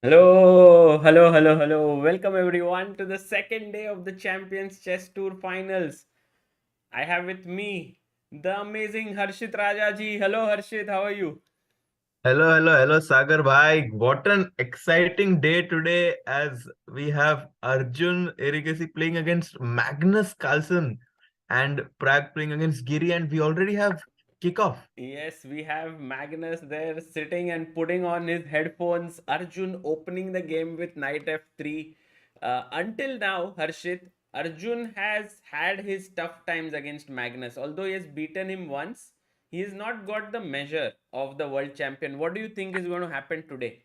Hello. Welcome everyone to the second day of the Champions Chess Tour Finals. I have with me the amazing Harshit Rajaji. Hello Harshit, how are you? Hello, Sagar bhai. What an exciting day today as we have Arjun Erigaisi playing against Magnus Carlsen and Pragg playing against Giri, and we already have kickoff. Yes, we have Magnus there sitting and putting on his headphones. Arjun opening the game with knight f3. Until now, Harshit, Arjun has had his tough times against Magnus. Although he has beaten him once, he has not got the measure of the world champion. What do you think is going to happen today?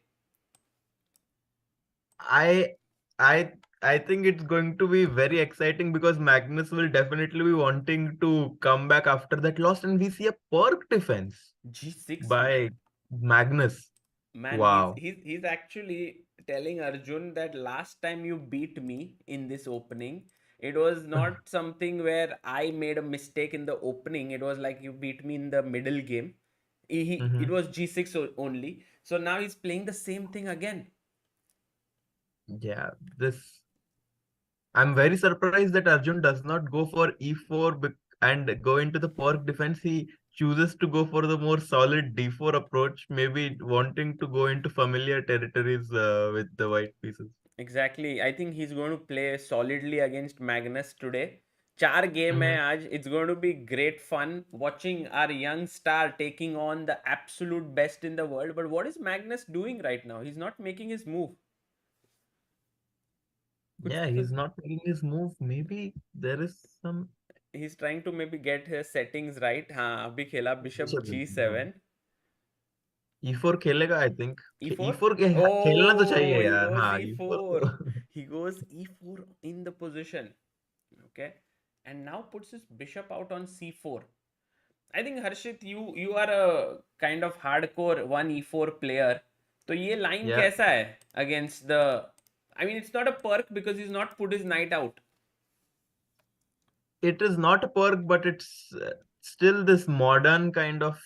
I I I think it's going to be very exciting because Magnus will definitely be wanting to come back after that loss, and we see a perk defense G6. by Magnus. Man, he's Wow. he's he's actually telling Arjun that last time you beat me in this opening, it was not something where I made a mistake in the opening. It was like you beat me in the middle game. It Mhm. was G6 only. So now he's playing the same thing again. Yeah, this I'm very surprised that Arjun does not go for e4 and go into the pork defense. He chooses to go for the more solid d4 approach, maybe wanting to go into familiar territories with the white pieces. Exactly. I think he's going to play solidly against Magnus today. चार game है Mhm. आज. It's going to be great fun watching our young star taking on the absolute best in the world. But what is Magnus doing right now? He's not making his move. कुछ Yeah, तो he's not making his move. Maybe there is some he's trying to maybe get his settings right. हाँ अभी खेला bishop G7. e4 खेलेगा I think E4. e4 खेलना तो Oh, चाहिए he यार. goes हाँ, e4 E4. तो He goes E4 in the position. Okay. And now puts his bishop out on C4. I think Harshit, you are a kind of hardcore 1 E4 player. तो ये line yeah. कैसा है against the? I mean, it's not a perk because he's not put his knight out. It is not a perk, but it's still this modern kind of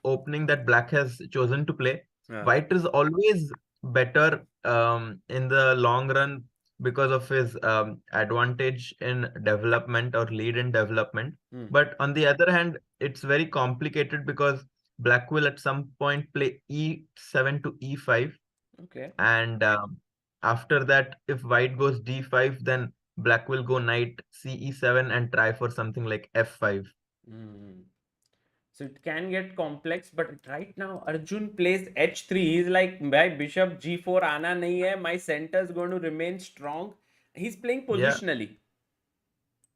opening that black has chosen to play. हाँ. White is always better in the long run because of his advantage in development or lead in development. Hmm. But on the other hand, it's very complicated because black will at some point play e7 to e5, Okay. and after that, if white goes d5, then black will go knight ce7 and try for something like f5. Hmm. So it can get complex, but right now Arjun plays h3. He's like, my bishop g4 आना नहीं है. My center is going to remain strong. He's playing Yeah, positionally.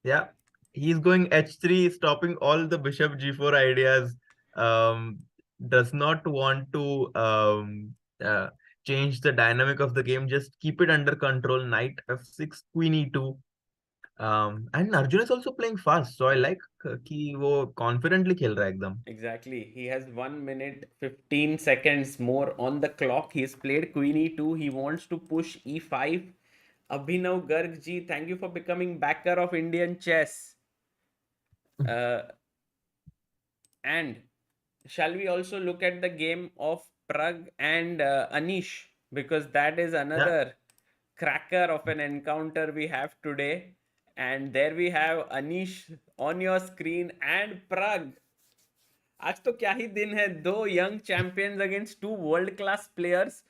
yeah. He's going h3, stopping all the bishop g4 ideas. Um, does not want to uh, change the dynamic of the game. Just keep it under control. Knight f6, queen e2. And Arjun is also playing fast, so I Yeah. like कि वो confidently खेल रहा है एकदम. Exactly. He has 1 minute 15 seconds more on the clock. He's played Queen E2. He wants to push E5. Abhinav Garg ji, thank you for becoming backer of Indian chess. Uh, and shall we also look at the game of Pragg and Anish? Because that is Yeah. another cracker of an encounter we have today. And there we have Anish on your screen and Pragg. आज तो क्या ही दिन है. दो young champions against two world class players.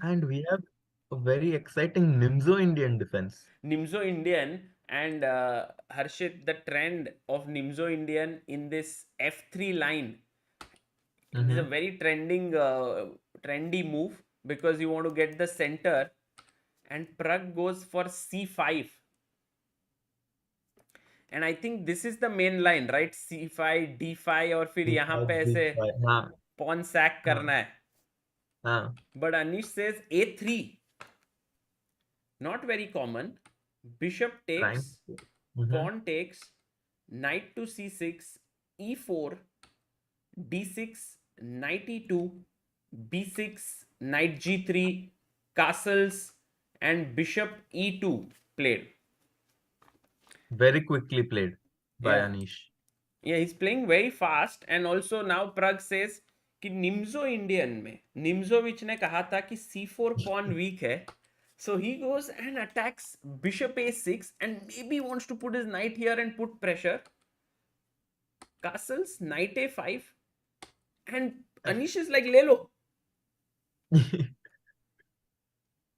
And we have a very exciting Nimzo Indian defense. Nimzo Indian and Harshit, the trend of Nimzo Indian in this f3 line, it is a Mm-hmm. very trendy move because you want to get the center. And Pragg goes for c5. And I think this is the main line, right? c5 d5 और फिर यहाँ पे ऐसे हाँ, pawn sack हाँ, करना है. हाँ. But Anish says a3. Not very common. Bishop Trying. takes, Mm-hmm. pawn takes, knight to c6, e4, d6, knight e2, b6, knight g3, castles, and bishop e2 played. Very quickly played by Yeah. Anish. Yeah, he's playing very fast. And also now Pragg says कि निम्जो Indian में निम्जोविच ने कहा था कि c4 pawn weak है, so he goes and attacks bishop a6 and maybe wants to put his knight here and put pressure. Castles, knight a5, and Anish is like, ले लो.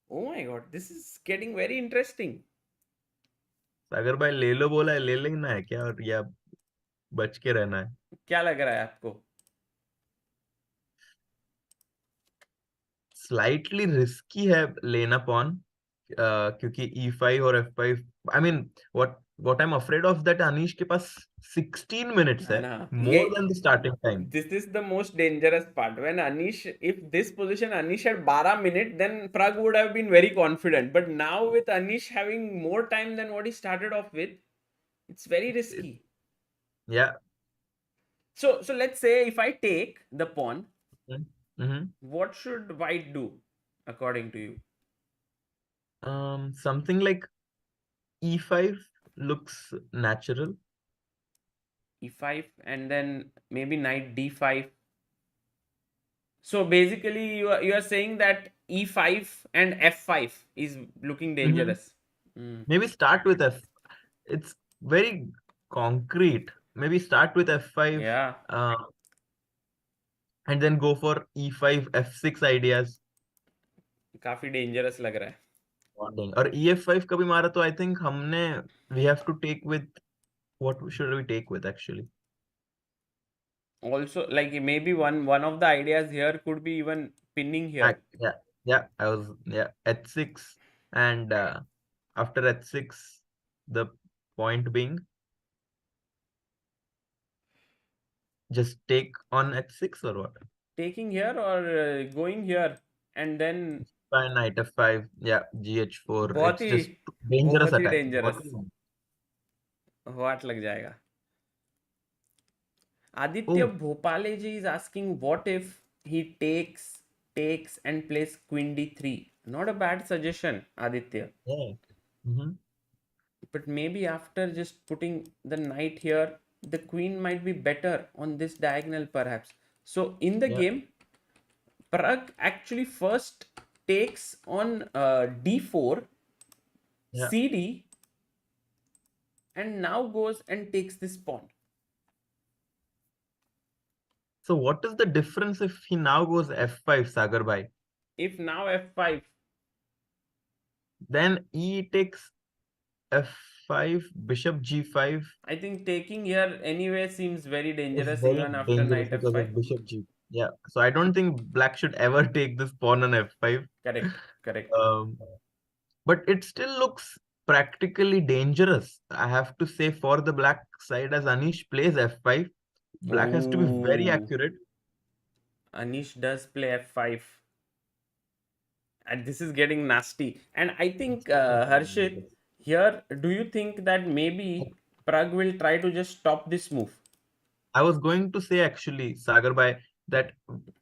Oh my god, this is getting very interesting. सागर भाई ले लो बोला है, ले लेना है क्या, और या बच के रहना है? क्या लग रहा है आपको? स्लाइटली रिस्की है लेना पॉन, क्योंकि e5 और f5, I mean what what I am afraid of that Anish के पास 16 मिनट्स है है, ना, ये more than the starting time. this is the most dangerous part. When Anish, if this position Anish had 12 minutes, then Pragg would have been very confident. But now with Anish having more time than what he started off with, it's very risky. Yeah. So let's say if I take the pawn, Mm-hmm. what should white do according to you? Something like e5 looks natural. E5 and then maybe knight d5. So basically you are saying that e5 and f5 is looking dangerous. Maybe start with f. It's very concrete. Maybe start with f5, Yeah, and then go for e5 f6 ideas. काफी dangerous लग रहा है. और ef5 कभी मारा तो I think हमने, we have to take with, what should we take with actually? Also, like maybe one of the ideas here could be even pinning here. I was, h6, and after h6 the point being just take on h6 or what? Taking here or going here and then By knight f5, gh4. बहुत It's he just dangerous बहुत ही attack. Dangerous what लग जाएगा. Aditya Oh, Bhopale ji is asking, what if he takes and plays queen d3? Not a bad suggestion, Aditya. yeah. Mm-hmm. But maybe after just putting the knight here, the queen might be better on this diagonal perhaps. So in the Yeah. game, Pragg actually first takes on d4, Yeah. cd, and now goes and takes this pawn. So what is the difference if he now goes f5, Sagar bhai? If now f5, Then e takes f5, bishop g5 I think taking here anyway seems very is dangerous very even after dangerous knight because f5. of bishop g. Yeah. So I don't think black should ever take this pawn on f5. Correct. But it still looks practically dangerous, I have to say, for the black side, as Anish plays f5. Black has to be very Ooh, accurate. Anish does play f5. And this is getting nasty. And I think, Harshit, here, do you think that maybe Pragg will try to just stop this move? I was going to say actually, Sagar bhai, that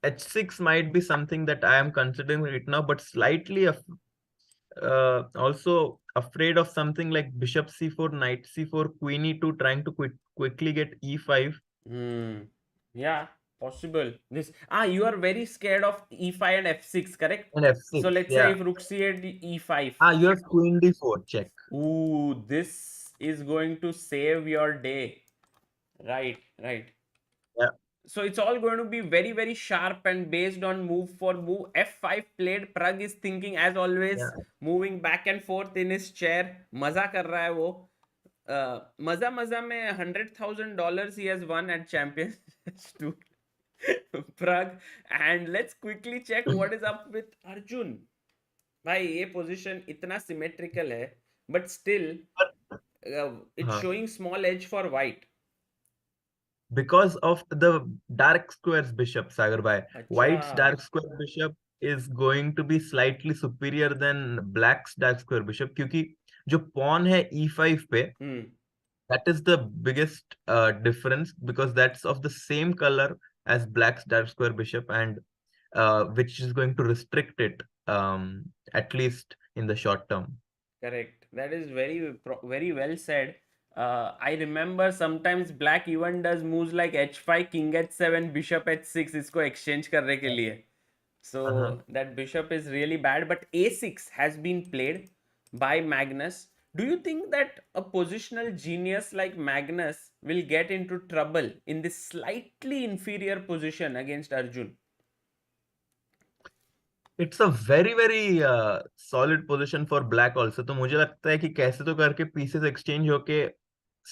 h6 might be something that I am considering right now, but slightly also afraid of something like bishop c4, knight c4, queen e2, trying to quickly get e5. Yeah, possible. You are very scared of e5 and f6, correct? And f6, So let's say if rook c8 e5. you have queen d4, check. Ooh, this is going to save your day. Right. Yeah. So it's all going to be very, very sharp and based on move for move. F5 played. Pragg is thinking as always, moving back and forth in his chair. मजा कर रहा है वो. मजा में $100,000 he has won at Champions Tour. Pragg. And let's quickly check what is up with Arjun. भाई ये position इतना सिमेट्रिकल है, but still it's showing small edge for white. Because of the dark squares bishop, Sagar bhai. White's अच्छा. dark square bishop is going to be slightly superior than black's dark square bishop, क्योंकि जो pawn है e5 पे, that is the biggest difference, because that's of the same color as black's dark square bishop, and which is going to restrict it, at least in the short term. Correct. That is very well said. I remember sometimes black even does moves like h5, king h7, bishop h6 इसको exchange करने के लिए. So Uh-huh. that bishop is really bad. But a6 has been played by Magnus. Do you think that a positional genius like Magnus will get into trouble in this slightly inferior position against Arjun? It's a very very solid position for black also. तो मुझे लगता है कि कैसे तो करके pieces exchange होके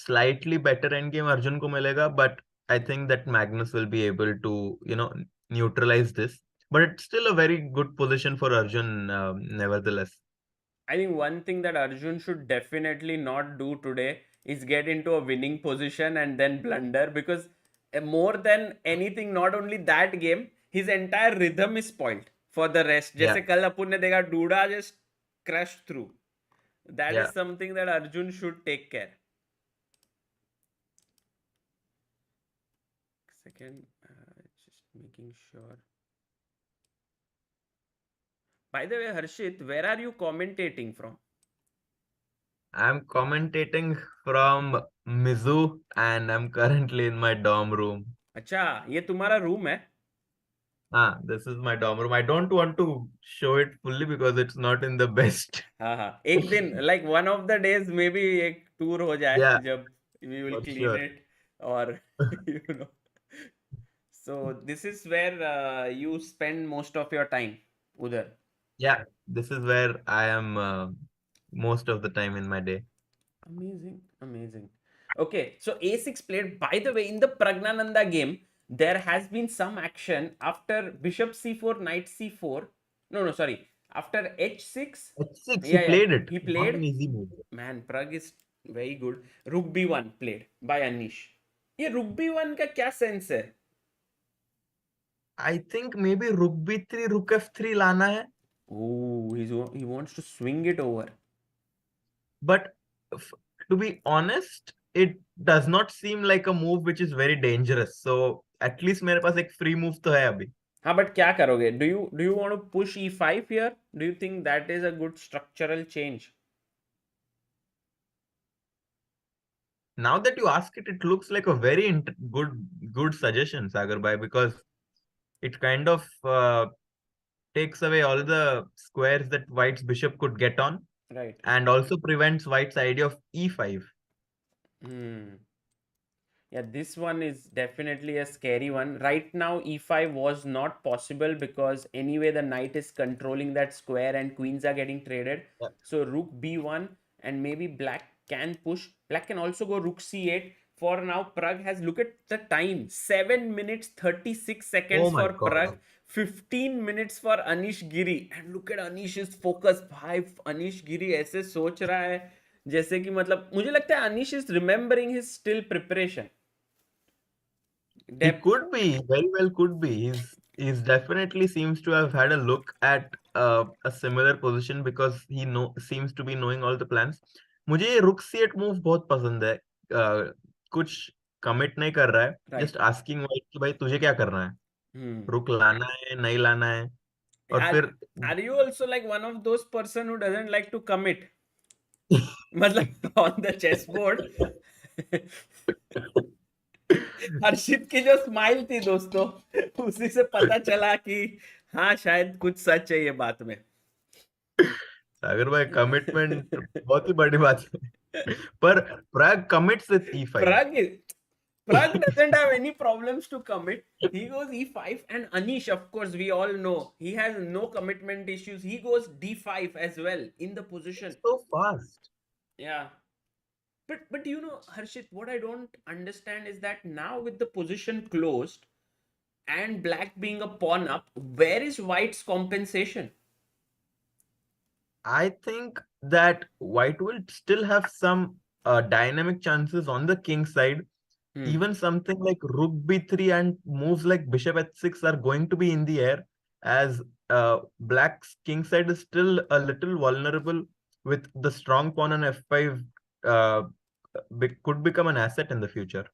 slightly better end game Arjun को मिलेगा. But I think that Magnus will be able to neutralise this. But it's still a very good position for Arjun nevertheless. I think one thing that Arjun should definitely not do today is get into a winning position and then blunder, because more than anything, not only that game, his entire rhythm is spoiled for the rest. Yeah, जैसे कल अपन ने देखा Duda just crashed through. That is yeah. something that Arjun should take care. Second, just making sure. By the way, Harshit, where are you commentating from? I'm commentating from Mizu and I'm currently in my dorm room. अच्छा, ये तुम्हारा room है? Ah, this is my dorm room. I don't want to show it fully because it's not in the best. हाँ हाँ, एक दिन like one of the days maybe एक tour हो जाए Yeah, जब we will for clean sure. it or you know. So this is where you spend most of your time उधर. Yeah, this is where I am most of the time in my day. Amazing, amazing. Okay, so a6 played. By the way, in the Praggnanandhaa game, there has been some action after bishop c4, knight c4. No, no, sorry. After h6, H6, he yeah, yeah, played it. he Not an played. easy move. Man, Pragg is very good. Rook b1 played by Anish. ये rook b1 का क्या sense है? I think maybe rook b3, rook f3 लाना है. Oh, he wants to swing it over. But f- to be honest, it does not seem like a move which is very dangerous. So at least मेरे पास एक free move तो है अभी. हाँ, but क्या करोगे? Do you want to push e5 here? Do you think that is a good structural change? Now that you ask it, it looks like a very good suggestion, Sagar bhai, because it kind of takes away all the squares that White's bishop could get on, Right. and also prevents White's idea of e5. Hmm. Yeah, this one is definitely a scary one. Right now, e5 was not possible because anyway the knight is controlling that square and queens are getting traded. Yeah. So rook b1 and maybe black can push. Black can also go rook c8. For now, Pragg has, look at the time, 7 minutes 36 Oh seconds my for Pragg, God. 15 minutes for Anish Giri. And look at Anish's focus. भाई Anish Giri ऐसे सोच रहा है जैसे कि मतलब मुझे लगता है Anish is remembering his still preparation. He Depth. could be, very well could be. He's definitely seems to have had a look at a similar position because he seems to be knowing all the plans. मुझे ये rook c8 move बहुत पसंद है. कुछ commit नहीं कर रहा है. Right. Just asking white कि भाई तुझे क्या करना है? Hmm. रुक लाना है, नहीं लाना है. और Are, फिर are you also like one of those person who doesn't like to commit? मतलब on the chessboard. हर्षित की जो स्माइल थी दोस्तों, उसी से पता चला कि हाँ शायद कुछ सच है ये बात में. सागर भाई कमिटमेंट बहुत ही बड़ी बात है. पर Pragg commits with e5. Pragg doesn't have any problems to commit. He goes e5 and Anish, of course, we all know he has no commitment issues. He goes d5 as well in the position. So fast. Yeah. But you know, Harshit, what I don't understand is that now with the position closed and black being a pawn up, where is white's compensation? I think that white will still have some dynamic chances on the king side. Even something like rook b3 and moves like bishop h6 are going to be in the air, as black's king side is still a little vulnerable with the strong pawn on f5 could become an asset in the future.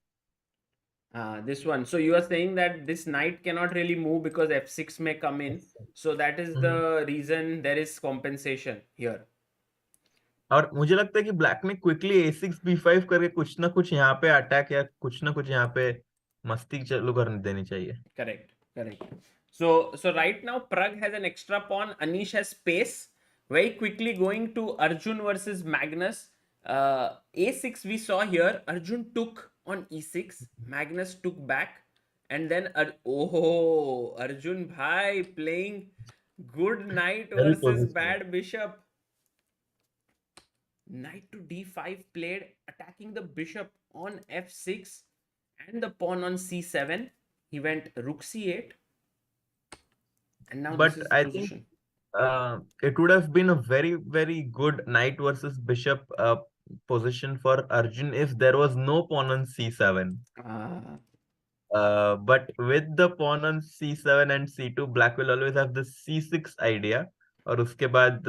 This one. So you are saying that this knight cannot really move because f6 may come in. So that is Mhm. the reason there is compensation here. और मुझे लगता है कि black ने quickly A6 B5 करके कुछ ना कुछ यहाँ पे अटैक या कुछ ना कुछ यहाँ पे मस्ती चालू करने देनी चाहिए. Correct, correct. So right now Pragg has an extra pawn. Anish has space. Very quickly going to Arjun versus Magnus. A6 we saw here. Arjun took on E6. Magnus took back, and then oh, Arjun bhai playing good knight Very versus positional. bad bishop. Knight to D5 played, attacking the bishop on F6 and the pawn on C7. He went rook C8, and now this But is the I think position. it would have been a very, very good knight versus bishop position for Arjun if there was no pawn on C7. Ah, But with the pawn on C7 and C2, black will always have the C6 idea. और उसके बाद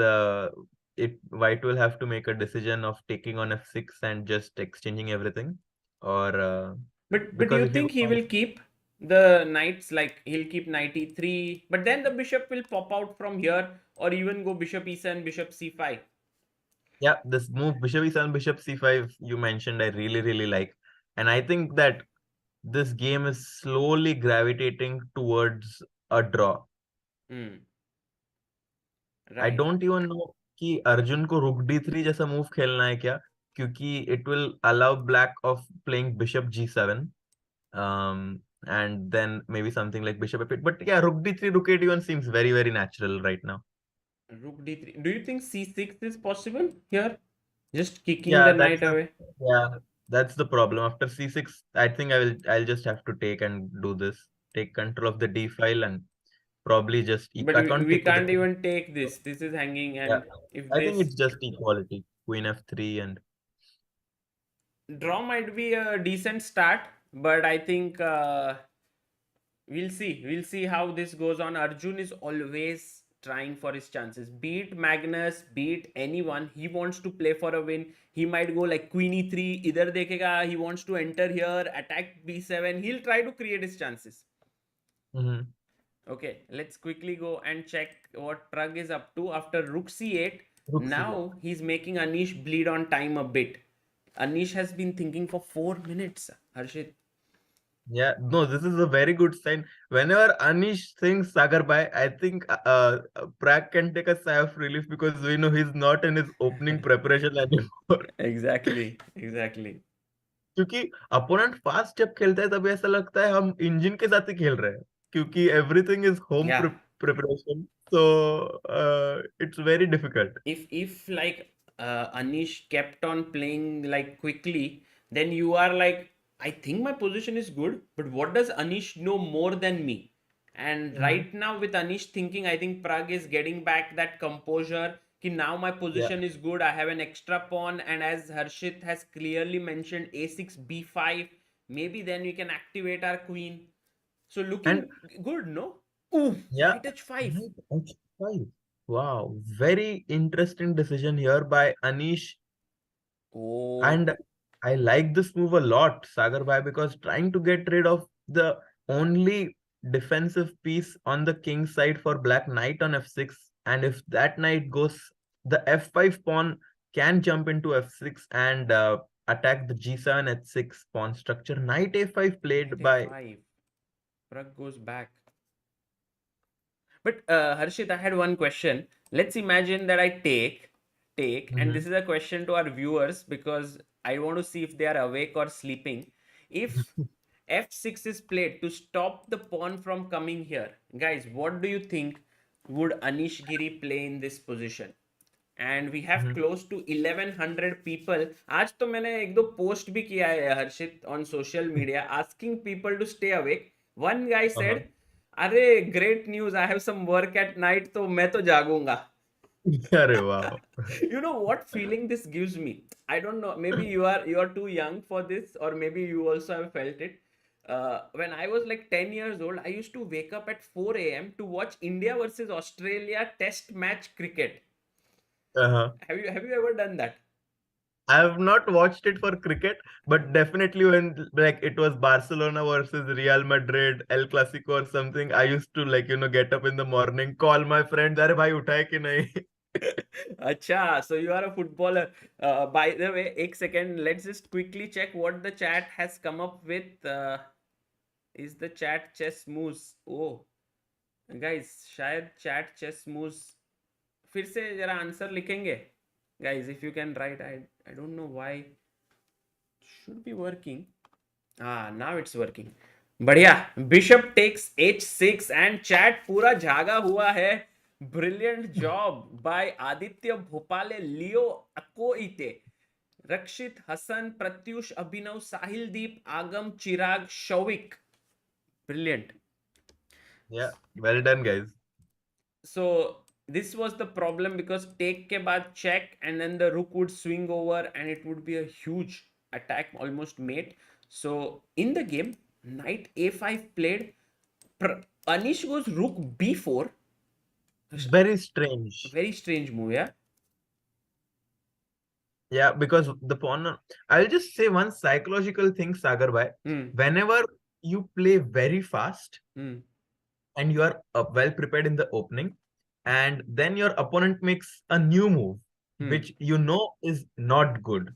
white will have to make a decision of taking on F6 and just exchanging everything. Or but do because you if you think he will keep the knights, like he'll keep knight E3, but then the bishop will pop out from here, or even go bishop E7, bishop C5? yeah, this move bishop E7, bishop C5 you mentioned, I really, really like. And I think that this game is slowly gravitating towards a draw. Hmm. I Right. Don't even know कि अर्जुन को रुक D3 जैसा move खेलना है क्या, क्योंकि it will allow black of playing bishop G7 and then maybe something like bishop F8, but yeah, rook D3, rook A1 seems very, very natural right now. Rook D3. Do you think C6 is possible here? Just kicking Yeah, the knight away? that's the problem. After C6 I think I'll just have to take and do this, take control of the D file, and probably just But I we, can't we take with the can't queen. even take this. This is hanging, Yeah, and if I think this it's just equality, queen F3 and draw might be a decent start, but I think we'll see. We'll see how this goes on. Arjun is always trying for his chances. Beat Magnus, beat anyone. He wants to play for a win. He might go like queen e3. Idhar dekhega. He wants to enter here, attack b7. He'll try to create his chances. Mhm. Okay, let's quickly go and check what Pragg is up to after rook c8. rook C8. Now he's making Anish bleed on time a bit. Anish has been thinking for 4 minutes. Harshit. Yeah, no, this is a very good sign. Whenever Anish thinks Sagar bhai, I think Pragg can take a sigh of relief because we know he's not in his opening preparation anymore. Exactly, exactly. क्योंकि opponent fast जब खेलता है तभी ऐसा लगता है हम engine के साथ ही खेल रहे हैं, क्योंकि everything is home Yeah. Preparation, so it's very difficult. If like Anish kept on playing like quickly, then you are like, I think my position is good, but what does Anish know more than me? And right now with Anish thinking, I think Pragg is getting back that composure. Ki now my Yeah, position is good. I have an extra pawn, and as Harshit has clearly mentioned, a6 b5. Maybe then we can activate our queen. So and looking good, no? Ooh, yeah, knight h5. right, H5. Wow, very interesting decision here by Anish. Oh, And I like this move a lot, Sagar bhai, because trying to get rid of the only defensive piece on the king side for black, knight on F6. And if that knight goes, the F5 pawn can jump into F6 and attack the G7 H6 pawn structure. Knight A5 knight played by. a5. Pragg goes back. But Harshit, I had one question. Let's imagine that I take, and this Mhm. is a question to our viewers because I want to see if they are awake or sleeping. If f6 is played to stop the pawn from coming here, guys, what do you think would Anish Giri play in this position? And we have Mhm. close to 1100 people. आज तो मैंने एक दो post भी किया है हर्षित on social media asking people to stay awake. One guy Uh-huh. said, अरे great news, I have some work at night, तो मैं तो जागूंगा. अरे wow. You know what feeling this gives me? I don't know, maybe you are too young for this, or maybe you also have felt it. When I was like 10 years old, I used to wake up at 4 a.m. to watch India versus Australia test match cricket. Uh-huh. Have you ever done that? I have not watched it for cricket, but definitely when like it was Barcelona versus Real Madrid, El Clasico or something, I used to like get up in the morning, call my friends, "Arey bhai, utha hai ki nahi?" Acha, so you are a footballer. By the way, एक second, let's just quickly check what the chat has come up with. Is the chat chess moves? Oh, guys, शायद chat chess moves. फिर से जरा answer लिखेंगे. Guys, if you can write, I don't know why. Should be working. Ah, now it's working. बढ़िया. Bishop takes h6 and chat पूरा जागा हुआ है. Brilliant job by Aditya Bhopale, Leo Akoite, Rakshit, Hassan, Pratyush, Abhinav, Sahil Deep, Agam, Chirag, Shavik. Brilliant. Yeah, well done, guys. So this was the problem because take के बाद check and then the rook would swing over and it would be a huge attack, almost mate. So in the game, knight a5 played. Anish goes rook b4. Very strange. Very strange move, yeah. Yeah, because the pawn. I'll just say one psychological thing, Sagar bhai. Whenever you play very fast and you are well prepared in the opening, and then your opponent makes a new move, which you know is not good.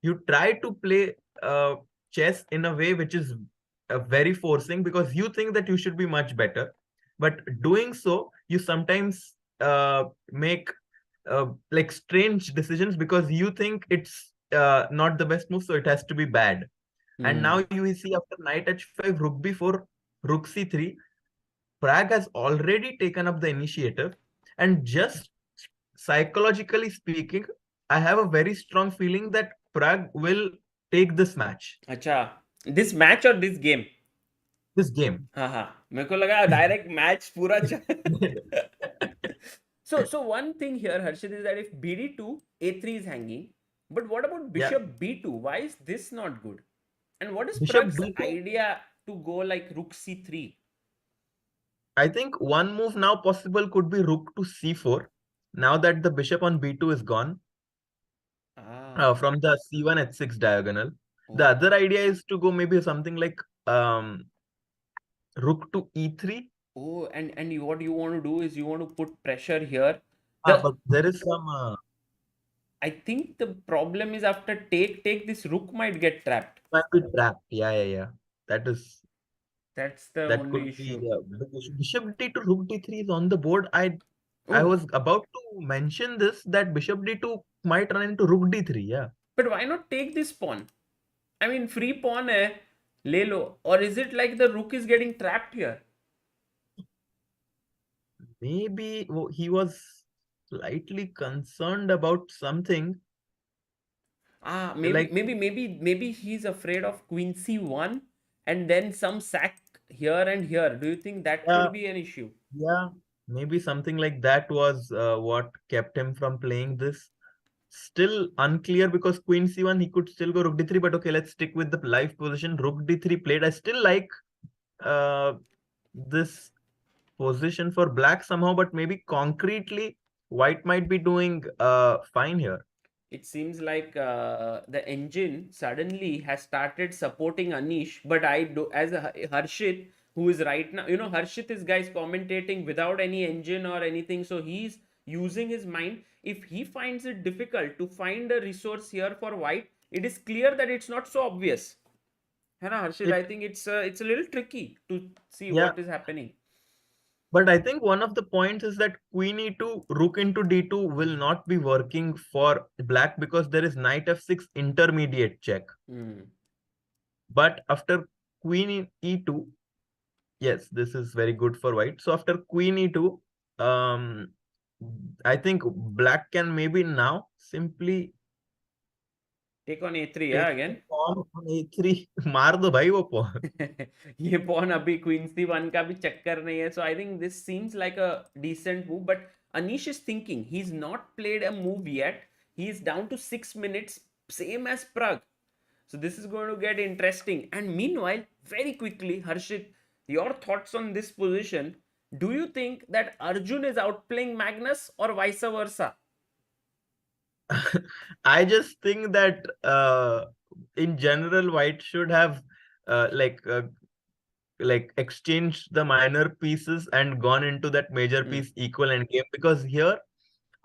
You try to play chess in a way which is very forcing because you think that you should be much better. But doing so, you sometimes make like strange decisions because you think it's not the best move, so it has to be bad. And now you will see after knight h5, rook b4, rook c3, Pragg has already taken up the initiative. And just psychologically speaking, I have a very strong feeling that Pragg will take this match. अच्छा, this match or this game? This game. हाँ हाँ, मेरे को लगा direct match पूरा. So one thing here, Harshit, is that if bd2, a3 is hanging, but what about bishop b2? Why is this not good? And what is Bishop Pragg's b2? idea to go like rook c3? I think one move now possible could be rook to c4. Now that the bishop on b2 is gone from the c1 h6 diagonal. The other idea is to go maybe something like rook to e3. Oh, and what you want to do is you want to put pressure here. But there is some... I think the problem is after take, this rook might get trapped. Might be trapped. Yeah. That's the only issue. Bishop d2, rook d3 is on the board. I was about to mention this, that bishop d2 might run into rook d3. Yeah. But why not take this pawn? I mean, free pawn hai, le lo. Or is it like the rook is getting trapped here? Maybe he was slightly concerned about something. Maybe he's afraid of queen c1 and then some sack here and here. Do you think that could be an issue? Yeah, maybe something like that was what kept him from playing this. Still unclear because queen c1, he could still go rook d3, but okay, let's stick with the live position. Rook d3 played. I still like this position for black somehow, but maybe concretely white might be doing fine here. It seems like the engine suddenly has started supporting Anish, but I do, as a Harshit, who is right now, Harshit is guys commentating without any engine or anything, so he's using his mind. If he finds it difficult to find a resource here for white, it is clear that it's not so obvious. Harshit, I think it's a little tricky to see what is happening. But I think one of the points is that queen e2, rook into d2 will not be working for black because there is knight f6 intermediate check. But after queen e2, yes, this is very good for white. So after queen e2, I think black can maybe now simply take on a3, yeah, again. Pawn on a3, मार दो भाई वो pawn. ये pawn अभी queen c1 का भी चक्कर नहीं है. So I think this seems like a decent move, but Anish is thinking. He's not played a move yet. He is down to 6 minutes, same as Pragg. So this is going to get interesting. And meanwhile, very quickly, Harshit, your thoughts on this position. Do you think that Arjun is outplaying Magnus or vice versa? I just think that in general, white should have like exchanged the minor pieces and gone into that major piece equal endgame, because here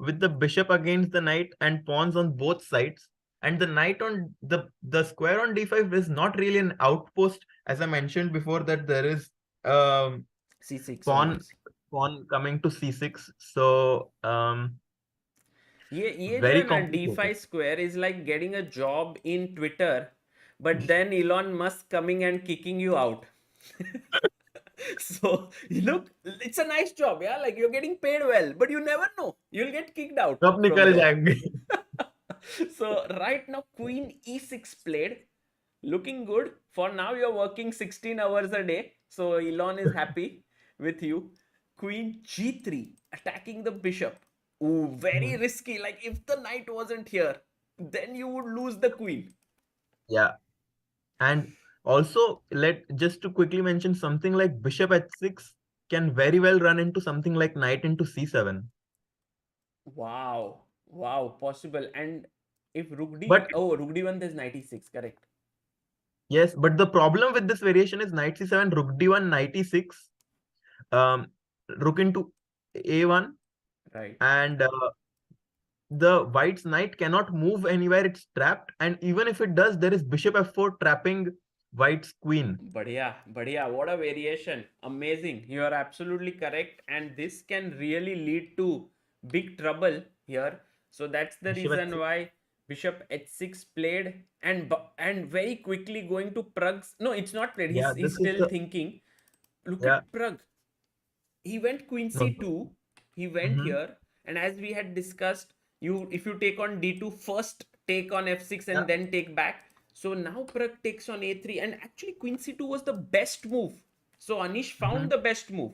with the bishop against the knight and pawns on both sides. And the knight on the square on d5 is not really an outpost, as I mentioned before, that there is C6 on pawn D6. pawn coming to c6. So ये जो very है ना complicated. D5 square is like getting a job in Twitter, but then Elon Musk coming and kicking you out. So look, it's a nice job, yeah, like you're getting paid well, but you never know, you'll get kicked out कब from निकल there. जाएंगे. So right now Queen E6 played, looking good. For now you're working 16 hours a day, so Elon is happy with you. Queen G3 attacking the bishop. Ooh, very risky. Like if the knight wasn't here, then you would lose the queen. Yeah. And also, just to quickly mention, something like bishop h6 can very well run into something like knight into c7. Wow. Wow, possible. And if Rook D, But oh, Rook D1, there's knight E6, correct. yes, but the problem with this variation is knight c7, rook d1, knight e6, um, rook into a1, Right. and the white's knight cannot move anywhere, it's trapped. And even if it does, there is bishop f4 trapping white's queen. Badhiya, badhiya. What a variation. Amazing. You are absolutely correct. And this can really lead to big trouble here. So that's the Bishop reason h6. why Bishop h6 played, and very quickly going to Pragg's. No, it's not played. Yeah, He's this is still the, thinking. Look yeah. at Pragg. He went Queen No. C2. He went Mm-hmm. here. And as we had discussed, if you take on D2, first take on F6 and Yeah. then take back. So now Pragg takes on A3, and actually Queen C2 was the best move. So Anish found the best move.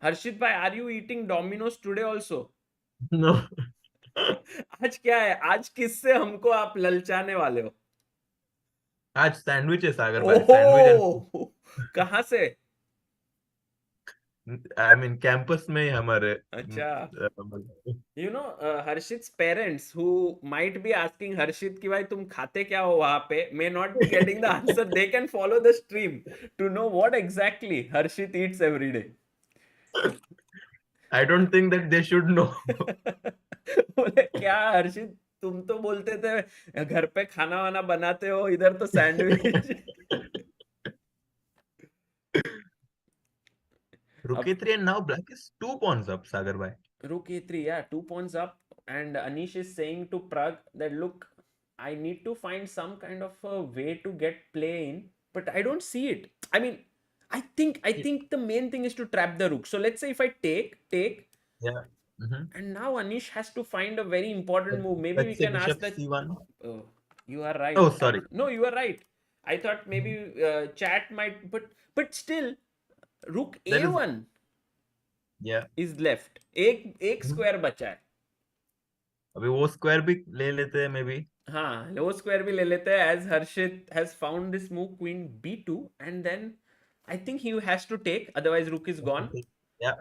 Harshit bhai, are you eating Domino's today also? No. आज क्या है? आज किससे हमको आप ललचाने वाले हो? आज सैंडविच है सागर भाई, सैंडविच एंड ओहो, कहाँ से? आई मीन कैंपस में ही हमारे. अच्छा. मतलब, You know, Harshit's parents who might be asking Harshit कि भाई तुम खाते क्या हो वहाँ पे, may not be getting the answer. They can follow the stream to know what exactly Harshit eats every day. I don't think that they should know. बोले क्या हर्षित, तुम तो बोलते थे घर पे खाना वाना बनाते हो, इधर तो sandwich. Rook a3 and now black is 2 pawns up, Sagar bhai. Rook a3, yeah, 2 pawns up, and Anish is saying to Pragg that look, I need to find some kind of a way to get play in, but I don't see it. I mean, I think the main thing is to trap the rook. So let's say if I take, Yeah. and now Anish has to find a very important move. Maybe we Let's say can ask bishop that. c1. Oh, you are right. Oh, sorry. No, you are right. I thought maybe chat might, but still, rook There is, a1 yeah. is left. एक square बचा है. अभी वो square भी ले लेते हैं may be. हाँ, वो स्क्वायर भी ले लेते हैं. As Harshit has found this move, queen b2, and then I think he has to take, otherwise rook is gone. Yeah.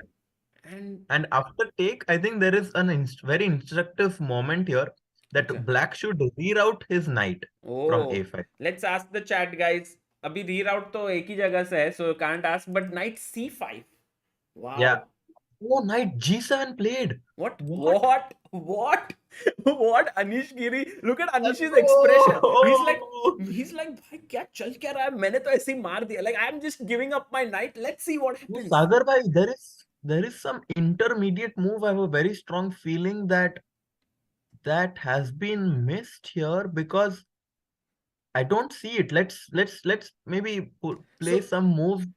And And after take, I think there is an very instructive moment here that अच्छा. black should reroute his knight from Oh, a5. let's ask the chat guys. अभी reroute तो एक ही जगह से है, so can't ask. But knight c5. Wow. Yeah. Oh, knight g7 played. What? What? What? What? What? Anish Giri. Look at Anish's expression. He's like, भाई क्या चल क्या रहा है? मैंने तो ऐसे ही मार दिया. Like I'm just giving up my knight. Let's see what No, happens. Sagar bhai, there is some intermediate move. I have a very strong feeling that has been missed here because I don't see it. Let's maybe play So some moves.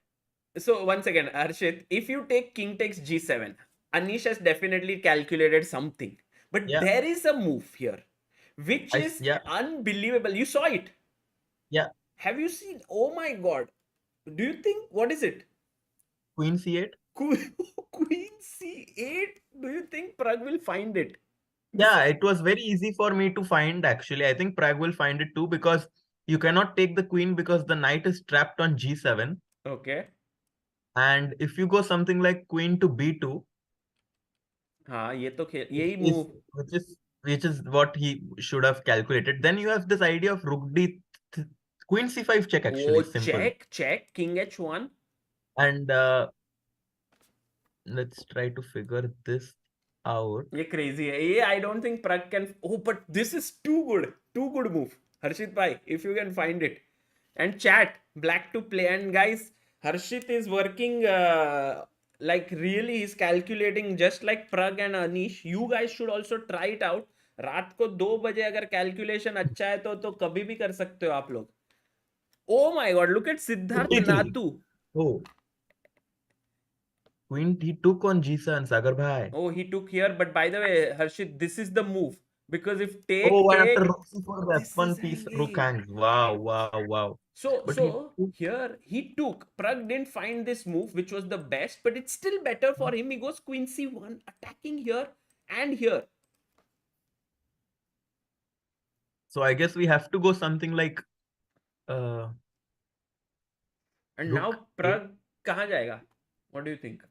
So once again, Harshit, if you take king takes g7, Anish has definitely calculated something. But Yeah. there is a move here, which is Yeah. unbelievable. You saw it. Yeah. Have you seen? Oh my god. Do you think, what is it? Queen c8. Queen c8. Do you think Pragg will find it? Yeah, it was very easy for me to find actually. I think Pragg will find it too because you cannot take the queen because the knight is trapped on g7. Okay. And if you go something like queen to b2, हाँ, ये तो यही is move. which is what he should have calculated. Then you have this idea of rook d, queen c5 check actually. Oh, Simple. check, king h1. And let's try to figure this out. ये crazy है ये. I don't think Pragg can. Oh, but this is too good move. Harshit bhai, if you can find it, and chat black to play. And guys, Harshit is working like really. He's calculating just like Pragg and Anish. You guys should also try it out. रात को 2 बजे अगर calculation अच्छा है तो कभी भी कर सकते हो आप लोग. Oh my god, look at Siddharth 53. Natu. Oh, queen he took on G7, Sagar bhai. Oh, he took here, but by the way, Harshit, this is the move. Because if Oh, take, one after take, rook c4, the this is f1 piece, rook hanging. hangs. Wow, wow, wow. So, But he took, here he took. Pragg didn't find this move, which was the best, but it's still better for him. He goes queen c1, attacking here and here. so I guess we have to go something like uh And rook now Pragg kahan jayega? What do you think?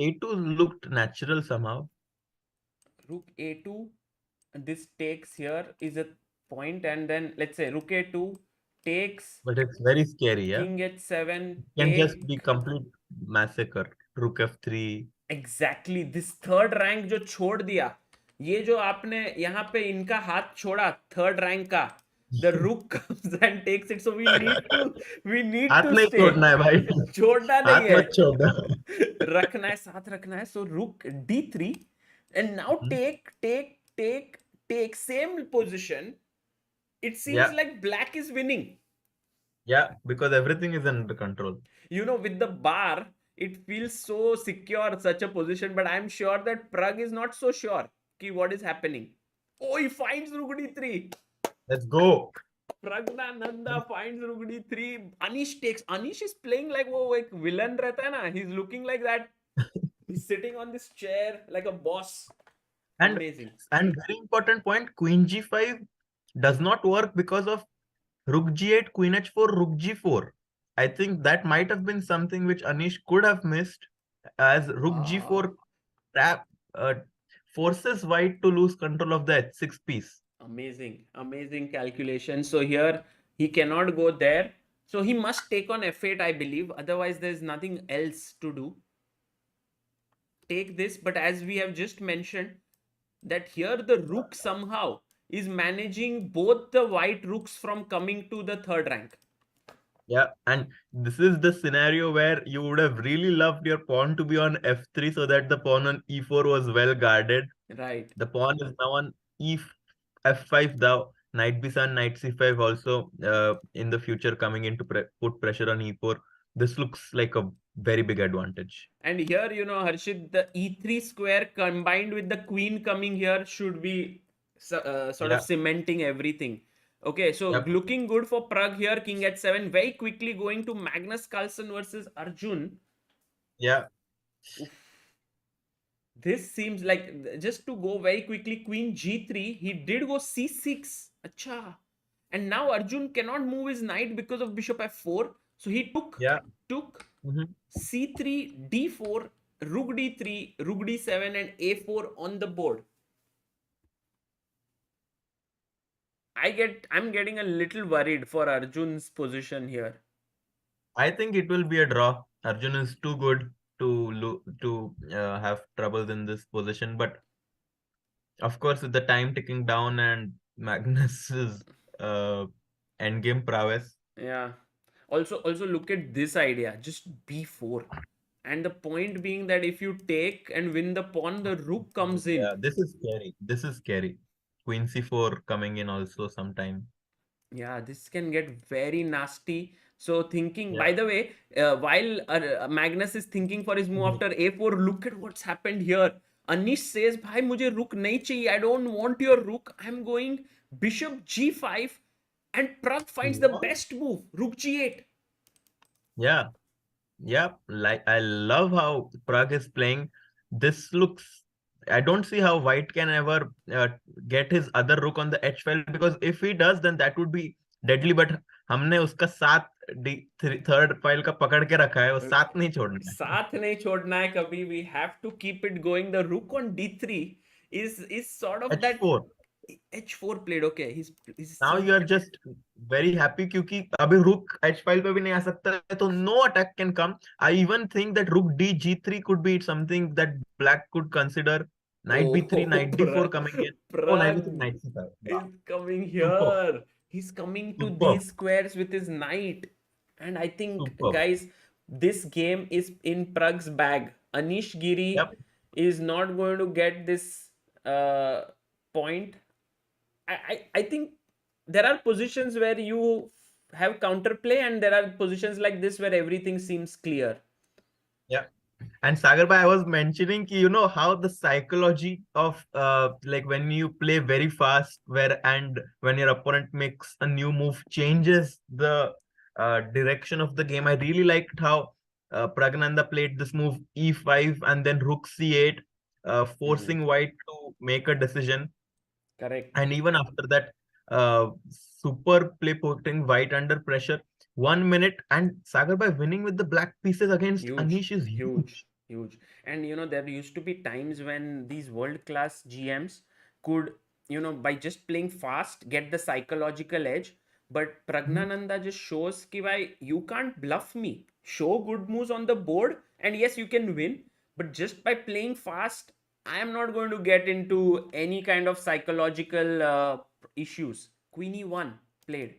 a2 looked natural somehow. Rook a2, this takes here is a point, and then let's say rook a2 takes, But it's very scary, yeah? king h7, It can just take. be complete massacre. Rook f3. Exactly this third rank जो छोड़ दिया, ये जो आपने यहाँ पे इनका हाथ छोड़ा थर्ड रैंक का, the rook comes and takes it. So we need हाथ टू नहीं स्टे. छोड़ना है भाई. छोड़ना नहीं हाथ है, मत छोड़ना. रखना है, साथ रखना है. So rook d3 and now take take take take, same position. It seems Yeah. like black is winning. Yeah, because everything is under control. You know, with the bar, it feels so secure, such a position, but I'm sure that Pragg is not so sure ki what is happening. Oh, he finds rook d3. Let's go. Praggnanandhaa finds rook d3. Anish takes. Anish is playing like wo ek villain rehta hai na. He's looking like that. He's sitting on this chair like a boss. And Amazing. And very important point, queen g5 does not work because of rook g8, queen h4, rook g4. I think that might have been something which Anish could have missed, as rook g4 trap forces white to lose control of the h6 piece. Amazing calculation. So here he cannot go there. So he must take on f8, I believe. Otherwise, there's nothing else to do. Take this, but as we have just mentioned, that here the rook somehow is managing both the white rooks from coming to the third rank. Yeah, and this is the scenario where you would have really loved your pawn to be on f3 so that the pawn on e4 was well guarded. Right. The pawn is now on f5 now. Knight b7, knight c5 also in the future coming in to put pressure on e4. This looks like a very big advantage. And here, you know, Harshit, the e3 square combined with the queen coming here should be sort of cementing everything. Okay, so looking good for Pragg here. King h7, very quickly going to Magnus Carlsen versus Arjun. Yeah. Oof. This seems like, just to go very quickly, queen g3, he did go c6. Acha. And now Arjun cannot move his knight because of bishop f4. So he took c3, d4, rook d3, rook d7 and a4 on the board. I'm getting a little worried for Arjun's position here. I think it will be a draw. Arjun is too good to have troubles in this position, but of course with the time ticking down and Magnus's endgame prowess. Yeah. Also look at this idea, just b4. And the point being that if you take and win the pawn, the rook comes in. Yeah, this is scary. This is scary. Queen c4 coming in also sometime. Yeah, this can get very nasty. So thinking, by the way, while Magnus is thinking for his move after a4, look at what's happened here. Anish says, bhai, mujhe rook nahi chahiye. I don't want your rook. I'm going bishop g5. And Pragg finds the best move, rook g8. Yeah. Yeah. Like, I love how Pragg is playing. This looks... I don't see how white can ever get his other rook on the h file, because if he does, then that would be deadly. But हमने उसका third file का पकड़ के रखा है, वो साथ नहीं छोड़ना है. साथ नहीं छोड़ना है कभी. We have to keep it going. The rook on d3 is sort of h4. h4 played. Okay, he's now you are just very happy क्योंकि अभी rook h file पे भी नहीं आ सकता है, तो no attack can come. I even think that rook d g3 could be something that black could consider. Knight b3, knight d4 coming in. Oh, knight b3, Pragg knight c5. Wow. is coming Superb. here. He's coming to Superb. these squares with his knight. And I think, Superb. guys, this game is in Pragg's bag. Anish Giri Yep. is not going to get this point. I think there are positions where you have counterplay, and there are positions like this where everything seems clear. Yeah. And Sagar bhai, I was mentioning you know how the psychology of like when you play very fast and when your opponent makes a new move changes the direction of the game. I really liked how Praggnanandhaa played this move e5 and then rook c8, forcing white to make a decision. Correct. And even after that, super play putting white under pressure. 1 minute and Sagar by winning with the black pieces against Huge, Anish is huge, huge. huge. And there used to be times when these world class GMs could, by just playing fast, get the psychological edge. But Praggnanandhaa just shows ki bhai, you can't bluff me. Show good moves on the board, and yes, you can win. But just by playing fast, I am not going to get into any kind of psychological issues. Queen e1 played.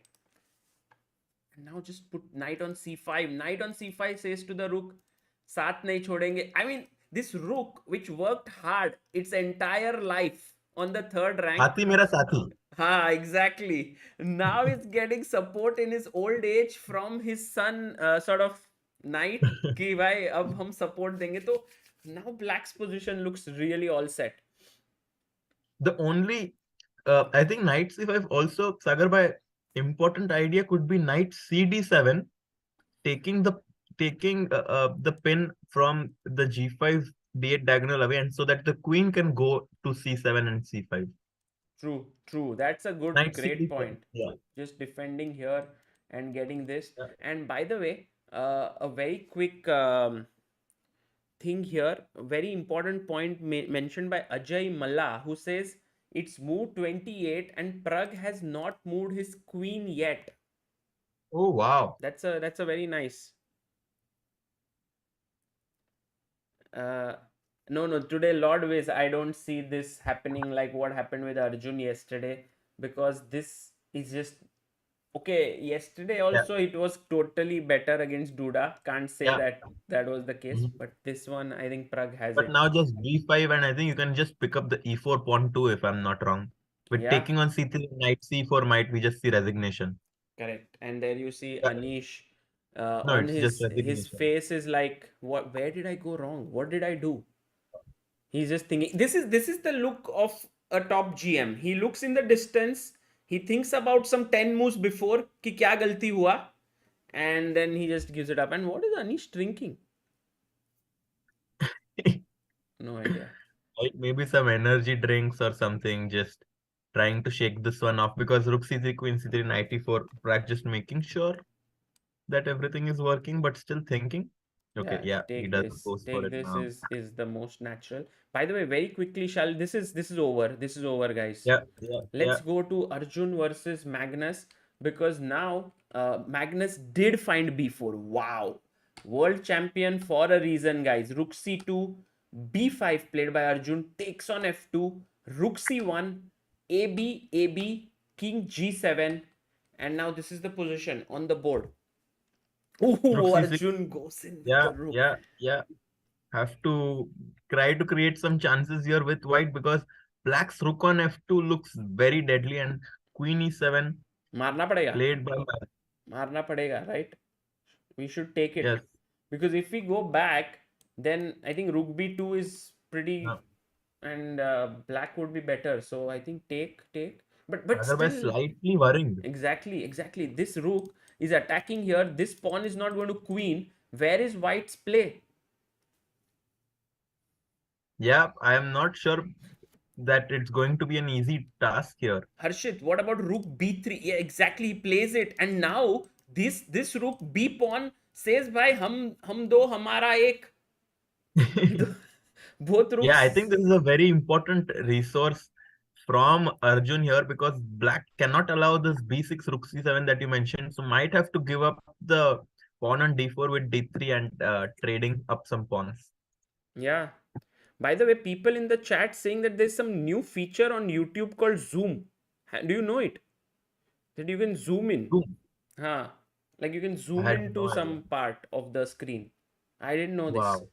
And now just put knight on c5. Knight on c5 says to the rook, साथ नहीं छोड़ेंगे. I mean, this rook which worked hard its entire life on the third rank. हाथी मेरा साथी. Exactly. Now it's getting support in his old age from his son, sort of knight. कि भाई अब हम support देंगे. तो now black's position looks really all set. The only I think knight c5 also, Sagar by important idea could be knight cd7, taking the pin from the g5 d8 diagonal away, and so that the queen can go to c7 and c5. True. That's a Knight great cd7. point. Yeah. Just defending here and getting this. Yeah. And by the way, a very quick thing here, a very important point mentioned by Ajay Malla, who says it's moved 28 and Pragg has not moved his queen yet. Oh wow. That's a very nice. No, today Lord Wiz, I don't see this happening like what happened with Arjun yesterday, because this is just okay. Yesterday also it was totally better against Duda. Can't say that was the case, but this one I think Pragg has But it. now just b5, and I think you can just pick up the e4 pawn too, if I'm not wrong. With taking on c3, knight c4 might we just see resignation. Correct. And there you see Anish. No, On it's just his resignation. face is like, what? Where did I go wrong? What did I do? He's just thinking. This is the look of a top GM. He looks in the distance. He thinks about some 10 moves before कि क्या गलती हुआ, and then he just gives it up. And what is Anish drinking? No idea. Right? Maybe some energy drinks or something, just trying to shake this one off, because rook c3, queen c3, knight e4, Pragg just making sure that everything is working, but still thinking. Okay, yeah, he Take does this. goes for Take it this now. is the most natural. By the way, very quickly, this is over. This is over, guys. Yeah. Let's go to Arjun versus Magnus, because now Magnus did find b4. Wow. World champion for a reason, guys. Rook c2, b5 played by Arjun, takes on f2, rook c1, ab, king g7, and now this is the position on the board. Oh, Arjun goes in with the rook. Yeah. Have to try to create some chances here with white, because black's rook on f2 looks very deadly, and queen e7 मारना पड़ेगा. played by मारना पड़ेगा, right? We should take it. Yes. Because if we go back, then I think rook b2 is pretty, and black would be better. So I think take. But Otherwise, still, slightly worrying. Exactly. This rook is attacking here. This pawn is not going to queen. Where is white's play? Yeah, I am not sure that it's going to be an easy task here. Harshit, what about rook b3? Yeah, exactly. He plays it, and now this rook b pawn says, "Bhai, hum do hamara ek." Both rooks. Yeah, I think this is a very important resource from Arjun here, because black cannot allow this b6 rook c7 that you mentioned, so might have to give up the pawn on d4 with d3 and trading up some pawns. Yeah, By the way, people in the chat saying that there's some new feature on YouTube called Zoom. Do you know it? That you can zoom in. Boom. Huh. Like you can I zoom had no into idea. some part of the screen. I didn't know this. Wow.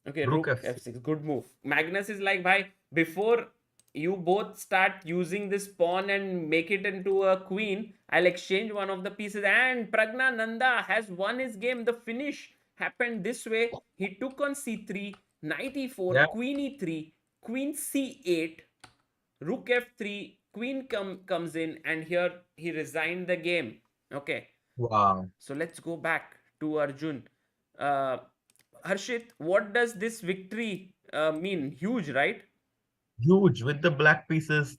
Okay, Rook rook F6. f6. Good move. Magnus is like, bhai, before you both start using this pawn and make it into a queen, I'll exchange one of the pieces. And Praggnanandhaa has won his game. The finish happened this way. He took on c3, knight e4, Yeah. queen e3, queen c8, rook f3, queen comes in, and here he resigned the game. Okay. Wow. So let's go back to Arjun. Uh, Harshit, what does this victory mean? Huge, right? Huge with the black pieces.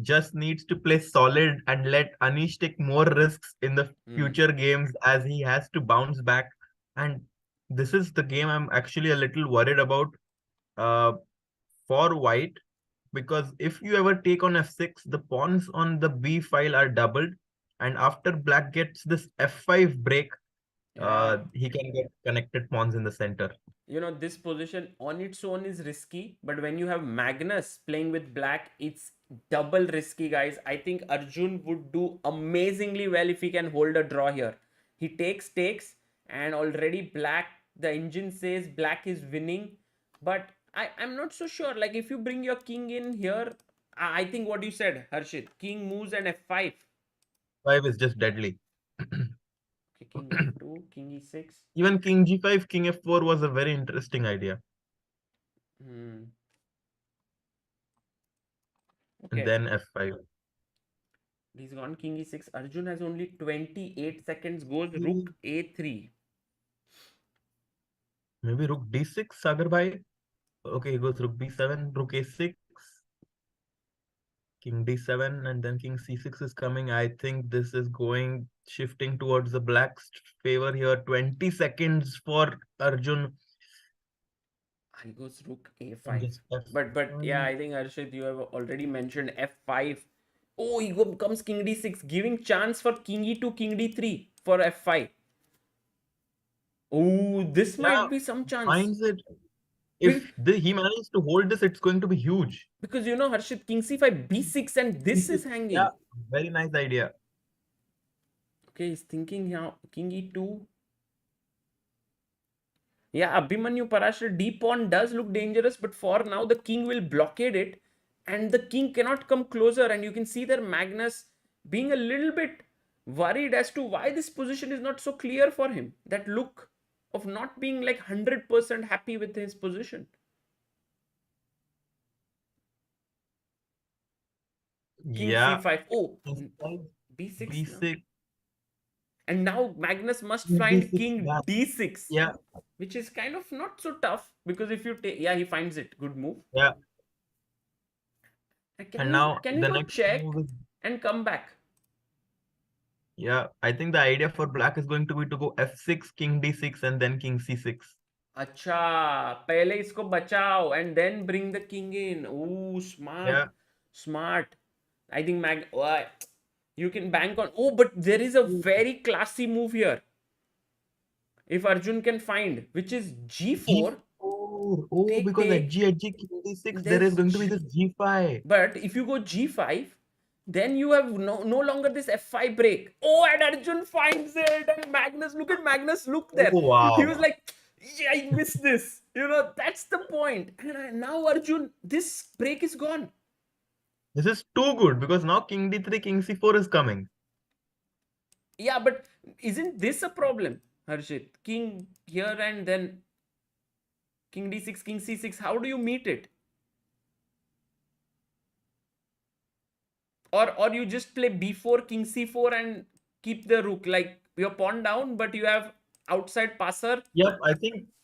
Just needs to play solid and let Anish take more risks in the Hmm. future games as he has to bounce back. And this is the game I'm actually a little worried about uh, for white, because if you ever take on f6, the pawns on the b file are doubled, and after black gets this f5 break, Yeah. he can get connected pawns in the center. You know, this position on its own is risky, but when you have Magnus playing with black, it's double risky, guys. I think Arjun would do amazingly well if he can hold a draw here. He takes, and already black, the engine says black is winning, but I'm not so sure. Like, if you bring your king in here, I think what you said, Harshit, king moves and f5. 5 is just deadly. Okay, king f2, king e6. Even king g5, king f4 was a very interesting idea. Hmm. And Okay. then f5. He's gone king e6. Arjun has only 28 seconds. Goes rook a3. Maybe rook d6, Sagar bhai. Okay, he goes rook b7, rook a6, king d7, and then king c6 is coming. I think this is going shifting towards the black's favor here. 20 seconds for Arjun. He goes rook And a5. just But yeah, f1. I think Harshit, you have already mentioned f5. Oh, comes king d6, giving chance for king e2, king d3 for f5. Oh, this Yeah, might be some chance. finds it. Be- If he manages to hold this, it's going to be huge. Because you know, Harshit, king c5, b6, and this is D6. Yeah, hanging. very nice idea. Okay, he's thinking now, king e2. Yeah, Abhimanyu Parashar D pawn does look dangerous, but for now the king will blockade it, and the king cannot come closer. And you can see there Magnus being a little bit worried as to why this position is not so clear for him. That look of not being like 100% happy with his position. King Yeah, c5. Oh, inside b6 now. b6, And now Magnus must find d6. king Yeah, d6, yeah, which is kind of not so tough because if you take, yeah, he finds it. Good move. yeah. Can And you now can you the go next check move is, and come back? yeah, I think the idea for black is going to be to go f6, king d6, and then king c6. अच्छा, पहले इसको बचाओ and then bring the king in. Ooh, smart, Yeah, smart. I think you can bank on. Oh, but there is a very classy move here. If Arjun can find, which is g4, g4. Oh, because at take. g king d6, there is There's going to be this g5. but if you go g5, then you have no longer this f5 break. Oh, and Arjun finds it. And Magnus, look at Magnus, look Oh, there. He was wow. like, yeah, I missed this. You know, that's the point. And now Arjun, this break is gone. This is too good because now king d3, king c4 is coming. Yeah, but isn't this a problem, Harshit? King here and then king d6, king c6. How do you meet it? Or you just play b4, king c4 and keep the rook like your pawn down, but you have outside passer. Yep,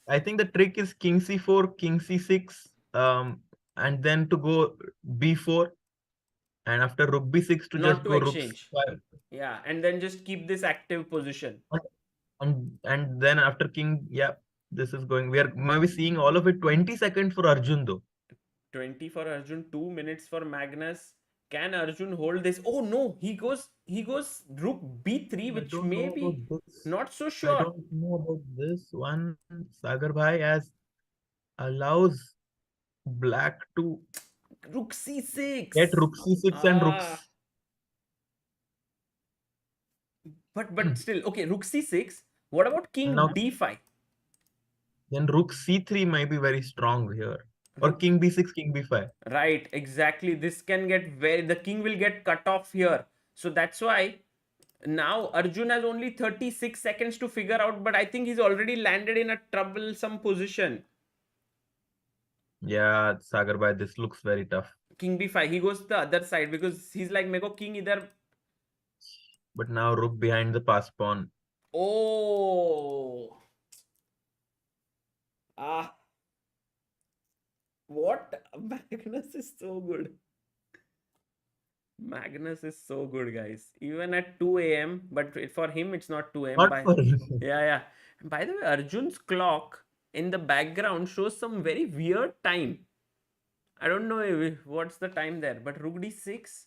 I think the trick is king c4, king c6, and then to go b4, and after rook b6 to Not just to go rook exchange. c5. Yeah, and then just keep this active position. And then after king, yeah, this is going. We are maybe seeing all of it. 20 seconds for Arjun though. 20 for Arjun, 2 minutes for Magnus. Can Arjun hold this? Oh no, he goes rook b3, I which don't may know about be this. not so I sure. don't know about this one, Sagar Bhai, as allows black to Rook c6. get rook c6 and Ah, rooks. but still, okay, rook c6. What about And king now d5? then rook c3 might be very strong here. Or Rook, king b6, king b5. right, exactly. This can get very, the king will get cut off here. So that's why now Arjun has only 36 seconds to figure out, but I think he's already landed in a troublesome position. Yeah, Sagar bhai, this looks very tough. King b5, he goes to the other side because he's like, meko king either. But now rook behind the pass pawn. Oh, ah, what? Magnus is so good. Magnus is so good, guys. Even at 2 a.m., but for him, it's not 2 a.m. Not By for him. yeah, yeah. By the way, Arjun's clock in the background shows some very weird time. I don't know what's the time there, but Rook d6,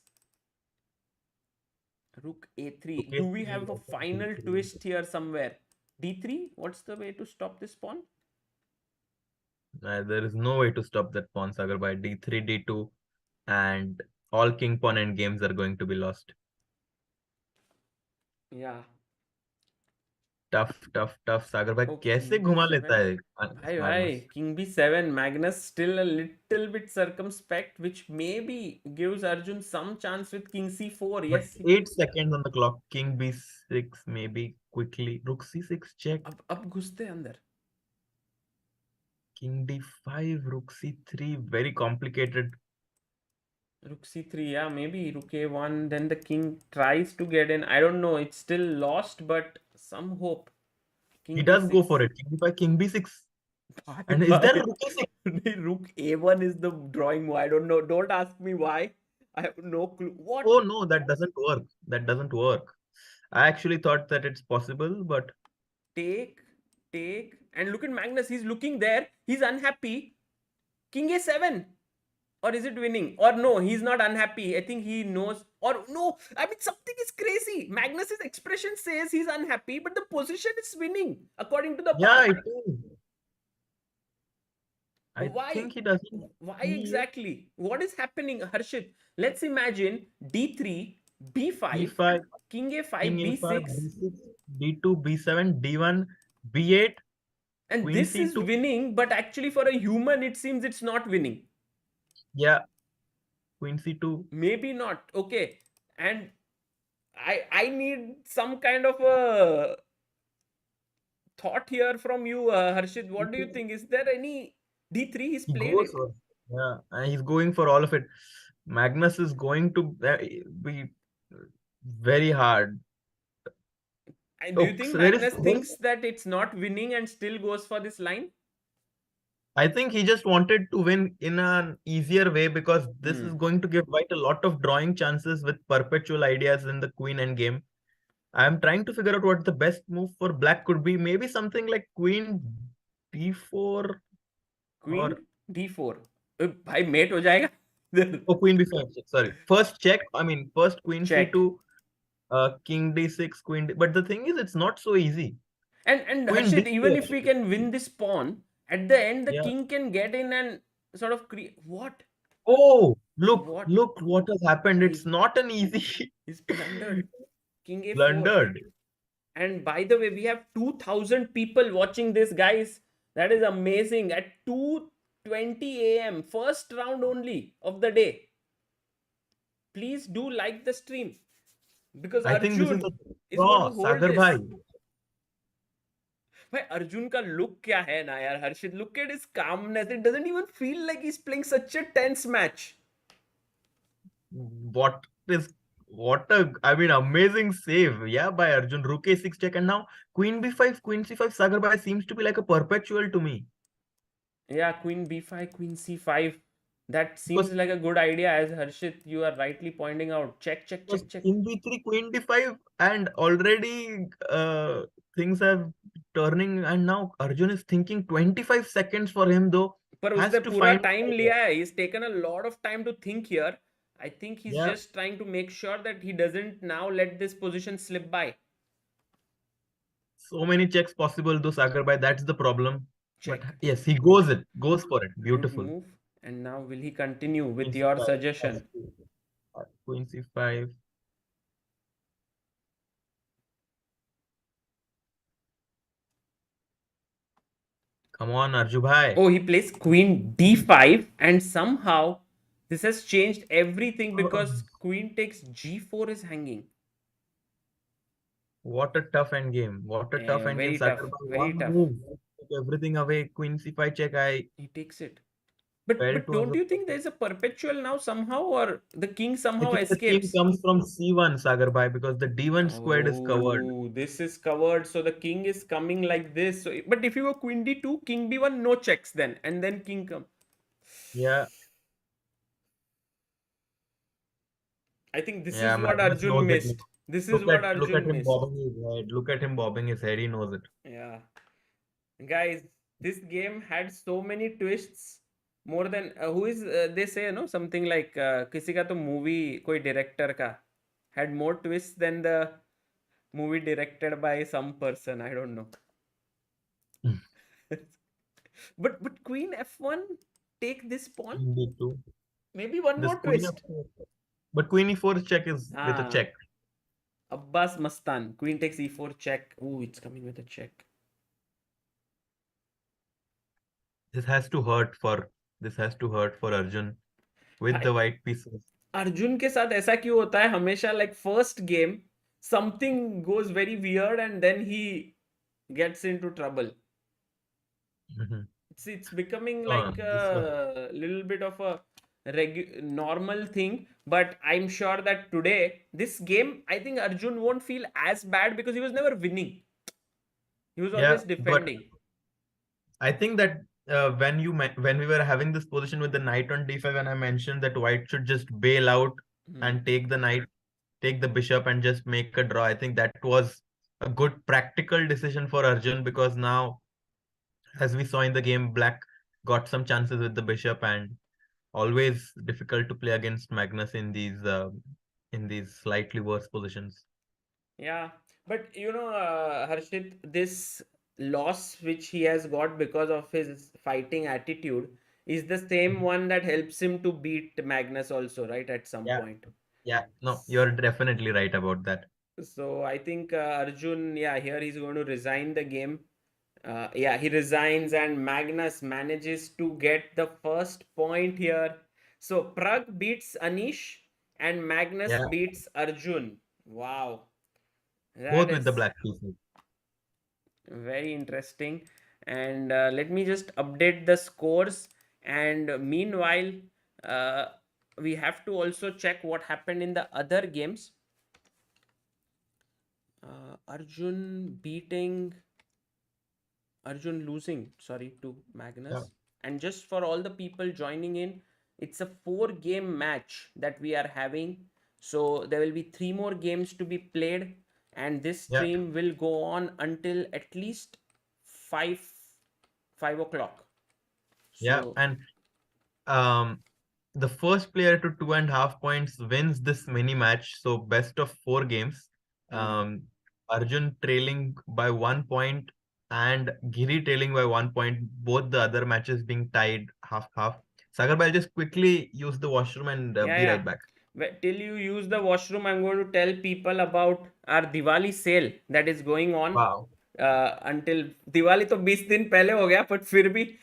Rook a3. Okay, Do we have a final d3. twist here somewhere? d3? What's the way to stop this pawn? There is no way to stop that pawn, Sagar by d3, d2, and all king pawn end games are going to be lost. Yeah. Tough tough tough Sagar भाई Oh, कैसे king घुमा b7. लेता है Bhai, Magnus. king b7. Magnus still a little bit circumspect, which maybe gives Arjun some chance with king c4. But Yes. 8 seconds on the clock. King b6 maybe quickly. Rook c6 check. अब घुसते अंदर. King d5, rook c3, very complicated. Rook c3, yeah, maybe rook a1. Then the king tries to get in. I don't know. It's still lost, but some hope. King He does go b6. for it. King d5, king b6. Bye, And is there bye. rook a6? Rook a1 is the drawing move. I don't know. Don't ask me why. I have no clue. What? Oh no, that doesn't work. That doesn't work. I actually thought that it's possible, but Take, take. And look at Magnus. He's looking there. He's unhappy. King a7. Or is it winning? Or no, he's not unhappy. I think he knows. Or no, I mean, something is crazy. Magnus's expression says he's unhappy, but the position is winning according to the yeah, path. it is. I Why? think he doesn't. Why exactly? What is happening, Harshit? Let's imagine d3, b5, b5, king a5, king a5, b6. b6, d2, b7, d1, b8, And queen this is c2. winning, but actually for a human, it seems it's not winning. Yeah, queen c2. Maybe not. Okay. And I need some kind of a thought here from you, Harshit. What do you think? Is there any d3? He's He played goes it. for, yeah, and he's going for all of it. Magnus is going to be very hard. And do you think So there is, Magnus thinks that it's not winning and still goes for this line? I think he just wanted to win in an easier way because this is Hmm. going to give White a lot of drawing chances with perpetual ideas in the queen end game. I'm trying to figure out what the best move for black could be. Maybe something like queen d4 Queen or d4. भाई mate हो जाएगा. oh, queen b5. Sorry, first check. I mean, first queen Check. c2, king d6, queen. But the thing is, it's not so easy. And Queen Harshit, even d4. if we can win this pawn, at the end the Yeah. king can get in and sort of create what? Oh, look, What? look what has happened. It's He's not an easy he's blundered. King a4. blundered. And by the way, we have 2,000 people watching this, guys. That is amazing. At 2:20 a.m. First round only of the day. Please do like the stream. Because I think this is Arjun the is going to draw, hold Sagar this. bhai. भाई अर्जुन का look क्या है ना यार Harshit look at his calmness it doesn't even feel like he's playing such a tense match What is what a I mean amazing save, yeah, by Arjun. Rook a6 check, and now queen b5, queen c5. Sagar bhai seems to be like a perpetual to me. yeah queen b5 queen c5 that seems Because, like a good idea as Harshit you are rightly pointing out check check because check check king b3, queen d5, and already things have turning, and now Arjun is thinking 25 seconds for him though. पर Has उसने to पूरा find time लिया है he's taken a lot of time to think here I think he's yeah. just trying to make sure that he doesn't now let this position slip by So many checks possible though, Sagar bhai. That's the problem. check. But yes, he goes for it. Good Beautiful. move. And now will he continue with Queen your c5, suggestion? Queen c5. Come on, Arju bhai. Oh, he plays queen d5, and somehow this has changed everything because queen takes g4 is hanging. What a tough end game. What a tough end game. Very Sagar tough. bhai, Very one tough. move. Took everything away. Queen c5 check. I He takes it. But felt was don't you think there's a perpetual now somehow, or the king I somehow think the king escapes? comes from c1, Sagar bhai, because the d1 squared is covered. Oh, this is covered. So the king is coming like this. So, but if you go queen d2, king b1, no checks then. And then king come. Yeah. I think this Yeah, is what Magnus Arjun knows it. missed. This is what Look at Arjun him missed. bobbing his head. Look at him bobbing his head. He knows it. Yeah. Guys, this game had so many twists. More than who is they say no something like किसी का तो movie कोई director का had more twists than the movie directed by some person. I don't know. But queen f1 take this pawn. Queen d2. Maybe one This more queen twist. f4. But queen e4 check is with a Ah, check. Abbas Mastan. Queen takes e4 check. Ooh, it's coming with a check. This has to hurt for Arjun with the white pieces. Arjun के साथ ऐसा क्यों होता है हमेशा like first game something goes very weird and then he gets into trouble. It's becoming like a little bit of a normal thing, but I'm sure that today this game I think Arjun won't feel as bad because he was never winning. He was always defending. I think that when we were having this position with the knight on d5, and I mentioned that white should just bail out and take the knight, take the bishop, and just make a draw. I think that was a good practical decision for Arjun, because now, as we saw in the game, black got some chances with the bishop, and always difficult to play against Magnus in these slightly worse positions. Yeah, but Harshit, this loss which he has got because of his fighting attitude is the same one that helps him to beat Magnus also, right? At some point. Yeah, no, you're definitely right about that. So I think Arjun, yeah, here he's going to resign the game. Yeah, he resigns and Magnus manages to get the first point here. So Pragg beats Anish and Magnus beats Arjun. Wow. Both with the black pieces. Very interesting. And let me just update the scores. And meanwhile, we have to also check what happened in the other games. Arjun losing, sorry, to Magnus. Yeah. And just for all the people joining in, it's a 4-game match that we are having. So there will be 3 more games to be played. And this stream will go on until at least 5 o'clock. So, yeah, and the first player to 2.5 points wins this mini match. So best of 4 games. Arjun trailing by 1 point and Giri trailing by 1 point. Both the other matches being tied half. Sagar, I'll just quickly use the washroom and be right back. Till you use the washroom, I'm going to tell people about our Diwali sale that is going on. Wow. Until Diwali तो 20 दिन पहले हो गया, but फिर भी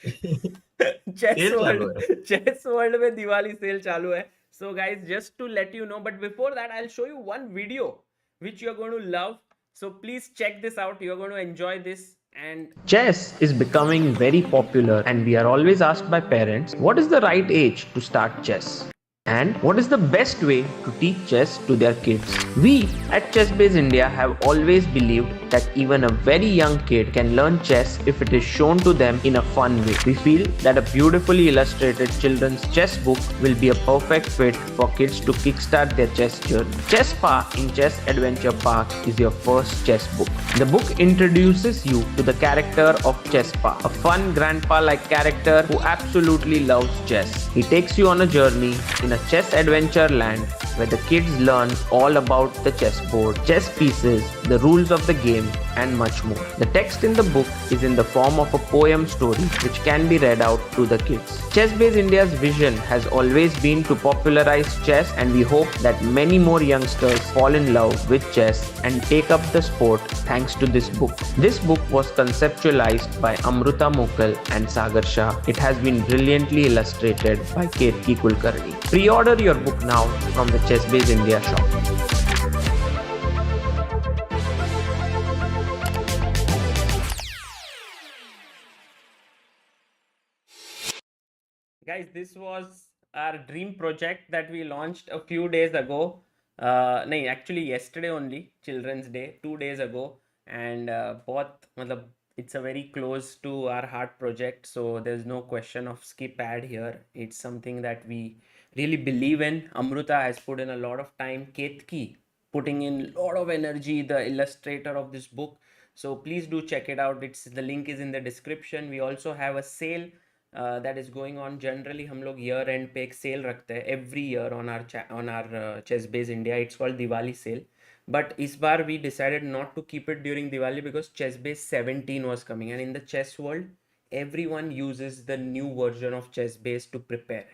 chess world में Diwali sale चालू है. So guys, just to let you know, but before that, I'll show you one video which you're going to love. So please check this out. You're going to enjoy this. And chess is becoming very popular, and we are always asked by parents, what is the right age to start chess? And what is the best way to teach chess to their kids? We at ChessBase India have always believed that even a very young kid can learn chess if it is shown to them in a fun way. We feel that a beautifully illustrated children's chess book will be a perfect fit for kids to kickstart their chess journey. Chess Park in Chess Adventure Park is your first chess book. The book introduces you to the character of Chess Park, a fun grandpa-like character who absolutely loves chess. He takes you on a journey in a chess adventure land where the kids learn all about the chessboard, chess pieces, the rules of the game, and much more. The text in the book is in the form of a poem story which can be read out to the kids. ChessBase India's vision has always been to popularize chess, and we hope that many more youngsters fall in love with chess and take up the sport thanks to this book. This book was conceptualized by Amruta Mokal and Sagar Shah. It has been brilliantly illustrated by Ketki Kulkarni. Pre-order your book now from the ChessBase India shop. Guys, this was our dream project that we launched a few days ago. No, actually yesterday only, Children's Day, 2 days ago. And it's a very close to our heart project. So there's no question of skip ad here. It's something that we really believe in. Amruta has put in a lot of time. Ketki putting in a lot of energy, the illustrator of this book. So please do check it out. The link is in the description. We also have a sale that is going on. Generally हम लोग year end पे एक sale रखते हैं every year on our ChessBase India. It's called Diwali sale. But इस बार we decided not to keep it during Diwali because ChessBase 17 was coming, and in the chess world everyone uses the new version of ChessBase to prepare.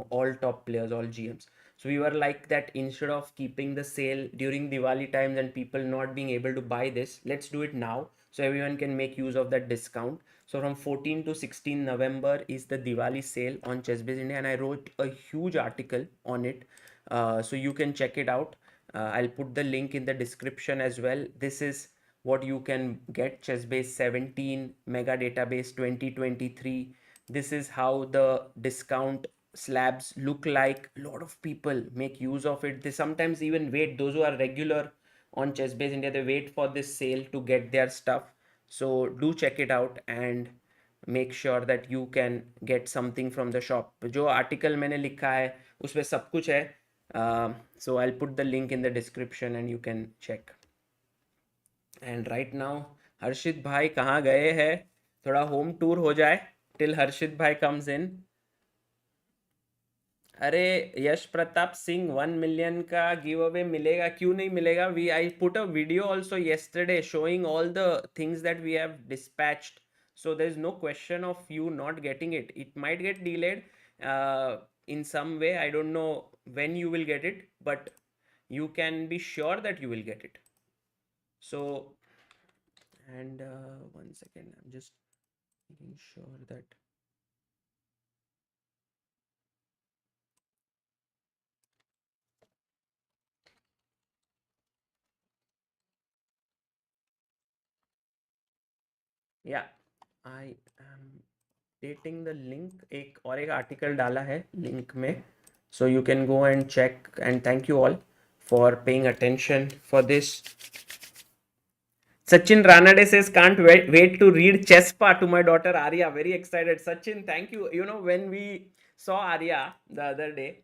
All top players, all GMs. So we were like that, instead of keeping the sale during Diwali times and people not being able to buy this, let's do it now so everyone can make use of that discount. So from 14 to 16 November is the Diwali sale on ChessBase India, and I wrote a huge article on it. So you can check it out. I'll put the link in the description as well. This is what you can get: ChessBase 17, Mega Database 2023. This is how the discount slabs look like. A lot of people make use of it. They sometimes even wait. Those who are regular on ChessBase India, they wait for this sale to get their stuff. So do check it out and make sure that you can get something from the shop. जो article मैंने लिखा है उसमें सब कुछ है. So I'll put the link in the description and you can check. And right now हर्षित भाई कहाँ गए हैं? थोड़ा होम टूर हो जाए till हर्षित भाई comes in. अरे यश प्रताप सिंह 1 million का गिव अवे मिलेगा? क्यों नहीं मिलेगा? I put a video also yesterday showing all the things that we have dispatched. So there is no question of you not getting it. It might get delayed in some way. I don't know when you will get it, but you can be sure that you will get it. So, and 1 second, I'm just making sure that. Yeah, I am updating the link. एक article डाला है link में, so you can go and check. And thank you all for paying attention for this. Sachin Ranade says, can't wait to read Chesspa to my daughter Arya. Very excited. Sachin, thank you. When we saw Arya the other day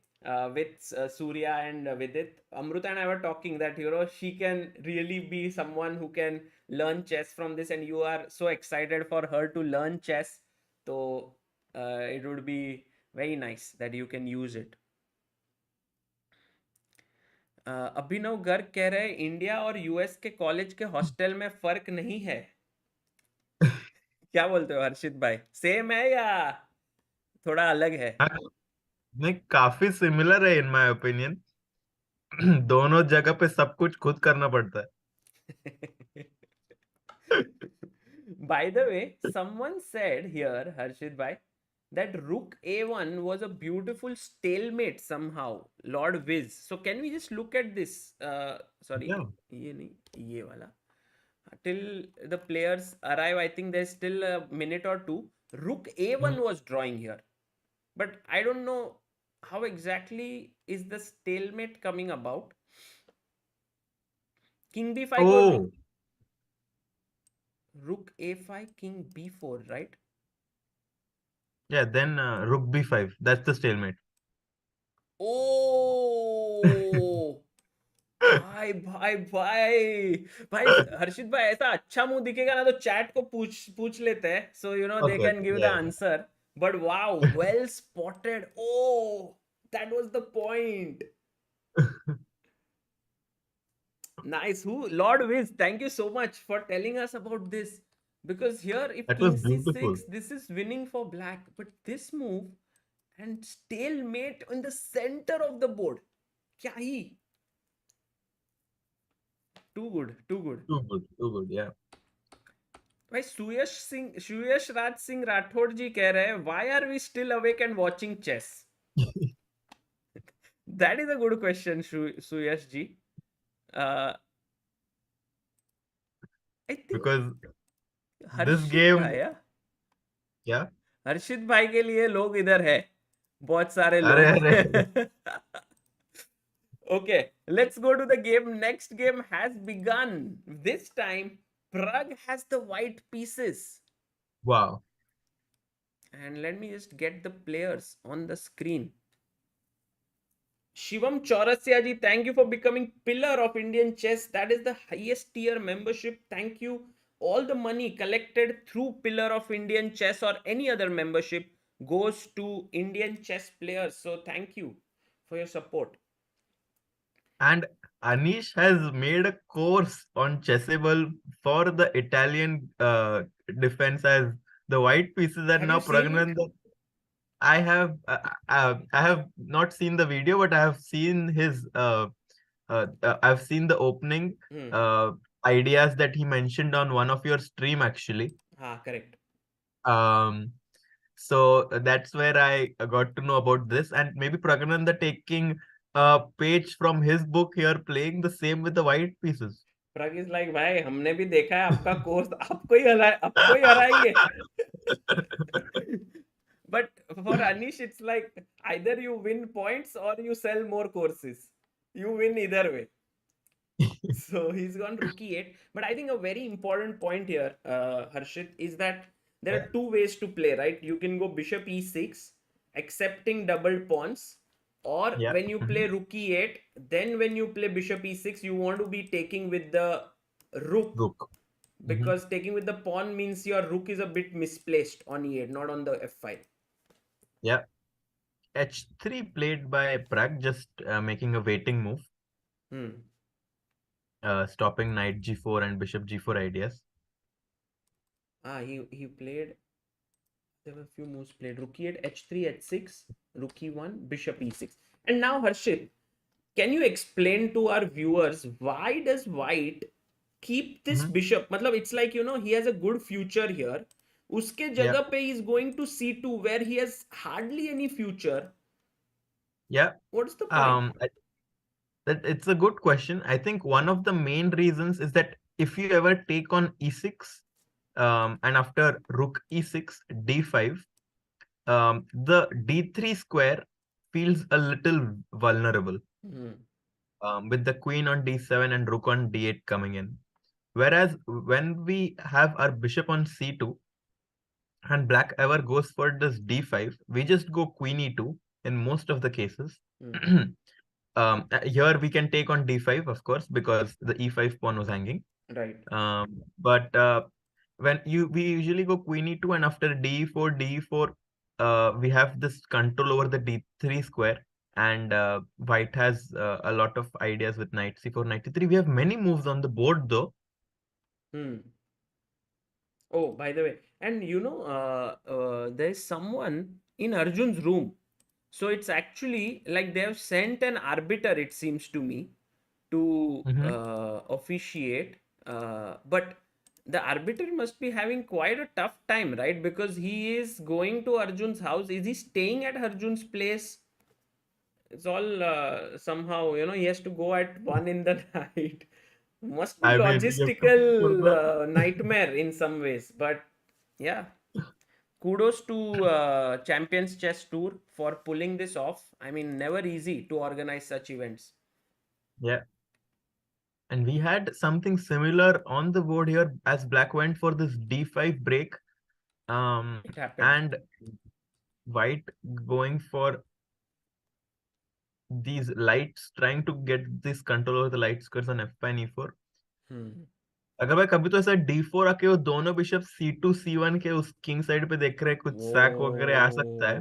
with Surya and Vidit, Amruta and I were talking that, she can really be someone who can learn chess from this, and you are so excited for her to learn chess. So it would be very nice that you can use it. अभिनव गर्ग कह रहे हैं India और US के college के hostel में फर्क नहीं है. क्या बोलते हो हर्षित भाई? सेम है या थोड़ा अलग है? नहीं, काफी सिमिलर है इन माय ओपिनियन. दोनों जगह पे सब कुछ खुद करना पड़ता है. By the way, someone said here, Harshit bhai, that Rook A1 was a beautiful stalemate somehow. Lord Viz. So can we just look at this? Sorry, Yeah. ये नहीं, ये वाला. Till the players arrive, I think there's still a minute or two. Rook A1 was drawing here, but I don't know how exactly is the stalemate coming about. King B5. Oh, Rook A5, King B4, right? yeah, then Rook B5. That's the stalemate. Oh, भाई भाई भाई भाई हर्षित भाई, ऐसा अच्छा मुंह दिखेगा ना तो चैट को पूछ लेते हैं, so they Okay, can give the yeah. answer. But wow, well spotted. Oh, that was the point. Nice. Who? Lord Wiz, thank you so much for telling us about this. Because here, if That was King beautiful. C6, this is winning for black. But this move and stalemate in the center of the board. Kya hi? Too good, too good. Too good, yeah. भाई सुयश राज सिंह राठौड़ जी कह रहे हैं why are we still awake and watching chess that is a good question Suyash ji I think Because this Harshit game, भाई yeah. Harshit भाई के लिए लोग इधर है बहुत सारे अरे लोग अरे. okay let's go to the game next game has begun this time Pragg has the white pieces Wow. and let me just get the players on the screen. Shivam Chaurasya ji, thank you for becoming pillar of Indian chess. That is the highest tier membership. Thank you. All the money collected through pillar of Indian chess or any other membership goes to Indian chess players. So thank you for your support. And Anish has made a course on Chessable for the Italian defense as the white pieces are Have now you seen it? Praggnanandhaa. I have not seen the video, but I have seen his I've seen the opening ideas that he mentioned on one of your stream actually. Correct. So that's where I got to know about this, and maybe Praggnanandhaa taking a page from his book here, playing the same with the white pieces. Pragg is like, भाई हमने भी देखा है आपका course आपको ही हराएंगे. But for Anish, it's like either you win points or you sell more courses. You win either way. So he's gone rookie 8. But I think a very important point here, Harshit, is that there are two ways to play, right? You can go bishop e6, accepting doubled pawns, or Yeah. when you play rookie 8, then when you play bishop e6, you want to be taking with the rook. Because taking with the pawn means your rook is a bit misplaced on e8, not on the f5. Yeah. h3 played by Pragg, just making a waiting move. Stopping knight g4 and bishop g4 ideas. He played. There were a few moves played. Rook e8, h3, h6, rook e1, bishop e6. And now, Harshit, can you explain to our viewers why does white keep this bishop? Matlab, it's like, you know, he has a good future here. Uske jagah pe he is going to c2 where he has hardly any future. Yeah. What's the point? It's a good question. I think one of the main reasons is that if you ever take on e6, and after rook e6, d5, the d3 square feels a little vulnerable. With the queen on d7 and rook on d8 coming in. Whereas when we have our bishop on c2 and black ever goes for this d5, we just go queen e2 in most of the cases. Here we can take on d5, of course, because the e5 pawn was hanging. Right. But when we usually go queen e2 and after d4, d4, we have this control over the d3 square. And white has a lot of ideas with knight c4, knight c3. We have many moves on the board though. Oh, by the way, and you know, there's someone in Arjun's room. So it's actually like they have sent an arbiter, it seems to me, to officiate. But the arbiter must be having quite a tough time, right? Because he is going to Arjun's house. Is he staying at Arjun's place? It's all somehow, you know, he has to go at 1 in the night. Must be I mean, logistical nightmare in some ways. But yeah, kudos to Champions Chess Tour for pulling this off. I mean, never easy to organize such events. Yeah. And we had something similar on the board here as black went for this d5 break. It happened. And white going for these lights, trying to get this control over the light squares on f5 and e4. अगर भाई कभी तो ऐसा d4 आके वो दोनों bishop c2 c1 के उस किंग साइड पे देख रहे हैं कुछ सैक वगैरह आ सकता है.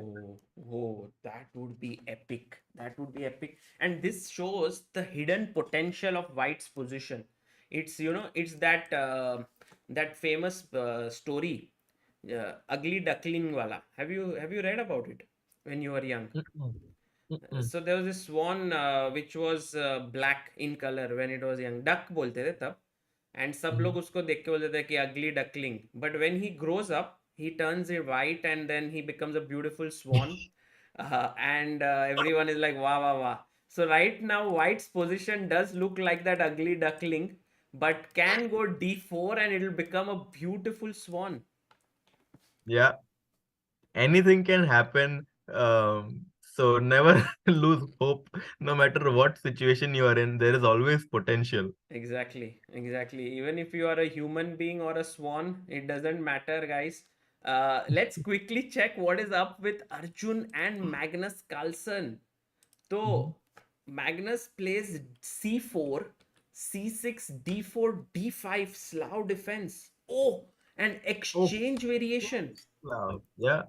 Oh, that would be epic. That would be epic. And this shows the hidden potential of White's position. It's, it's that that famous story, Ugly Duckling wala. Have you read about it when you were young? Mm-mm. Mm-mm. So there was this swan which was black in color when it was young. Duck बोलते थे तब. And सब लोग Mhm. उसको देख के बोलते थे कि ugly duckling. But when he grows up, he turns it white and then he becomes a beautiful swan. And everyone is like, wow, wow, wow. So right now, White's position does look like that ugly duckling, but can go d4 and it'll become a beautiful swan. Yeah, anything can happen. So never lose hope. No matter what situation you are in, there is always potential. Exactly, exactly. Even if you are a human being or a swan, it doesn't matter, guys. Let's quickly check what is up with Arjun and Magnus Carlsen. Mhm. So, Magnus plays c4, c6, d4, d5, Slav defense. Oh, an Oh, exchange variation. wow. Yeah.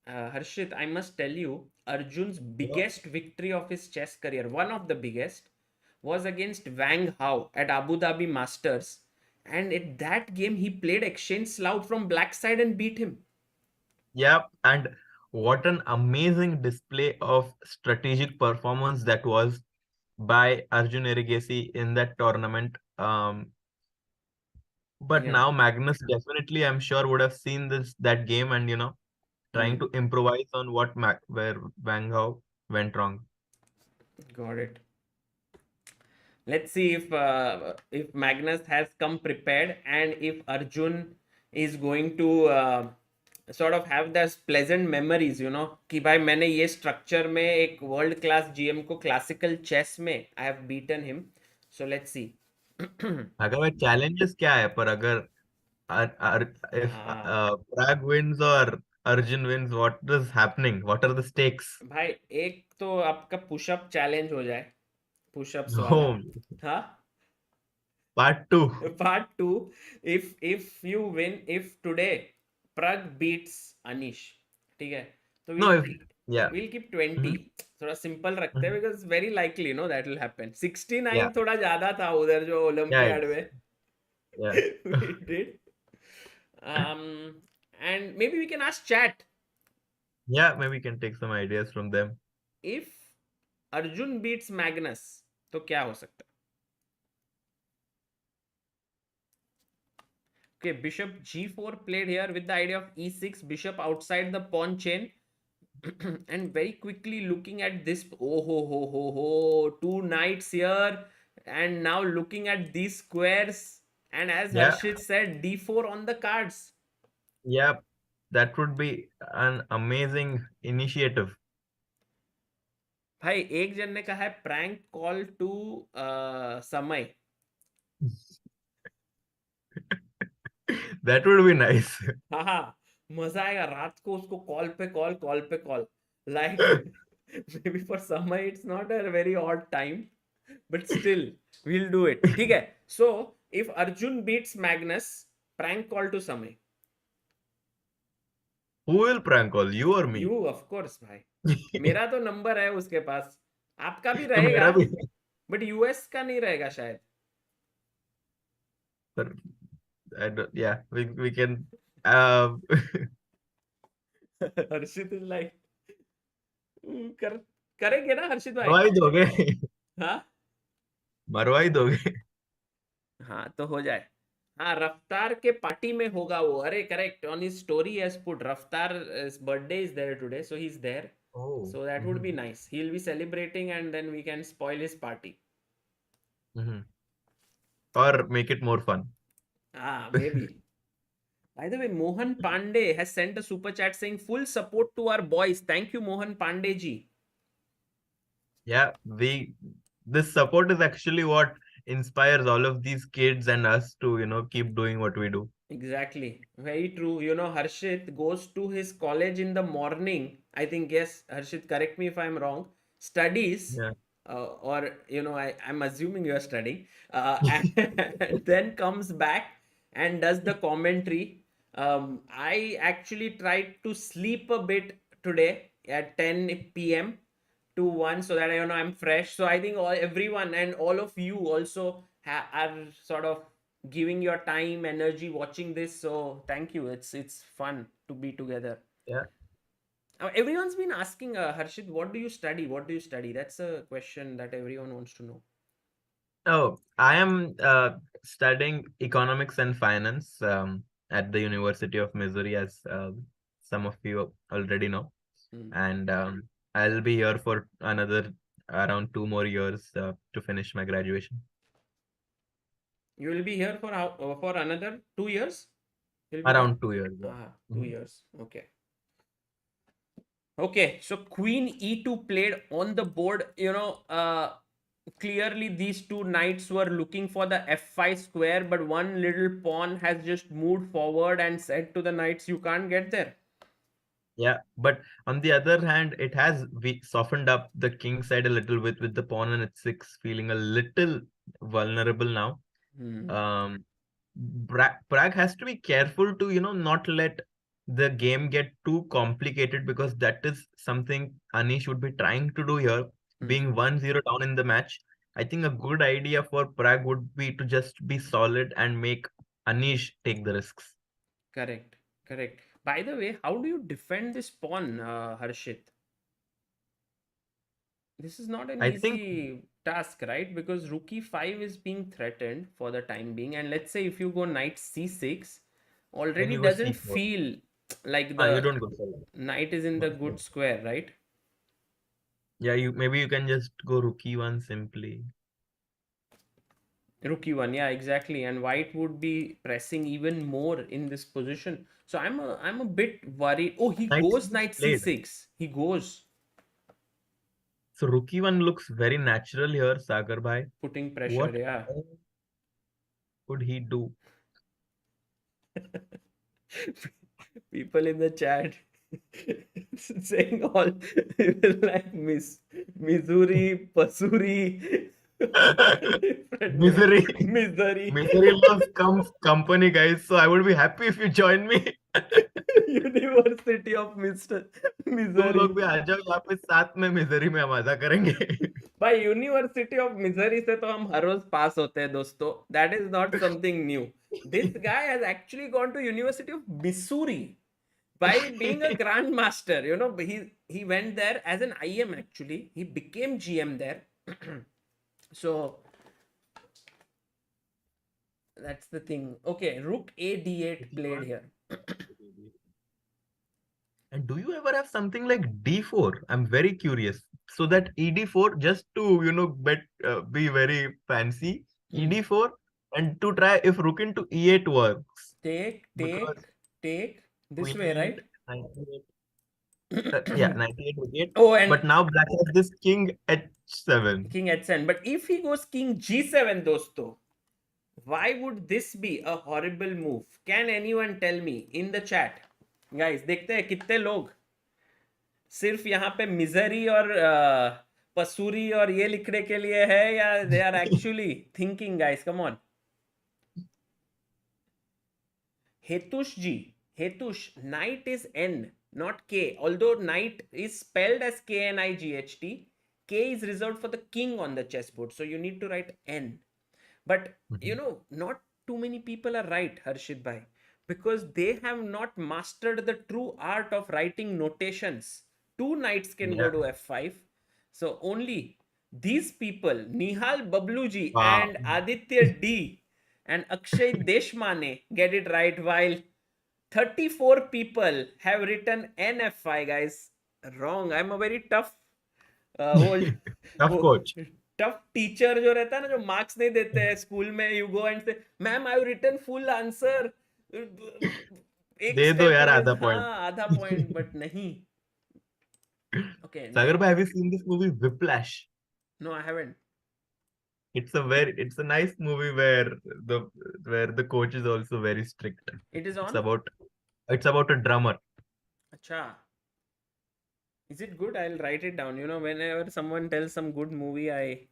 Harshit, I must tell you, Arjun's Yeah. biggest victory of his chess career, one of the biggest, was against Wang Hao at Abu Dhabi Masters. And in that game, he played exchange Slav from black side and beat him. Yeah. And what an amazing display of strategic performance that was by Arjun Erigaisi in that tournament. But Yeah. now Magnus definitely, I'm sure, would have seen that game and trying Hmm. to improvise on where Wang Hao went wrong. Got it. Let's see if Magnus has come prepared and if Arjun is going to sort of have those pleasant memories, कि भाई मैंने ये structure में एक world class GM को classical chess में I have beaten him. So let's see. अगर वह challenges क्या है पर अगर if हाँ Pragg wins or Arjun wins, what is happening? What are the stakes? भाई, एक तो आपका पुशअप चैलेंज हो जाए, पुशअप्स वाला. No, हाँ. part two. Part two, if you win, if today Prag beats Anish, ठीक है, तो No, if yeah. we'll keep 20. Mhm, थोड़ा सिंपल रखते हैं mhm. because very likely that will happen. 69 Yeah, थोड़ा ज्यादा था उधर जो yeah, ओलंपियाड में yeah. we did. And maybe we can ask chat Yeah, maybe we can take some ideas from them. if Arjun beats Magnus तो क्या हो सकता है. Okay, bishop g4 played here with the idea of e6, bishop outside the pawn chain. And very quickly looking at this, oh ho, two knights here, and now looking at these squares, and as Yeah, Harshit said, d4 on the cards. yeah, that would be an amazing initiative. भाई एक जन ने कहा है prank call to समय. That would be nice. हाँ हाँ, मजा आएगा रात को उसको कॉल पे कॉल लाइक. maybe for समय it's not a very odd time, but still we'll do it. ठीक है. So if Arjun beats Magnus, prank call to समय. Who will prank call, you or me? You of course भाई. मेरा तो number है उसके पास, आपका भी तो रहेगा, मेरा भी. बट यूएस का नहीं रहेगा शायद. But I don't, yeah, we can. Harshit is like कर करेंगे ना हर्षित भाई. मरवा ही दोगे. हाँ मरवा ही दोगे. हाँ तो हो जाए. हाँ रफ्तार के पार्टी में होगा वो. अरे correct, on his story has put Raftaar birthday is there today, so he is there. Oh. So that would Mhm, be nice. He'll be celebrating and then we can spoil his party. mhm. Or make it more fun. Ah, maybe. By the way, Mohan Pandey has sent a super chat saying full support to our boys. Thank you, Mohan Pandey ji. Yeah, this support is actually what inspires all of these kids and us to keep doing what we do. Exactly. Very true. Harshit goes to his college in the morning. I think, yes, Harshit, correct me if I'm wrong. Studies, Yeah. or, I'm assuming you're studying, and then comes back and does the commentary. I actually tried to sleep a bit today at 10 p.m. to 1 so that I'm fresh. So I think everyone and all of you also are sort of giving your time, energy watching this. So thank you. It's fun to be together. Yeah. Everyone's been asking, Harshit, what do you study? What do you study? That's a question that everyone wants to know. Oh, I am studying economics and finance at the University of Missouri, as some of you already know. And I'll be here for another around 2 more years to finish my graduation. You will be here for another 2 years? You'll be Around done? 2 years. Yeah. Ah, 2 years. Okay. Okay, so Queen E2 played on the board. Clearly these two knights were looking for the F5 square, but one little pawn has just moved forward and said to the knights, you can't get there. Yeah, but on the other hand, it has softened up the king side a little bit with the pawn on h6 feeling a little vulnerable now. Um, Pragg has to be careful to not let the game get too complicated, because that is something Anish would be trying to do here, being 1-0 down in the match. I think a good idea for Pragg would be to just be solid and make Anish take the risks. Correct. By the way, how do you defend this pawn, Harshit? This is not an I think easy task, right? Because rook e5 is being threatened for the time being, and let's say if you go knight c6, then already you go doesn't c4. feel like You the don't go solid. knight is in the good square, right? Yeah, you can just go rook e1 simply. Rook e1, yeah, exactly. And white would be pressing even more in this position. So I'm a bit worried. Oh, he Knight goes c6 knight played. c6. He goes. So rook e1 looks very natural here, Sagar bhai. Putting pressure, What yeah. could he do? People in the chat saying all like Missouri, Pasuri, Misery. Misery. Misery loves comes company, guys. So I would be happy if you join me. University of Mr. तुम Missouri. लोग भी आ जाओ यहाँ पे साथ में misery में मजा करेंगे. भाई यूनिवर्सिटी ऑफ मिजरी से तो हम हर रोज पास होते हैं दोस्तों. That is not something new. This guy has actually gone to university of Missouri by being a grandmaster. He went there as an IM. Actually, he became GM there. So that's the thing. Okay, rook a d8 played here. And do you ever have something like d4? I'm very curious. So that ed4, just to be very fancy, ed4, and to try if rook into e8 works. Take this Queen way, e8, right? 98. Yeah, 98 rook 8. Oh, and But now black has this king h7. king h7. But if he goes king g7, dosto, why would this be a horrible move? Can anyone tell me in the chat? Guys, देखते हैं कितने लोग सिर्फ यहाँ पे misery और पसूरी और ये लिखने के लिए है, या they are actually thinking, guys. Come on. Hetush, knight is N, not K. Although knight is spelled as Knight, K is reserved for the king on the chessboard. So you need to write N. But, not too many people are right, Harshit bhai, because they have not mastered the true art of writing notations. Two knights can go to F5. So only these people, Nihal Babluji and Aditya D and Akshay Deshmane, get it right, while 34 people have written NF5, guys. Wrong. I'm a very tough Tough coach. Tough teacher जो रहता है ना, जो marks नहीं देते हैं school में. You go and say ma'am I have written full answer, दे दो यार आधा पॉइंट. आधा पॉइंट, बट नहीं. Okay, Sagar bhai, have you seen this movie Whiplash? No, I haven't. It's a nice movie where the coach is also very strict. It is on? It's about a drummer. Acha. Is it good? I'll write it down. Whenever someone tells some good movie, I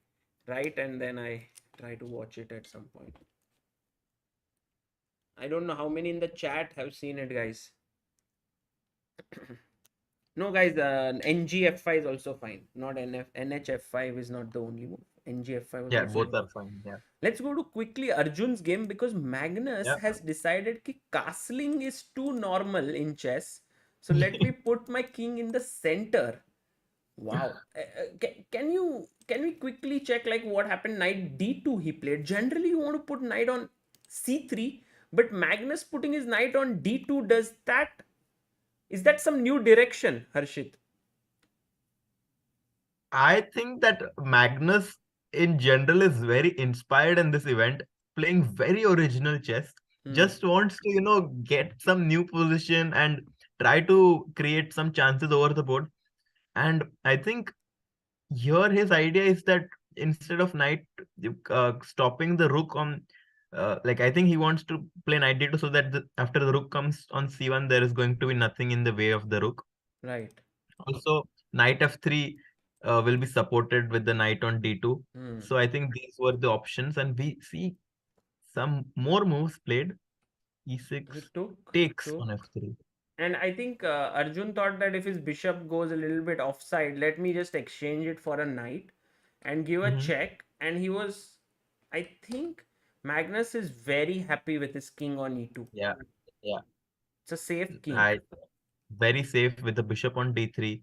write and then I try to watch it at some point. I don't know how many in the chat have seen it, guys. No, guys, NGF5 is also fine. Not NHF5 is not the only move. NGF5 was Yeah, also both good. are fine. Yeah. Let's go to quickly Arjun's game because Magnus Yeah. has decided that castling is too normal in chess. So let me put my king in the center. Wow. Can we quickly check like what happened? Knight D2 he played. Generally you want to put knight on C3, but Magnus putting his knight on D2, is that some new direction, Harshit? I think that Magnus in general is very inspired in this event, playing very original chess. Just wants to, get some new position and try to create some chances over the board. And I think here his idea is that instead of knight stopping the rook on, like I think he wants to play knight d2 so that after the rook comes on c1, there is going to be nothing in the way of the rook. Right. Also, knight f3 will be supported with the knight on d2. So I think these were the options, and we see some more moves played. E6 takes on f3. And I think Arjun thought that if his bishop goes a little bit offside, let me just exchange it for a knight and give a check. And I think Magnus is very happy with his king on e2. Yeah, yeah. It's a safe king. Very safe with the bishop on d3.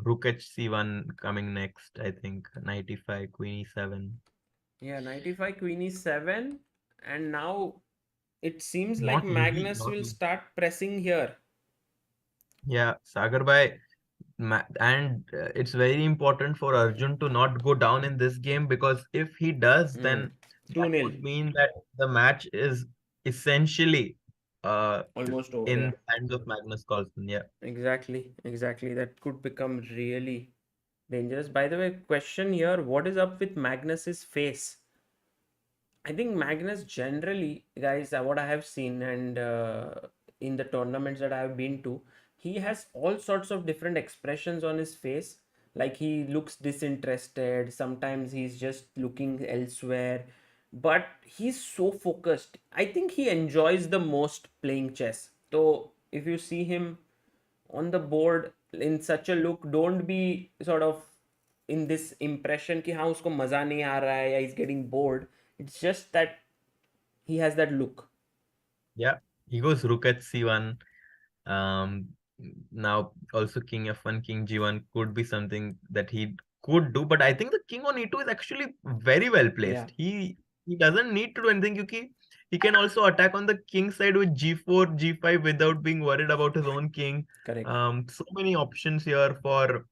Rook hc1 coming next, I think. Knight e5, queen e7. Yeah, knight e5, queen e7. And now it seems Not like easy, Magnus not will easy. start pressing here. Yeah, Sagar bhai, and it's very important for Arjun to not go down in this game, because if he does, then that 2-0. would mean that the match is essentially Almost over. in hands of Magnus Carlsen. Yeah. Exactly. That could become really dangerous. By the way, question here, what is up with Magnus's face? I think Magnus generally, guys, what I have seen and in the tournaments that I have been to, he has all sorts of different expressions on his face. Like he looks disinterested, sometimes he's just looking elsewhere, but he's so focused. I think he enjoys the most playing chess. So if you see him on the board in such a look, don't be sort of in this impression कि हाँ उसको मजा नहीं आ रहा है या he's getting bored. It's just that he has that look. Yeah, he goes rook at c1. Um, Now also king f1, king g1 could be something that he could do, but I think the king on e2 is actually very well placed. He doesn't need to do anything because he can also attack on the king side with g4, g5 without being worried about his own king. Correct. So many options here for,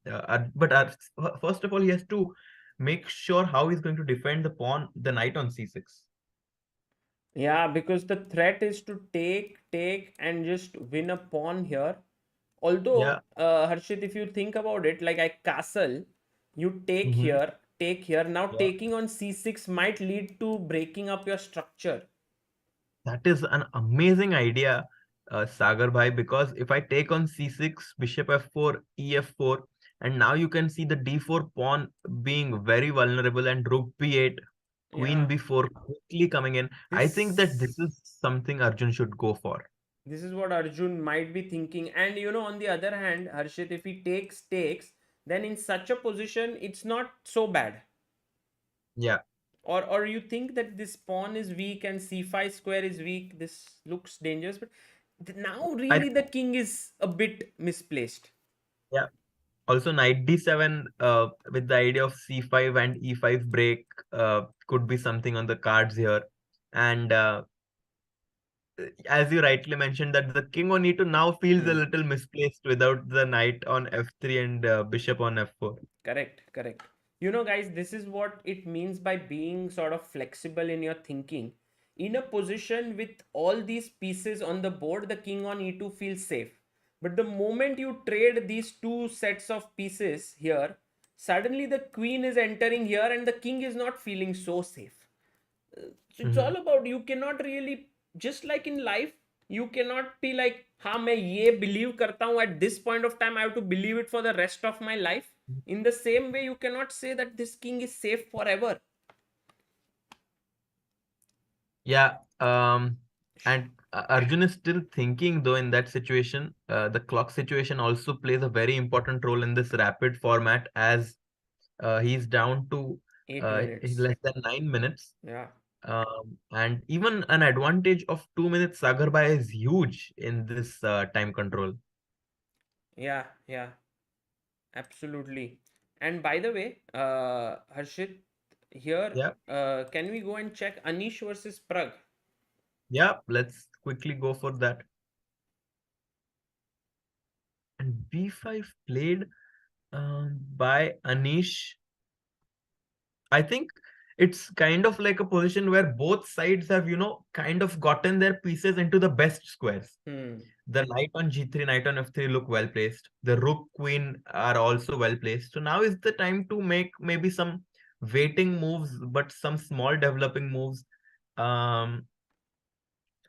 but first of all, he has to make sure how he's going to defend the knight on c6. Yeah, because the threat is to take and just win a pawn here. Although, Harshit, if you think about it, like I castle, you take here. Now taking on c6 might lead to breaking up your structure. That is an amazing idea, Sagar bhai, because if I take on c6, bishop f4, ef4, and now you can see the d4 pawn being very vulnerable and rook b8, queen b4 quickly coming in. I think that this is something Arjun should go for. This is what Arjun might be thinking. And on the other hand, Harshit, if he takes, then in such a position, it's not so bad. Yeah. Or you think that this pawn is weak and c5 square is weak, this looks dangerous, but now really the king is a bit misplaced. Yeah. Also, knight d7 with the idea of c5 and e5 break could be something on the cards here. And as you rightly mentioned, that the king on e2 now feels a little misplaced without the knight on f3 and bishop on f4. Correct. Guys, this is what it means by being sort of flexible in your thinking. In a position with all these pieces on the board, the king on e2 feels safe. But the moment you trade these two sets of pieces here, suddenly the queen is entering here and the king is not feeling so safe. So it's all about, you cannot really, just like in life, you cannot be like, हाँ मैं ये believe करता हूँ at this point of time, I have to believe it for the rest of my life. In the same way, you cannot say that this king is safe forever. Yeah. And Arjun is still thinking though in that situation. The clock situation also plays a very important role in this rapid format as he's down to 8 minutes. less than 9 minutes. Yeah. And even an advantage of 2 minutes Sagar Bhai is huge in this time control. Yeah, yeah, absolutely. And by the way, Harshit, here, Yeah, can we go and check Anish versus Pragg? yeah, let's quickly go for that. And b5 played by Anish. I think it's kind of like a position where both sides have, kind of gotten their pieces into the best squares. The knight on g3, knight on f3 look well placed. The rook, queen are also well placed. So now is the time to make maybe some waiting moves, but some small developing moves. Um,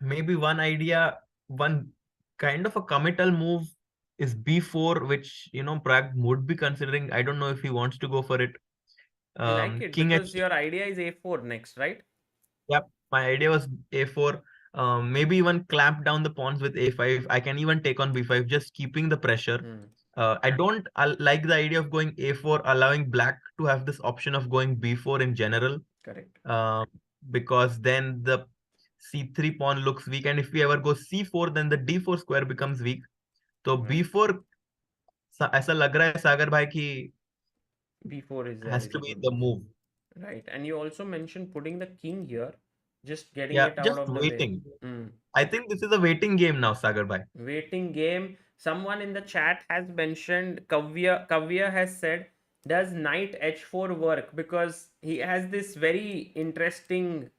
Maybe one idea, one kind of a committal move is b4, which Pragg would be considering. I don't know if he wants to go for it. I like it King because h. your idea is a4 next, right? Yep, my idea was a4. Maybe even clamp down the pawns with a5. I can even take on b5, just keeping the pressure. I don't like the idea of going a4, allowing black to have this option of going b4 in general. Correct. Because then the c3 pawn looks weak, and if we ever go c4, then the d4 square becomes weak. So Right. b4 ऐसा लग रहा है सागर भाई कि b4 has is to a be good the move. move. Right. And you also mentioned putting the king here, just getting Yeah, it out just of the waiting. way. I think this is a waiting game now, Sagar bhai. Waiting game. Someone in the chat has mentioned, Kavya has said, does knight h4 work? Because he has this very interesting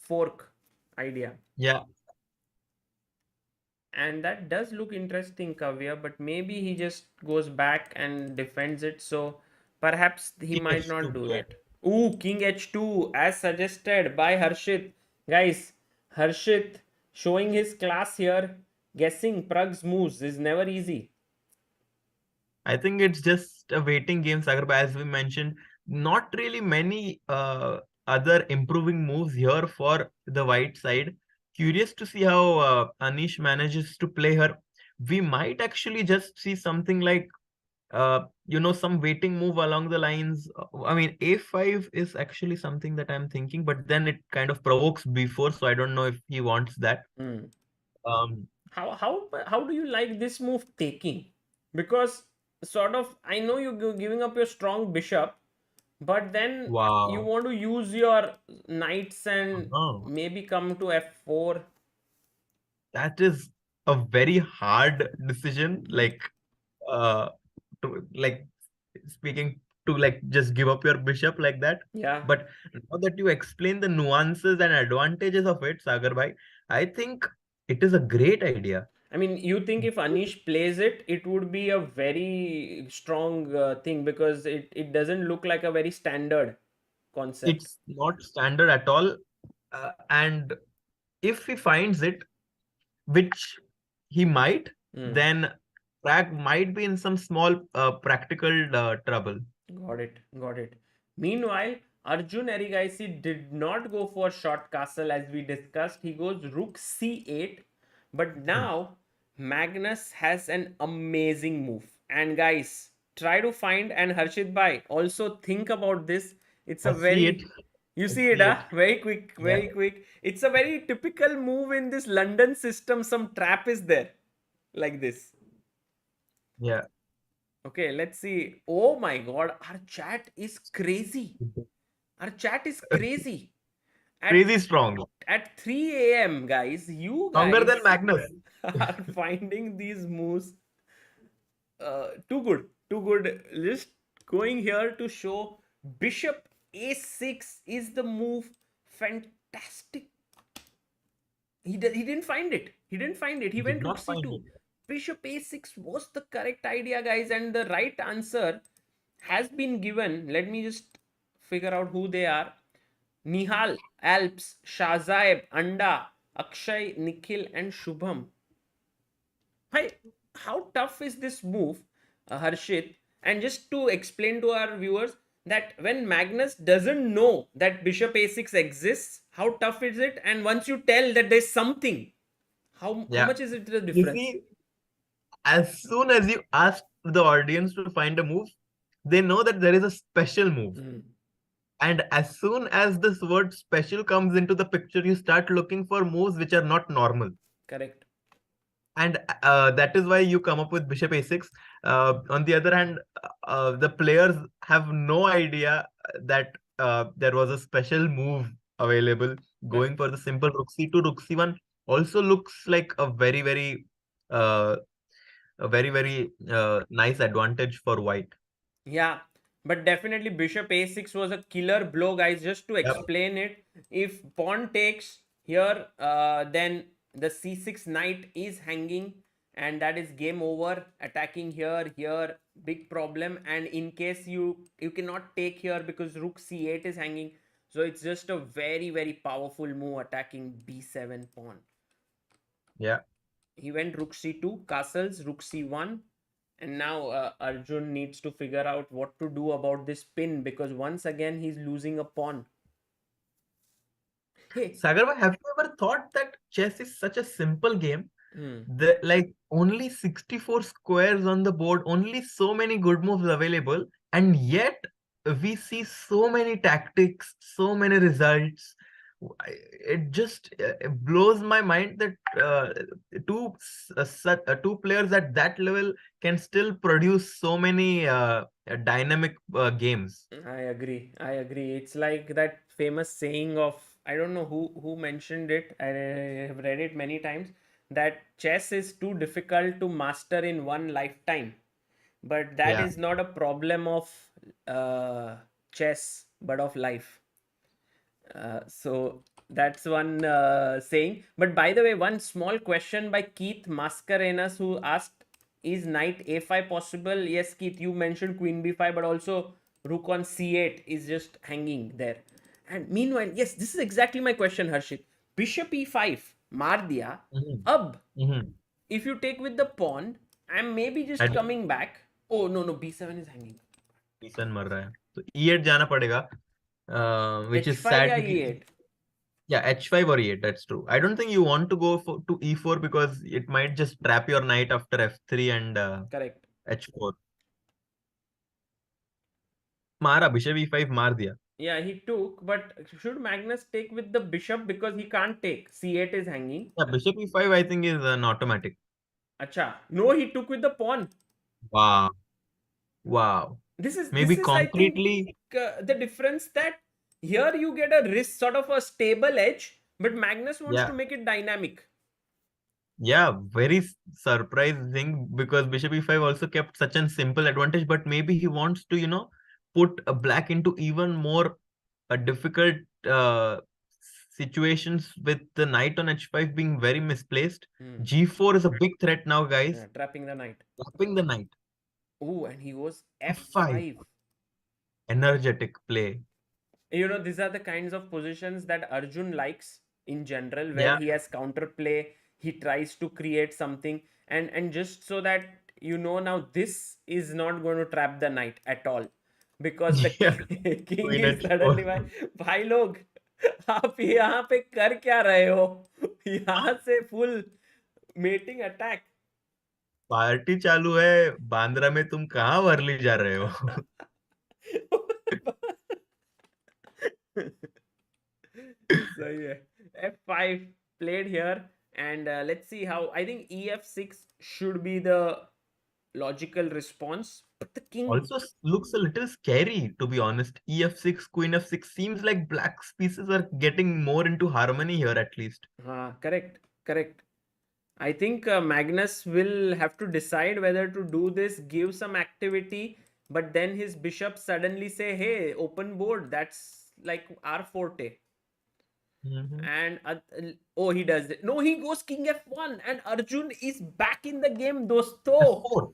fork idea. Yeah, And that does look interesting, Kavya, but maybe he just goes back and defends it. So perhaps he king might not h2. do Yeah. that. Ooh, King h2, as suggested by Harshit. Guys, Harshit showing his class here. Guessing Pragg's moves is never easy. I think it's just a waiting game, Sagar bhai. As we mentioned, not really many other improving moves here for the white side. Curious to see how Anish manages to play her. We might actually just see something like some waiting move along the lines. I mean, a5 is actually something that I'm thinking, but then it kind of provokes b4, so I don't know if he wants that. Um, How do you like this move taking? Because sort of I know you're giving up your strong bishop, but then you wow. want to use your knights and Uh-huh. maybe come to f4. That is a very hard decision. Uh, like speaking to like just give up your bishop like that. Yeah. But now that you explain the nuances and advantages of it, Sagar bhai, I think it is a great idea. I mean, you think if Anish plays it, it would be a very strong thing because it doesn't look like a very standard concept. It's not standard at all. And if he finds it, which he might, then Pragg might be in some small practical trouble. Got it. Got it. Meanwhile, Arjun Erigaisi did not go for short castle as we discussed. He goes rook c8. But now Magnus has an amazing move. And guys, try to find, and Harshit Bhai, also think about this. It's a I see it. you I see it, see huh? it. Very quick, very Yeah. quick. It's a very typical move in this London system. Some trap is there, like this. Yeah. Okay, let's see. Oh my god, our chat is crazy. Our chat is crazy. Crazy strong. At 3 a.m., guys, you Stronger guys than Magnus. are finding these moves too good. Too good. Just going here to show Bishop a6 is the move. Fantastic. He didn't find it. He didn't find it. He Did went rook not find c2. it. Bishop a6 was the correct idea, guys, and the right answer has been given. Let me just figure out who they are. Nihal, Alps, Shazaib, Anda, Akshay, Nikhil, and Shubham. Hi, how tough is this move, Harshit? And just to explain to our viewers that when Magnus doesn't know that Bishop a6 exists, how tough is it? And once you tell that there's something, how Yeah. much is it the You difference? see, as soon as you ask the audience to find a move, they know that there is a special move. Hmm. And as soon as this word special comes into the picture, you start looking for moves which are not normal. Correct. And that is why you come up with bishop a6. On the other hand, the players have no idea that there was a special move available. Going for the simple rook c2, rook c1 also looks like a very uh, nice advantage for white. Yeah, but definitely bishop a6 was a killer blow, guys. Just to Yep. explain it, if pawn takes here, then the c6 knight is hanging, and that is game over. Attacking here, big problem. And in case you cannot take here because rook c8 is hanging, so it's just a very powerful move attacking b7 pawn. Yeah. He went rook c2, castles, rook c1, and now Arjun needs to figure out what to do about this pin, because once again he's losing a pawn. Hey. Sagar, have you ever thought that chess is such a simple game? Hmm. Like only 64 squares on the board, only so many good moves available, and yet we see so many tactics, so many results. It just blows my mind that two players at that level can still produce so many dynamic games. I agree. It's like that famous saying of, I don't know who mentioned it. I have read it many times, that chess is too difficult to master in one lifetime. But that Yeah. is not a problem of chess, but of life. So that's one saying. But by the way, one small question by Keith Mascarenas, who asked, is knight a5 possible? Yes, Keith, you mentioned queen b5, but also rook on c8 is just hanging there. And meanwhile, yes, this is exactly my question, Harshit. Bishop e5, maar diya. Mhm. Ab, Mhm. if you take with the pawn, I'm maybe just coming back. Oh, no, b7 is hanging. E7 मर रहा है तो E8 जाना पड़ेगा, which is h5 sad. या e8? Yeah, H5 or E8, that's true. I don't think you want to go to E4 because it might just trap your knight after F3 and Correct. H4. मारा bishop E5 मार दिया. Yeah, he took, but should Magnus take with the bishop, because he can't take? C8 is hanging. Yeah, bishop E5 I think is an automatic. Acha. No, he took with the pawn. Wow. Wow. This is Maybe I think concretely. the difference, that here you get a wrist, sort of a stable edge, but Magnus wants to Yeah. make it dynamic. Yeah, very surprising because bishop E5 also kept such a simple advantage, but maybe he wants to, put a black into even more difficult situations with the knight on H5 being very misplaced. G4 is a big threat now, guys. Yeah, trapping the knight. Trapping the knight. Oh, and he was F5. F5. Energetic play. These are the kinds of positions that Arjun likes in general, where Yeah. he has counterplay, he tries to create something, and just so that now this is not going to trap the knight at all, because the Yeah. king Queen is suddenly भाई लोग आप यहाँ पे कर क्या रहे हो? यहाँ से full mating attack. पार्टी चालू है बांद्रा में, तुम कहाँ वर्ली जा रहे हो? सही है. F5 played here, and let's see how. I think EF6 should be the logical response, but the king Also looks a little scary, to be honest. EF6, Queen F6 seems like black's pieces are getting more into harmony here at least. correct. I think Magnus will have to decide whether to do this, give some activity, but then his bishop suddenly say, hey, open board, that's like our forte. And he does it. No, he goes king f1, and Arjun is back in the game, dosto. F4.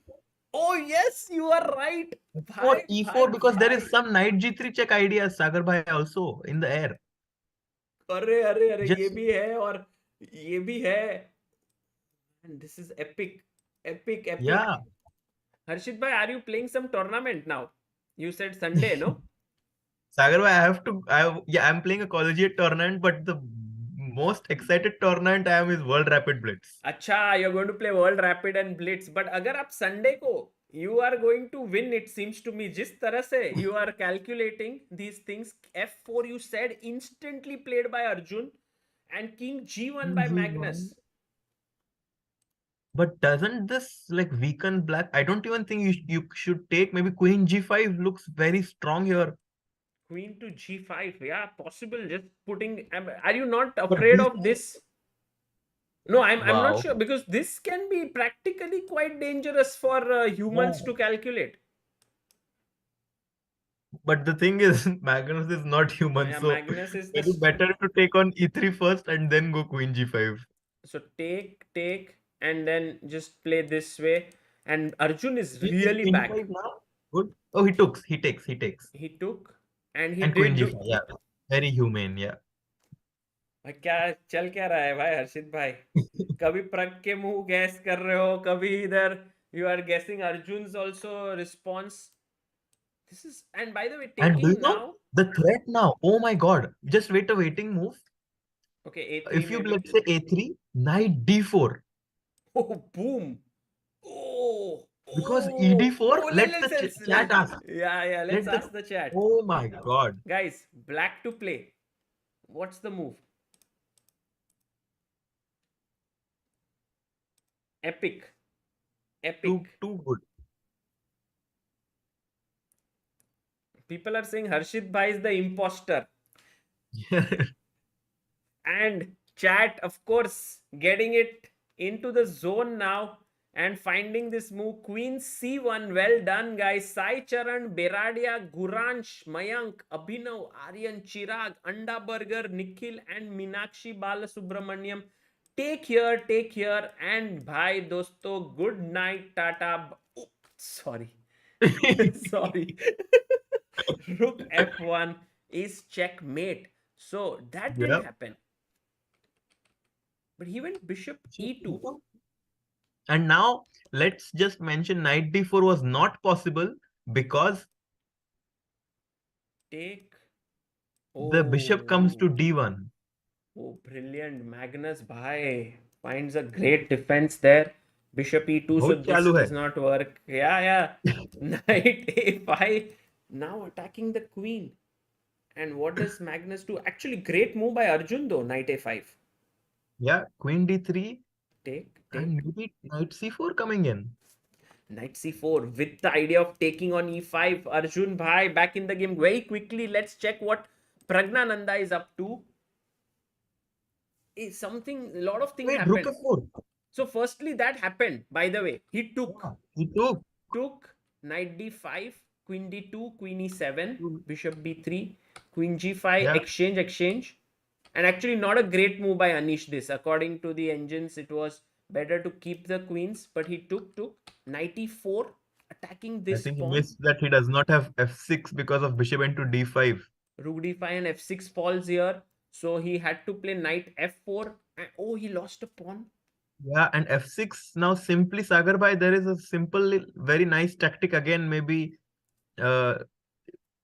Oh yes, you are right. Or E4 because there is some knight G3 check idea, Sagar bhai, also in the air. अरे Just- ये भी है और ये भी है. And this is epic. Yeah. Harshit bhai, are you playing some tournament now? You said Sunday, no? Sagar, I'm playing a collegiate tournament, but the most excited tournament I am is World Rapid Blitz. अच्छा, you're going to play World Rapid and Blitz, but अगर आप Sunday को you are going to win, it seems to me. जिस तरह से you are calculating these things, F4 you said instantly played by Arjun and King G1 by Magnus. But doesn't this like weaken black? I don't even think you should take maybe Queen G5 looks very strong here. Queen to G5, yeah, possible. Just putting. Are you not But afraid this of this? No, I'm not wow. sure because this can be practically quite dangerous for humans Yeah. to calculate. But the thing is, Magnus is not human, Yeah, so Magnus is maybe this. better to take on E3 first and then go Queen G5. So take, and then just play this way. And Arjun is Take really Queen back. G5 now. Good. Oh, he takes. He took, and he And did Queen do. G5, yeah. Very humane, yeah. भाई क्या चल क्या रहा है भाई हर्षित भाई? कभी प्रग के मुंह गैस कर रहे हो, कभी इधर you are guessing Arjun's also response. This is, and by the way, And do you taking know now. the threat now? Oh my God. Just wait a waiting move. Okay, A3 If you maybe. let's say A3, knight D4. Oh, boom. Oh, Because oh, ED4, oh, let the chat ask. yeah, let's Let ask the chat. Oh my God. Guys, black to play. What's the move? Epic. Too good. People are saying Harshit Bhai is the imposter. And chat, of course, getting it into the zone now and finding this move. Queen C1. Well done, guys. Sai Charan, Beradia, Guransh, Mayank, Abhinav, Aryan, Chirag, Anda Burger, Nikhil, and Minakshi Balasubramaniam. Take here. And bhai, dosto, good night, Tata. Oh, sorry. Sorry. Rook F1 is checkmate. So that didn't happen. But he went bishop E2. And now let's just mention knight D4 was not possible because Take. the bishop comes to D1. Oh, brilliant. Magnus Bhai finds a great defense there. Bishop E2, so this does not work. Yeah. Knight A5. Now attacking the queen. And what does Magnus do? Actually, great move by Arjun though, knight A5. Yeah, queen D3. Take. And maybe knight C4 coming in. Knight C4 with the idea of taking on E5. Arjun Bhai back in the game very quickly. Let's check what Praggnanandhaa is up to. A lot of things happened. Rook F4. So firstly, that happened, by the way. He took. Yeah, he took Knight D5, Queen D2, Queen E7, Bishop B3, Queen G5, exchange. And actually not a great move by Anish this. According to the engines, it was better to keep the queens, but he took Knight E4, attacking this pawn. I think pawn. he missed that he does not have F6 because of bishop into D5. Rook D5 and F6 falls here. So he had to play Knight F4. And oh, he lost a pawn. Yeah, and F6 now simply Sagar Bhai, there is a simple, very nice tactic again. Maybe do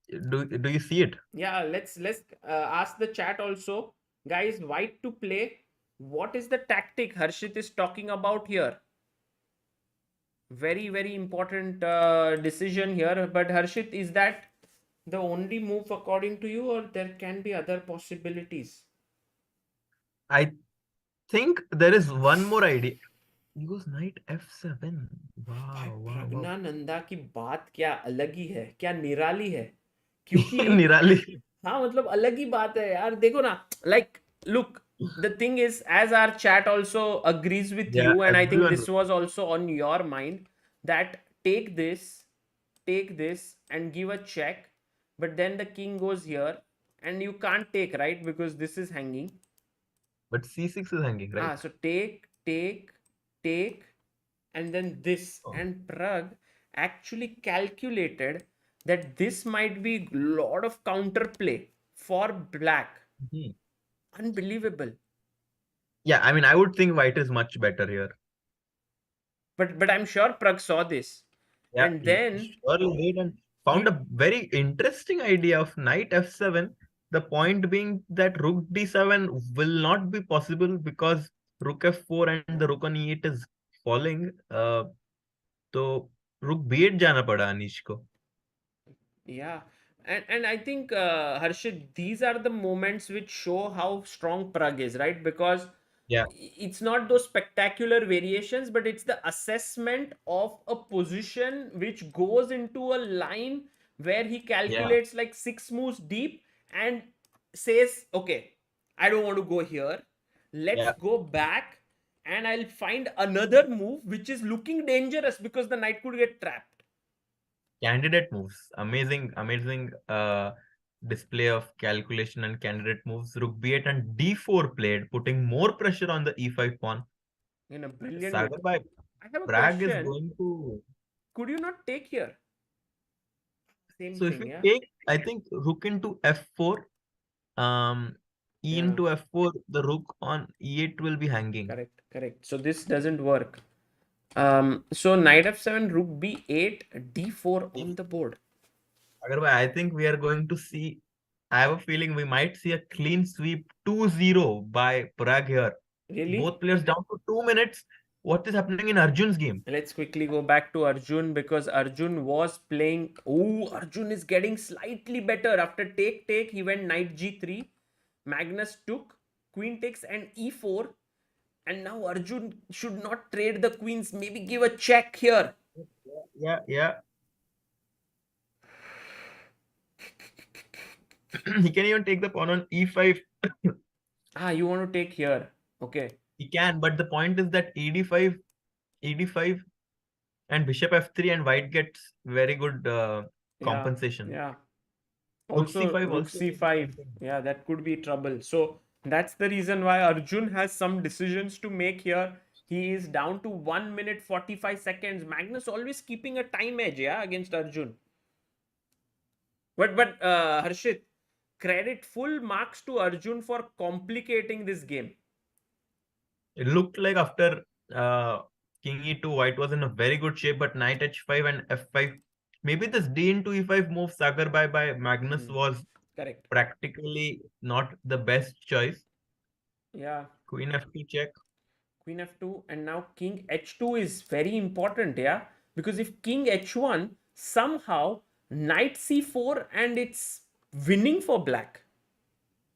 you see it? Yeah, let's ask the chat also. Guys, white to play. What is the tactic Harshit is talking about here? Very, very important decision here. But Harshit, is that the only move according to you, or there can be other possibilities? I think there is one more idea. He goes knight F7. Wow. Praggnanandhaa की बात क्या अलग ही है, क्या निराली है, क्योंकि निराली. हाँ मतलब अलग ही बात है यार. देखो ना, like look, the thing is, as our chat also agrees with you, and I think this was also on your mind, that take this and give a check, but then the king goes here and you can't take, right? Because this is hanging. But C6 is hanging, right? So take, and then this. And Pragg actually calculated that this might be a lot of counterplay for black. Unbelievable. Yeah, I mean, I would think white is much better here. But I'm sure Pragg saw this. Yeah, and then surely did. And found a very interesting idea of knight f7. The point being that rook d7 will not be possible because rook f4 and the rook on e8 is falling. So rook b8 जाना पड़ा अनीश को. Yeah. And I think, Harshit, these are the moments which show how strong Pragg is, right? Because Yeah, it's not those spectacular variations, but it's the assessment of a position which goes into a line where he yeah, calculates like 6 moves deep and says, okay, I don't want to go here. Let's yeah. go back and I'll find another move which is looking dangerous because the knight could get trapped. Candidate moves. Amazing display of calculation and candidate moves. Rook b8 and d4 played, putting more pressure on the e5 pawn. In a brilliant way. Sagar by I have a Pragg is question. going to. Could you not take here? Same So if thing, we yeah? take, I think rook into f4, e Yeah. into f4, the rook on e8 will be hanging. Correct. So this doesn't work. So knight f7, rook b8, d4 on the board. Sagar bhai, I think we are going to see. I have a feeling we might see a clean sweep 2-0 by Pragg here. Really? Both players down to 2 minutes. What is happening in Arjun's game? Let's quickly go back to Arjun because Arjun was playing. Oh, Arjun is getting slightly better. After take, he went knight g3. Magnus took, queen takes, and e4. And now Arjun should not trade the queens. Maybe give a check here. Yeah. He can even take the pawn on e5. You want to take here. Okay. He can, but the point is that e5, and bishop f3 and white gets very good compensation. Yeah. Rook Also, c5 rook also c5. Yeah, that could be trouble. So that's the reason why Arjun has some decisions to make here. He is down to 1 minute 45 seconds. Magnus always keeping a time edge, yeah, against Arjun. But Harshit, credit full marks to Arjun for complicating this game. It looked like after king e2, white was in a very good shape, but knight h5 and f5. Maybe this d into e5 move Sagar by Magnus was Correct. practically not the best choice. Yeah. Queen f2 check. Queen f2, and now king h2 is very important, yeah, because if king h1, somehow knight c4 and it's winning for black.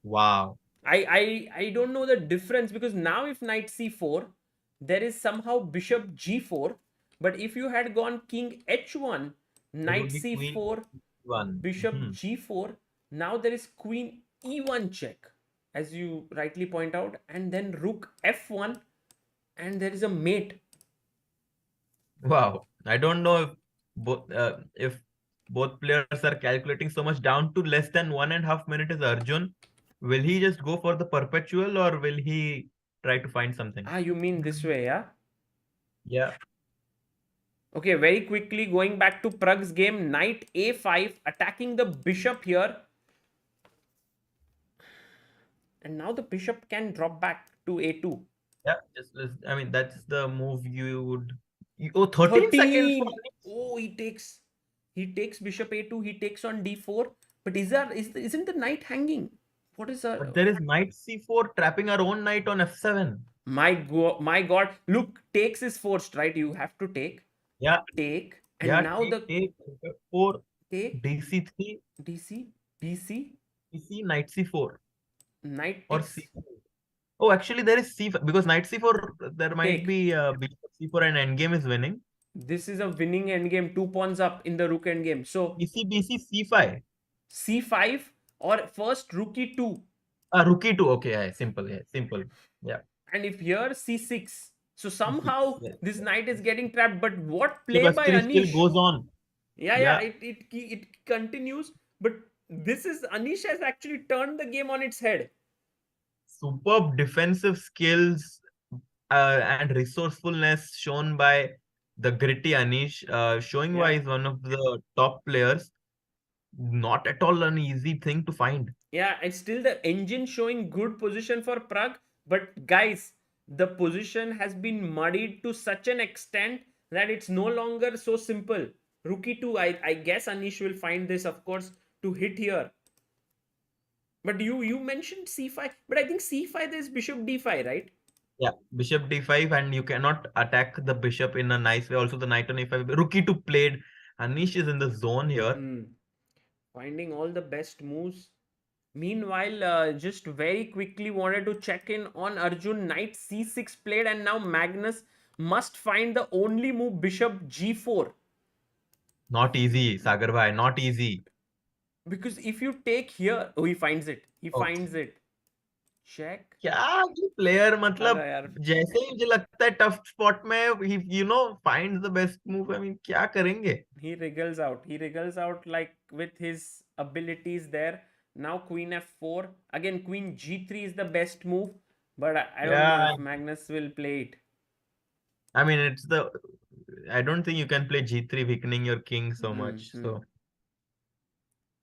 Wow. I don't know the difference because now if knight c4, there is somehow bishop g4, but if you had gone king h1, knight c4, bishop g4, now there is queen e1 check, as you rightly point out, and then rook f1, and there is a mate. Wow. I don't know if both players are calculating so much. Down to less than 1.5 minutes is Arjun. Will he just go for the perpetual or will he try to find something? You mean this way, yeah? Yeah. Okay, very quickly going back to Pragg's game, knight a5, attacking the bishop here. And now the bishop can drop back to a2. Yeah, I mean, that's the move you would. Oh, 13 seconds. Oh, he takes bishop a2. He takes on d4. But isn't the knight hanging? What is that? But there is knight c4 trapping our own knight on f7. My God! Look, takes is forced, right? You have to take. Yeah. Take. And now take f4. Take. dc3. DC. BC. DC. Knight c4. Knight or takes. c4. Oh, actually, there is c5 because knight c4. There might be bishop c4 and endgame is winning. This is a winning endgame. 2 pawns up in the rook endgame. So BC c5. c5 or first rook e2. Rook e2. Okay, yeah, simple. Yeah. And if here c6. So somehow this knight is getting trapped. But what play Because by still Anish goes on. Yeah. It continues. But this is Anish has actually turned the game on its head. Superb defensive skills and resourcefulness shown by the gritty Anish, showing why he's one of the top players. Not at all an easy thing to find. Yeah, it's still the engine showing good position for Pragg. But guys, the position has been muddied to such an extent that it's no longer so simple. Rook e2. I guess Anish will find this, of course, to hit here. But you mentioned c5. But I think c5 there's bishop d5, right? Yeah, bishop d5, and you cannot attack the bishop in a nice way. Also, the knight on a5. Rook e2 played. Anish is in the zone here. Finding all the best moves. Meanwhile, just very quickly wanted to check in on Arjun. Knight c6 played, and now Magnus must find the only move, bishop g4. Not easy, Sagar bhai. Not easy. Because if you take here, he finds it. He finds it. Check. क्या player मतलब अरे यार. जैसे ही मुझे लगता है tough spot में he finds the best move. I mean, क्या करेंगे? He wriggles out. He wriggles out like with his abilities there. Now queen f4. Again, queen g3 is the best move. But I don't know if Magnus will play it. I mean, I don't think you can play g3 weakening your king so much. So.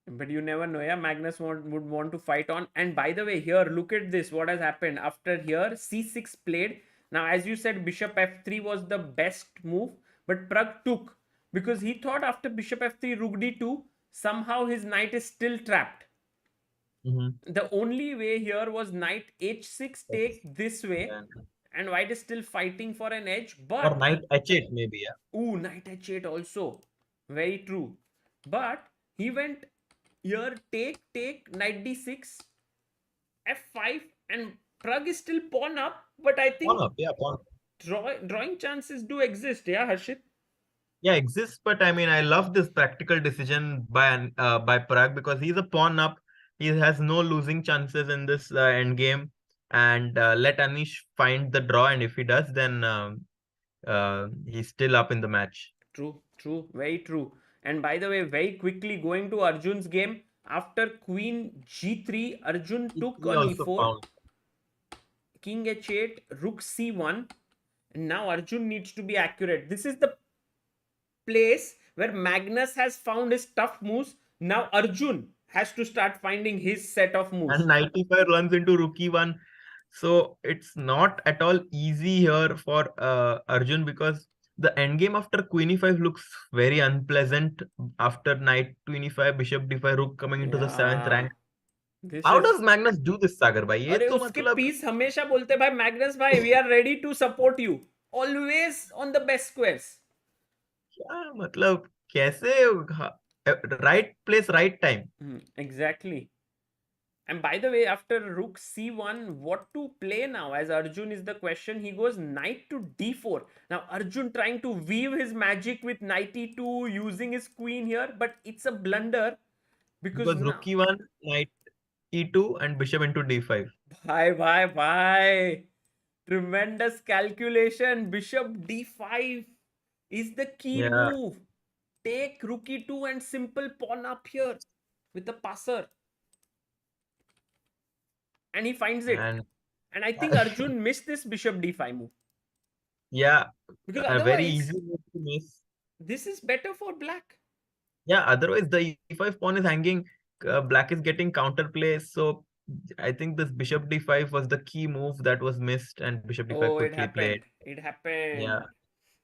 But you never know, yeah. Magnus would want to fight on. And by the way, here, look at this. What has happened after here? c6 played. Now, as you said, bishop f3 was the best move. But Pragg took. Because he thought after bishop f3, rook d2, somehow his knight is still trapped. The only way here was knight h6 take this way. And white is still fighting for an edge. But or knight h8 maybe, yeah. Ooh, knight h8 also. Very true. But he went here, take, knight d6, f5, and Pragg is still pawn up. But I think pawn up, yeah, pawn up. Drawing chances do exist, yeah, Harshit? Yeah, exists, but I mean, I love this practical decision by Pragg because he's a pawn up. He has no losing chances in this end game, and let Anish find the draw. And if he does, then he's still up in the match. True, very true. And by the way, very quickly going to Arjun's game, after queen g3, Arjun took on e4, king h8, rook c1. And now Arjun needs to be accurate. This is the place where Magnus has found his tough moves. Now Arjun has to start finding his set of moves. And knight e5 runs into rook e1. So it's not at all easy here for Arjun because the endgame after queen e5 looks very unpleasant after knight to e5, bishop d5, rook coming into the 7th rank. How does Magnus do this, Sagar bhai? अरे उसके piece हमेशा बोलते भाई Magnus भाई, we are ready to support you. Always on the best squares. क्या मतलब कैसे right place, right time. Exactly. And by the way, after rook c1, what to play now? As Arjun is the question. He goes knight to d4. Now Arjun trying to weave his magic with knight e2, using his queen here, but it's a blunder because rook e1, knight e2, and bishop into d5. Bye. Tremendous calculation. Bishop d5 is the key move. Take rook e2 and simple pawn up here with the passer. And he finds it. And I think Arjun missed this bishop d5 move. Yeah. Because a very easy move to miss. This is better for black. Yeah, otherwise the e5 pawn is hanging. Black is getting counterplay. So I think this bishop d5 was the key move that was missed, and bishop d5 quickly played. It happened. Yeah.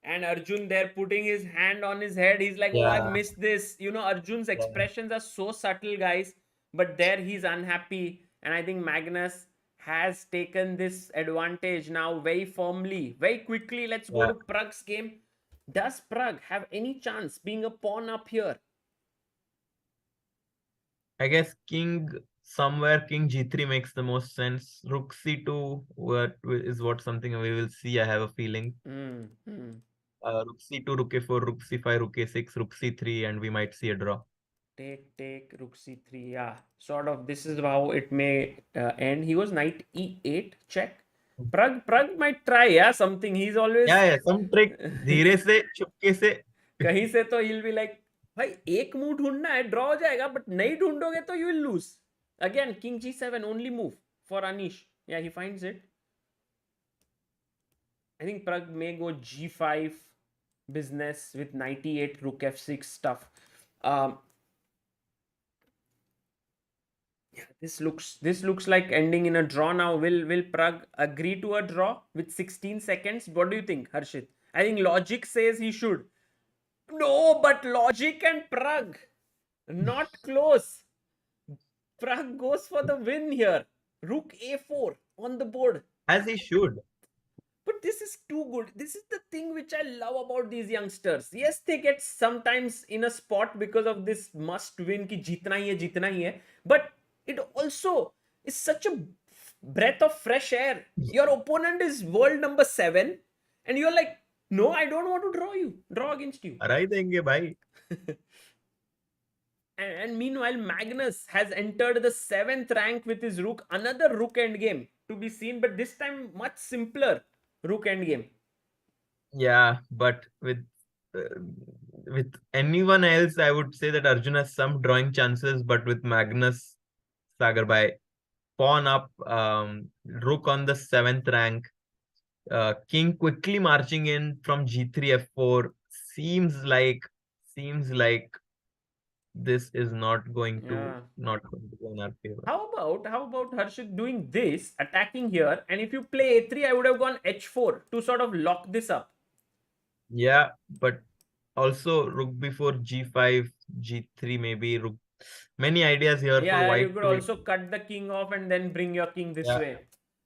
And Arjun there putting his hand on his head. He's like, oh, I missed this. You know, Arjun's expressions are so subtle, guys. But there he's unhappy. And I think Magnus has taken this advantage now very firmly. Very quickly, let's go to Pragg's game. Does Pragg have any chance being a pawn up here? I guess king g3 makes the most sense. Rook c2 is something we will see, I have a feeling. Rook c2, rook a4, rook c5, rook a6, rook c3, and we might see a draw. Take, rook c3, yeah. Sort of, this is how it may end. He was knight e8, check. Pragg might try, something. He's always... some trick. धीरे से, चुपके से. कहीं से तो he'll be like, भाई एक move ढूंढना है, draw हो जाएगा, but नहीं ढूंढोगे तो you will lose. Again, king g7, only move for Anish. Yeah, he finds it. I think Pragg may go g5 business with knight e8, rook f6 stuff. This looks like ending in a draw now. Will Pragg agree to a draw with 16 seconds? What do you think, Harshit? I think logic says he should. No, but logic and Pragg. Not close. Pragg goes for the win here. Rook a4 on the board. As he should. But this is too good. This is the thing which I love about these youngsters. Yes, they get sometimes in a spot because of this must win ki jeetna hi hai. But it also is such a breath of fresh air. Your opponent is world number 7 and you're like, no, I don't want to draw against you. हरा ही देंगे भाई. And meanwhile, Magnus has entered the 7th rank with his rook. Another rook endgame to be seen, but this time much simpler rook endgame. Yeah, but with anyone else, I would say that Arjun has some drawing chances, but with Magnus, Sagar by pawn up, rook on the 7th rank, king quickly marching in from g3 f4, seems like this is not going to go in our favor. How about Harshit doing this, attacking here, and if you play a3, I would have gone h4 to sort of lock this up. Yeah, but also rook before g5, g3, maybe rook. Many ideas here for white. You could also cut the king off and then bring your king this way.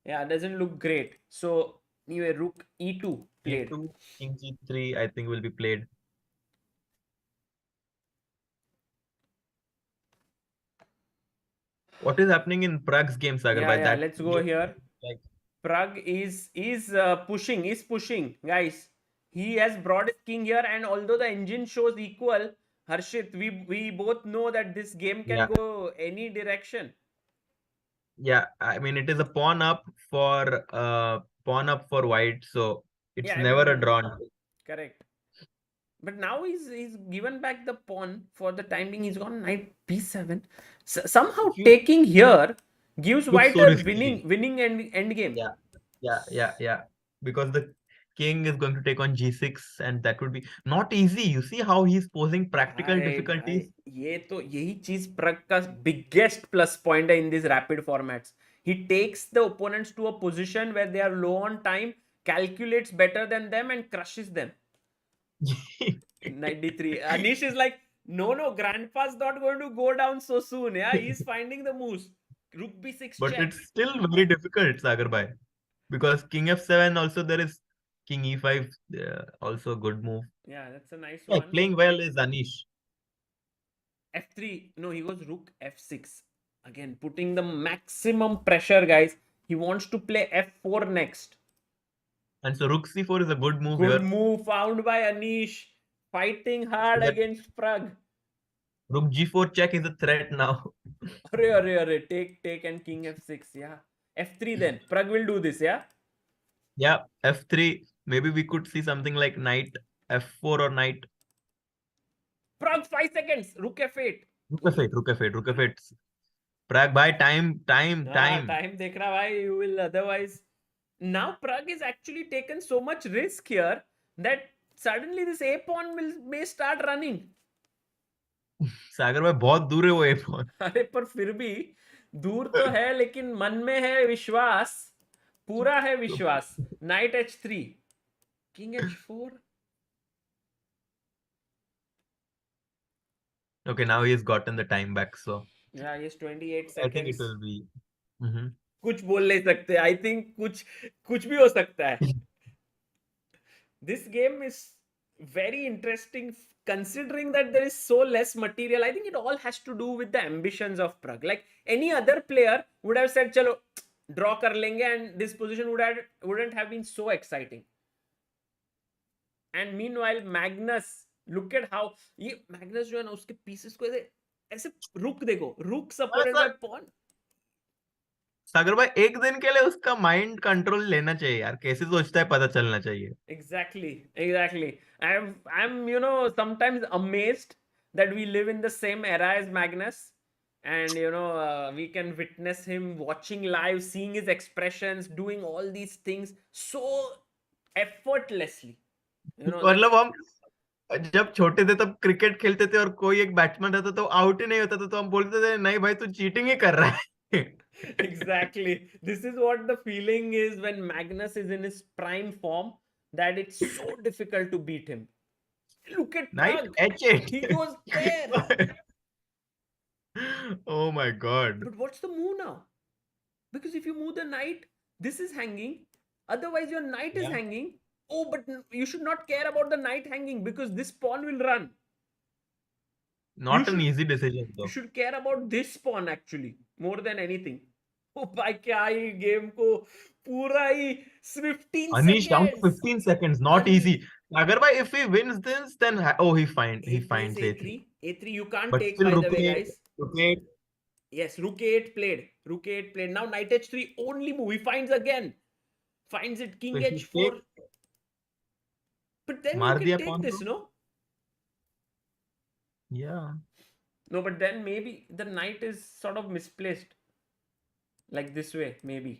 Yeah, doesn't look great. So anyway, rook e2 played. E2, king g3, I think will be played. What is happening in Pragg's game, Sagar? Let's go here. Pragg is pushing, guys. He has brought his king here, and although the engine shows equal, Harshit, we both know that this game can go any direction. Yeah, I mean it is a pawn up for white, so it's never a draw. Correct. But now he's given back the pawn for the time being. He's gone knight b7. Somehow taking here gives white a winning end game. Yeah. Because the king is going to take on g6, and that would be not easy. You see how he's posing practical difficulties. यही चीज Pragg का biggest plus point in these rapid formats. He takes the opponents to a position where they are low on time, calculates better than them, and crushes them. 93. Anish is like, no, grandpa's not going to go down so soon. Yeah, he's finding the moves. Rook b6 but check. It's still very difficult, Sagar bhai, because king f7 also there is king e5, also a good move. Yeah, that's a nice one. Playing well is Anish. f3. No, he goes rook f6. Again, putting the maximum pressure, guys. He wants to play f4 next. And so rook c4 is a good move. Good move found by Anish. Fighting hard against Pragg. Rook g4 check is a threat now. Take and king f6. Yeah. f3 then. Pragg will do this, yeah? Yeah, f3. Maybe we could see something like knight f4 or knight. Pragg 5 seconds. Rook f8. Rook f8. Pragg bhai, time. Time dekh raha bhai. You will otherwise. Now Pragg is actually taken so much risk here that suddenly this a pawn may start running. सागर भाई बहुत दूर है वो a pawn. अरे पर फिर भी दूर तो है, लेकिन मन में है विश्वास, पूरा है विश्वास. Knight h3, king h4. Okay, now he's gotten the time back, so yeah, he has 28 seconds. I think it will be. कुछ बोल नहीं सकते. I think कुछ भी हो सकता है. This game is very interesting considering that there is so less material. I think it all has to do with the ambitions of Pragg. Like any other player would have said, chalo, draw kar lenge, and this position wouldn't have been so exciting. And meanwhile, Magnus, look at how ये Magnus जो है ना उसके pieces को ऐसे rook देखो, rook supported by pawn. सागर भाई एक दिन के लिए उसका माइंड कंट्रोल लेना चाहिए यार. कैसे सोचता है पता चलना चाहिए. Exactly. I'm sometimes amazed that we live in the same era as Magnus, and we can witness him watching live, seeing his expressions, doing all these things so effortlessly. मतलब हम जब छोटे थे तब क्रिकेट खेलते थे और कोई एक बैट्समैन रहता तो आउट ही नहीं होता था, तो हम बोलते थे नहीं भाई तू चीटिंग ही कर रहा है. Exactly. This is what the feeling is when Magnus is in his prime form, that it's so difficult to beat him. Look at Knight Pragg. H8. He goes there. Oh my god. But what's the move now? Because if you move the knight, this is hanging. Otherwise, your knight is Yeah. hanging. Oh, but you should not care about the knight hanging because this pawn will run. Not You an should- easy decision You though. should care about this pawn actually more than anything. Oh, भाई क्या ही game को पूरा ही 15 Anish down to seconds. 15 seconds. Not Anish. easy. Sagar bhai, if he wins this, then he He finds plays A3. A3 you can't But take, still by rook the way, A8, guys. rook A8. Yes, rook A8 played. Rook A8 played. Now knight H3 only move. He finds again. Finds it. King So if you H4. take, But then maar you diya can pawn take this, ko. no? Yeah. No, but then maybe the knight is sort of misplaced. Like this way, maybe.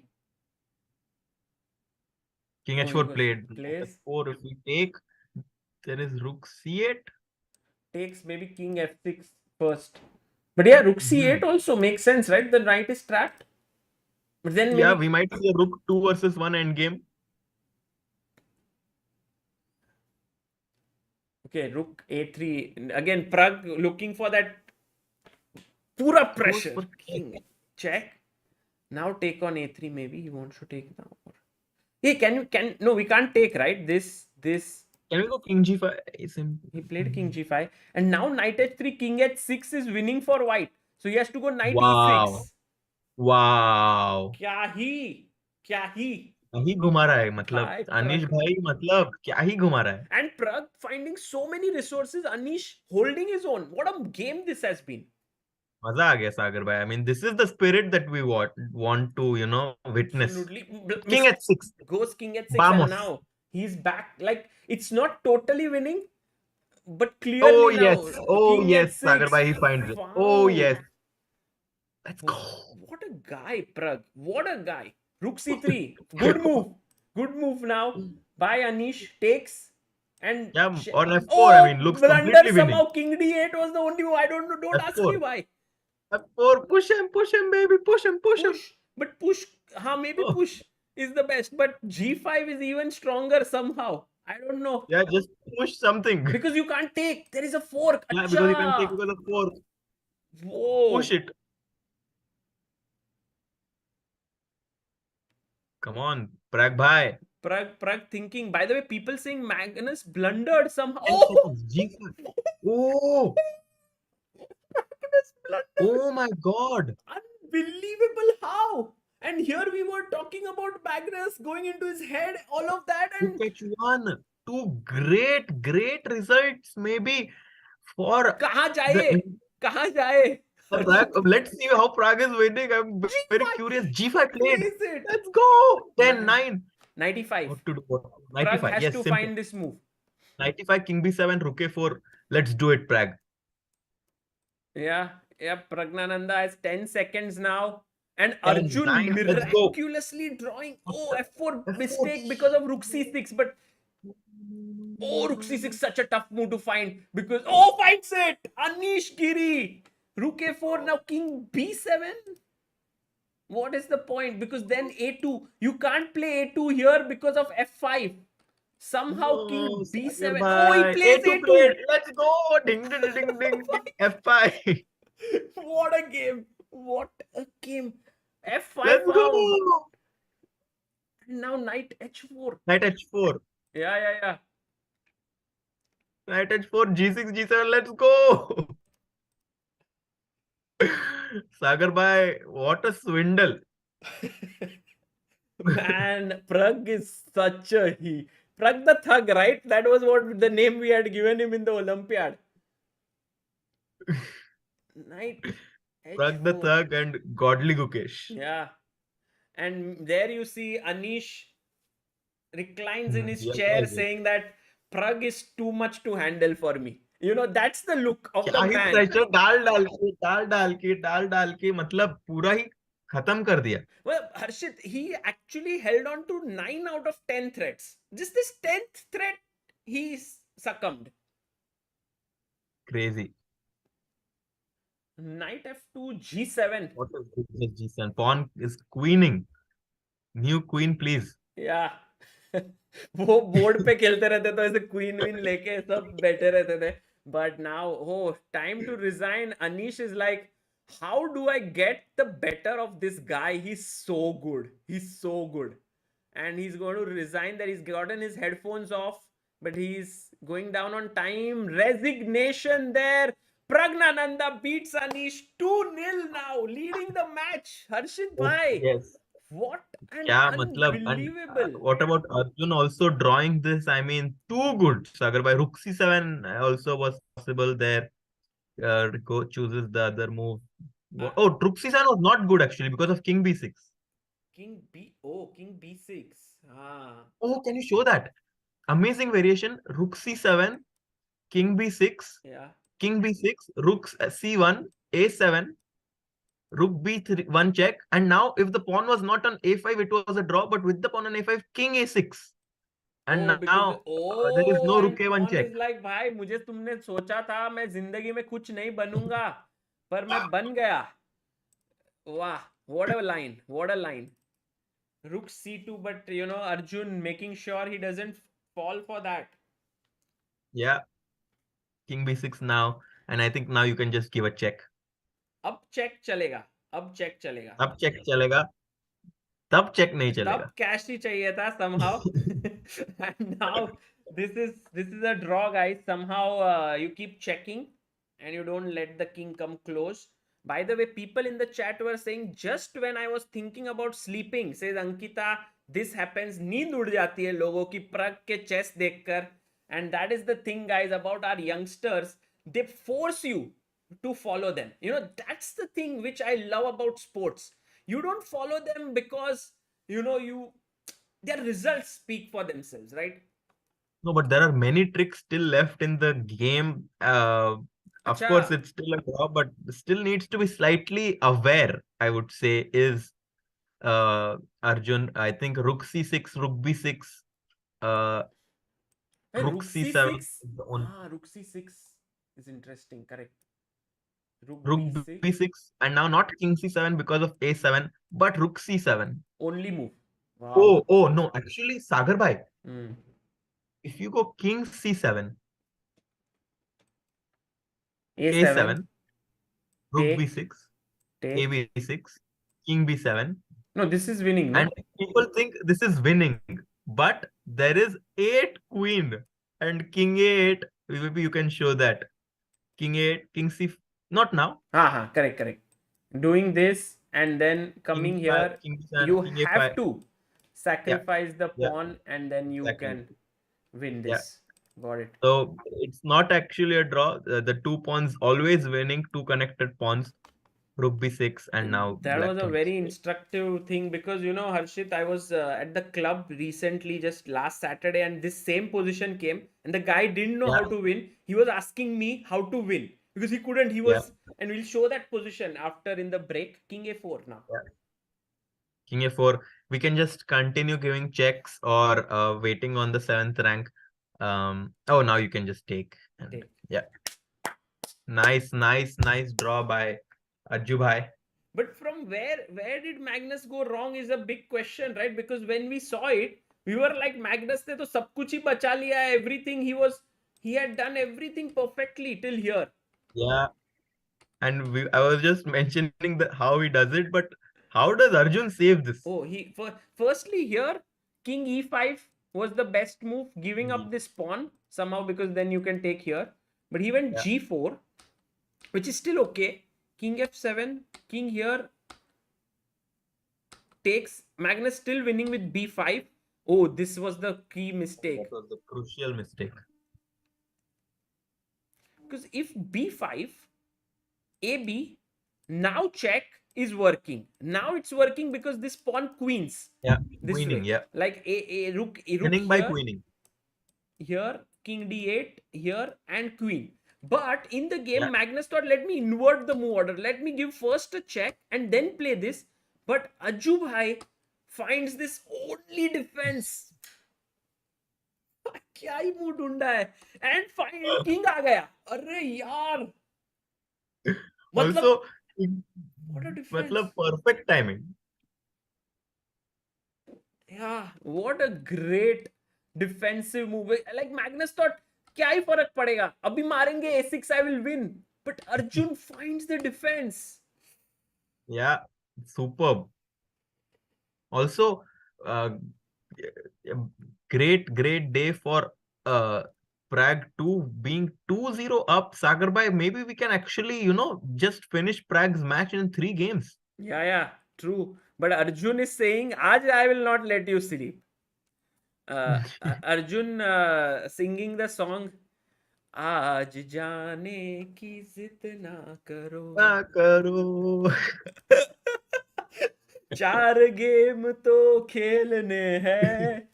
King Oh, H4 he played. plays. F4 if we take, there is rook C8. Takes maybe king F6 first. But yeah, rook C8 also makes sense, right? The knight is trapped. But then maybe... Yeah, we might see a rook 2 versus 1 endgame. Okay, rook A3. Again, Pragg looking for that pura pressure. for King check. Now take on A3 maybe. He wants to take now. Hey, no, we can't take, right? This. Can we go King G5? He played King G5. And now Knight H3, King H6 is winning for white. So he has to go Knight E6. Wow. क्या ही घुमा रहा है मतलब भाई, Anish Pragg. भाई मतलब क्या ही घुमा रहा है. And Pragg finding so many resources, Anish holding his own. What a game this has been. मजा आ गया सागर भाई. I mean, this is the spirit that we want to, witness. Absolutely. King H6. Goes King H6 Vamos. and now he's back. Like, it's not totally winning, but clearly Oh now. yes. Oh King yes. H6. Sagar bhai, he finds it. Wow. Oh yes. Let's go. What a guy, Pragg. What a guy. Rook C3. Good move. Good move now. By Anish. Takes. And Yeah, on F4, I mean, looks blunder completely somehow. winning. King D8 was the only move. I don't know. Don't ask F4. me why. F4, push him, baby, push him. Push. But push. Maybe Oh. push is the best. But G5 is even stronger somehow. I don't know. Yeah, just push something. Because you can't take. There is a fork. Yeah, because you can take because of 4. Whoa. Push it. Come on, Pragg bhai. Pragg thinking. By the way, people saying Magnus blundered somehow. 10 Oh! seconds, G5. Oh! Magnus blundered. Oh my god. Unbelievable how. And here we were talking about Magnus going into his head, all of that, and Rook H1. 2 great results maybe for कहाँ जाए? Pragg. Let's see how Pragg is winning. I'm very G5. curious. G5 played. Place it. Let's go. 10-9. 95. What to do? Pragg 95. has Yes, to simple. find this move. 95, King B7, Rook A4. Let's do it, Pragg. Yeah. Praggnanandhaa has 10 seconds now. And 10, Arjun 9, let's go. miraculously drawing. Oh, F4 mistake because of Rook C6. But Rook C6 such a tough move to find. Because finds it. Anish Giri. Rook A4 now King B7. What is the point? Because then A2. You can't play A2 here because of F5. Somehow King B7. Sagar He bhai. plays A2 A2. played. Let's go. Ding, ding, ding, ding. F5. What a game. What a game. F5. Let's wow. go. Now Knight H4. Knight H4. Yeah. Knight H4, G6, G7. Let's go. Sagar bhai, what a swindle. Man, Pragg is such a he. Pragg the Thug, right? That was what the name we had given him in the Olympiad. Knight Pragg the H4. Thug and Godly Gukesh. Yeah. And there you see Anish reclines in his chair saying that Pragg is too much to handle for me. That's the look of the क्या ही man. Pressure डाल के मतलब पूरा ही खत्म कर दिया. Well, Harshit, he actually held on to 9 out of 10 threats. Just this 10th threat, he succumbed. Crazy. Knight F2, G7. What is G7? Pawn is queening. New queen, please. Yeah. वो board पे खेलते रहते तो ऐसे queen win लेके सब बैठे रहते थे. But now, oh, time to resign. Anish is like, how do I get the better of this guy? He's so good. He's so good. And he's going to resign that he's gotten his headphones off, but he's going down on time. Resignation there. Praggnanandhaa beats Anish 2-0 now, leading the match. Harshit Oh, bhai, yes. what an Yeah, matlab, and unbelievable. what about Arjun also drawing this? I mean, too good. Sagar by rook c7 also was possible there. Go chooses the other move. Oh, rook c7 was not good actually because of king b6. King b6. Ah, Oh, can you show that? Amazing variation. Rook c7, king b6, yeah. king b6, rook c1, a7, rook b3, one check. And now, if the pawn was not on a5, it was a draw. But with the pawn on a5, king a6. And Oh, because now there is no and rook a1 pawn check. is like, भाई मुझे तुमने सोचा था मैं जिंदगी में कुछ नहीं बनूंगा, पर मैं बन गया. Wow, what a line, what a line. Rook c2, but Arjun making sure he doesn't fall for that. Yeah, king b6 now. And I think now you can just give a check. अब check चलेगा, अब check चलेगा. अब check चलेगा, तब check नहीं तब चलेगा. कैश ही चाहिए था somehow. And now this is a draw, guys. Somehow you keep checking and you don't let the king come close. By the way, people in the chat were saying, just when I was thinking about sleeping, says Ankita, this happens. नींद उड़ जाती है लोगों की प्रग के chess देखकर. And that is the thing, guys, about our youngsters. They force you to follow them. That's the thing which I love about sports. You don't follow them because their results speak for themselves, right? No, but there are many tricks still left in the game. Of Acha. course, it's still a draw, but still needs to be slightly aware, I would say, is Arjun. I think rook c6, rook b6, uh, Hey, rook rook c7 c6. is the only. Rook c6 is interesting, correct. Rook Rook b6 b6, and now not king c7 because of a7, but rook c7. only move. Oh, Wow. oh no, actually, Sagar bhai, Hmm. if you go king c7, A7 a7, rook take b6, a take. b6, king b7, No, this is winning, and no? people think this is winning, but there is 8 queen and king a8. Maybe you can show that. King a8, king c, not now. Correct. Doing this and then King coming b5, here, king b7, you king have a5. to Yeah, sacrifice the yeah, pawn and then you exactly. can win Yeah. this. Got it. So it's not actually a draw. The two pawns always winning, two connected pawns, rook b6, and now That black was a can very just take. instructive thing because Harshit, I was at the club recently, just last Saturday, and this same position came, and the guy didn't know how Yeah, to win. He was asking me how to win because he couldn't. He yeah, was, and we'll show that position after in the break. King a4 now. yeah. King a4. We can just continue giving checks or waiting on the 7th rank. Oh, now you can just take. And Take. yeah, nice draw by Ajju bhai. But from where did Magnus go wrong is a big question, right? Because when we saw it, we were like, Magnus ne to sab kuch hi bacha liya hai. Everything he had done everything perfectly till here. Yeah, and I was just mentioning that how he does it, but how does Arjun save this? Oh, firstly here, king e5 was the best move, giving up this pawn somehow because then you can take here. But he went Yeah, g4, which is still okay. King f7, king here takes. Magnus still winning with b5. Oh, this was the key mistake. that was the crucial mistake. Because if b5, ab, now check is working. Now it's working because this pawn queens. Yeah, This queening. way. Yeah, Like rook winning by here, queening. here, king d8, here, and queen. But in the game, Yeah, Magnus thought, let me invert the move order. Let me give first a check and then play this. But Ajju bhai finds this only defense. क्या ही mood ढूंढा है and fine king आ गया अरे यार मतलब also, what a defense. मतलब perfect timing. Yeah, what a great defensive move. Like Magnus thought, क्या ही फर्क पड़ेगा? अभी मारेंगे a6, I will win. But Arjun finds the defense. Yeah, superb. Also, great day for Pragg too, being 2-0 up. Sagar bhai, maybe we can actually, just finish Pragg's match in 3 games. Yeah, true. But Arjun is saying, आज I will not let you sleep. Arjun singing the song, आज जाने की जिद ना करो, ना करो. 4 game तो खेलने हैं.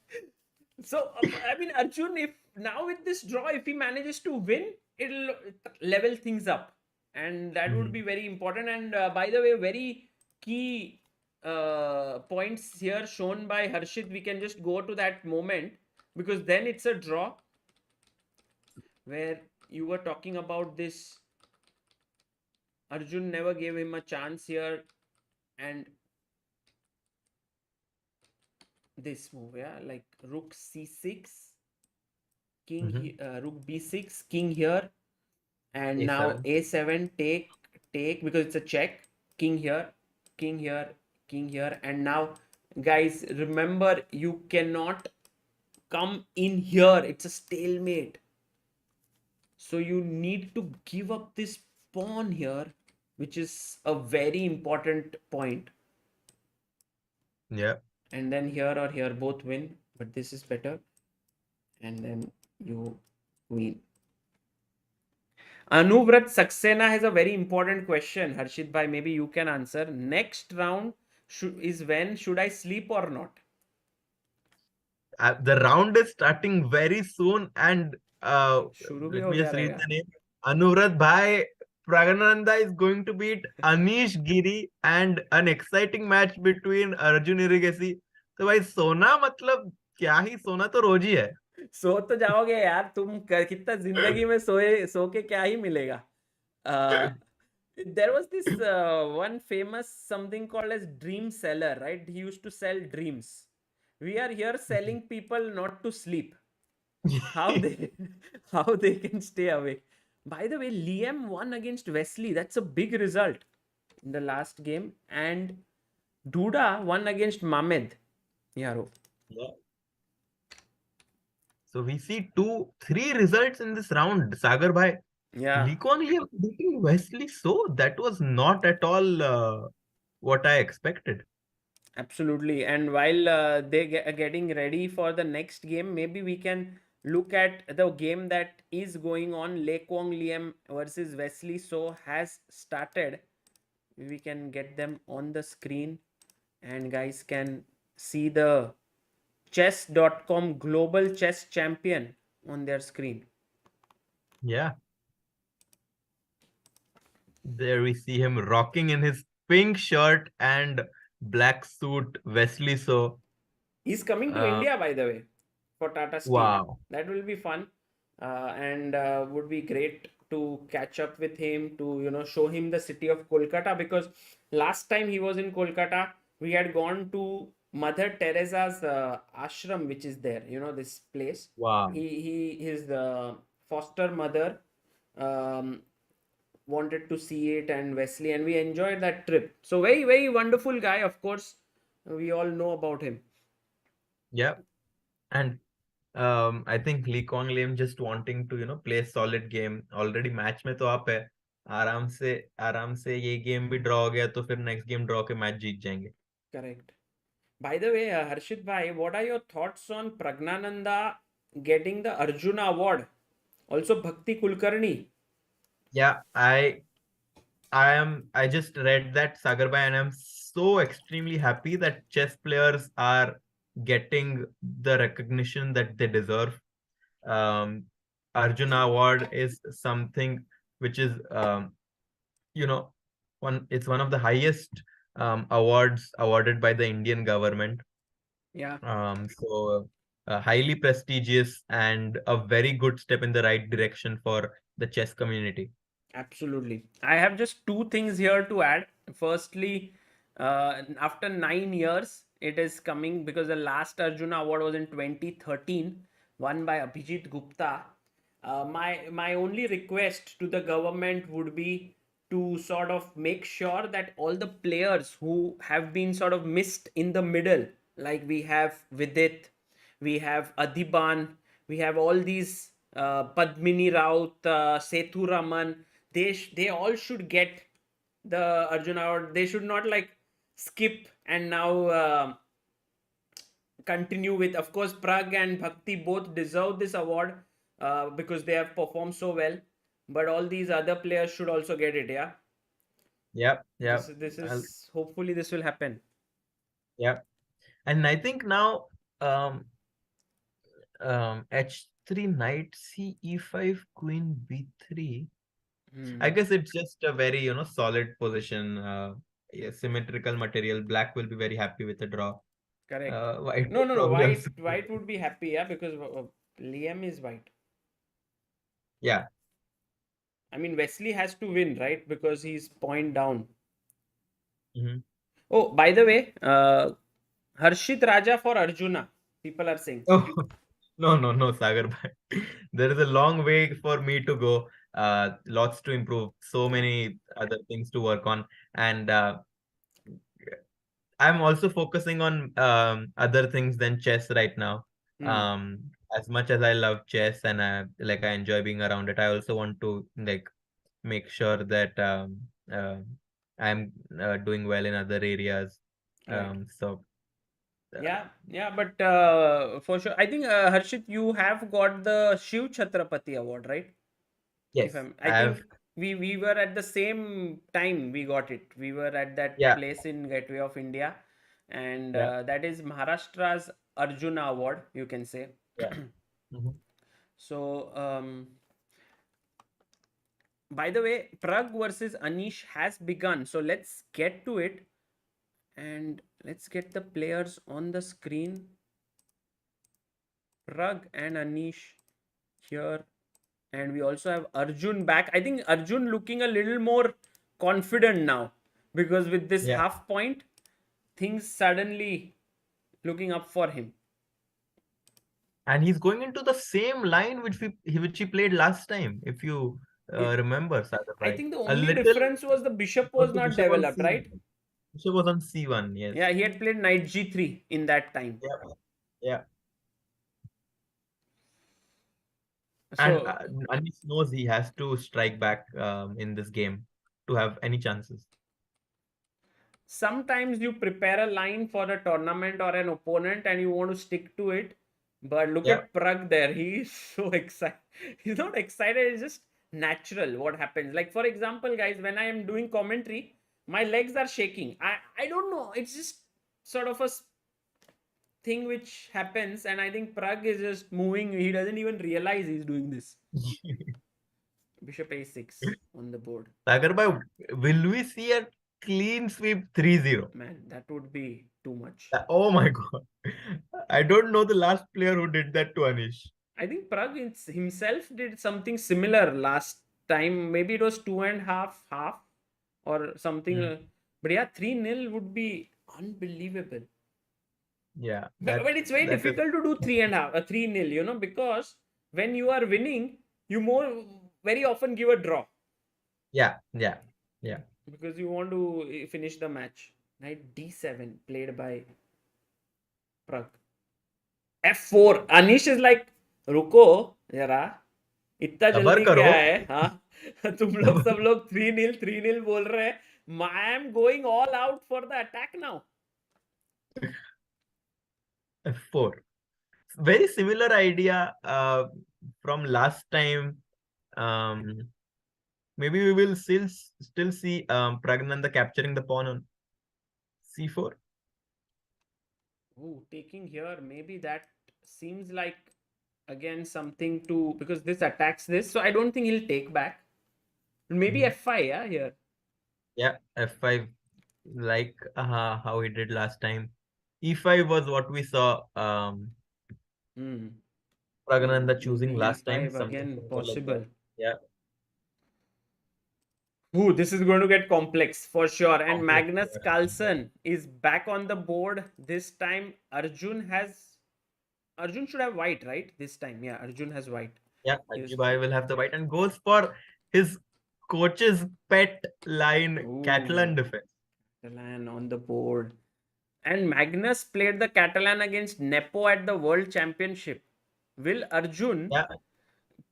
So, I mean, Arjun, if now with this draw, if he manages to win, it'll level things up. And that would be very important. And by the way, very key points here shown by Harshit. We can just go to that moment because then it's a draw where you were talking about this. Arjun never gave him a chance here. And this move, yeah, like rook c6, king, rook b6, king here, and now A7. a7, take because it's a check. King here, king here, king here, and now, guys, remember you cannot come in here. It's a stalemate. So you need to give up this pawn here, which is a very important point. Yeah. And then here or here both win, but this is better. And then you win. Anuvrat Saxena has a very important question. Harshit bhai, maybe you can answer. Next round is when should I sleep or not? The round is starting very soon, and शुरू भी let हो me गया just read रहेगा. the name. Anuvrat bhai, Praggnanandhaa is going to beat Anish Giri, and an exciting match between Arjun Erigaisi. तो भाई सोना मतलब क्या ही, सोना तो रोज ही है. सो तो जाओगे यार तुम, कितना जिंदगी में सो के क्या ही मिलेगा. There was this one famous something called as dream seller, right? He used to sell dreams. We are here selling people not to sleep. How they can stay awake. By the way, Liem won against Wesley. That's a big result in the last game. And Duda won against Mamedyarov. Yeah. So we see 3 results in this round. Sagar bhai, Yeah, Liem Quang beating Wesley So, that was not at all what I expected. absolutely. And while they getting ready for the next game, maybe we can look at the game that is going on. Liem Quang versus Wesley So has started. We can get them on the screen, and guys can see the chess.com global chess champion on their screen. Yeah. There we see him rocking in his pink shirt and black suit, Wesley So. He's coming to India, by the way, for Tata Steel. Wow. That will be fun, and would be great to catch up with him, to show him the city of Kolkata, because last time he was in Kolkata, we had gone to Mother Teresa's ashram, which is there. This place. Wow. His foster mother wanted to see it, and Wesley, and we enjoyed that trip. So very, very wonderful guy. Of course, we all know about him. Yeah. And I think Liem Quang just wanting to, play solid game. Already match में तो आप है. आराम से ये game भी draw हो गया तो फिर नेक्स्ट गेम ड्रॉ के मैच जीत जाएंगे. Correct. By the way, Harshit bhai, what are your thoughts on Praggnanandhaa getting the Arjuna award? Also Bhakti Kulkarni. Yeah, I just read that, Sagar bhai, and I'm so extremely happy that chess players are getting the recognition that they deserve. Arjuna award is something which is it's one of the highest awards awarded by the Indian government. Yeah. So highly prestigious and a very good step in the right direction for the chess community. Absolutely. I have just 2 things here to add. Firstly, after 9 years, it is coming because the last Arjuna award was in 2013, won by Abhijit Gupta. My only request to the government would be to sort of make sure that all the players who have been sort of missed in the middle, like we have Vidit, we have Adhiban, we have all these Padmini Raut, Sethu Raman, they all should get the Arjuna award. They should not like skip and now continue with. Of course, Pragg and Bhakti both deserve this award because they have performed so well. But all these other players should also get it. Yeah. Yep. This is hopefully this will happen. Yep. And I think now h3 knight c e5 queen b3. I guess it's just a very solid position, symmetrical material. Black will be very happy with the draw. Correct. White No. probably also- White would be happy, yeah, because Liem is white. Yeah. I mean, Wesley has to win, right? Because he's point down. Mhm. Oh, by the way, Harshit Raja for Arjuna. People are saying. Oh, no, Sagar bhai. There is a long way for me to go. Lots to improve. So many other things to work on, and I'm also focusing on other things than chess right now. As much as I love chess and I enjoy being around it, I also want to like make sure that I'm doing well in other areas. Right. So Yeah, but for sure, I think Harshit, you have got the Shiv Chhatrapati Award, right? yes, I think we were at the same time we got it. We were at that place in Gateway of India, and that is Maharashtra's Arjuna Award, you can say. Yeah. So, by the way, Pragg versus Anish has begun. So let's get to it, and let's get the players on the screen. Pragg and Anish here. And we also have Arjun back. I think Arjun looking a little more confident now because with this half point, things suddenly looking up for him. And he's going into the same line which he played last time, if you remember, Sagar. I think the only difference was the bishop was not developed, right? Bishop was on c1, yes. Yeah, he had played knight g3 in that time. Yeah. So, and Anish knows he has to strike back in this game to have any chances. Sometimes you prepare a line for a tournament or an opponent and you want to stick to it. But look at Pragg there. He's so excited. He's not excited. It's just natural what happens. Like, for example, guys, when I am doing commentary, my legs are shaking. I don't know. It's just sort of a thing which happens. And I think Pragg is just moving. He doesn't even realize he's doing this. Bishop a6 on the board. Sagar bhai, will we see a clean sweep 3-0? Man, that would be too much. Oh my God. I don't know the last player who did that to Anish. I think Pragg himself did something similar last time. Maybe it was 2.5 or something. But yeah, 3-0 would be unbelievable. Yeah. But it's very difficult to do 3-0, because when you are winning, you very often give a draw. Yeah. Because you want to finish the match. Knight d7 played by Pragg. f4. Anish is like, रुको जरा, इतना जल्दी क्या है? हाँ, तुम लोग सब लोग 3-0 बोल रहे हैं. I am going all out for the attack now. f4. Very similar idea from last time. Maybe we will still see Praggnanandhaa capturing the pawn on c4. Oh, taking here, maybe that seems like again something to, because this attacks this, so I don't think he'll take back. Maybe f5, here. Yeah, f5, like how he did last time. e5 was what we saw Praggnanandhaa choosing last time. Again possible. Like yeah. Ooh, this is going to get complex for sure. And Complex, Magnus Carlsen is back on the board this time. Arjun should have white, right? This time, yeah, Arjun has white. Yeah, Yes. Ajibai will have the white and goes for his coach's pet line, Catalan Ooh, defense. Catalan on the board. And Magnus played the Catalan against Nepo at the World Championship. Will Arjun Yeah,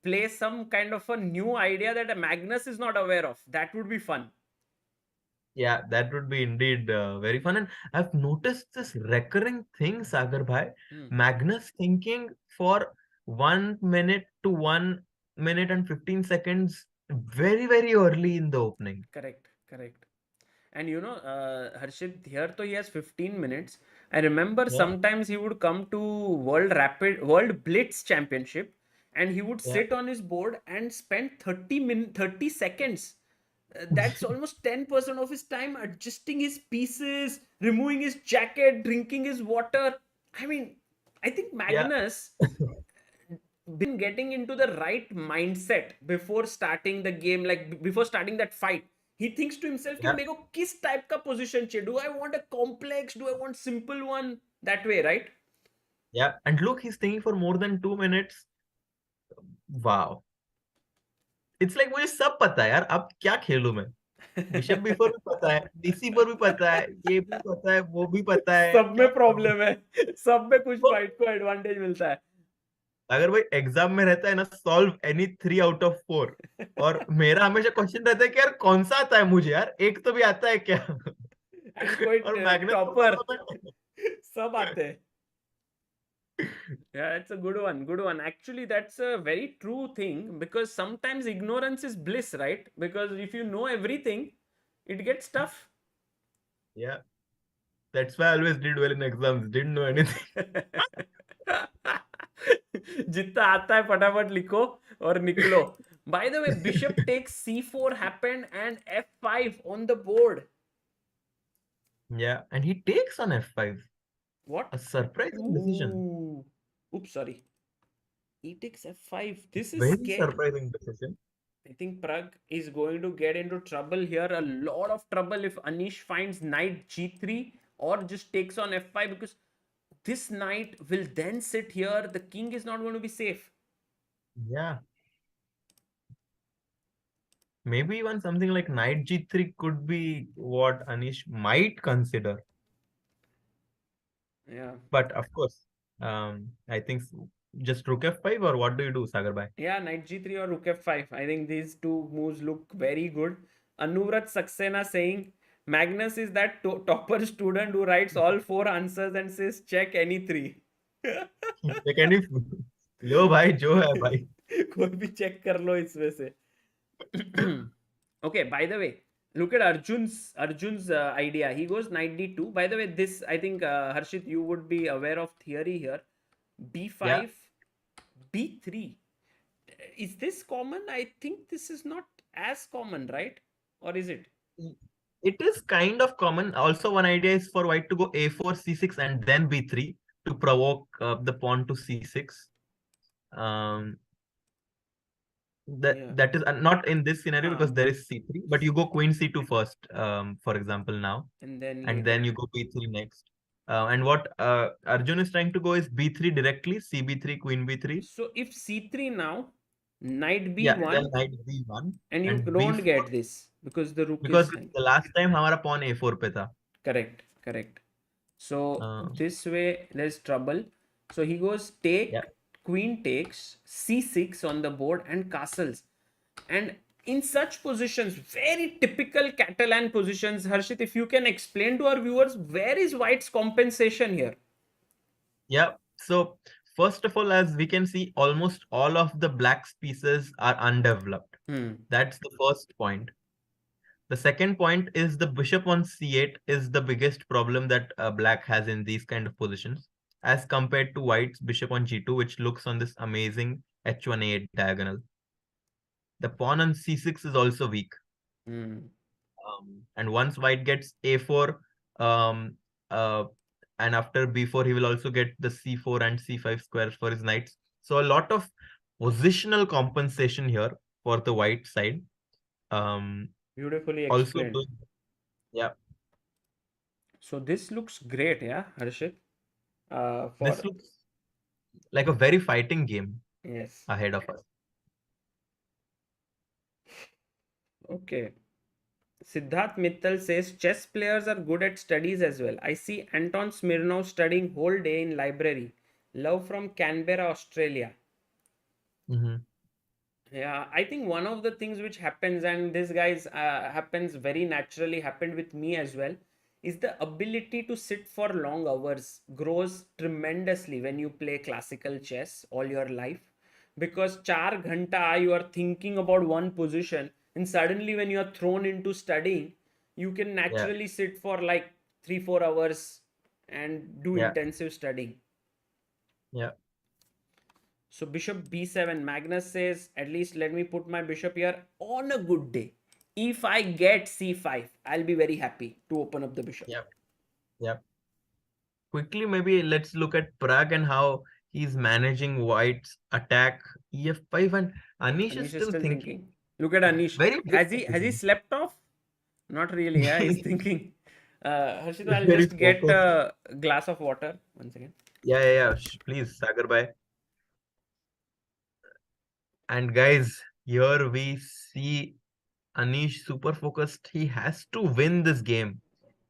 play some kind of a new idea that a Magnus is not aware of? That would be fun. yeah, that would be indeed very fun. And I've noticed this recurring thing, Sagar Bhai. Hmm. Magnus thinking for 1 minute to 1 minute and 15 seconds very, very early in the opening. Correct, correct. And Harshit, here he has 15 minutes. I remember Yeah, sometimes he would come to World Blitz Championship, and he would yeah. sit on his board and spend 30 seconds. That's almost 10% of his time adjusting his pieces, removing his jacket, drinking his water. I mean, I think Yeah. Magnus been getting into the right mindset before starting the game, like before starting that fight. He thinks to himself कि Yeah, मेरे को किस type का position चाहिए? Do I want a complex? Do I want simple one? That way, right? yeah. And look, he's thinking for more than 2 minutes. Wow. It's like मुझे सब पता है यार, अब क्या खेलूं मैं? बिशप B4 भी पता है, D4 भी पता है, ये भी पता है, वो भी पता है, सब क्या में प्रॉब्लम है, सब में कुछ तो फाइट को एडवांटेज मिलता है. अगर भाई एग्जाम में रहता है ना, सॉल्व एनी 3 आउट ऑफ 4, और मेरा हमेशा क्वेश्चन रहता है कि यार कौन सा आता है मुझे, यार एक तो भी आता है क्या? एंड कोई और मैग्नेट को टॉपर तो सब आते हैं. Yeah, it's a good one. Good one. Actually, that's a very true thing because sometimes ignorance is bliss, right? Because if you know everything, it gets tough. Yeah, that's why I always did well in exams, didn't know anything. जितना आता है फटाफट लिखो और निकलो. By the way, bishop takes c4 happened and f5 on the board. Yeah, and he takes on F5. What? A surprising decision. Ooh. Oops, sorry. E takes f5. This is Very scary. surprising decision. I think Pragg is going to get into trouble here, a lot of trouble, if Anish finds knight g3 or just takes on f5, because this knight will then sit here. The king is not going to be safe. Yeah. Maybe even something like knight g3 could be what Anish might consider. Yeah. But of course, I think just rook f5, or what do you do, Sagar bhai? Yeah, knight g3 or rook f5. I think these two moves look very good. Anuvrat Saxena saying, Magnus is that topper student who writes all 4 answers and says check any 3. Check any लो भाई जो है भाई. कोई भी check कर लो इसमें से. Okay, by the way, look at Arjun's idea. He goes knight d2. By the way, this I think Harshit, you would be aware of theory here. b5, Yeah. b3. Is this common? I think this is not as common, right? Or is it? It is kind of common. Also, one idea is for white to go a4, c6, and then b3 to provoke the pawn to c6. That is not in this scenario because there is c3, but you go queen c2 first, for example, now, And then you go b3 next. And what Arjun is trying to go is b3 directly, cb3, queen b3. So if c3 now, knight b1, Yeah, then knight b1, and you don't b4, get this because the rook because is the last time हमारा pawn a4 पे था. Correct. So this way there's trouble. So he goes take, queen takes, c6 on the board and castles. And in such positions, very typical Catalan positions, Harshit, if you can explain to our viewers, where is white's compensation here? Yeah, so first of all, as we can see, almost all of the black's pieces are undeveloped. That's the first point. The second point is the bishop on c8 is the biggest problem that black has in these kind of positions, as compared to white's bishop on g2, which looks on this amazing h1a8 diagonal. The pawn on c6 is also weak. And once white gets a4, and after b4, he will also get the c4 and c5 squares for his knights. So a lot of positional compensation here for the white side. Beautifully Also explained. doing, yeah, So this looks great, yeah, Harshit. this For looks like a very fighting game yes. ahead of us. Okay. Siddharth Mittal says chess players are good at studies as well. I see Anton Smirnov studying whole day in library. Love from Canberra, Australia. Mhm. Yeah, I think one of the things which happens, and this guys happens very naturally, happened with me as well, is the ability to sit for long hours grows tremendously when you play classical chess all your life. Because 4 ghanta you are thinking about one position, and suddenly when you are thrown into studying, you can Yeah, naturally sit for like 3 4 hours and do yeah, intensive studying. yeah, So bishop b7. Magnus says, at least let me put my bishop here on a good day. If I get c5, I'll be very happy to open up the bishop. yeah, yeah. Quickly, maybe let's look at Pragg and how he's managing White's attack e5, and Anish is Anish is still still thinking. thinking. Look at Anish. Very, very Has he thinking. slept off? Not really. Yeah, he's thinking. Harshit, I'll Very just get focused. a glass of water once again. Yeah, yeah, yeah. Please, Sagar bhai. And guys, here we see Anish super focused. He has to win this game.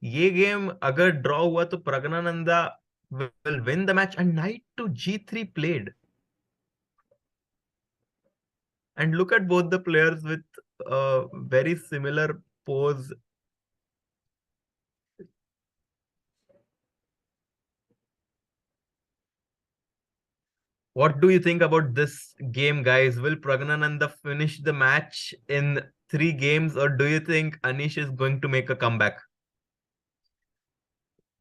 ये game अगर draw हुआ तो Praggnanandhaa will win the match, and knight to g3 played. And look at both the players with very similar pose. What do you think about this game, guys? Will Praggnanandhaa finish the match in 3 games, or do you think Anish is going to make a comeback?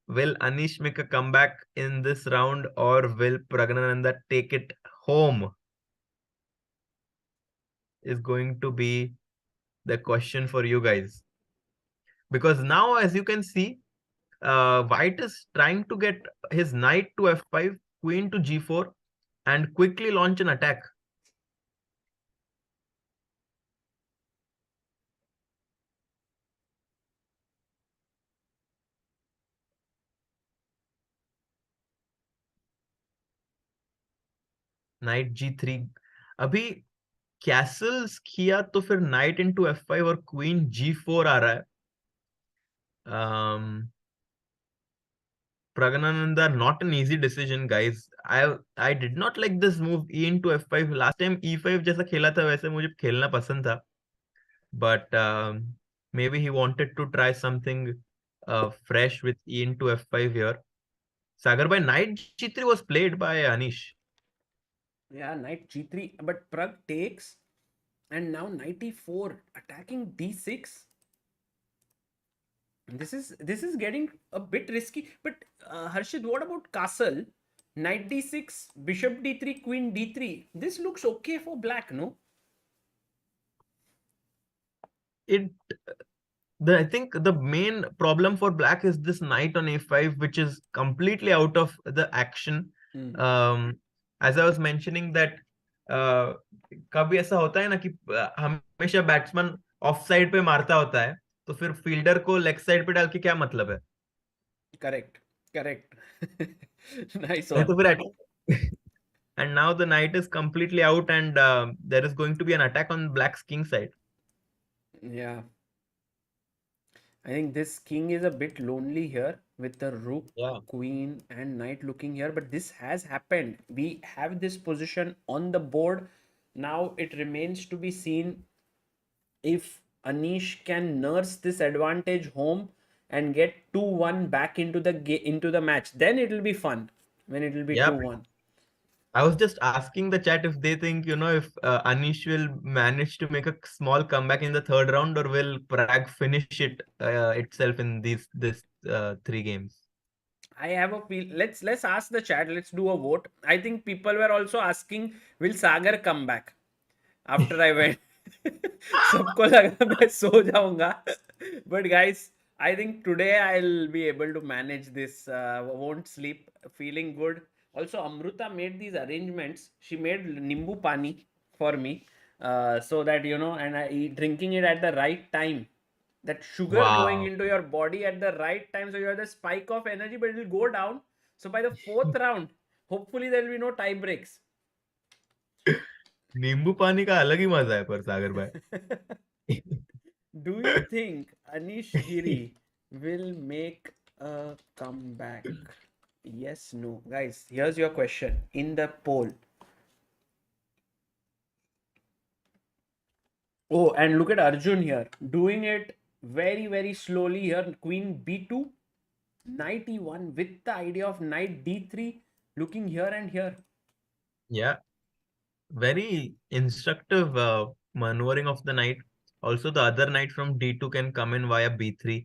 Will Anish make a comeback in this round, or will Praggnanandhaa take it home? Is going to be the question for you guys. Because now, as you can see, White is trying to get his knight to f5, queen to g4, and quickly launch an attack. Knight g3. अभी Castle's किया तो फिर knight into f5 और queen g4 आ रहा है. Praggnanandhaa, not an easy decision, guys. I did not like this move e into f5. Last time e5 जैसा खेला था वैसे मुझे खेलना पसंद था. But maybe he wanted to try something fresh with e into f5 here. Sagar, by knight g3 was played by Anish. Yeah, knight g3, but Pragg takes, and now knight e4, attacking d6. This is getting a bit risky. But Harshit, what about castle? Knight d6, bishop d3, queen d3. This looks okay for black, no? It I think the main problem for black is this knight on a5, which is completely out of the action. As I was mentioning that कभी ऐसा होता है ना कि हमेशा batsman of side पे मारता होता है, तो फिर फील्डर को लेग साइड पे डाल के क्या मतलब है? Correct. Correct. Nice नहीं one. तो फिर and now the knight is completely out, and there is going to be an attack on black's king side. Yeah. I think this king is a bit lonely here with the rook, Yeah. queen, and knight looking here. But this has happened. We have this position on the board. Now it remains to be seen if Anish can nurse this advantage home and get 2-1 back into the match. Then it will be fun when it will be Yeah. 2-1. I was just asking the chat if they think, if Anish will manage to make a small comeback in the third round, or will Pragg finish it itself in this 3 games? I have a feel. Let's ask the chat. Let's do a vote. I think people were also asking, will Sagar come back after I went? सबको लगा मैं सो जाऊंगा. But guys, I think today I'll be able to manage this. Won't sleep. Feeling good. Also, Amruta made these arrangements. She made nimbu pani for me, so that and I drinking it at the right time that sugar going Wow. into your body at the right time, so you have the spike of energy, but it will go down. So by the fourth round, hopefully there will be no tie breaks. नींबू पानी का अलग ही मजा है पर सागर भाई. Do you think Anish Giri will make a comeback? Yes, no. Guys, here's your question in the poll. Oh, and look at Arjun here, doing it very, very slowly here. Queen b2, knight e1 with the idea of knight d3, looking here and here. Yeah, very instructive maneuvering of the knight. Also, the other knight from d2 can come in via b3.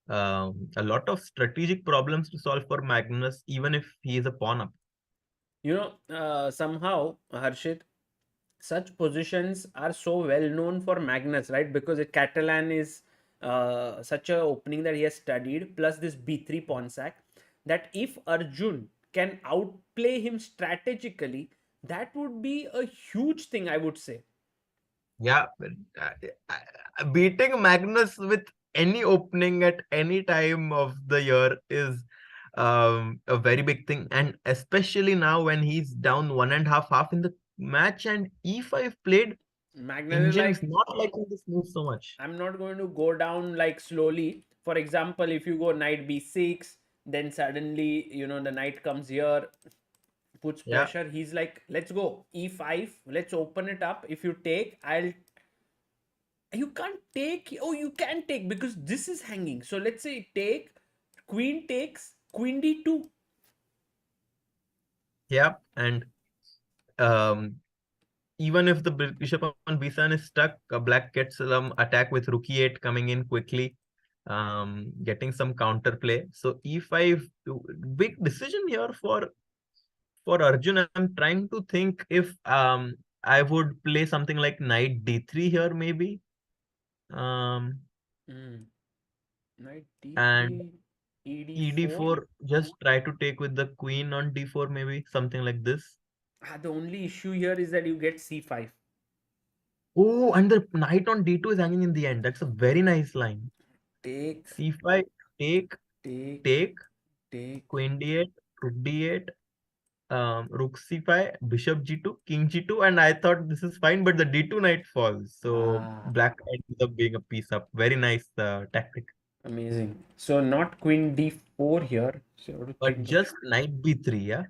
A lot of strategic problems to solve for Magnus, even if he is a pawn up. You know, somehow, Harshit, such positions are so well known for Magnus, right? Because Catalan is such a opening that he has studied, plus this b3 pawn sack, that if Arjun can outplay him strategically, that would be a huge thing, I would say. Yeah, beating Magnus with any opening at any time of the year is a very big thing, and especially now when he's down 1.5 half in the match, and e5 played. Magnus is Engine is like, not liking this move so much. I'm not going to go down like slowly. For example, if you go knight b6, then suddenly, you know, the knight comes here, puts Yeah, pressure. He's like, let's go e5, let's open it up. If you take, I'll, you can't take, oh, you can take because this is hanging. So let's say take, queen takes, queen d2. yeah, and um, even if the bishop on b7 is stuck, black gets some attack with rook e8 coming in quickly, getting some counterplay. So e5, big decision here for Arjun. I'm trying to think if I would play something like knight d3 here maybe, Knight and d3, ed4. ed4, just try to take with the queen on d4 maybe, something like this. The only issue here is that you get c5. Oh, and the knight on d2 is hanging in the end. That's a very nice line. Take, c5, take, take, take, take. queen d8, rook d8, rook c5, bishop g2, king g2, and I thought this is fine, but the d2 knight falls. So Ah, black ends up being a piece up. Very nice tactic. amazing. So not queen d4 here. So I have to But think of just knight b3, yeah?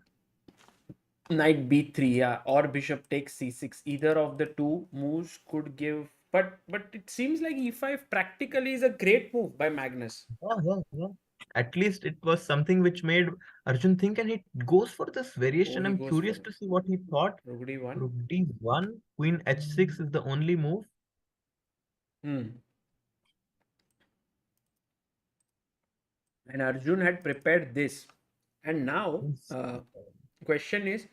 knight b3, yeah, or bishop takes c6. Either of the two moves could give, but it seems like e5 practically is a great move by Magnus. Yeah, yeah, yeah. At least it was something which made Arjun think, and he goes for this Oh, variation. he I'm goes for curious it. to see what he thought. Rook d1. Rook d1, queen h6 is the only move. Hmm. And Arjun had prepared this. And now, question is,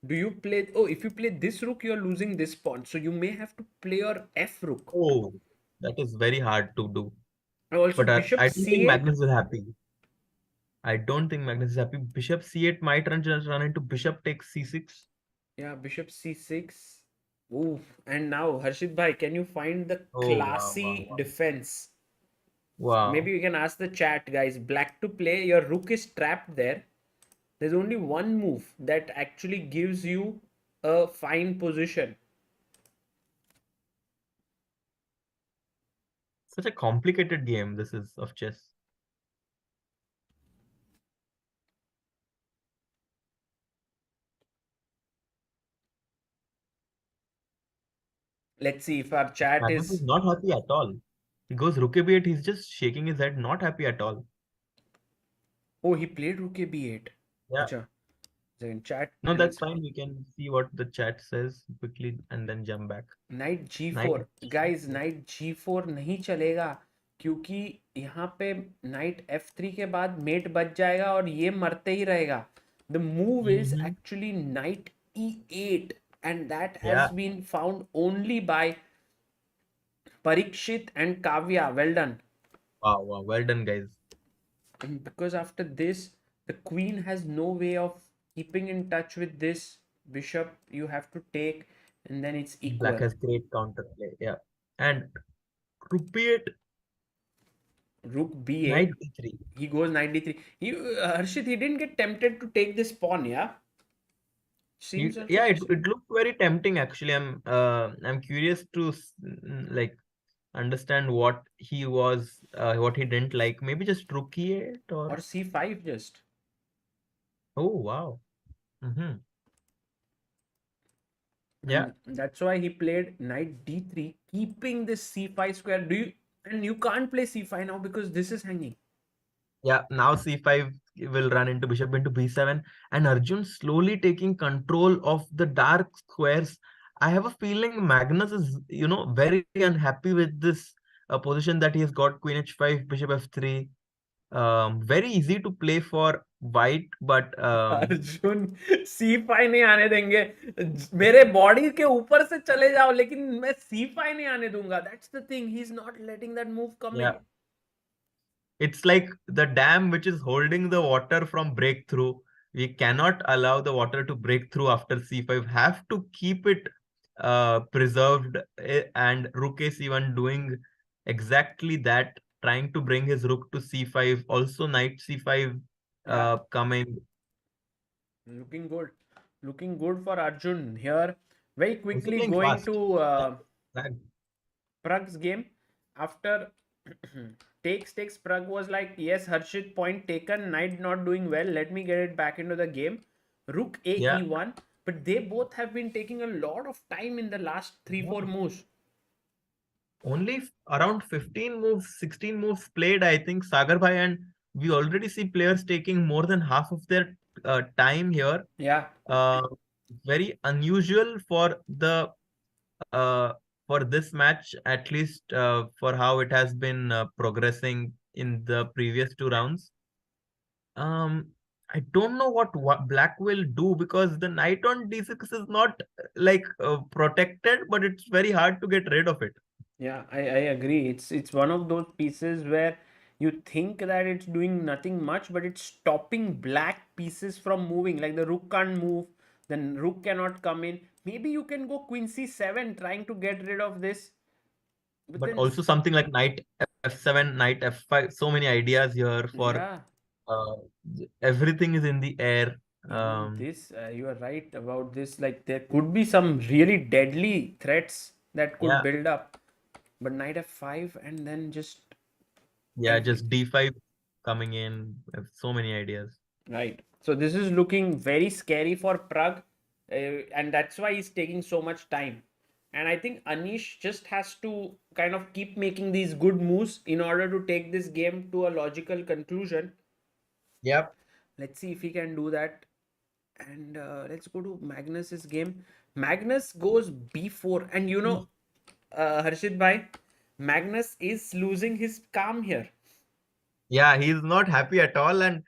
do you play? Oh, if you play this rook, you're losing this pawn. So you may have to play your f rook. Oh, that is very hard to do. And also But bishop I don't think c8. Magnus is happy. I don't think Magnus is happy. Bishop c8 might run into bishop takes c6. Yeah, bishop c6. Ooh, and now Harshit bhai, can you find the Oh, wow, wow, classy wow. defense? Wow. Maybe we can ask the chat, guys. Black to play, your rook is trapped there. There's only one move that actually gives you a fine position. Such a complicated game this is of chess. Let's see if our chat Magnus is is. not happy at all. He goes rook a8, he's just shaking his head, not happy at all. Oh, he played rook a b8. Yeah. Acha. Second chat. No, that's Let's. fine. We can see what the chat says quickly and then jump back. Knight Knight g4. Guys, knight g4 नहीं चलेगा क्योंकि यहाँ पे knight f3 के बाद mate बच जाएगा और ये मरते ही रहेगा. The move is actually knight e8 and that has Yeah. been found only by Parikshit and Kavya. Well done. Wow, wow. Well done, guys. And because after this, the queen has no way of keeping in touch with this bishop. You have to take, and then it's equal. Black has great counterplay. Yeah. And rook b8. Rook Knight b8. d3. He goes knight d3. Harshit, he didn't get tempted to take this pawn, yeah? Seems also Yeah, it possible. looked very tempting actually. I'm curious to like understand what he was, what he didn't like. Maybe just rook e8 Or or c5 just. oh wow. Mm-hmm. Yeah, And that's why he played knight d3, keeping this c5 square. And you can't play c5 now because this is hanging. yeah. Now c5 will run into bishop into b7, and Arjun slowly taking control of the dark squares. I have a feeling Magnus is, very unhappy with this position that he has got queen h5, bishop f3. Very easy to play for white, but Arjun C5 नहीं आने देंगे. मेरे body के ऊपर से चले जाओ लेकिन मैं C5 नहीं आने दूंगा. That's the thing. He's not letting that move come yeah, in. it's like the dam which is holding the water from breakthrough. We cannot allow the water to break through after c5. Have to keep it preserved. And rook a c1 doing exactly that, trying to bring his rook to c5. Also knight c5 Yeah, coming. looking good. Looking good for Arjun here. Very Also quickly playing going fast. to Pragg. Pragg's game. After takes Pragg was like, yes, Harshit, point taken, knight not doing well, let me get it back into the game. Rook a Yeah. e1, but they both have been taking a lot of time in the last 3-4 moves. Only around 15 moves, 16 moves played, I think, Sagar Bhai, and we already see players taking more than half of their time here. Yeah, Uh, Very unusual uh, for this match, at least for how it has been progressing in the previous two rounds. I don't know what Black will do, because the knight on d6 is not like protected, but it's very hard to get rid of it. yeah, I agree. It's one of those pieces where you think that it's doing nothing much, but it's stopping black pieces from moving. Like the rook can't move, then rook cannot come in. Maybe you can go queen c7 trying to get rid of this. But But then, also something like knight f7, knight f5. So many ideas here for yeah, uh, everything is in the air. even this, you are right about this. Like there could be some really deadly threats that could Yeah, build up. But knight f5 and then just yeah, just everything. d5 coming in. So many ideas. Right. So this is looking very scary for Pragg, and that's why he's taking so much time. And I think Anish just has to kind of keep making these good moves in order to take this game to a logical conclusion. Yep. Let's see if he can do that. And let's go to Magnus's game. Magnus goes b4, and Harshit bhai, Magnus is losing his calm here. Yeah, he's not happy at all, and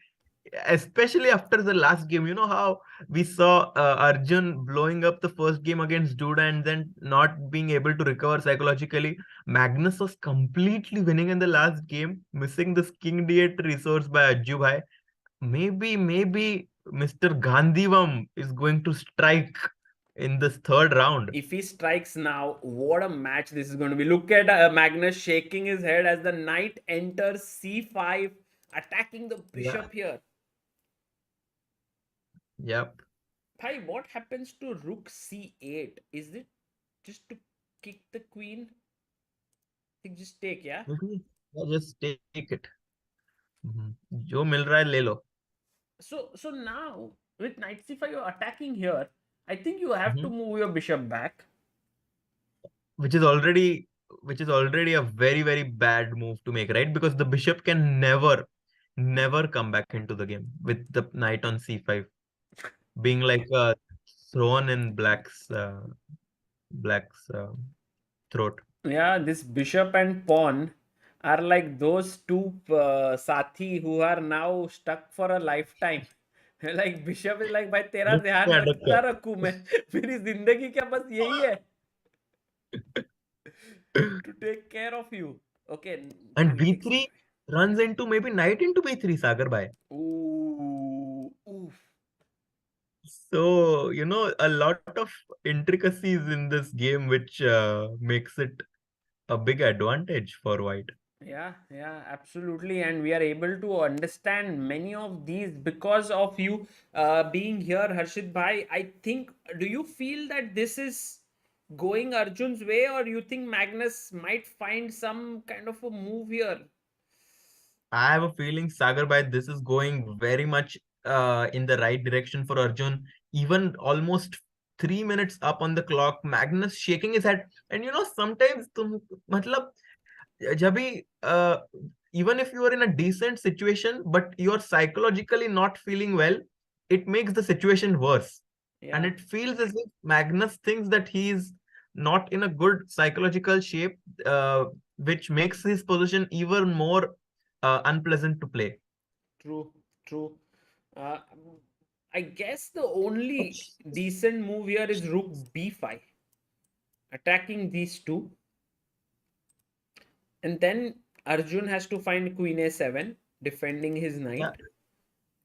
especially after the last game. You know how we saw Arjun blowing up the first game against Duda and then not being able to recover psychologically. Magnus was completely winning in the last game, missing this king d8 resource by Ajju Bhai. Maybe Mr. Gandhivam is going to strike in this third round. If he strikes now, what a match this is going to be. Look at Magnus shaking his head as the knight enters c5, attacking the Yeah. bishop here. Yep. Bhai, what happens to rook c8? Is it just to kick the queen? I think just take, yeah? Maybe just take it. जो मिल रहा है ले लो. So now, with knight c5, you're attacking here. I think you have to Mhm. move your bishop back. which is already a very very bad move to make, right? Because the bishop can never come back into the game with the knight on c5 being like a thrown in black's throat. Yeah, this bishop and pawn are like those two sathi who are now stuck for a lifetime. Like bishop is like, भाई तेरा Look ध्यान at रखता the रखूं मैं. मेरी जिंदगी क्या बस यही है, to take care of you. Okay, and queen b3 x5. runs into maybe knight into b3, Sagar bhai. Ooh, oof. So a lot of intricacies in this game, which makes it a big advantage for white. Yeah, yeah, absolutely. And we are able to understand many of these because of you being here, Harshit Bhai. I think, do you feel that this is going Arjun's way, or you think Magnus might find some kind of a move here? I have a feeling, Sagar, by this is going very much in the right direction for Arjun. Even almost 3 minutes up on the clock, Magnus shaking his head. And sometimes matlab, जब भी even if you are in a decent situation but you're psychologically not feeling well, it makes the situation worse, and Yeah, it feels as if Magnus thinks that he is not in a good psychological shape, uh, which makes his position even more unpleasant to play. true, true. Uh, I guess the only decent move here is Rook B5, attacking these two. And then Arjun has to find Queen A7, defending his Yeah, knight.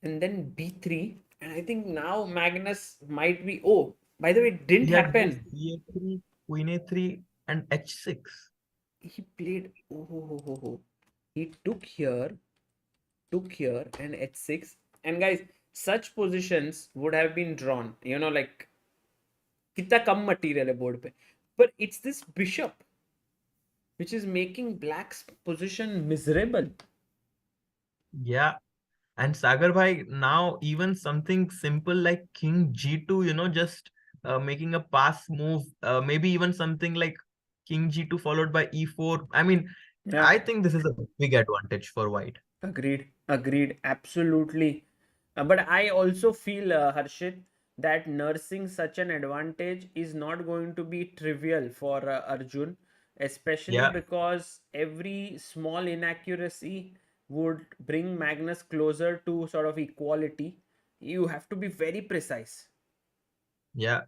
And then B3. And I think now Magnus might be. Oh, by the way, it didn't he had this happen. E3, Queen A3, and H6. He played. Oh. He took here, and H6. And guys, such positions would have been drawn. Like, कितना कम material है board पे. But it's this bishop which is making black's position miserable. Yeah. And Sagar Bhai, now even something simple like King G2, just making a pass move, maybe even something like King G2 followed by E4. I mean, Yeah. I think this is a big advantage for White. Agreed, absolutely. But I also feel, Harshit, that nursing such an advantage is not going to be trivial for Arjun, especially Yeah, because every small inaccuracy would bring Magnus closer to sort of equality. You have to be very precise. yeah.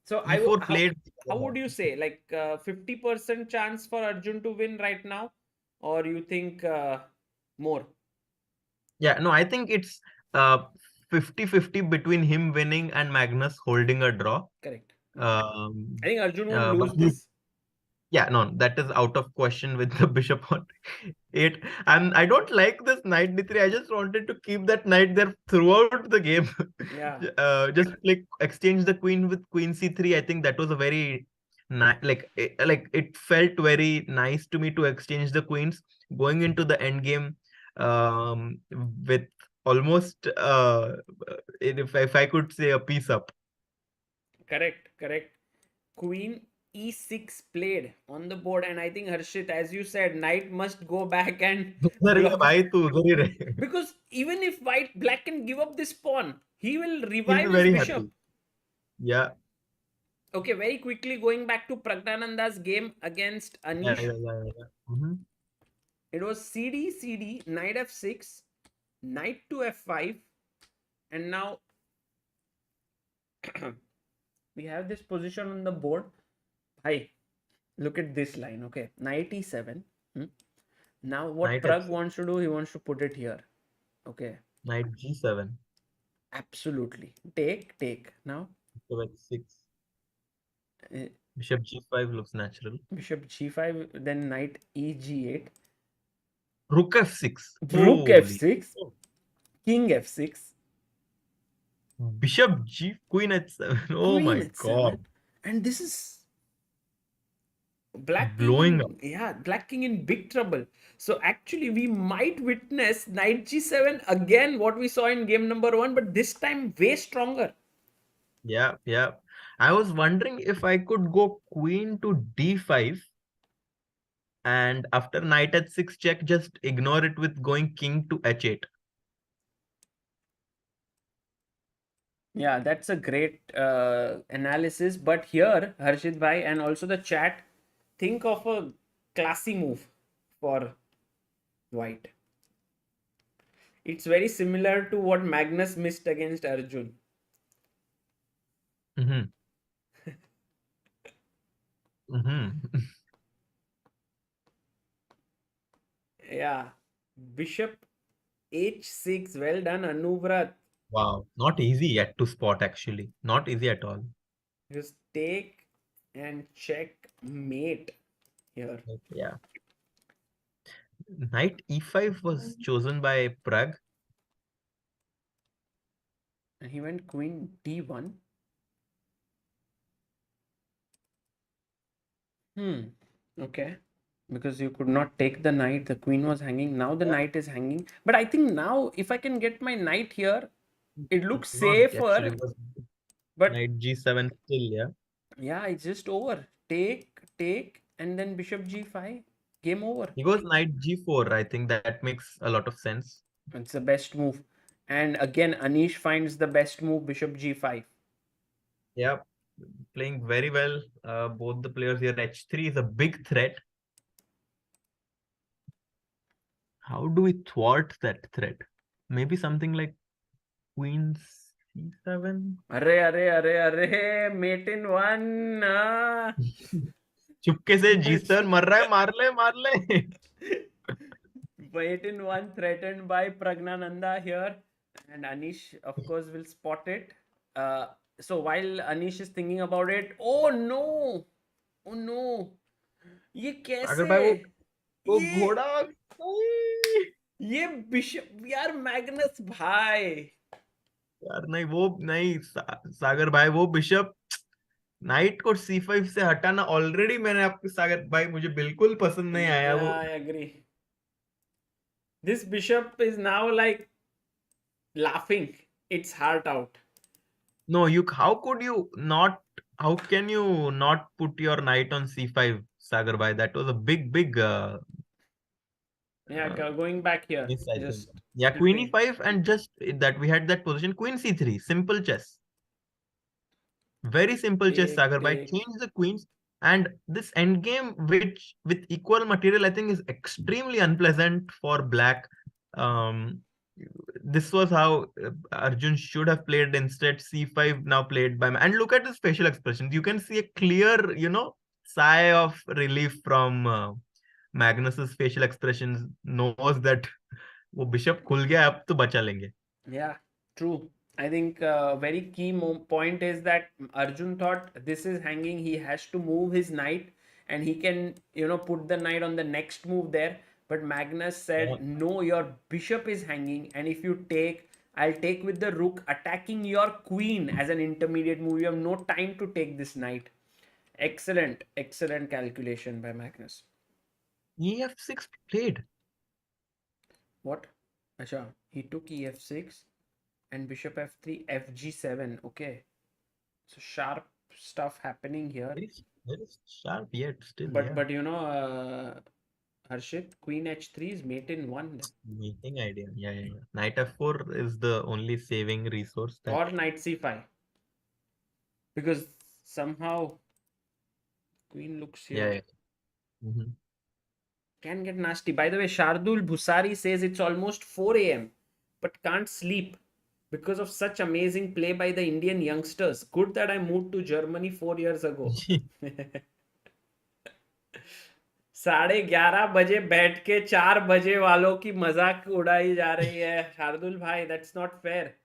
So E4 how played. would you say, like, 50% chance for Arjun to win right now, or you think more? Yeah, no, I think it's uh 50-50 between him winning and Magnus holding a draw. Correct. Um, I think Arjun won't but lose this. yeah, no, that is out of question with the bishop on 8. And I don't like this knight d3. I just wanted to keep that knight there throughout the game. Yeah, Just like exchange the queen with queen c3. I think that was a very like it felt very nice to me to exchange the queens going into the end game, with almost if I could say a piece up. correct. Queen E6 played on the board, and I think Harshit, as you said, knight must go back and उधर ही है block. भाई, तू उधर ही रहे. Because even if black can give up this pawn, he will He'll revive be his very bishop. happy. Yeah. Okay, very quickly going back to Praggnanandha's game against Yeah, Anish. yeah, yeah, yeah. Mm-hmm. It was CD, knight F6, knight to F5, and now we have this position on the board. Hi, look at this line. Okay, knight E7. Now what Knight Pragg F6, wants to do, he wants to put it here. Okay, Knight G7, absolutely. Take. Now Bishop H6, uh, Bishop G5 looks natural. bishop G5, then knight EG8, Rook F6. rook Holy. F6, king F6, Bishop G, Queen H7. Oh queen my H7, God. and this is Blowing up. black king in big trouble. So actually we might witness knight G7 again, what we saw in game number 1, but this time way stronger. Yeah, yeah. I was wondering if I could go Queen to D5 and after Knight H6 check, just ignore it with going King to H8. Yeah, that's a great analysis. But here, Harshit Bhai, and also the chat, think of a classy move for white. It's very similar to what Magnus missed against Arjun. Mm-hmm. Mm-hmm. Yeah. Bishop H6. Well done, Anuvrat. Wow. Not easy yet to spot, actually. Not easy at all. Just take and check mate here. Yeah. Knight e5 was chosen by Pragg. And he went queen d1. Okay. Because you could not take the knight. The queen was hanging. Now the knight is hanging. But I think now if I can get my knight here, it looks No, actually safer. was But Knight g7 still, yeah. yeah, it's just over. Take, and then bishop g5. Game over. He goes Knight g4. I think that makes a lot of sense. It's the best move. And again, Anish finds the best move, bishop g5. Yeah, playing very well. Both the players here. h3 is a big threat. How do we thwart that threat? Maybe something like queen c7. Arre, mate in one. चुपके से G seven मर रहा है, मार ले. Mate in one threatened by Praggnanandhaa here. And Anish, of course, will spot it. So while Anish is thinking about it, oh no, ये अगर भाई कैसे? वो ये घोड़ा. ये बिशप यार, मैग्नस भाई. यार नहीं सागर भाई, वो बिशप नाइट को c5 से हटाना ऑलरेडी मैंने आपके सागर भाई मुझे बिल्कुल पसंद नहीं आया वो. I agree. This bishop is now like laughing its heart out. No, how can you not put your knight on c5, Sagar bhai? That was a big Going back here. miss, I think. Just Yeah, queen flipping. e5, and just that we had that position. Queen c3, simple chess. Very simple chess, Sagar bhai. Take. Change the queens, and this endgame, which with equal material, I think is extremely unpleasant for black. Um, this was how Arjun should have played. Instead, c5 now played by. And look at his facial expressions. You can see a clear, sigh of relief from Magnus's facial expressions. Knows that वो bishop खुल गया, अब तो बचा लेंगे. Yeah, true. I think very key point is that Arjun thought this is hanging. He has to move his knight, and he can, put the knight on the next move there. But Magnus said, Yeah. no, your bishop is hanging, and if you take, I'll take with the rook, attacking your queen as an intermediate move. You have no time to take this knight. Excellent calculation by Magnus. ef6 played. What? Acha, he took ef6 and bishop f3, fg7. Okay. So sharp stuff happening here. Very sharp yet still. But yeah. Harshit, queen h3 is mate in one. Meeting idea. Yeah. Knight f4 is the only saving resource. Or knight c5. Because somehow queen looks here. Yeah. Mm-hmm. Can get nasty. By the way, Shardul Bhusari says it's almost 4 a.m. but can't sleep because of such amazing play by the Indian youngsters. Good that I moved to Germany 4 years ago. 11:30 बजे बैठ के 4 बजे वालों की मजाक उड़ाई जा रही है. शार्दुल भाई, that's not fair.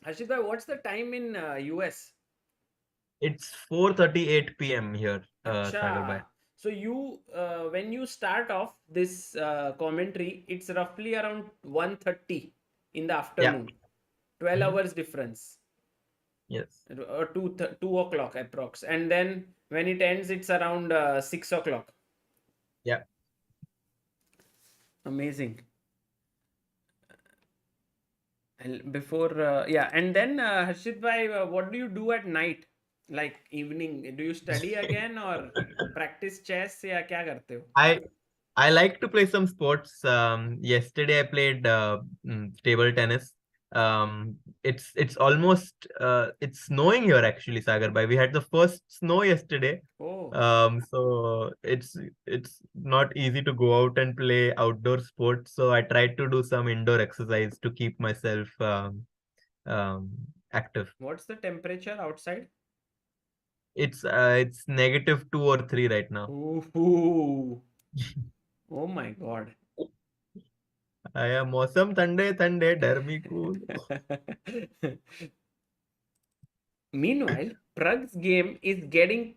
Harshit bhai, what's the time in US? It's 4:38 p.m. here, Acha. Sagar bhai. So you, when you start off this commentary, it's roughly around 1:30 in the afternoon. 12 hours difference. Yes. Or 2 o'clock approx. And then when it ends, it's around 6 o'clock. Yeah. Amazing. Before, and then Harshit bhai, what do you do at night? Like evening, do you study again or practice chess? या क्या करते हो? I like to play some sports. Yesterday I played table tennis. It's almost it's snowing here actually, Sagar bhai. We had the first snow yesterday. Oh. So it's not easy to go out and play outdoor sports. So I tried to do some indoor exercise to keep myself active. What's the temperature outside? It's -2 or 3 right now. Ooh. Oh my God. आया मौसम ठंडे डर cool. Meanwhile, Pragg's game is getting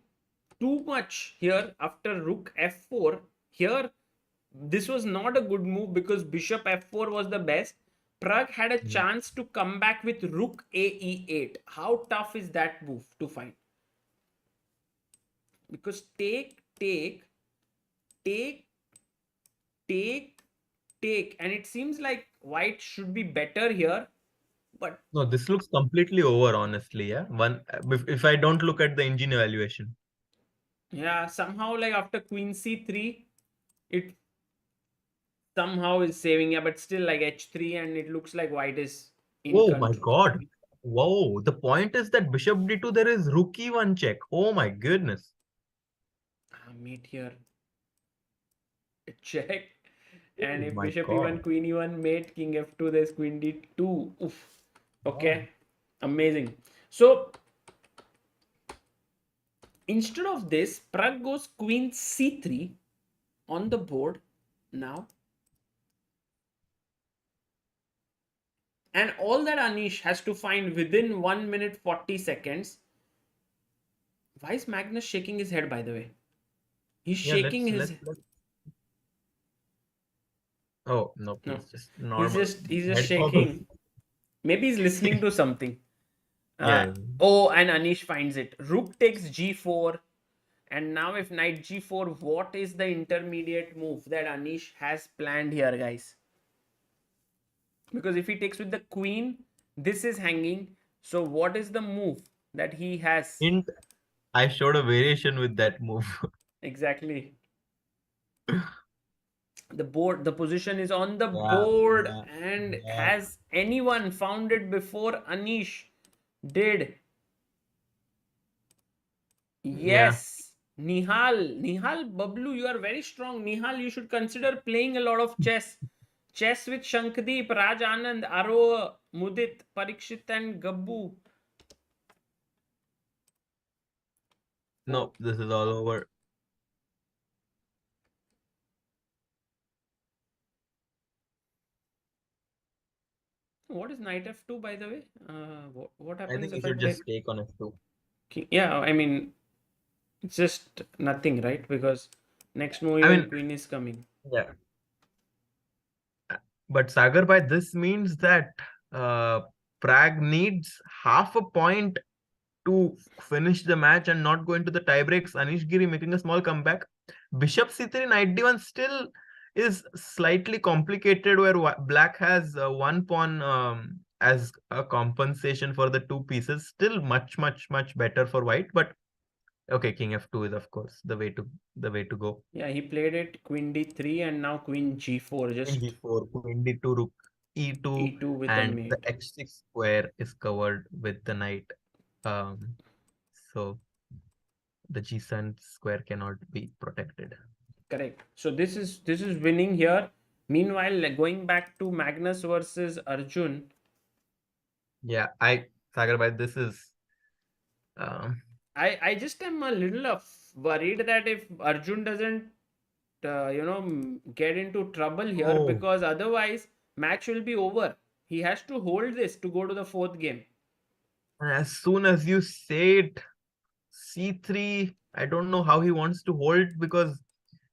too much here after rook f4. Here, this was not a good move because bishop f4 was the best. Pragg had a chance to come back with rook a e8. How tough is that move to find? Because take, take, take, take, and it seems like white should be better here, but No, this looks completely over, honestly. Yeah, if I don't look at the engine evaluation. yeah, somehow like after queen c3, it somehow is saving. Yeah, but still like h3, and it looks like white is in Oh my control. God. Whoa, the point is that bishop d2, there is rook e1 check. Oh my goodness. Mate here, check. And Oh if my bishop God. e1, queen e1, mate, king f2, there's queen d2. Oof. Okay, amazing. So instead of this, Pragg goes queen c3 on the board now. And all that Anish has to find within 1 minute 40 seconds. Why is Magnus shaking his head, by the way? He's Yeah, shaking his... let's. Oh, no, No, please, just normal. he's just Head forward. shaking. Maybe he's listening to something. Yeah. Oh, and Anish finds it. Rook takes g4. And now if knight g4, what is the intermediate move that Anish has planned here, guys? Because if he takes with the queen, this is hanging. So what is the move that he has? Hint, I showed a variation with that move. Exactly. The position is on the Yeah, board. yeah, And yeah. has anyone found it before Anish did? Yes. Nihal Bablu, you are very strong. Nihal, you should consider playing a lot of chess. Chess with Shankdeep, Raj Anand, Aro, Mudit, Parikshit, and Gabbu. No, this is all over. What is knight f2, by the way? What I happens think you if I should take... just take on f2. Yeah, I mean, it's just nothing, right? Because next move I even mean, queen is coming. yeah. But Sagar, by this means that Pragg needs half a point to finish the match and not go into the tie breaks. Anish Giri making a small comeback. Bishop c3, knight d1 still is slightly complicated, where black has one pawn as a compensation for the two pieces. Still much better for white, but okay, king f2 is of course the way to go. Yeah, he played it queen d3 and now queen g4, Queen just g4, queen d2, rook e2, e2 with a and the mate. h6 square is covered with the knight. So the g7 square cannot be protected. Correct. So this is winning here. Meanwhile, like, going back to Magnus versus Arjun. Yeah, Sagar, by this is um, I just am a little worried that if Arjun doesn't get into trouble here, oh, because otherwise match will be over. He has to hold this to go to the fourth game. as soon as you say it, c3, I don't know how he wants to hold, because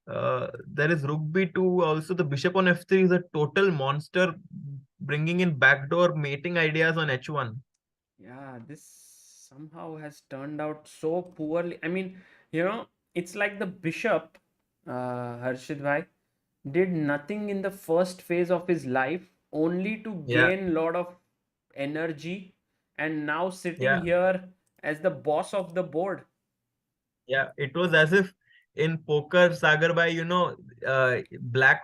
there is rook b2. Also, the bishop on f3 is a total monster, bringing in backdoor mating ideas on h1. Yeah, this somehow has turned out so poorly. I mean, it's like the bishop, Harshit bhai, did nothing in the first phase of his life, only to Yeah, gain a lot of energy, and now sitting yeah. here as the boss of the board. Yeah, it was as if in poker, Sagar Bhai, Black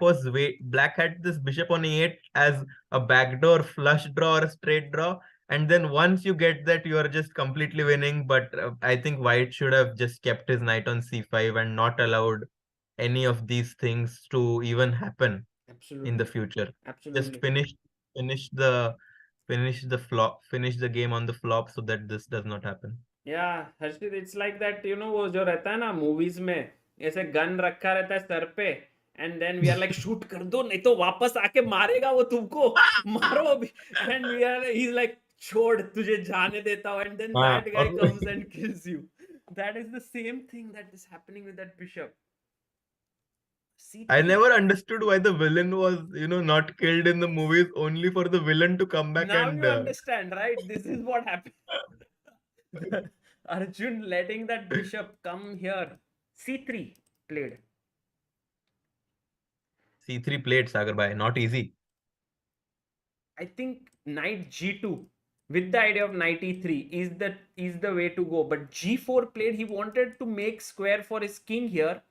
had this bishop on e8 as a backdoor flush draw or a straight draw. And then once you get that, you are just completely winning. But I think White should have just kept his knight on c5 and not allowed any of these things to even happen in the Absolutely. future. Just Absolutely. finish the finish the game on the flop so that this does not happen. या हर्षित it's like that वो जो रहता है ना movies में, ऐसे gun रखा रहता है सर पे, and then we are like shoot कर दो नहीं तो वापस आके मारेगा वो तुमको, मारो अभी, and we are he is like छोड़ तुझे जाने देता हूं, and then that guy comes and kills you. That is the same thing that is happening with that bishop. C3. I never understood why the villain was, not killed in the movies, only for the villain to come back Now and. you understand, right? This is what happened. Arjun letting that bishop come here. C3 played. C3 played Sagar Bhai, not easy. I think knight G2 with the idea of knight E3 is the way to go. But G4 played. He wanted to make square for his king here.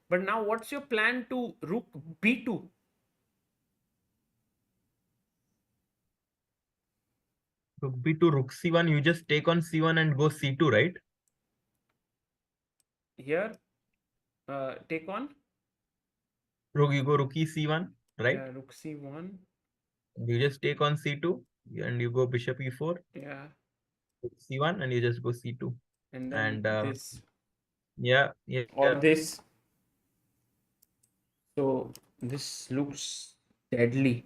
But now what's your plan to rook B2? Rook B2, Rook C1, you just take on C1 and go C2, right? Here, take on. You go Rook E C1, right? Yeah, rook C1. You just take on C2 and you go Bishop E4, Yeah, Rook C1, and you just go C2. and then And this yeah. or this. So this looks deadly.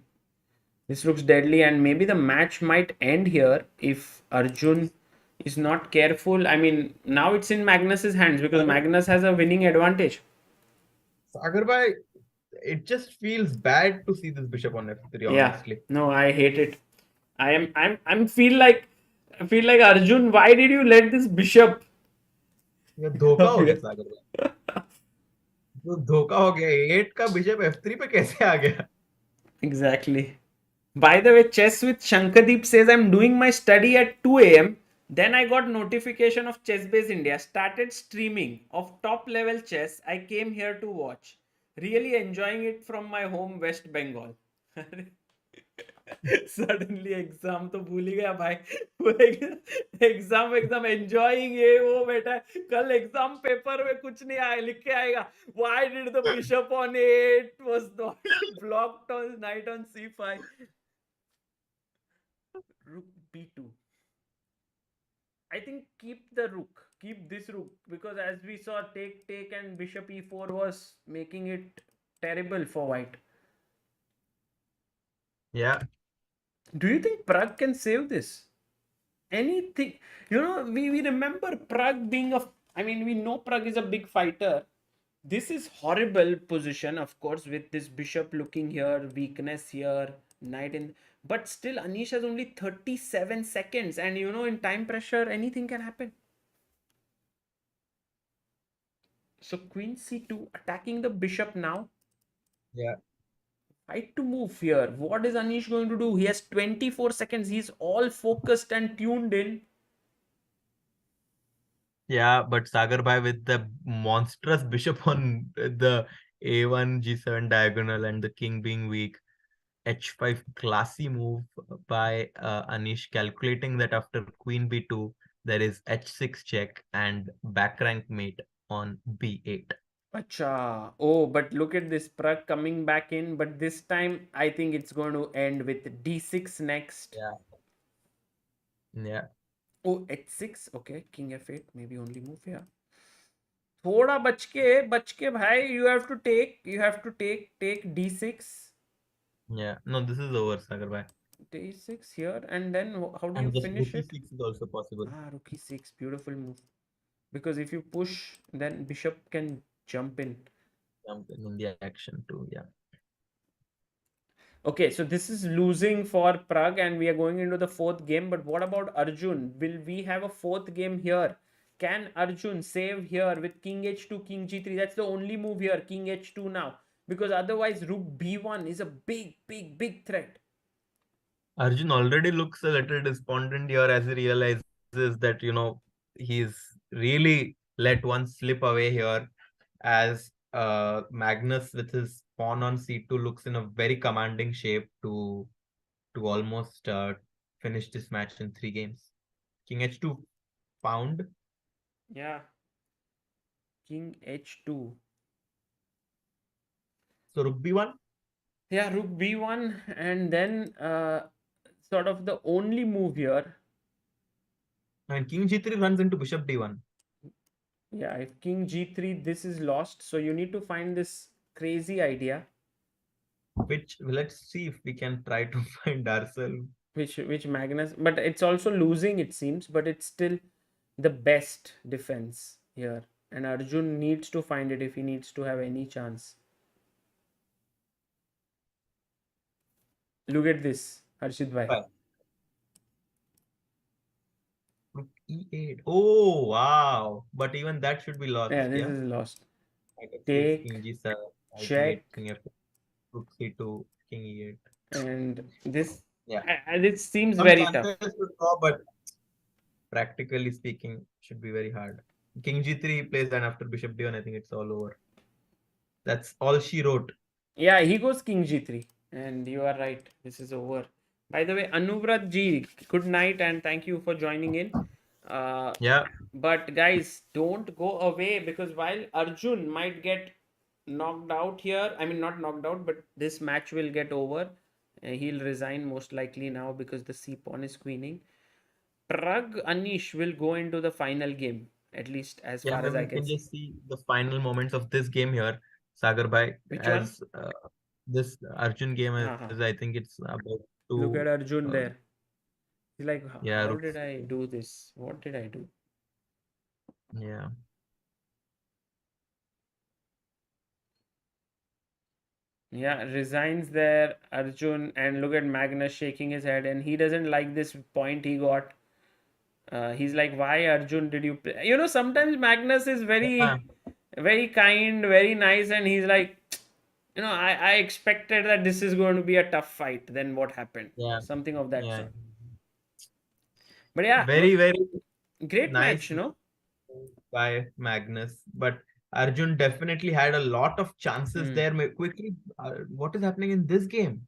This looks deadly, and maybe the match might end here if Arjun is not careful. I mean, now it's in Magnus's hands because Magnus has a winning advantage. Sagar Bhai, it just feels bad to see this bishop on F3, honestly. No, I hate it. I'm feel like Arjun, why did you let this bishop? ये धोखा हो गया सागर भाई. तो धोखा हो गया. 8 का बिशप F3 पे कैसे आ गया? Exactly. By the way, Chess with Shankadeep says I'm doing my study at 2 a.m. Then I got notification of ChessBase India. Started streaming of top level chess. I came here to watch. Really enjoying it from my home West Bengal. Suddenly exam तो भूल ही गया भाई. Exam enjoying ये वो बेटा. कल exam paper में कुछ नहीं आया, लिख के आएगा why did the bishop on 8 was not blocked on knight on c5. Rook b2. I think keep this rook, because as we saw, take and bishop e4 was making it terrible for white. Yeah. Do you think Pragg can save this? Anything, we remember Pragg being we know Pragg is a big fighter. This is horrible position, of course, with this bishop looking here, weakness here, knight in, but still Anish has only 37 seconds, and in time pressure anything can happen. So queen c2 attacking the bishop now. Yeah. Right to move here. What is Anish going to do? He has 24 seconds. He's all focused and tuned in. Yeah, but Sagar Bhai with the monstrous bishop on the A1 G7 diagonal and the king being weak. H5, classy move by Anish, calculating that after queen B2 there is H6 check and back rank mate on B8. Acha. Oh, but look at this Pragg coming back in, but this time I think it's going to end with D6 next. Yeah. Oh, H6. Okay, king F8. Maybe only move here. थोड़ा बच के भाई, you have to take D6. Yeah. No, this is over, Sagar Bhai. D6 here, and then how do And you just finish rook it? E6 is also possible. Rook E6. Beautiful move. Because if you push, then bishop can jump in. Jump in the action too, yeah. Okay, so this is losing for Pragg, and we are going into the fourth game. But what about Arjun? Will we have a fourth game here? Can Arjun save here with king h2, king g3? That's the only move here, king h2 now. Because otherwise, rook b1 is a big threat. Arjun already looks a little despondent here as he realizes that, he's really let one slip away here, as Magnus with his pawn on c2 looks in a very commanding shape to almost finish this match in 3 games. King h2 found. Yeah. King h2. So rook b1. Yeah, rook b1, and then sort of the only move here. And king g3 runs into bishop d1. Yeah, if king g3, this is lost. So you need to find this crazy idea. Which, let's see if we can try to find ourselves. Which Magnus, but it's also losing, it seems, but it's still the best defense here. And Arjun needs to find it if he needs to have any chance. Look at this, Harshit bhai. Fine. Rook E8. Oh, wow. But even that should be lost. Yeah, this Yeah. is lost. Knight F6, Take, King G7, Knight check, G8, King F6, Rook C2, King E8. and this. Yeah. And it seems Some very tough. chances to draw, but practically speaking, should be very hard. King G3 plays, and after Bishop D1, I think it's all over. That's all she wrote. Yeah, he goes King G3, and you are right. This is over. By the way, Anuvrat ji, good night, and thank you for joining in. Yeah. But guys, don't go away, because while Arjun might get knocked out here, I mean not knocked out, but this match will get over. He'll resign most likely now because the C pawn is queening. Pragg Anish will go into the final game, at least as Yeah, far as I we can can see. just see the final moments of this game here. Sagar bhai, Which one? as this Arjun game Uh-huh. is, I think it's about Look to at Arjun uh, there. He's like, yeah, how Rook did I C2. do this? What did I do? Yeah. Yeah, resigns there, Arjun, and look at Magnus shaking his head, and he doesn't like this point he got. He's like, why Arjun did you play? You know, sometimes Magnus is Yeah. very kind, very nice, and he's like, I expected that this is going to be a tough fight. Then what happened? Yeah. Something of that Yeah. sort. But yeah, Very, very great nice match, by Magnus. But Arjun definitely had a lot of chances there. Quickly, what is happening in this game?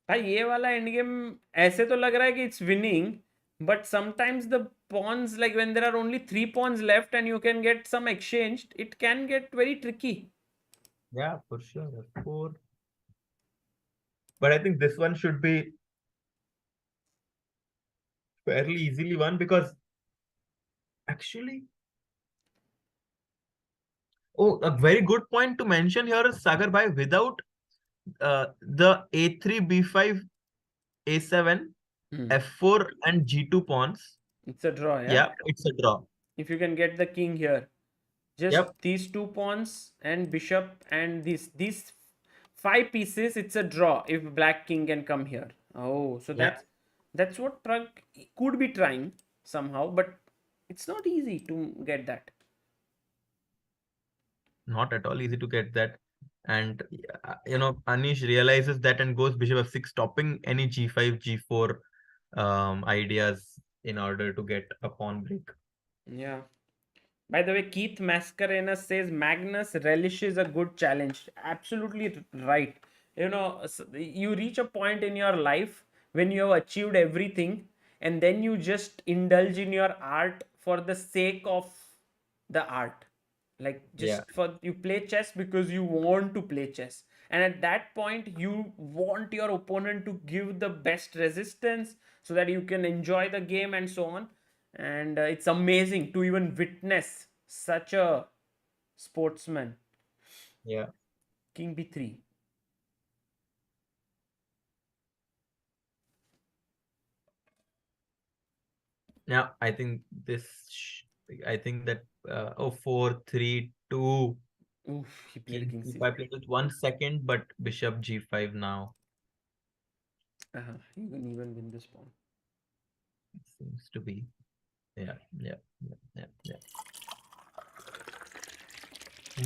भाई ये वाला end game ऐसे तो लग रहा है कि it's winning but sometimes the pawns, like when there are only 3 pawns left and you can get some exchanged, it can get very tricky. Yeah, for sure. F4. But I think this one should be fairly easily won because actually, oh, a very good point to mention here is Sagar bhai, without the A3, B5, A7, F4 and G2 pawns. It's a draw, yeah? Yeah, it's a draw. If you can get the king here, just Yep. these 2 pawns and bishop and these 5 pieces, it's a draw if black king can come here. Oh, so Yeah. that's what Pragg could be trying somehow, but it's not easy to get that. Not at all easy to get that. And Anish realizes that and goes bishop f6, stopping any g5, g4 ideas in order to get a pawn break. Yeah. By the way, Keith Mascarenas says Magnus relishes a good challenge. Absolutely right. You reach a point in your life when you have achieved everything, and then you just indulge in your art for the sake of the art. Like, just for you play chess because you want to play chess. And at that point, you want your opponent to give the best resistance so that you can enjoy the game and so on. And it's amazing to even witness such a sportsman. Yeah. King b3. Yeah, I think that 4-3-2. Oof, he played king c5. C5 played with 1 second, but bishop g5 now. You can even win this pawn. It seems to be. Yeah.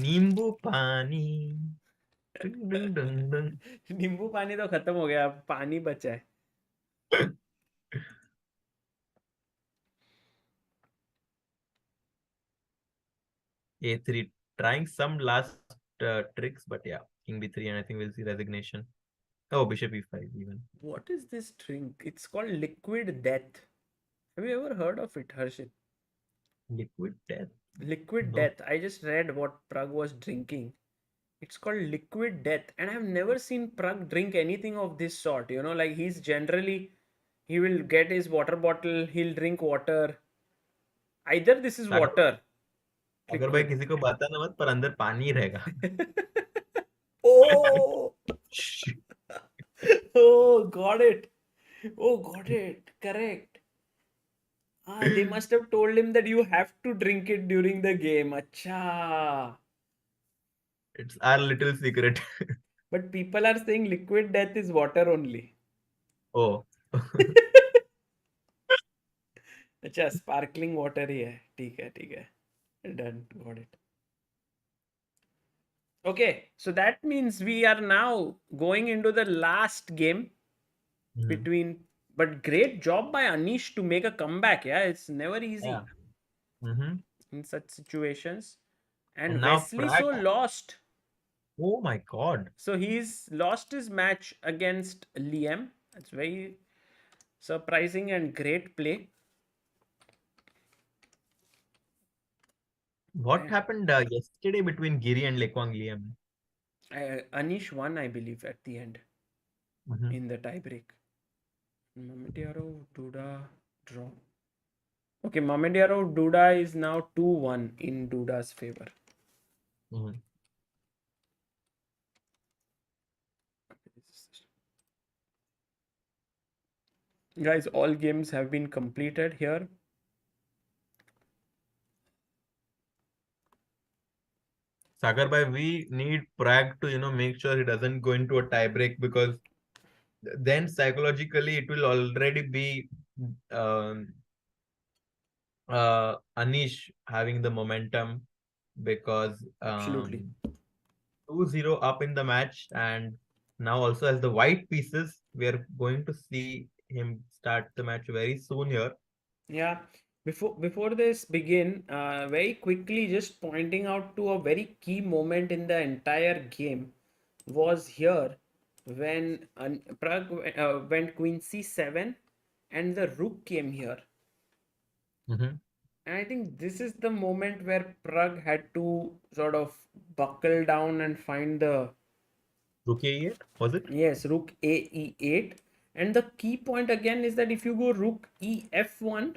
नींबू पानी. नींबू पानी तो खत्म हो गया, अब पानी बचा है. A3, trying some last tricks, but yeah, king b3, and I think we'll see resignation. Oh, bishop e5 even. What is this drink? It's called liquid death. Have you ever heard of it, Harshit? Liquid death? Liquid No. death. I just read what Pragg was drinking. It's called liquid death, and I've never seen Pragg drink anything of this sort. Like he's generally, he will get his water bottle, he'll drink water. Either this is water. अगर भाई किसी को बताना मत, पर अंदर पानी रहेगा. Oh! Oh, got it. Oh, got it. Correct. They must have told him that you have to drink it during the game. Acha. It's our little secret. But people are saying liquid death is water only. Oh. अच्छा sparkling water ही है ठीक है done got it okay so that means we are now going into the last game Mhm. between but great job by Anish to make a comeback yeah it's never easy Yeah. Mm-hmm. in such situations And and now Wesley Pragg. So lost Oh my God. so he's lost his match against Liem it's very surprising and great play What happened yesterday between Giri and Liem Quang? Anish won I believe at the end Mm-hmm. in the tie break Mamedyarov, Duda, draw. Okay, Mamedyarov, Duda is now 2-1 in Duda's favor. Mm-hmm. Guys, all games have been completed here. Sagar bhai, we need Pragg to, make sure he doesn't go into a tie break, because then psychologically it will already be um, Anish having the momentum, because Absolutely. 2-0 up in the match, and now also as the white pieces, we are going to see him start the match very soon here. Yeah. Before this begin, very quickly just pointing out to a very key moment in the entire game was here when Pragg went Queen C7 and the rook came here. Mm-hmm. And I think this is the moment where Pragg had to sort of buckle down and find the Rook A8, was it? yes, rook a e8. And the key point again is that if you go rook e f1,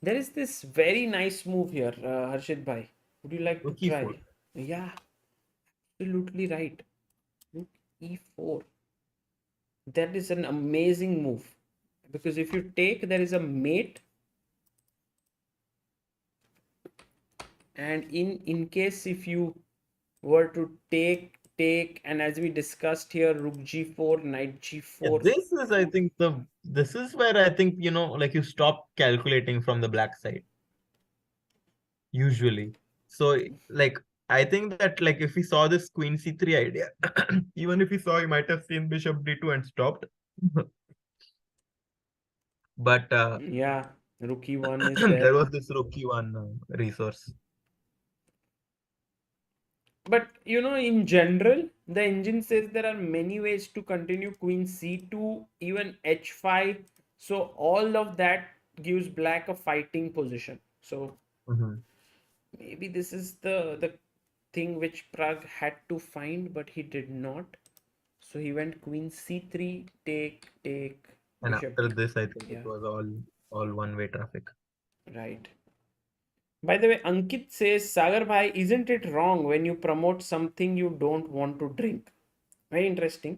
there is this very nice move here, Harshit bhai. Would you like to Rook try? E4. Yeah, absolutely right. Rook e4. That is an amazing move because if you take, there is a mate, and in case if you were to take and as we discussed here rook g4 knight Yeah, g4 this is where I think, like, you stop calculating from the black side usually. So, like, I think that, like, if we saw this queen c3 idea, even if we saw, you might have seen bishop d2 and stopped. But yeah rook e1 is there there was this rook e1 resource. but in general the engine says there are many ways to continue queen c2 even h5 so all of that gives black a fighting position so Mhm. maybe this is the thing which Pragg had to find but he did not so he went queen c3 take And bishop after d this, I think it yeah was all one-way traffic. right. By the way, Ankit says, Sagar bhai, isn't it wrong when you promote something you don't want to drink? Very interesting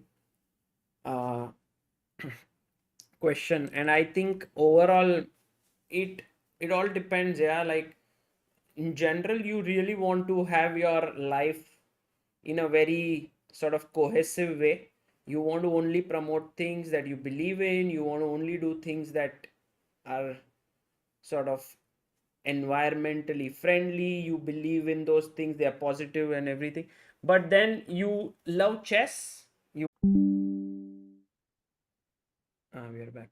uh, question. And I think overall, it it all depends. Yeah, like in general, you really want to have your life in a very sort of cohesive way. You want to only promote things that you believe in. You want to only do things that are sort of environmentally friendly, you believe in those things, they are positive and everything, but then you love chess, you we are back.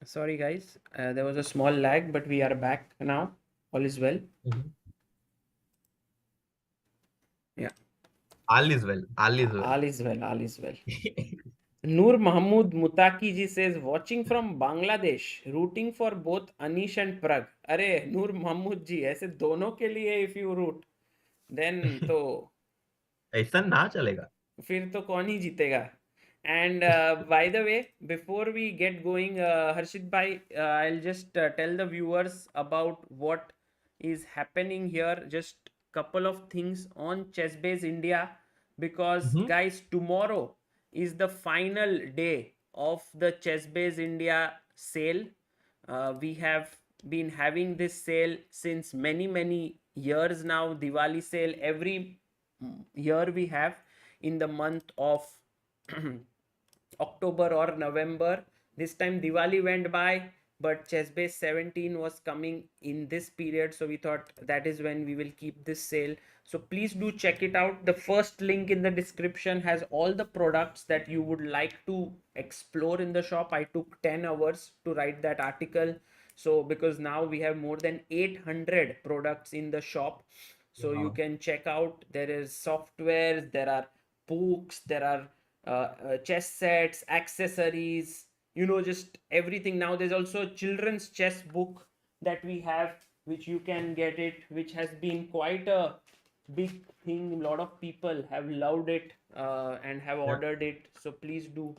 Sorry guys, there was a small lag but we are back now, all is well. Mhm. Yeah, All is well. All is well. all is well, all is well. Noor Mahmood Mutaki ji says watching from Bangladesh, rooting for both Anish and Pragg. अरे नूर महमूद जी ऐसे दोनों के लिए if you root then तो ऐसा ना चलेगा. फिर तो कौन ही जीतेगा. And by the way, before we get going, Harshit bhai, I'll just tell the viewers about what is happening here. Just couple of things on ChessBase India, because Mhm. guys, tomorrow is the final day of the ChessBase India sale. We have been having this sale since many years now. Diwali sale every year we have in the month of October or November. This time Diwali went by, but ChessBase 17 was coming in this period, so we thought that is when we will keep this sale. So please do check it out. The first link in the description has all the products that you would like to explore in the shop. I took 10 hours to write that article. So because now we have more than 800 products in the shop, so you Wow. can check out. There is softwares, there are books, there are chess sets, accessories, just everything. Now there's also a children's chess book that we have, which you can get it, which has been quite a big thing. A lot of people have loved it and have Yeah. ordered it, so please do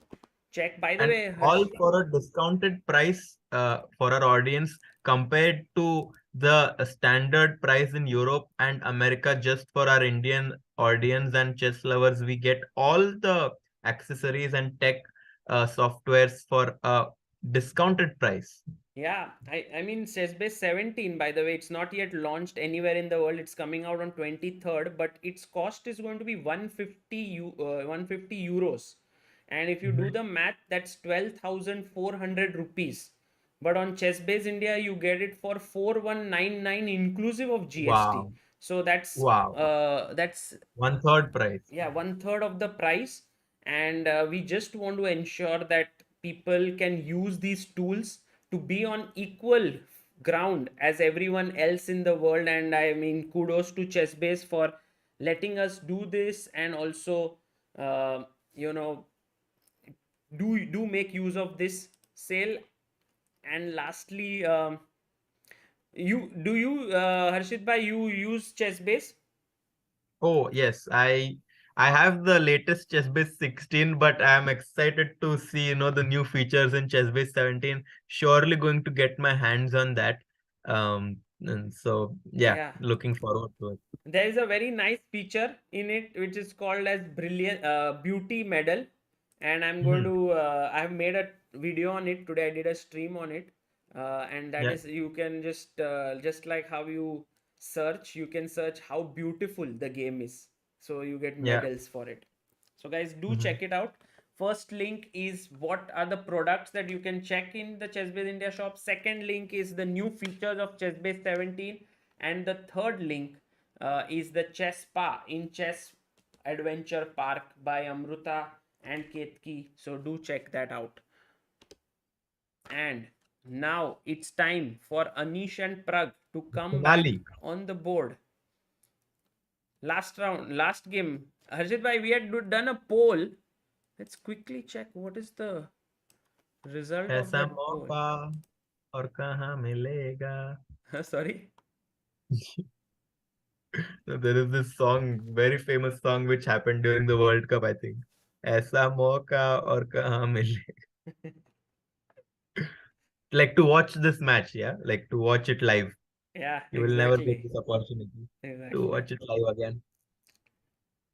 check. By the And way, all Harsh, for a discounted price for our audience compared to the standard price in Europe and America. Just for our Indian audience and chess lovers, we get all the accessories and tech softwares for a discounted price. yeah, I mean, ChessBase 17, by the way, it's not yet launched anywhere in the world. It's coming out on 23rd, but its cost is going to be 150 euros. And if you do Mhm. the math, that's 12,400 rupees. But on ChessBase India, you get it for 4199 inclusive of GST. Wow. So that's Wow. that's One third price. yeah, one third of the price. And we just want to ensure that people can use these tools to be on equal ground as everyone else in the world. And I mean, kudos to ChessBase for letting us do this, and also uh, you know do make use of this sale. And lastly, Harshit bhai, you use ChessBase? Oh, yes. I have the latest ChessBase 16, but I am excited to see, the new features in ChessBase 17. Surely going to get my hands on that. And so yeah, Yeah, looking forward to it. there is a very nice feature in it which is called as brilliant beauty medal. And I'm going Mhm. to I have made a video on it today. I did a stream on it. And that Yeah. is, you can just like how you search, you can search how beautiful the game is, so you get Yeah. medals for it. So guys, do Mhm. check it out. First link is what are the products that you can check in the ChessBase India shop. Second link is the new features of ChessBase 17. And the third link is the Chess Spa in Chess Adventure Park by Amruta and Ketki. So do check that out. And now it's time for Anish and Pragg to come back Finale. on the board. Last round, last game. Harshit bhai, we had done a poll. Let's quickly check what is the result of ऐसा that poll. मौका और कहाँ मिलेगा? Sorry. So there is this song, very famous song, which happened during the World Cup, I think. ऐसा मौका और कहाँ मिलेगा? Like to watch this match, yeah? Like to watch it live. Yeah, You will never get exactly. this opportunity to Exactly. watch it live again.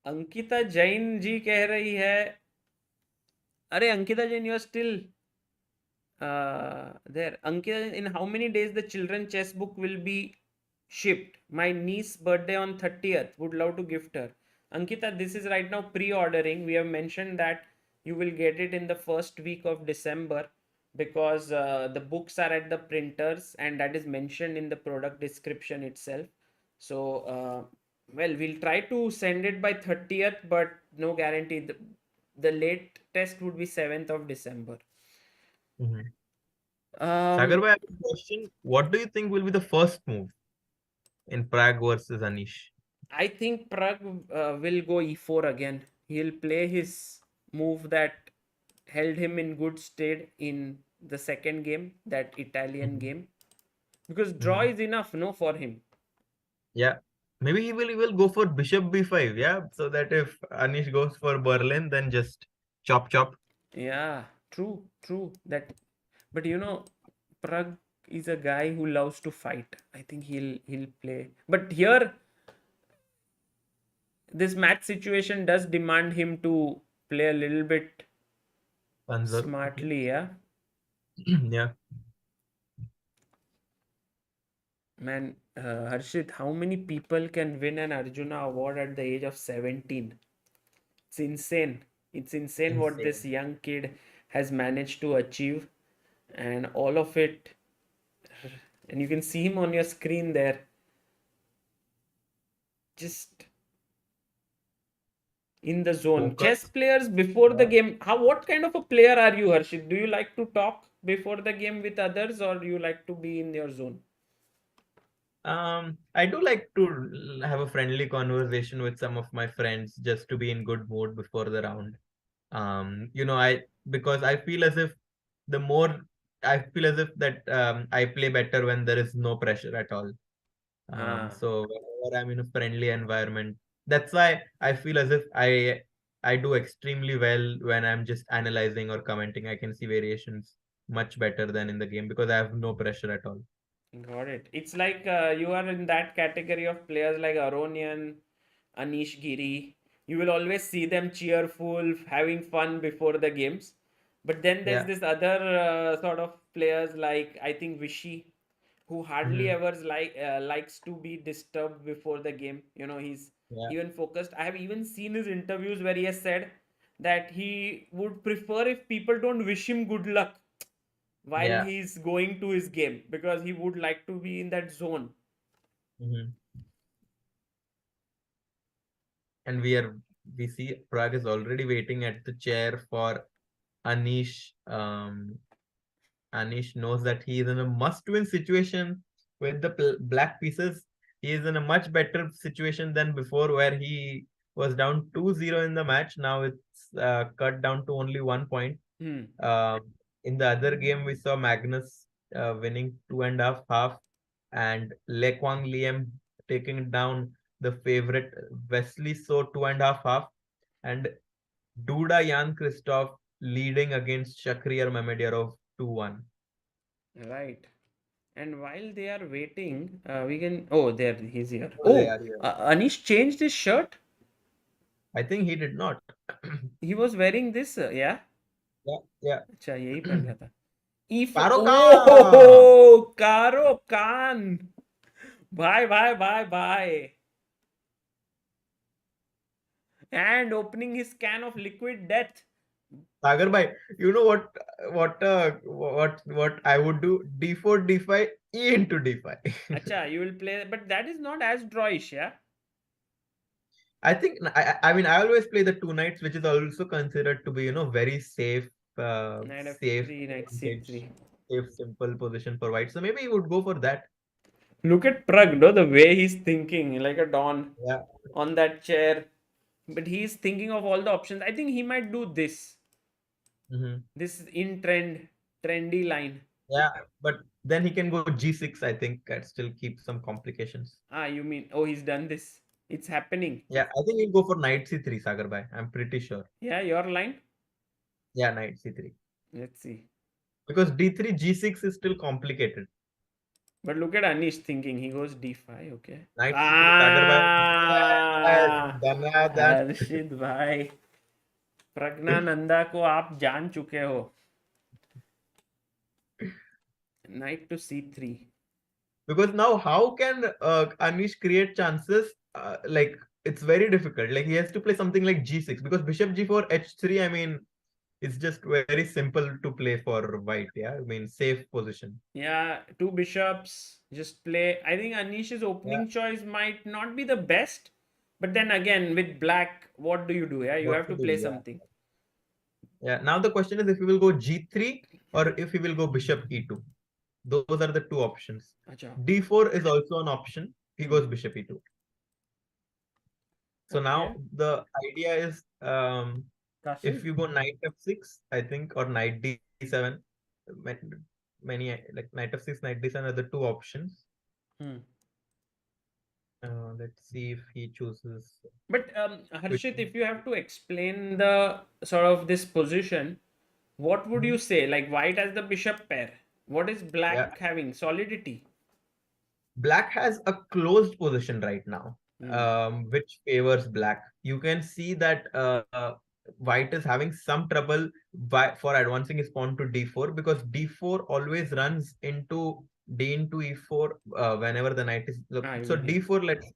Ankita Jain ji कह रही है, अरे Ankita Jain, you are still there. Ankita, in how many days the children chess book will be shipped? My niece birthday on 30th. Would love to gift her. Ankita, this is right now pre-ordering. We have mentioned that you will get it in the first week of December, because the books are at the printers and that is mentioned in the product description itself. So, well, we'll try to send it by 30th, but no guarantee. The late test would be 7th of December. Mhm. Sagar Um, bhai, I have a question. What do you think will be the first move in Pragg versus Anish? I think Pragg will go e4 again. He'll play his move that held him in good stead in the second game, that Italian Mhm. game, because draw Mhm. is enough, no, for him. Yeah. Maybe he will go for bishop b5, yeah? So that if Anish goes for Berlin, then just chop chop. Yeah, true, true. That, but Pragg is a guy who loves to fight. I think he'll play. But here, this match situation does demand him to play a little bit Conservative. smartly. Yeah. Yeah. Man, Harshit, how many people can win an Arjuna award at the age of 17? It's insane. It's insane what this Insane. young kid has managed to achieve, and all of it. And you can see him on your screen there. Just in the zone. Chess Focus. players before the Yeah. game. What kind of a player are you, Harshit? Do you like to talk before the game with others, or do you like to be in your zone? I do like to have a friendly conversation with some of my friends just to be in good mood before the round. I because I feel as if the more I feel as if that I play better when there is no pressure at all. Ah, So whenever I'm in a friendly environment, that's why I feel as if I do extremely well when I'm just analyzing or commenting. I can see variations much better than in the game because I have no pressure at all. got it. It's like you are in that category of players like Aronian, Anish Giri. You will always see them cheerful, having fun before the games. But then there's Yeah. this other sort of players like I think Vishy, who hardly Hmm. ever likes to be disturbed before the game. You know, he's Yeah. even focused. I have even seen his interviews where he has said that he would prefer if people don't wish him good luck while Yeah. he's going to his game because he would like to be in that zone. Hmm. And we see Prague is already waiting at the chair for Anish. Anish knows that he is in a must-win situation with the black pieces. He is in a much better situation than before, where he was down 2-0 in the match. Now it's cut down to only 1 point. Hmm. Uh, in the other game, we saw Magnus winning 2.5 half, and Liem Quang taking down the favorite Wesley So 2.5 half, and Duda Jan-Krzysztof leading against Shakhriyar Mamedyarov 2-1. Right. And while they are waiting, we can. Oh, there he's here. Oh, they Oh, are here. Anish changed his shirt. I think he did not. He was wearing this. Yeah. Yeah, yeah. अच्छा यही पहन रहा था. E4. Karoka! Oh, Karo Khan. Bye, bye, bye, bye. And opening his can of liquid death. Sagar bhai, you know what I would do? D4, D5, E into D5. Acha, you will play, but that is not as drawish, yeah? I think I mean I always play the two knights, which is also considered to be very safe, Knight safe f3, knight advantage, c3. safe simple position for white. So maybe he would go for that. Look at Pragg, no? The way he's thinking, like a don Yeah. on that chair. But he's thinking of all the options. I think he might do this. Hmm. This in trendy line. Yeah, but then he can go G6. I think that still keeps some complications. Ah, you mean, oh, he's done this. It's happening. Yeah, I think he'll go for knight C3, Sagar bhai. I'm pretty sure. Yeah, your line? Yeah, knight C3. Let's see. Because D3, G6 is still complicated. But look at Anish thinking. He goes d5, okay. Knight C3, Sagar bhai. Yes, Ah, done that. हर्षित भाई, प्रज्ञानंदा को आप जान चुके हो. Knight to c3. Because now, how can Anish create chances? Like, it's very difficult. Like, he has to play something like G6 because Bishop G4, H3. I mean, it's just very simple to play for white. Yeah, I mean, safe position. Yeah, two bishops. Just play. I think Anish's Yeah, opening choice might not be the best, but then again, with black, what do you do? Yeah, you what have to to do? play Yeah, something. yeah. Now the question is if he will go G3 or if he will go Bishop E2. Those are the two options. Acha. D4 is also an option. He goes Bishop E2. So Okay. now the idea is if Castle. you go knight f6, I think, or knight d7, many like knight f6, knight d7 are the two options. Hmm. Let's see if he chooses But which Harshit, one. if you have to explain the sort of this position, what would you Mhm. say? Like white as the bishop pair. What is Yeah, black having? Solidity. black has a closed position right now, Hmm. which favors black. You can see that white is having some trouble for advancing his pawn to d4 because d4 always runs into d into e4 whenever the knight is look. you So will hit. d4 let's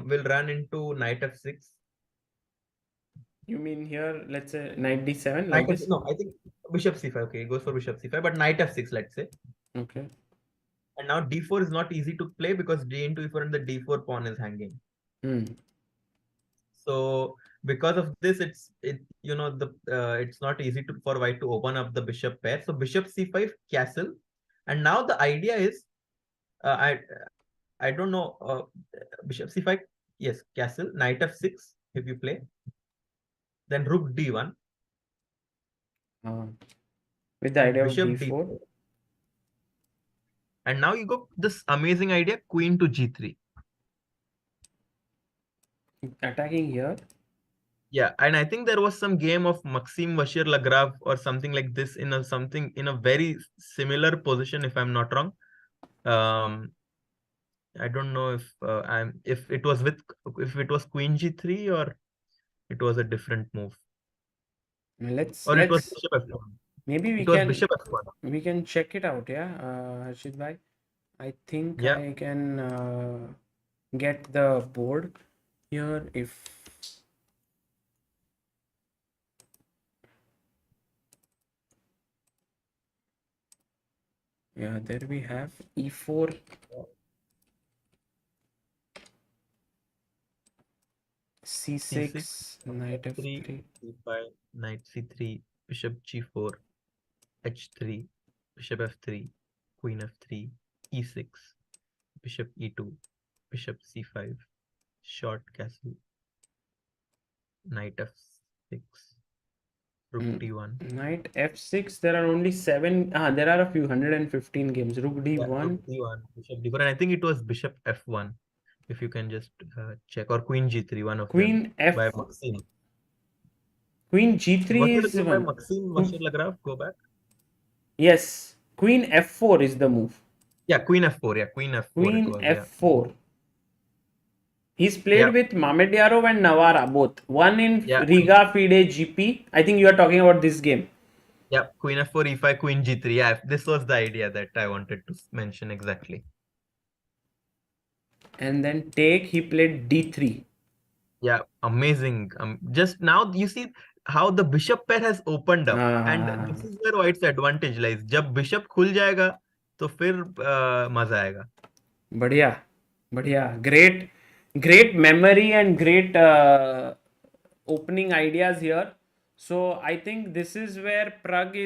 will run into knight f6. You mean here, let's say knight d7 Knight like F, this? no, I think bishop c5. Okay, it goes for bishop c5, but knight f6, let's say. Okay. And now d4 is not easy to play because d into e4 and the d4 pawn is hanging. Hmm. So because of this, it's not easy for white to open up the bishop pair. So bishop c5 castle, and now the idea is, I don't know, bishop c5, yes, castle, knight f6 if you play, then rook d1, With the and idea of bishop d4. d4, and now you go this amazing idea, queen to g3. Attacking here. Yeah, and I think there was some game of Maxime Vachier-Lagrave or something like this in a very similar position, if I'm not wrong. I don't know if it was queen g3 or it was a different move, Let's or it was bishop f1. maybe It was bishop f1. we can check it out. Yeah, Harshit bhai. I think Yeah. I can get the board here if. Yeah, there we have e4. c6, knight f3, c5, knight c3, bishop g4, h3, bishop f3, queen f3, e6, bishop e2, bishop c5, short castle, knight f6, rook d1. Knight f6. There are only 7. There are a few 115 games. Rook d1. Yeah, rook d1, bishop d4, and I think it was bishop f1. If you can just check, or queen g3, one of Queen them. f. By Maxime. Queen g3 Was it is a game by one. Maxime Vachier-Lagrave? Go back. Yes. Queen f4 is the move. Yeah, queen f4. Yeah, queen f4. Queen it was, f4. Yeah. He's played with Mamedyarov and Navara both. One in Yeah. Riga FIDE GP. I think you are talking about this game. Yeah, queen f4, e5, queen g3. Yeah, this was the idea that I wanted to mention exactly. And then take, he played d3. Yeah, amazing. Just now you see how the bishop pair has opened up, and this is where white's advantage lies. जब bishop खुल जाएगा तो फिर मजा आएगा. बढ़िया. Great memory and great opening ideas here. So I think this is where Pragg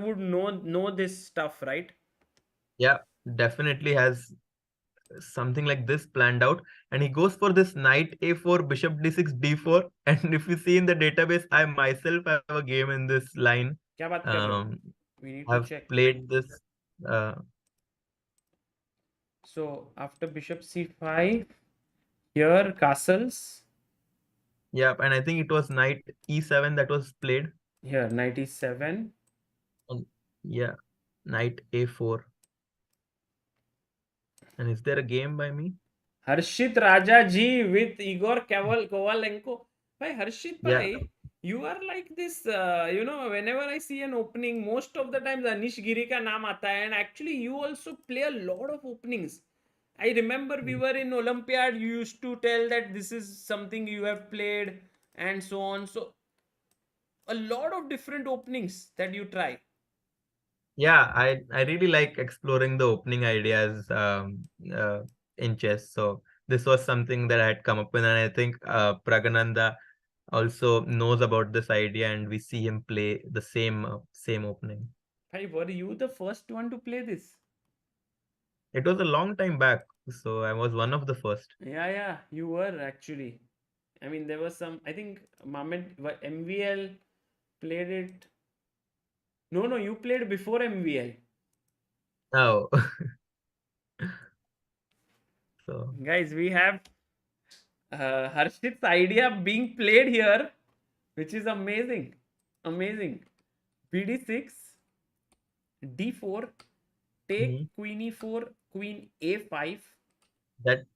would know this stuff, right? Yeah, definitely has something like this planned out, and he goes for this knight a4, bishop d6, d4, and if you see in the database, I myself have a game in this line. क्या बात कर रहे हो? We need to I've check. played this. So after bishop c5, here castles. Yeah, and I think it was knight e7 that was played. Here knight e7. And yeah, knight a4. And is there a game by me? Harshit Raja ji with Igor Kovalenko. Bhai, Harshit bhai, you are like this, whenever I see an opening, most of the times Anish Giri ka naam aata hai, and actually you also play a lot of openings. I remember we were in Olympiad, you used to tell that this is something you have played and so on. So a lot of different openings that you try. Yeah, I really like exploring the opening ideas in chess. So this was something that I had come up with, and I think Praggnanandhaa also knows about this idea, and we see him play the same opening. Bhai, were you the first one to play this? It was a long time back, so I was one of the first. Yeah, you were actually. I mean, there was some, I think MVL played it. No, you played before MVL. Oh. So guys, we have Harshit's idea being played here, which is amazing. BD6, D4, take queen E4, queen A5. That,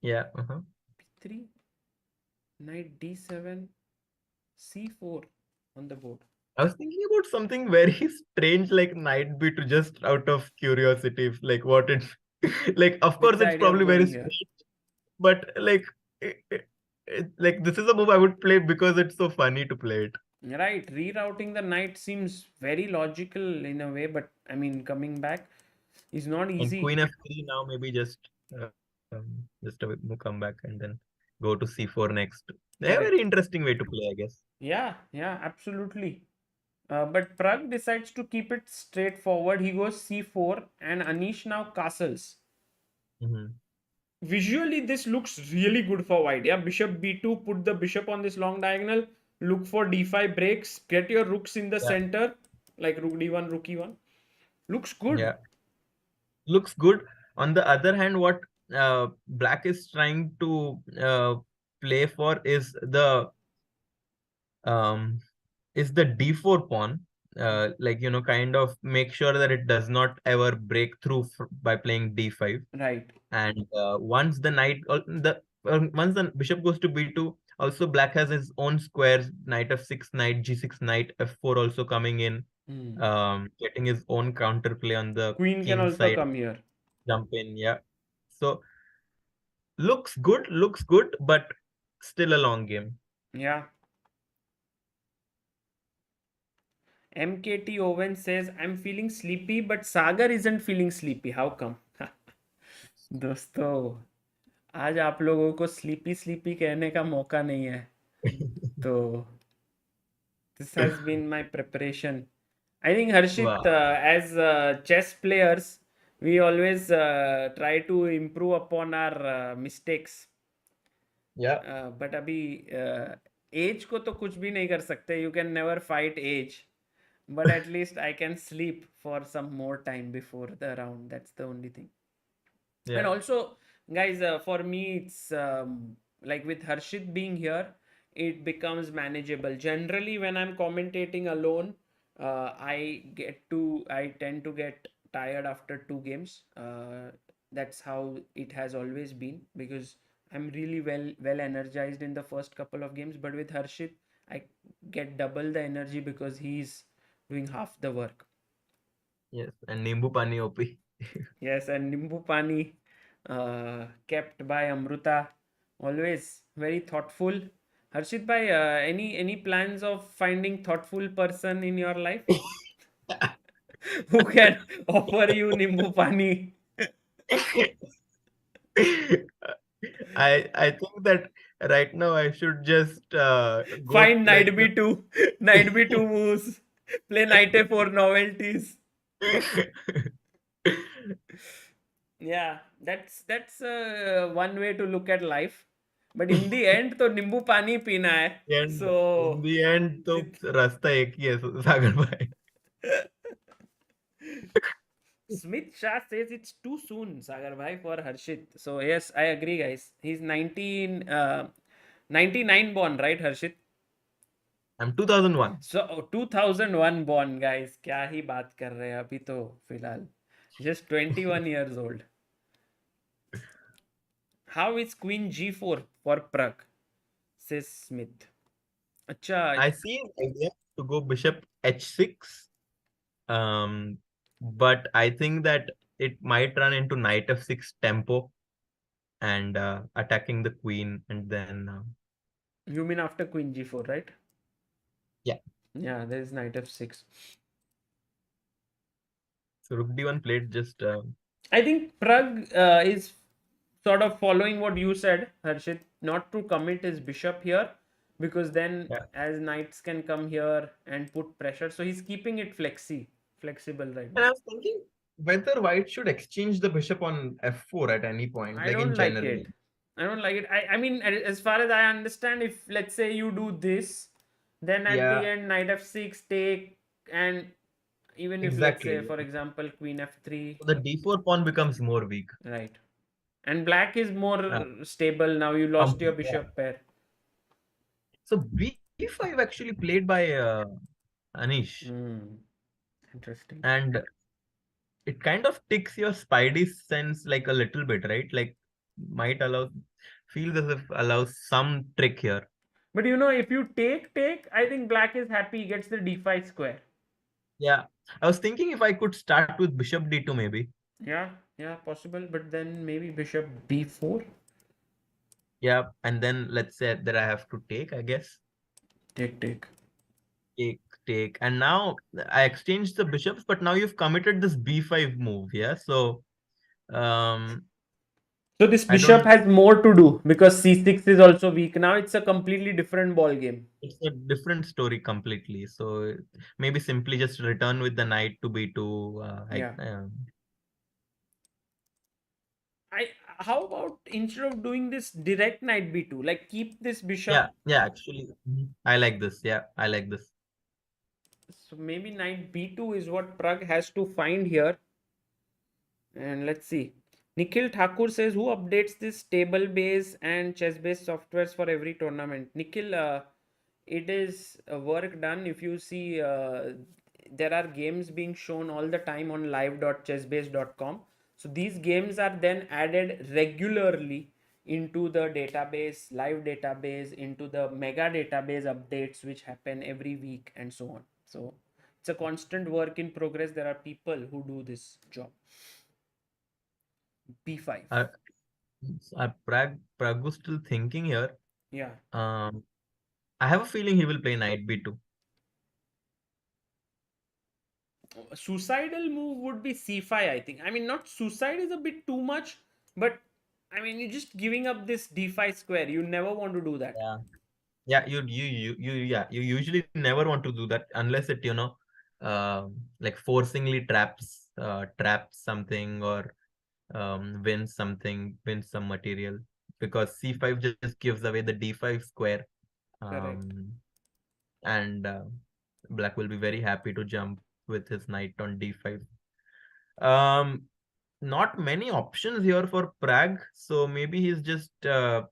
yeah. B3, knight D7, C4 on the board. I was thinking about something very strange like knight b2 just out of curiosity, like what it like of With course the it's idea of probably very going here. strange, but like like this is a move I would play because it's so funny to play it. Right, rerouting the knight seems very logical in a way, but I mean, coming back is not And easy. queen f3 now, maybe just a come back and then go to c4 next. A very Correct. interesting way to play, I guess. Yeah, yeah, absolutely. But Pragg decides to keep it straightforward. He goes c4 and Anish now castles. Hmm. Visually, this looks really good for white. Yeah, bishop b2, put the bishop on this long diagonal, look for d5 breaks, get your rooks in the Yeah, center, like rook d1, rook e1. Looks good. yeah, looks good. On the other hand, what black is trying to play for um is the d4 pawn. Like kind of make sure that it does not ever break through by playing d5. Right. And once the once the bishop goes to b2, also black has his own squares, knight f6, knight g6, knight f4 also coming in, Hmm. getting his own counterplay on the Queen can king also side, come here. jump in. Yeah, so looks good, but still a long game. Yeah. MKT Owen says, I'm feeling sleepy, but Sagar isn't feeling sleepy. How come? दोस्तों, आज आप लोगों को sleepy sleepy कहने का मौका नहीं है. तो this has been my preparation. I think Harshit, Wow. as chess players, we always try to improve upon our mistakes. Yeah. But अभी एज को तो कुछ भी नहीं कर सकते. You can never fight age. But at least I can sleep for some more time before the round. That's the only thing. And Yeah. also, guys, for me, it's like with Harshit being here, it becomes manageable. Generally, when I'm commentating alone, I tend to get tired after 2 games. That's how it has always been, because I'm really well energized in the first couple of games. But with Harshit, I get double the energy because he's doing half the work. Yes, and Nimbu Pani OP. Yes, and Nimbu Pani, kept by Amruta, always very thoughtful. Harshit bhai, any plans of finding thoughtful person in your life who can offer you Nimbu Pani? I think that right now I should just go Find like Knight B2, Knight B2 moves, play Knight A4 novelties. Yeah, that's one way to look at life. But in the end, तो नींबू पानी पीना है. and in So the end तो रास्ता एक ही है सागर भाई. Smith Shah says it's too soon, Sagar bhai, for Harshit. So yes, I agree, guys. He's 99 born, right, Harshit? I'm 2001. So 2001 born, guys. क्या ही बात कर रहे हैं अभी तो फिलहाल. Just 21 years old. How is Queen G4 for Pragg? Says Smith. अच्छा. I see an idea to go bishop h6. But I think that it might run into knight f6 tempo and attacking the queen, and then You mean after Queen G4, right? yeah. Yeah, there is Knight F6. So rook d1 played just I think Pragg is sort of following what you said, Harshit, not to commit his bishop here, because then yeah. as knights can come here and put pressure. So he's keeping it flexible right And now. I was thinking whether white should exchange the bishop on f4 at any point, I like in don't like general. it. I don't like it. I mean, as far as I understand, if let's say you do this, then at the Yeah, end, knight f6 take, and even if let's say, exactly. for example, queen f3, So the d4 pawn becomes more weak. right? And black is more Uh, stable now. You lost your yeah. bishop pair. So b5 actually played by Anish, Interesting. and it kind of ticks your spidey sense like a little bit, right? Like might allows feels as if allows some trick here. But you know, if you take, I think black is happy. He gets the d5 square. Yeah. I was thinking if I could start with bishop d2 maybe. Yeah, possible. But then maybe bishop b4. Yeah. And then let's say that I have to take, I guess. Take. Take. And now I exchanged the bishops, but now you've committed this b5 move. Yeah. So um So this I bishop don't has more to do because c6 is also weak. Now it's a completely different ball game. it's a different story completely. So maybe simply just return with the knight to b2. Yeah. How about instead of doing this direct knight b2, like keep this bishop. Yeah, actually, I like this. Yeah, I like this. So maybe knight b2 is what Pragg has to find here. And let's see. Nikhil Thakur says, who updates this table base and chess based softwares for every tournament? Nikhil, it is work done. If you see, there are games being shown all the time on live.chessbase.com. So these games are then added regularly into the database, live database, into the mega database updates, which happen every week and so on. So it's a constant work in progress. There are people who do this job. b5. Pragg was still thinking here. Yeah. I have a feeling he will play knight b2. Suicidal move would be c5, I think. I mean, not suicide is a bit too much, but I mean, you're just giving up this d5 square. You never want to do that. Yeah, you usually never want to do that unless it, like forcingly traps something or wins some material, because c5 just gives away the d5 square. Correct. And black will be very happy to jump with his knight on d5. Not many options here for Pragg, so maybe he's just He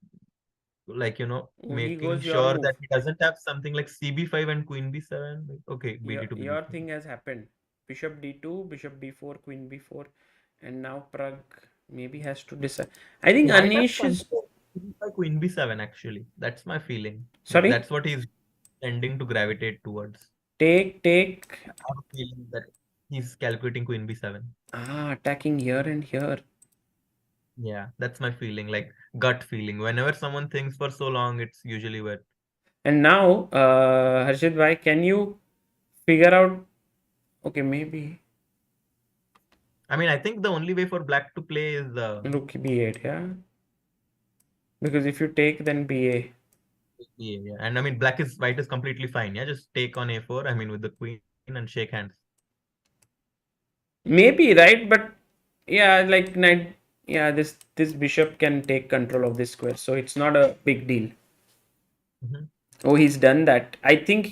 making goes your sure move. that he doesn't have something like cb5 and queen b7. Okay, Your, bd2 your b4. thing has happened. Bishop d2, bishop b4, queen b4, and now Pragg maybe has to decide. I think He might have Anish is. queen queen b7 actually. That's my feeling. Like Sorry? that's what he's tending to gravitate towards. Take. I have a feeling that he's calculating queen b7. Attacking here and here. Yeah, that's my feeling, like gut feeling. Whenever someone thinks for so long, it's usually where. And now, Harshit bhai, can you figure out? Okay, maybe I mean, I think the only way for black to play is rook b8, yeah. Because if you take, then ba. yeah. And I mean, white is completely fine. Yeah, just take on a4. I mean, with the queen and shake hands. Maybe, right? But yeah, like knight. Yeah, this bishop can take control of this square, so it's not a big deal. Oh, he's done that. I think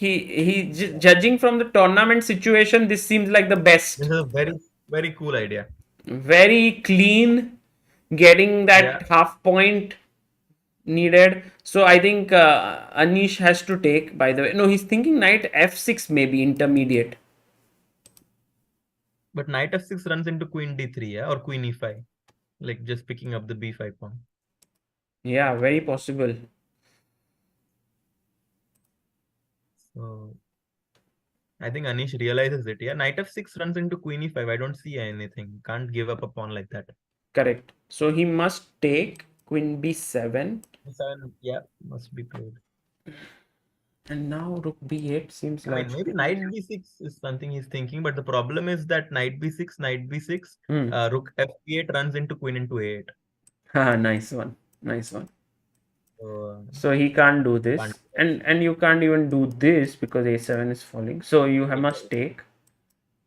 judging from the tournament situation, this seems like the best. This is a very, very cool idea. Very clean, getting that half point needed. So I think Anish has to take, by the way. No, he's thinking knight f6 maybe intermediate. But knight f6 runs into queen d3, yeah, or queen e5. Like just picking up the b5 pawn. Yeah, very possible. So I think Anish realizes it. Yeah, knight f6 runs into queen e5. I don't see anything. Can't give up a pawn like that. Correct. So he must take queen b7. b7, yeah, must be played. And now rook b8 seems like. I mean, maybe knight b6 is something he's thinking, but the problem is that knight b6, rook f8 runs into queen into a8. Nice one. So, So he can't do this, and you can't even do this because a7 is falling. So you must take,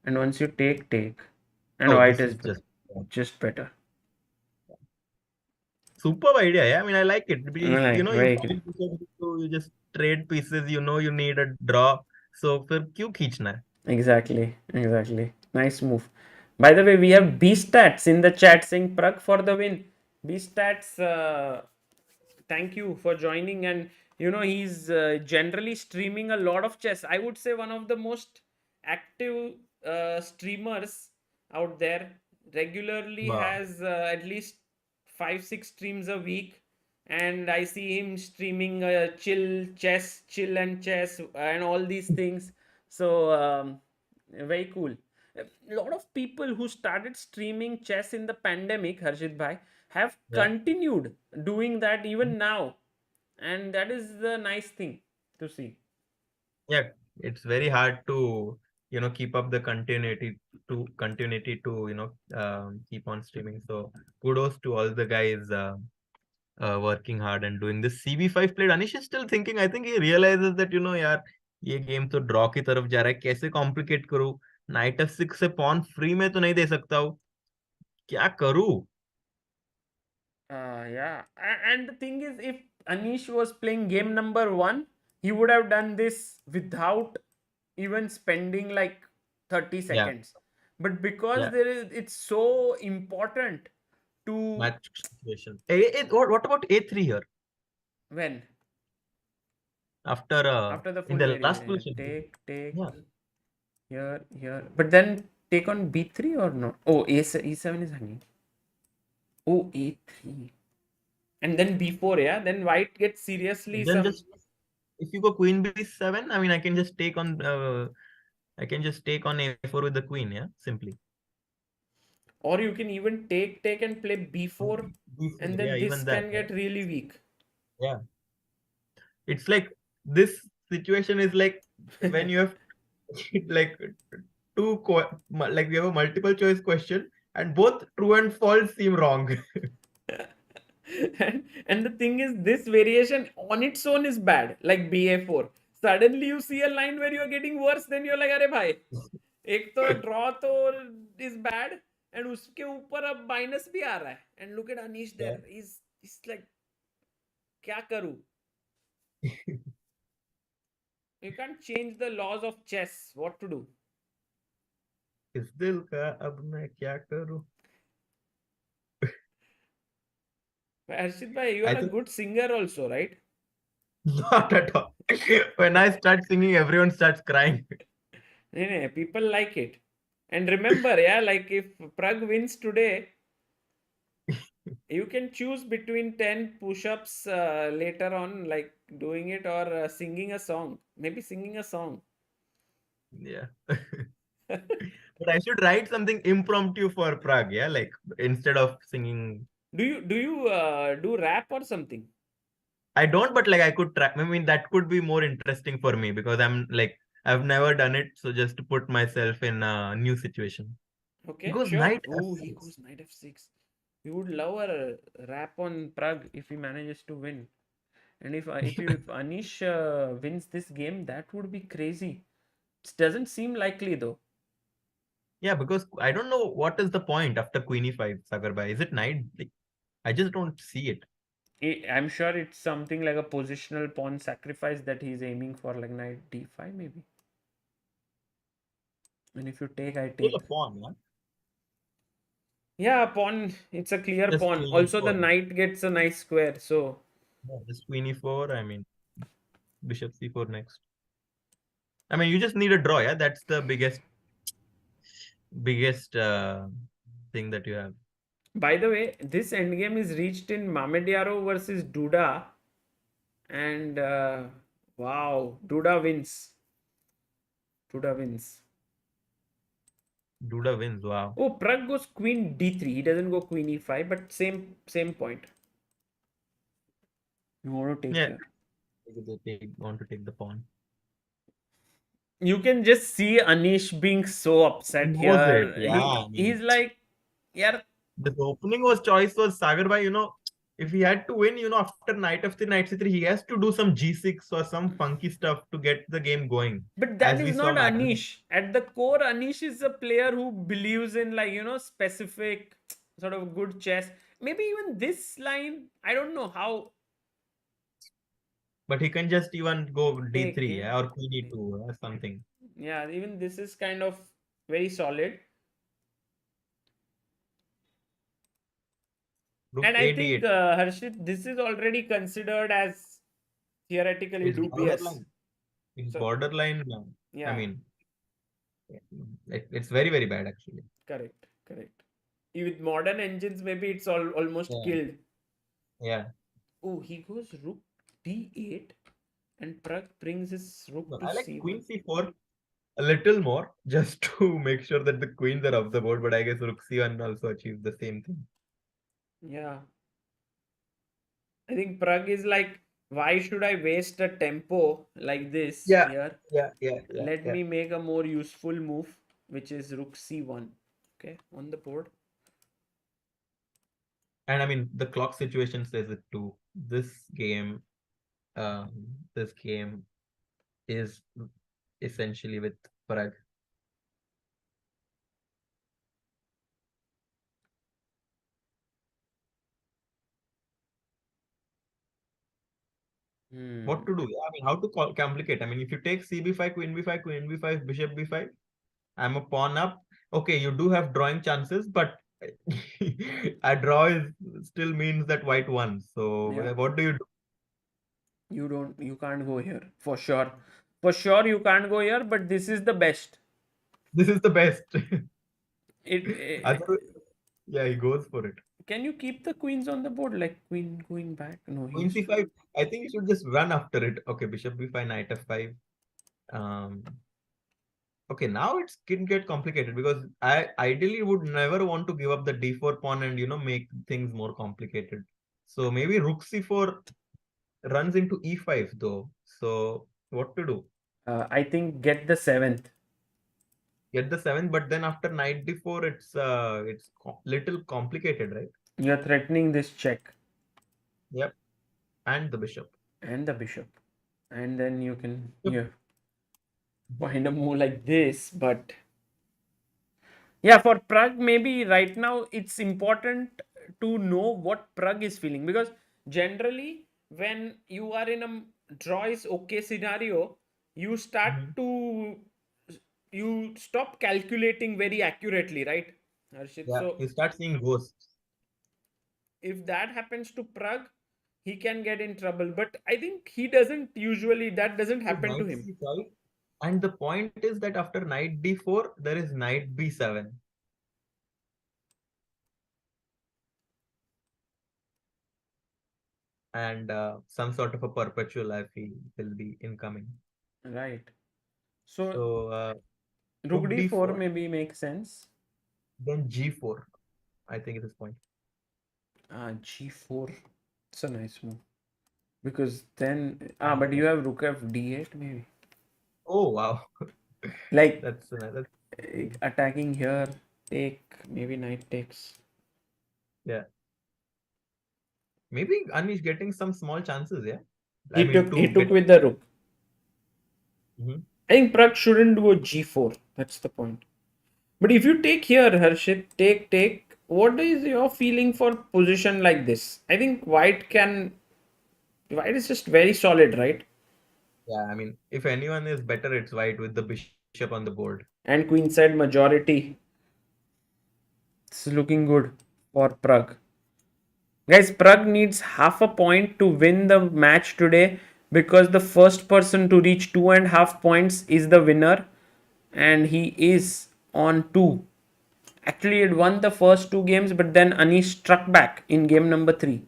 and once you take, and white is just better. Superb idea, yeah. I mean, I like it. You just trade pieces. You need a draw. So फिर क्यों खींचना है? Exactly. Nice move. By the way, we have B stats in the chat saying Pragg for the win. B stats, thank you for joining. And he's generally streaming a lot of chess. I would say one of the most active streamers out there. Regularly has at least 5-6 streams a week. and I see him streaming chill chess, chill and chess, and all these things. So very cool. A lot of people who started streaming chess in the pandemic, Harshit bhai, have Yeah. continued doing that even now, and that is the nice thing to see. Yeah, it's very hard to keep up the continuity to keep on streaming. So kudos to all the guys working hard and doing this. CB5 played. Anish is still thinking. I think he realizes that यार ये game तो draw की तरफ जा रहा है, कैसे complicate करूं, नाइट F6 से पॉन फ्री में तो नहीं दे सकता हूँ, क्या करूं. Yeah, and the thing is, if Anish was playing game number 1, he would have done this without even spending like 30 Yeah, seconds. But because yeah, it's so important to match situation. What about A3 here? when After after the in full the last variation, position. take Yeah. here, but then take on B3 or no? Oh, E7 is hanging. Oh, A3. And then B4, yeah. Then white gets seriously Then some. just if you go queen B7, I mean I can just take on A4 with the queen, yeah, simply. Or you can even take and play B4, B4, and yeah, then this even that. can get really weak. Yeah. It's like this situation is like when you have like like we have a multiple choice question and both true and false seem wrong. And the thing is, this variation on its own is bad, like BA4. Suddenly you see a line where you're getting worse, then you're like, अरे भाई, एक तो draw तो is bad, and उसके ऊपर अब minus भी आ रहा है. And look at Anish Yeah. there. He's like, क्या करूँ? You can't change the laws of chess. What to do? इस दिल का अब मैं क्या करूं? Harshit bhai, you I are a think good singer also, right? not at all. When I start singing, everyone starts crying. People like it. And remember, yeah, like if Pragg wins today, you can choose between 10 push-ups later on, like doing it or singing a song. Maybe singing a song. Yeah. But I should write something impromptu for Prague, yeah, like instead of singing. Do you do rap or something? I don't, but like I could try. I mean, that could be more interesting for me because I'm like I've never done it, so just to put myself in a new situation. He Okay, goes sure. knight Oh, he F6. goes knight f6. We would love a rap on Pragg if he manages to win. And if Anish wins this game, that would be crazy. It doesn't seem likely though. Yeah, because I don't know what is the point after queen e5, Sagar bhai. Is it knight? Like, I just don't see it. I'm sure it's something like a positional pawn sacrifice that he's aiming for, like knight d5 maybe. And if you take, I Still take. a pawn, yeah. Yeah, pawn. It's a clear Just pawn. queen Also, the e4. knight gets a nice square. So Yeah, just queen e4. I mean, bishop c4 next. I mean, you just need a draw, yeah. That's the biggest thing that you have. by the way, this endgame is reached in Mamedyarov versus Duda, and wow, Duda wins. Duda wins. Duda wins. Wow. Oh, Pragg goes queen d3. He doesn't go queen e5, but same point. You want to take Yeah. here. They want to take the pawn. You can just see Anish being so upset He knows here. it. Yeah. I mean, He's like, yeah. the opening choice was Sagar bhai. If he had to win, after knight f3, knight c3, he has to do some g6 or some funky stuff to get the game going. But that As we is saw not Magnus. Anish. At the core, Anish is a player who believes in specific sort of good chess. Maybe even this line, I don't know how. But he can just even go Take, d3, yeah. yeah, or queen e2 or something. Yeah, even this is kind of very solid. Rook And I think, a d8. Harshit, this is already considered as theoretically It's dubious. borderline. It's So, borderline. yeah. I mean, it's very, very bad actually. Correct. With modern engines, maybe it's almost Yeah. killed. Yeah. Oh, he goes rook d8 and Pragg brings his rook No, to I like c1. queen c4 a little more just to make sure that the queens are off the board, but I guess rook c1 also achieves the same thing. Yeah. I think Pragg is like, why should I waste a tempo like this Yeah, here? yeah. Let me make a more useful move, which is rook c1. Okay, on the board. And I mean, the clock situation says it too. Um, this game is essentially with Pragg. What to do? I mean, how to complicate? I mean, if you take cb5, queen b5, queen b5, bishop b5, I'm a pawn up. Okay, you do have drawing chances, but a draw is still means that white won. So Yeah. what do you do? You can't go here for sure. For sure, you can't go here, but this is the best. This is the best. It Otherwise, yeah, he goes for it. Can you keep the queens on the board like queen going back? No, Queen he's c5. I think you should just run after it. Okay, bishop b5, knight f5. Um, okay, now it can get complicated because I ideally would never want to give up the d4 pawn and make things more complicated. So maybe rook c4 runs into e5 though. So what to do? I think get the seventh. Get the seventh, but then after knight d4, it's little complicated, right? You're threatening this check Yep, and the bishop. and the bishop, and then you can Yep. find a move like this. But yeah, for Pragg, maybe right now it's important to know what Pragg is feeling, because generally when you are in a draw is okay scenario, you start Mhm. to you stop calculating very accurately, right, Harshit? Yeah, So you start seeing ghosts. if that happens to Pragg, he can get in trouble. But I think he doesn't usually, that doesn't With happen to knight him. c5, and the point is that after knight d4, there is knight b7. And some sort of a perpetual, I feel, will be incoming. Right. So So rook rook d4 d4, maybe makes sense. then g4, I think at this point. G4. It's a nice move. Because then, And but you have rook f d8 maybe. oh wow, Like that's attacking here, take, maybe knight takes. yeah. Maybe Anish getting some small chances, yeah. I He mean took he to took get. with the rook. Mhm. I think Pragg shouldn't do a g4. That's the point. But if you take here, Harshit, take. What is your feeling for position like this? I think white is just very solid, right? Yeah, I mean, if anyone is better, it's white with the bishop on the board. And queenside majority. It's looking good for Pragg. Guys, Pragg needs half a point to win the match today, because the first person to reach 2.5 points is the winner, and he is on 2. Actually, he had won the first 2 games, but then Anish struck back in game number 3.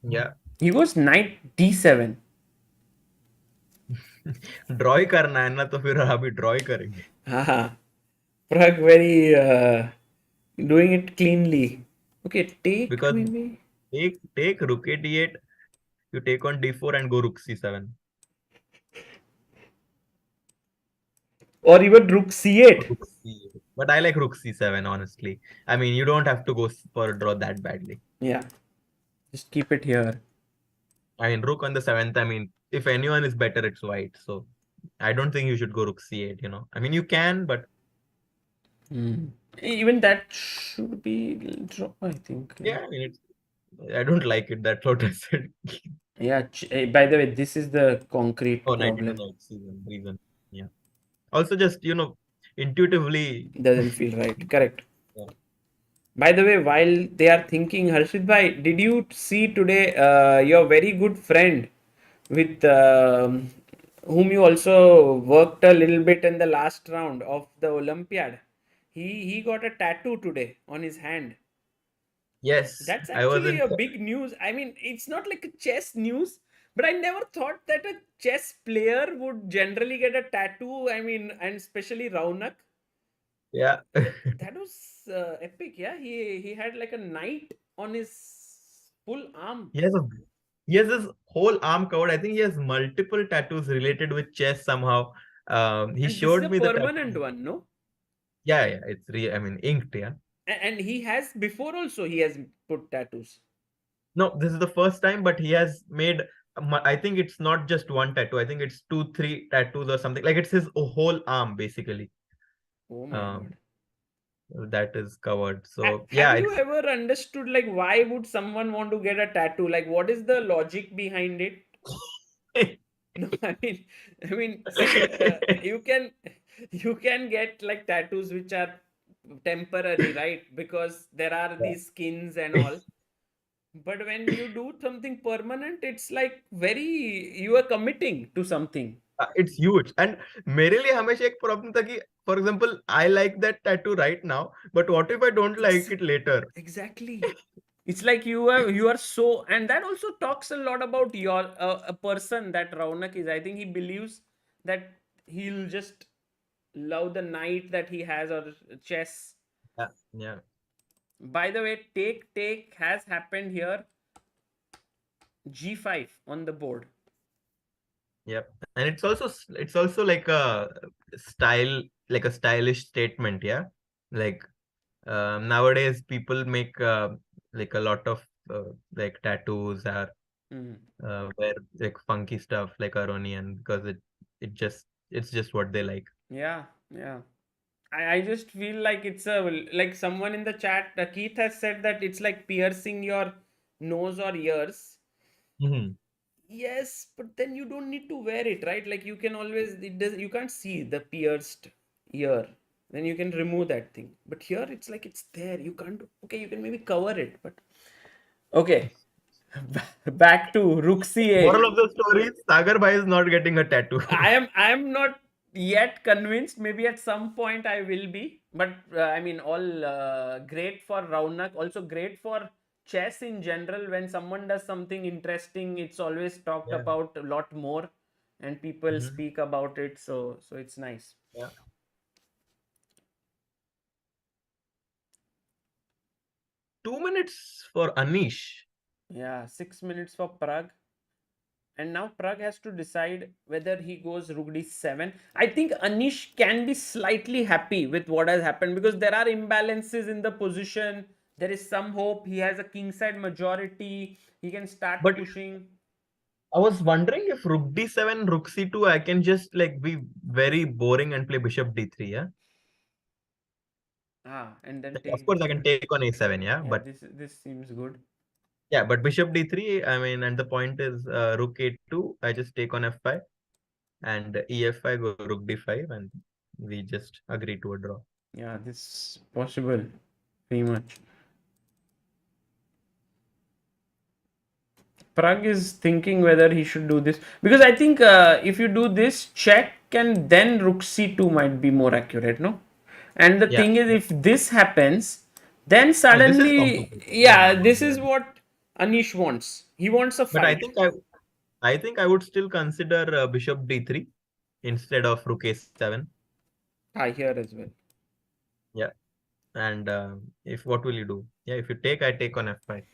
Yeah. He goes knight d7. Draw ही करना है ना, तो फिर अभी draw ही करेंगे. Haha. Pragg very doing it cleanly. Okay, take Because maybe. take rook a d8, you take on d4 and go rook c7. Or even rook c8. Rook c8. But I like rook c7, honestly. I mean, you don't have to go for a draw that badly. Yeah. Just keep it here. I mean, rook on the 7th, I mean, if anyone is better, it's white. So I don't think you should go rook c8. I mean, you can, but Even that should be draw, I think. yeah, I mean, I don't like it that Lotus said. Yeah. By the way, this is the concrete Oh, knight into problem. knight c1 reason. Yeah. Also, just, intuitively. Doesn't feel right. Correct. Yeah. By the way, while they are thinking, Harshit bhai, did you see today your very good friend with whom you also worked a little bit in the last round of the Olympiad? He got a tattoo today on his hand. Yes, That's I was actually in. a big news. I mean, it's not like a chess news, but I never thought that a chess player would generally get a tattoo. I mean, and especially Raunak. Yeah. That was epic. Yeah, he had like a knight on his full arm. He has a he has his whole arm covered. I think he has multiple tattoos related with chess somehow. He And this is a showed me the permanent tattoo. one, no? Yeah, yeah, it's I mean inked, yeah. And he has before also he has put tattoos. No, this is the first time, but he has made. I think it's not just one tattoo. I think it's two, three tattoos or something. Like it's his whole arm basically. Oh my Um, god. that is covered. So Have yeah, you it's. ever understood like why would someone want to get a tattoo? Like what is the logic behind it? No, I mean, see, you can get like tattoos which are temporary, right? Because there are these skins and all. But when you do something permanent, it's like very you are committing to something. It's huge. And मेरे लिए हमेशा एक problem था कि, for example, I like that tattoo right now, but what if I don't like Ex- it later? exactly. It's like you are so, and that also talks a lot about your a person that Raunak is. I think he believes that he'll just love the knight that he has or chess. Yeah, yeah, By the way, take has happened here. G5 on the board. yep. And it's also like a style, like a stylish statement, yeah. Like nowadays people make like a lot of like tattoos or Mhm. wear like funky stuff like Aronian because it's just what they like. Yeah, yeah. I just feel like it's a like someone in the chat, Keith has said that it's like piercing your nose or ears. Mhm. Yes, but then you don't need to wear it, right? Like you can always it does you can't see the pierced ear. Then you can remove that thing. But here it's like it's there. You can't okay, you can maybe cover it, but okay. Back to Rook Moral C8. of the story is Sagar Bhai is not getting a tattoo. I am not yet convinced. Maybe at some point I will be. But I mean, all great for Raunak. Also great for chess in general. When someone does something interesting, it's always talked Yeah. about a lot more, and people Mhm. speak about it. So it's nice. Yeah. 2 minutes for Anish. Yeah, 6 minutes for Pragg. And now Pragg has to decide whether he goes Rook d7. I think Anish can be slightly happy with what has happened because there are imbalances in the position. There is some hope. He has a kingside majority. He can start But pushing. I was wondering if Rook d7, Rook c2, I can just like be very boring and play Bishop d3, yeah? And then Like, of take. course, I can take on a7, yeah? Yeah, But this seems good. yeah, but Bishop d3, I mean, and the point is Rook a2, I just take on f5, and ef5 go Rook d5, and we just agree to a draw. Yeah, this possible. Pretty much. Pragg is thinking whether he should do this because I think if you do this check and then Rook c2 might be more accurate, no? And the Yeah. thing is, if this happens, then Oh, this is suddenly, complicated. Yeah, yeah, my this is God. what Anish wants. He wants a But fight. I think I would still consider Bishop d3 instead of Rook a7. Here as well. Yeah. And if what will you do? Yeah, if you take, I take on f5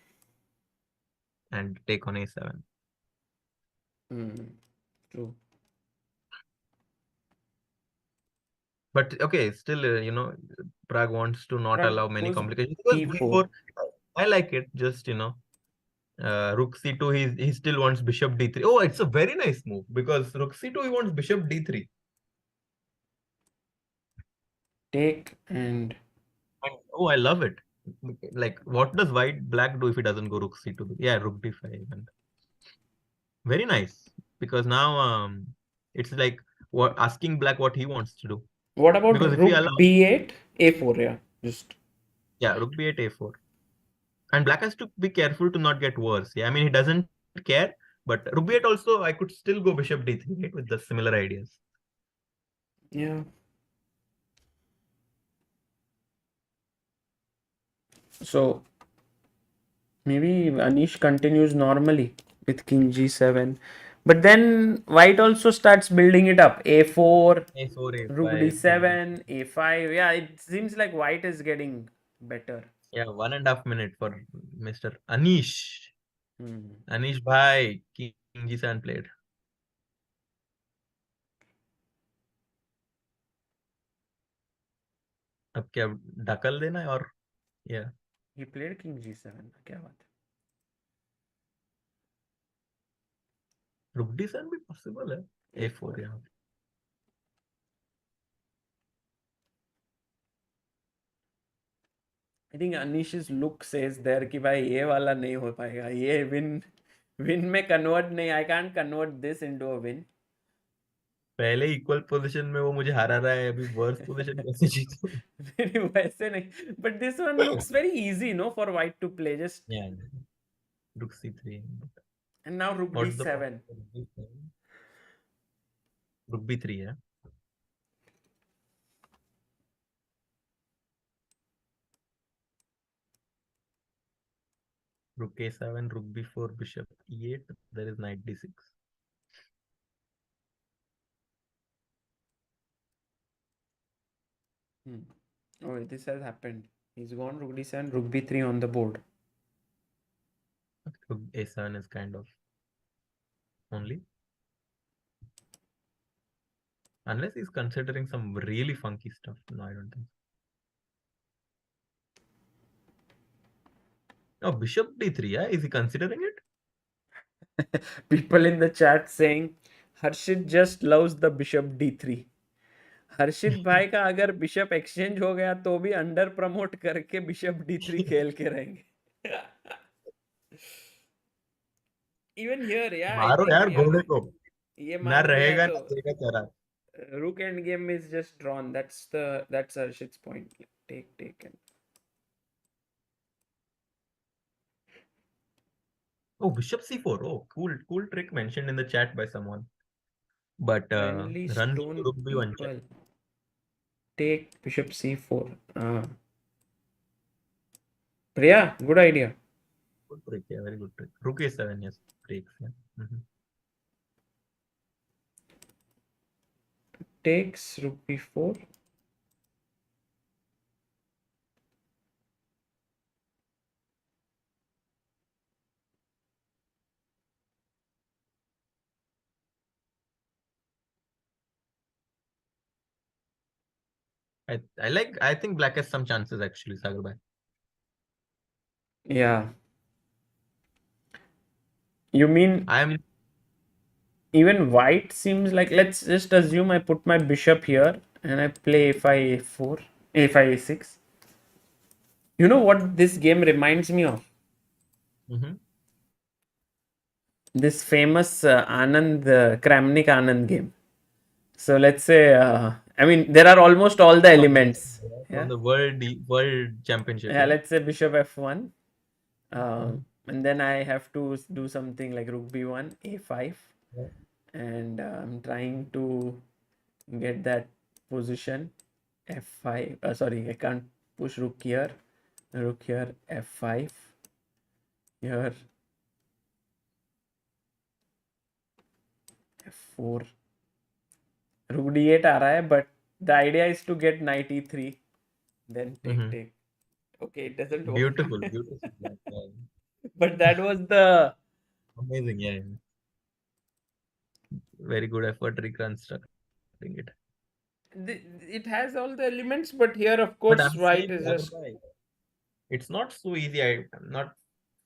and take on a7. True. But okay, still, Prague wants to not Pragg allow many goes complications because d4. d4, I like it. Just, Rook c2, he still wants Bishop d3. Oh, it's a very nice move because Rook c2, he wants Bishop d3. Take and And, oh, I love it. Like, what does black do if he doesn't go Rook c2? Yeah, Rook d5. And very nice because now it's like what asking black what he wants to do. what about Because if he Rook allow, b8, a4? Yeah, just yeah, Rook b8, a4. And black has to be careful to not get worse. Yeah, I mean, he doesn't care. But Rook b8 also, I could still go Bishop d3, right, with the similar ideas. yeah. So Maybe Anish continues normally with king g7. But then white also starts building it up. a4, A4, rook A5, d7, a5. Yeah, it seems like white is getting better. Yeah, 1.5 minute for Mr. Anish. Hmm. Anish bhai, King G7 played. अब क्या ढकल देना है और yeah. He played king g7. क्या बात है? Rook D7 भी possible है. A4 यहाँ. I think Anish's look says there कि भाई ये वाला नहीं हो पाएगा. ये win में convert नहीं. I can't convert this into a win. पहले इक्वल पोजीशन में वो मुझे हरा रहा है, अभी वर्स्ट पोजीशन कैसे जीतूं? नहीं वैसे नहीं. But this one looks very easy, no, for white to play. Just Yeah. Rook C3. and now rook What's the d7. Rook B3 है. Rook A7, Rook B4, Bishop E8. There is Knight D6. Oh, this has happened. He's gone rook d7, rook b3 on the board. Rook A7 is kind of only. Unless he's considering some really funky stuff. No, I don't think so. Oh, Bishop D3, yeah? Is he considering it? People in the chat saying Harshit just loves the bishop d3. हर्षित भाई का अगर bishop exchange हो गया तो भी under promote करके bishop d3 खेल के रहेंगे. इवन हियर यार आई मारो थिंक यार घोड़े को. ये ना मार रहेगा दिया ना तो देगा चरा. rook end game is just drawn. That's Harshit's point. Take and Oh, Bishop C4. Oh, cool trick mentioned in the chat by someone. But friendly run stone Rook B1 check. people. Take bishop c4. Priya, good idea. Good trick, yeah, very good trick. Rook A7, yes, breaks. Yeah. Takes rook b4. I think black has some chances actually, Sagar bhai. Yeah. You mean I'm even white seems like, let's just assume I put my bishop here and I play a5, a4, a5, a6. You know what this game reminds me of? This famous Anand, Kramnik Anand game. So let's say, I mean, there are almost all the elements. from the world championship. Yeah, let's say bishop f1. And then I have to do something like rook b1, a5. Yeah. And I'm trying to get that position. f5. Sorry, I can't push rook here. Rook here, f5. Here, f4. Rook d8 आ रहा है, but the idea is to get knight e3. Then take. Okay, it doesn't work. Beautiful. But that was the amazing, yeah. Very good effort reconstructing it. It has all the elements, but here, of course, white is just. It's not so easy. I'm not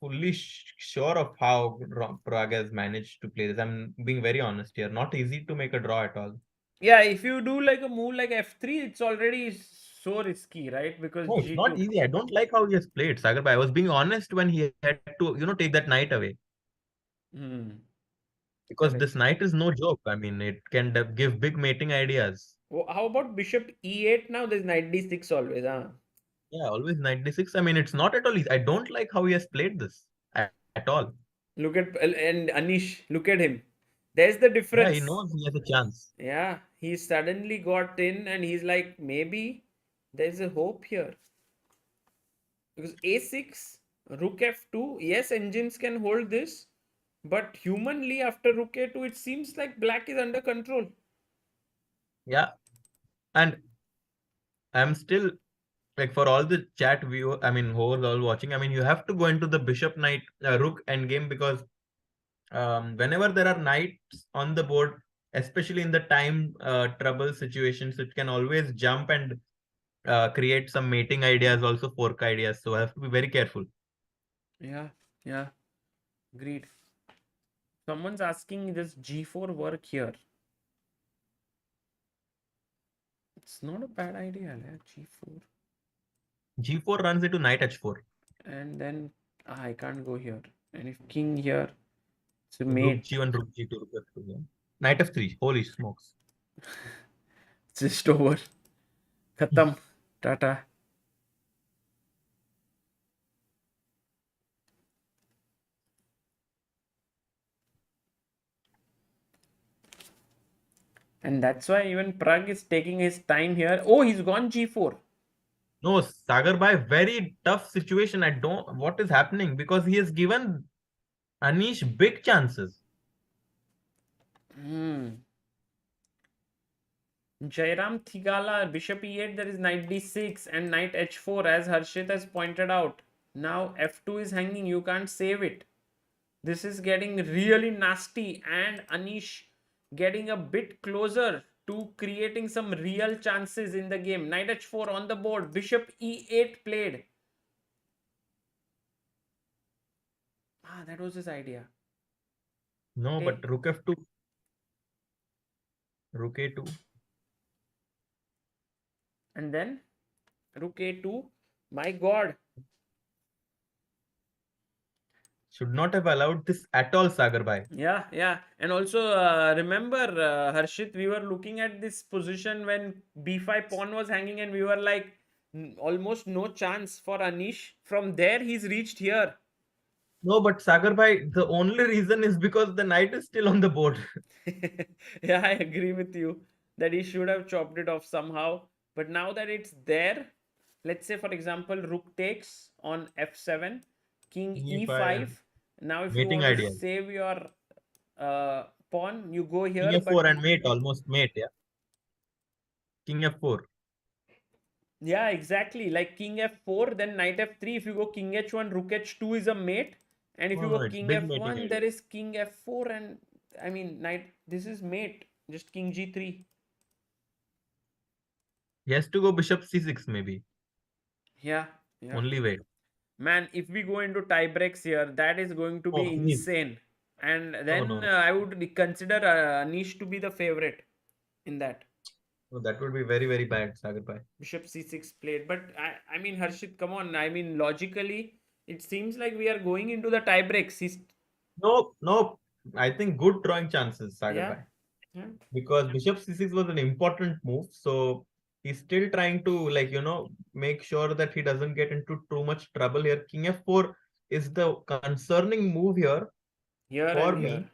fully sure of how Pragg has managed to play this. I'm being very honest here. Not easy to make a draw at all. Yeah, if you do like a move like f3, it's already so risky, right? Because no, it's g2. not easy. I don't like how he has played, Sagar bhai. I was being honest when he had to, take that knight away. Because this knight is no joke. I mean, it can give big mating ideas. Well, how about bishop e8 now? There's knight d6 always, huh? Yeah, always knight d6. I mean, it's not at all easy. I don't like how he has played this at all. Look at, and Anish, look at him. There's the difference. Yeah, he knows he has a chance. Yeah, he suddenly got in and he's like, maybe there's a hope here. Because a6, Rook f2. Yes, engines can hold this, but humanly after rook a2, it seems like black is under control. Yeah, and I'm still like for all the chat view, I mean, who are all watching, I mean, you have to go into the bishop knight rook endgame because whenever there are knights on the board, especially in the time trouble situations, it can always jump and create some mating ideas, also fork ideas. So I have to be very careful. Yeah, yeah, agreed. Someone's asking, does g4 work here? It's not a bad idea, g4. G4 runs into knight h4. And then I can't go here. And if king here, it's a Rook mate. g1, rook g2, rook f2. Yeah. Knight f3. Holy smokes. It's just over. Khatam. Tata. And that's why even Pragg is taking his time here. Oh, he's gone g4. No, Sagar Bhai, very tough situation. I don't, what is happening? Because he has given Anish big chances. Jairam Thigala, bishop e8, there is knight d6 and knight h4 as Harshit has pointed out. Now f2 is hanging, you can't save it. This is getting really nasty and Anish getting a bit closer to creating some real chances in the game. Knight h4 on the board, bishop e8 played. That was his idea. No, Okay. but rook f2. Rook a2. And then rook a2. My god. Should not have allowed this at all, Sagar Bhai. Yeah, yeah. And also remember, Harshit, we were looking at this position when b5 pawn was hanging and we were like, almost no chance for Anish. From there, he's reached here. No, but Sagar Bhai, the only reason is because the knight is still on the board. Yeah, I agree with you that he should have chopped it off somehow. But now that it's there, let's say, for example, rook takes on f7, king e5. Now, if you Mating want to ideas. save your pawn, you go here. King f4 but and mate, almost mate, yeah. King f4. yeah, exactly. Like king f4, then knight f3. If you go king h1, rook h2 is a mate. And if you No, go no, it's king big mating f1, idea. there is king f4 and I mean knight. This is mate. Just king g3. He has to go bishop c6 maybe. Yeah, yeah. Only way. Man, if we go into tie breaks here, that is going to Oh, be please. insane. And No, then no, no. I would consider Anish to be the favorite in that. No, that would be very, very bad, Sagar Bhai. Bishop c6 played. But I mean, Harshit, come on. I mean, logically, it seems like we are going into the tie breaks. No, no. I think good drawing chances, Sagar Yeah. Bhai. Yeah. Because bishop c6 was an important move. So he's still trying to, like, make sure that he doesn't get into too much trouble here. King f4 is the concerning move here Here for and me. here.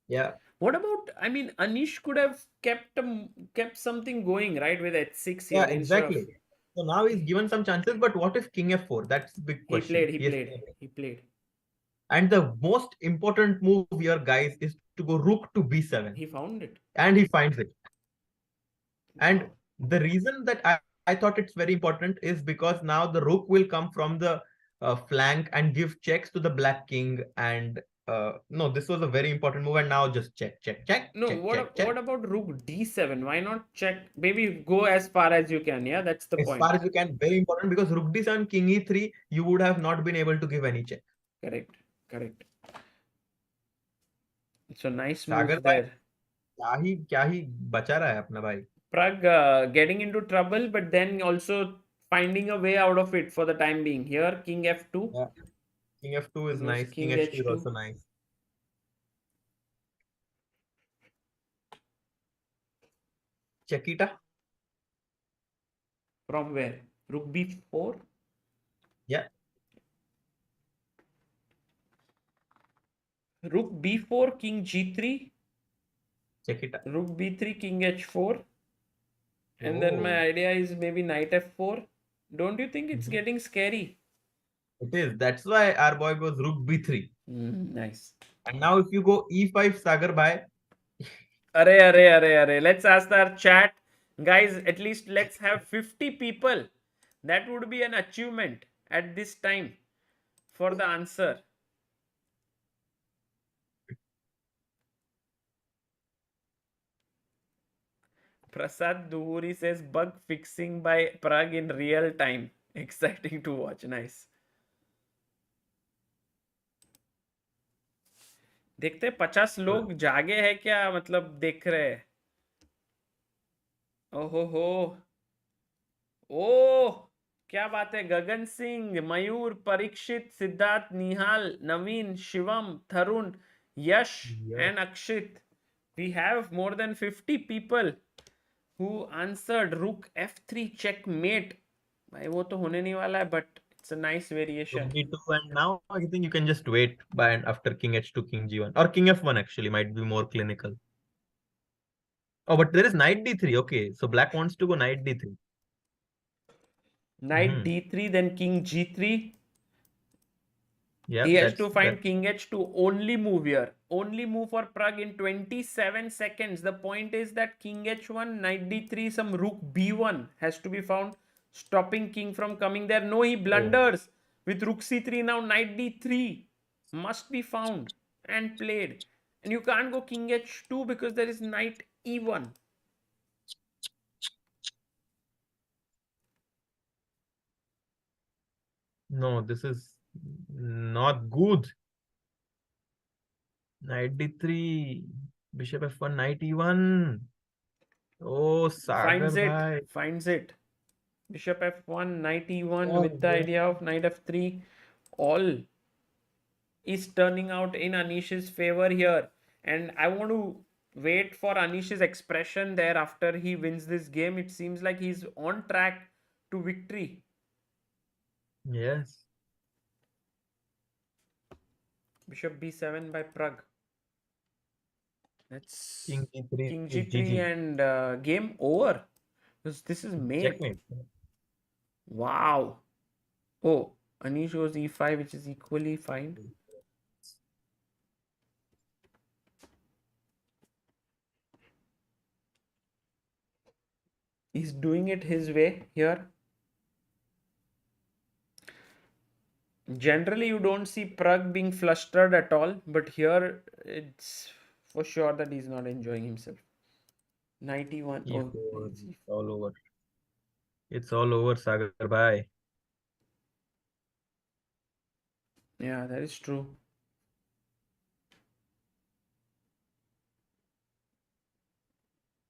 Yeah. What about, I mean, Anish could have kept something going, right, with h6 here Yeah, instead of. exactly. So now he's given some chances, but what if king f4? That's the big He question. played, he He has played, played it. he played. And the most important move here, guys, is to go rook to b7. He found it. And he finds it. And Wow. the reason that I thought it's very important is because now the rook will come from the flank and give checks to the black king. And no, this was a very important move. And now just check, check, check, No, check, check, check. what about rook d7? Why not check? Maybe go as far as you can. Yeah, that's the As point. far as you can, very important because rook d7, king e3, you would have not been able to give any check. Correct, correct. So nice Sagar move भाई there. क्या ही बचा रहा है अपना भाई. Pragg getting into trouble, but then also finding a way out of it for the time being. Here, king f2. Yeah. King f2 is Goes nice. king King h2 is h2. also nice. Chekita. From where? Rook b4. Yeah. Rook b4, king g3. Chekita. Rook b3, king h4. And then my idea is maybe knight f4. Don't you think it's getting scary? It is. That's why our boy goes rook b3. Nice. And now if you go e5, Sagar bhai. Arre. Let's ask our chat. Guys, at least let's have 50 people. That would be an achievement at this time for the answer. Prasad Duhuri says bug fixing by Pragg in real time. Exciting to watch. Nice. देखते 50 लोग जागे हैं क्या, मतलब देख रहे हैं. ओहो हो. ओह, क्या बात है. गगन सिंह, मयूर, परीक्षित, सिद्धार्थ, निहाल, नवीन, शिवम, थरुण, यश and Akshit. We have more than 50 people who answered rook f3 checkmate. भाई वो तो होने नहीं वाला है, but it's a nice variation. Rook d2, and now I think you can just wait by and after king h2, king g1, or king f1 actually might be more clinical. Oh, but there is knight d3. Okay, so black wants to go knight d3. Knight d3, then king g3. Yeah, He has to find king h2. Only move here. Only move for Pragg in 27 seconds. The point is that king h1, knight d3, some rook b1 has to be found, stopping king from coming there. No, he blunders with rook c3. Now knight d3 must be found and played. And you can't go king h2 because there is knight e1. No, this is not good. Knight d3, bishop f1, knight e1. Oh, Sagar bhai. Finds it. Bishop f1, knight e1 with the idea of knight f3. All is turning out in Anish's favor here. And I want to wait for Anish's expression there after he wins this game. It seems like he's on track to victory. Yes. Bishop b7 by Pragg. That's King g3, king g3 GG. and game over. This is mate. Checkmate. Wow. Oh, Anish goes e5, which is equally fine. He's doing it his way here. Generally, you don't see Pragg being flustered at all, but here it's for sure that he's not enjoying himself. 91. E4, Oh, it's all over. It's all over, Sagar bhai. yeah, that is true.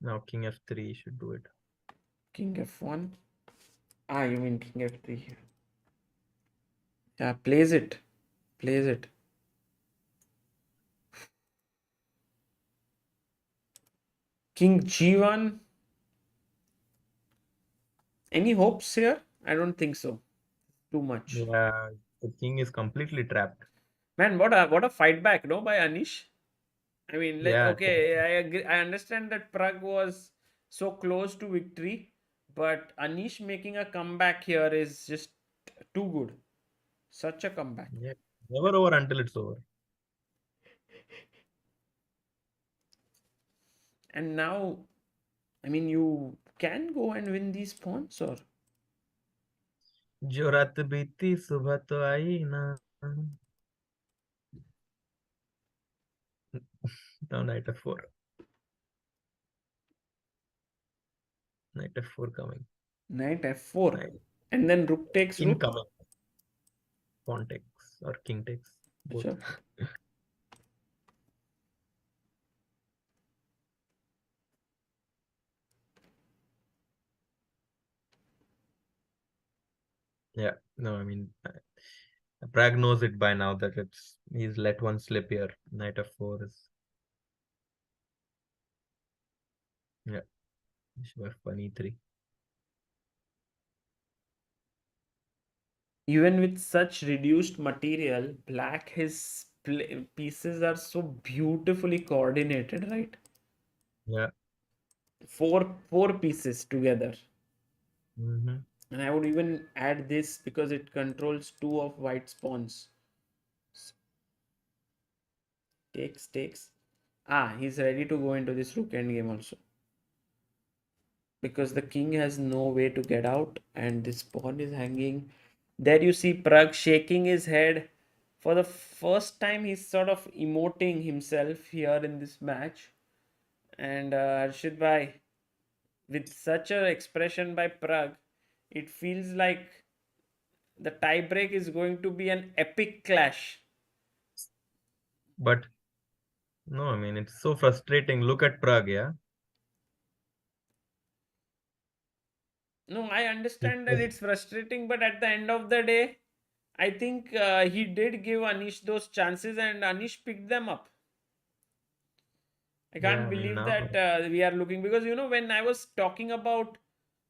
Now king f3 should do it. King f1. Ah, you mean king f3 here. Yeah, plays it. Plays it. King g1. Any hopes here? I don't think so. Too much. Yeah, the king is completely trapped. Man, what a fight back, no, by Anish. I mean, Yeah, okay, I agree. I understand that Pragg was so close to victory, but Anish making a comeback here is just too good. Such a comeback. yeah. Never over until it's over. And now, I mean, you can go and win these pawns, or जो रात बीती सुबह तो आई ना. Now knight f4. Knight f4 coming. knight f4, and then rook takes rook. Incoming. Pawn takes or king takes. Both. Sure. Yeah, no, I mean, Pragg knows it by now that he's let one slip here. Knight f4 is. Yeah, bishop f1 e3. Even with such reduced material, black, his pieces are so beautifully coordinated, right? Yeah. Four pieces together. Mm-hmm. And I would even add this because it controls 2 of white spawns. Takes. He's ready to go into this rook endgame also. Because the king has no way to get out and this pawn is hanging. There you see Pragg shaking his head. For the first time, he's sort of emoting himself here in this match. And Harshit bhai, with such an expression by Pragg, it feels like the tiebreak is going to be an epic clash. But no, I mean, it's so frustrating. Look at Pragg, yeah? No, I understand that it's frustrating, but at the end of the day, I think he did give Anish those chances and Anish picked them up. I Yeah, can't I mean, believe now. that we are looking because when I was talking about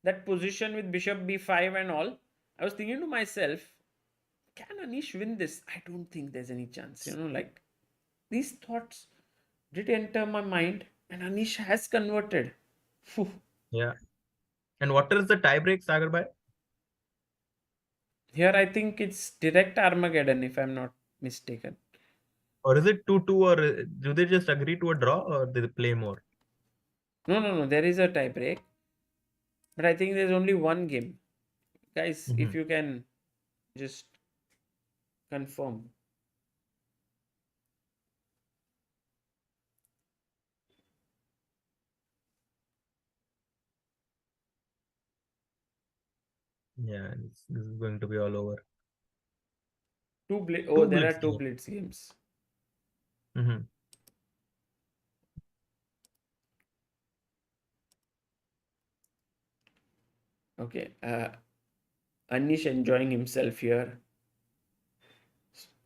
that position with Bishop B5 and all, I was thinking to myself, can Anish win this? I don't think there's any chance. Like these thoughts did enter my mind, and Anish has converted. Phew. Yeah. And what is the tiebreak, Sagar bhai? Here, I think it's direct Armageddon, if I'm not mistaken. Or is it 2-2, or do they just agree to a draw, or do they play more? No. There is a tie break, but I think there's only one game. Guys, if you can just confirm. Yeah, this is going to be all over. Oh, Two there are Blitz two games. Blitz games. Mm-hmm. Okay. Anish enjoying himself here.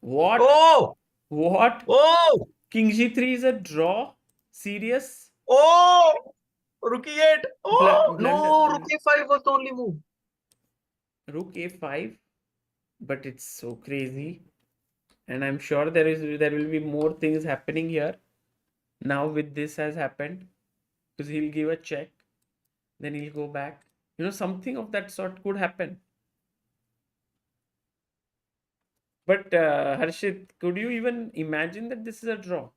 What? Oh! What? Oh! King G3 is a draw? Serious? Oh! Rook E8! Oh! Blunder. No! Rook A5 was the only move. Rook A5. But it's so crazy. And I'm sure there will be more things happening here. Now with this has happened. Because he'll give a check. Then he'll go back. Something of that sort could happen. But Harshit, could you even imagine that this is a draw?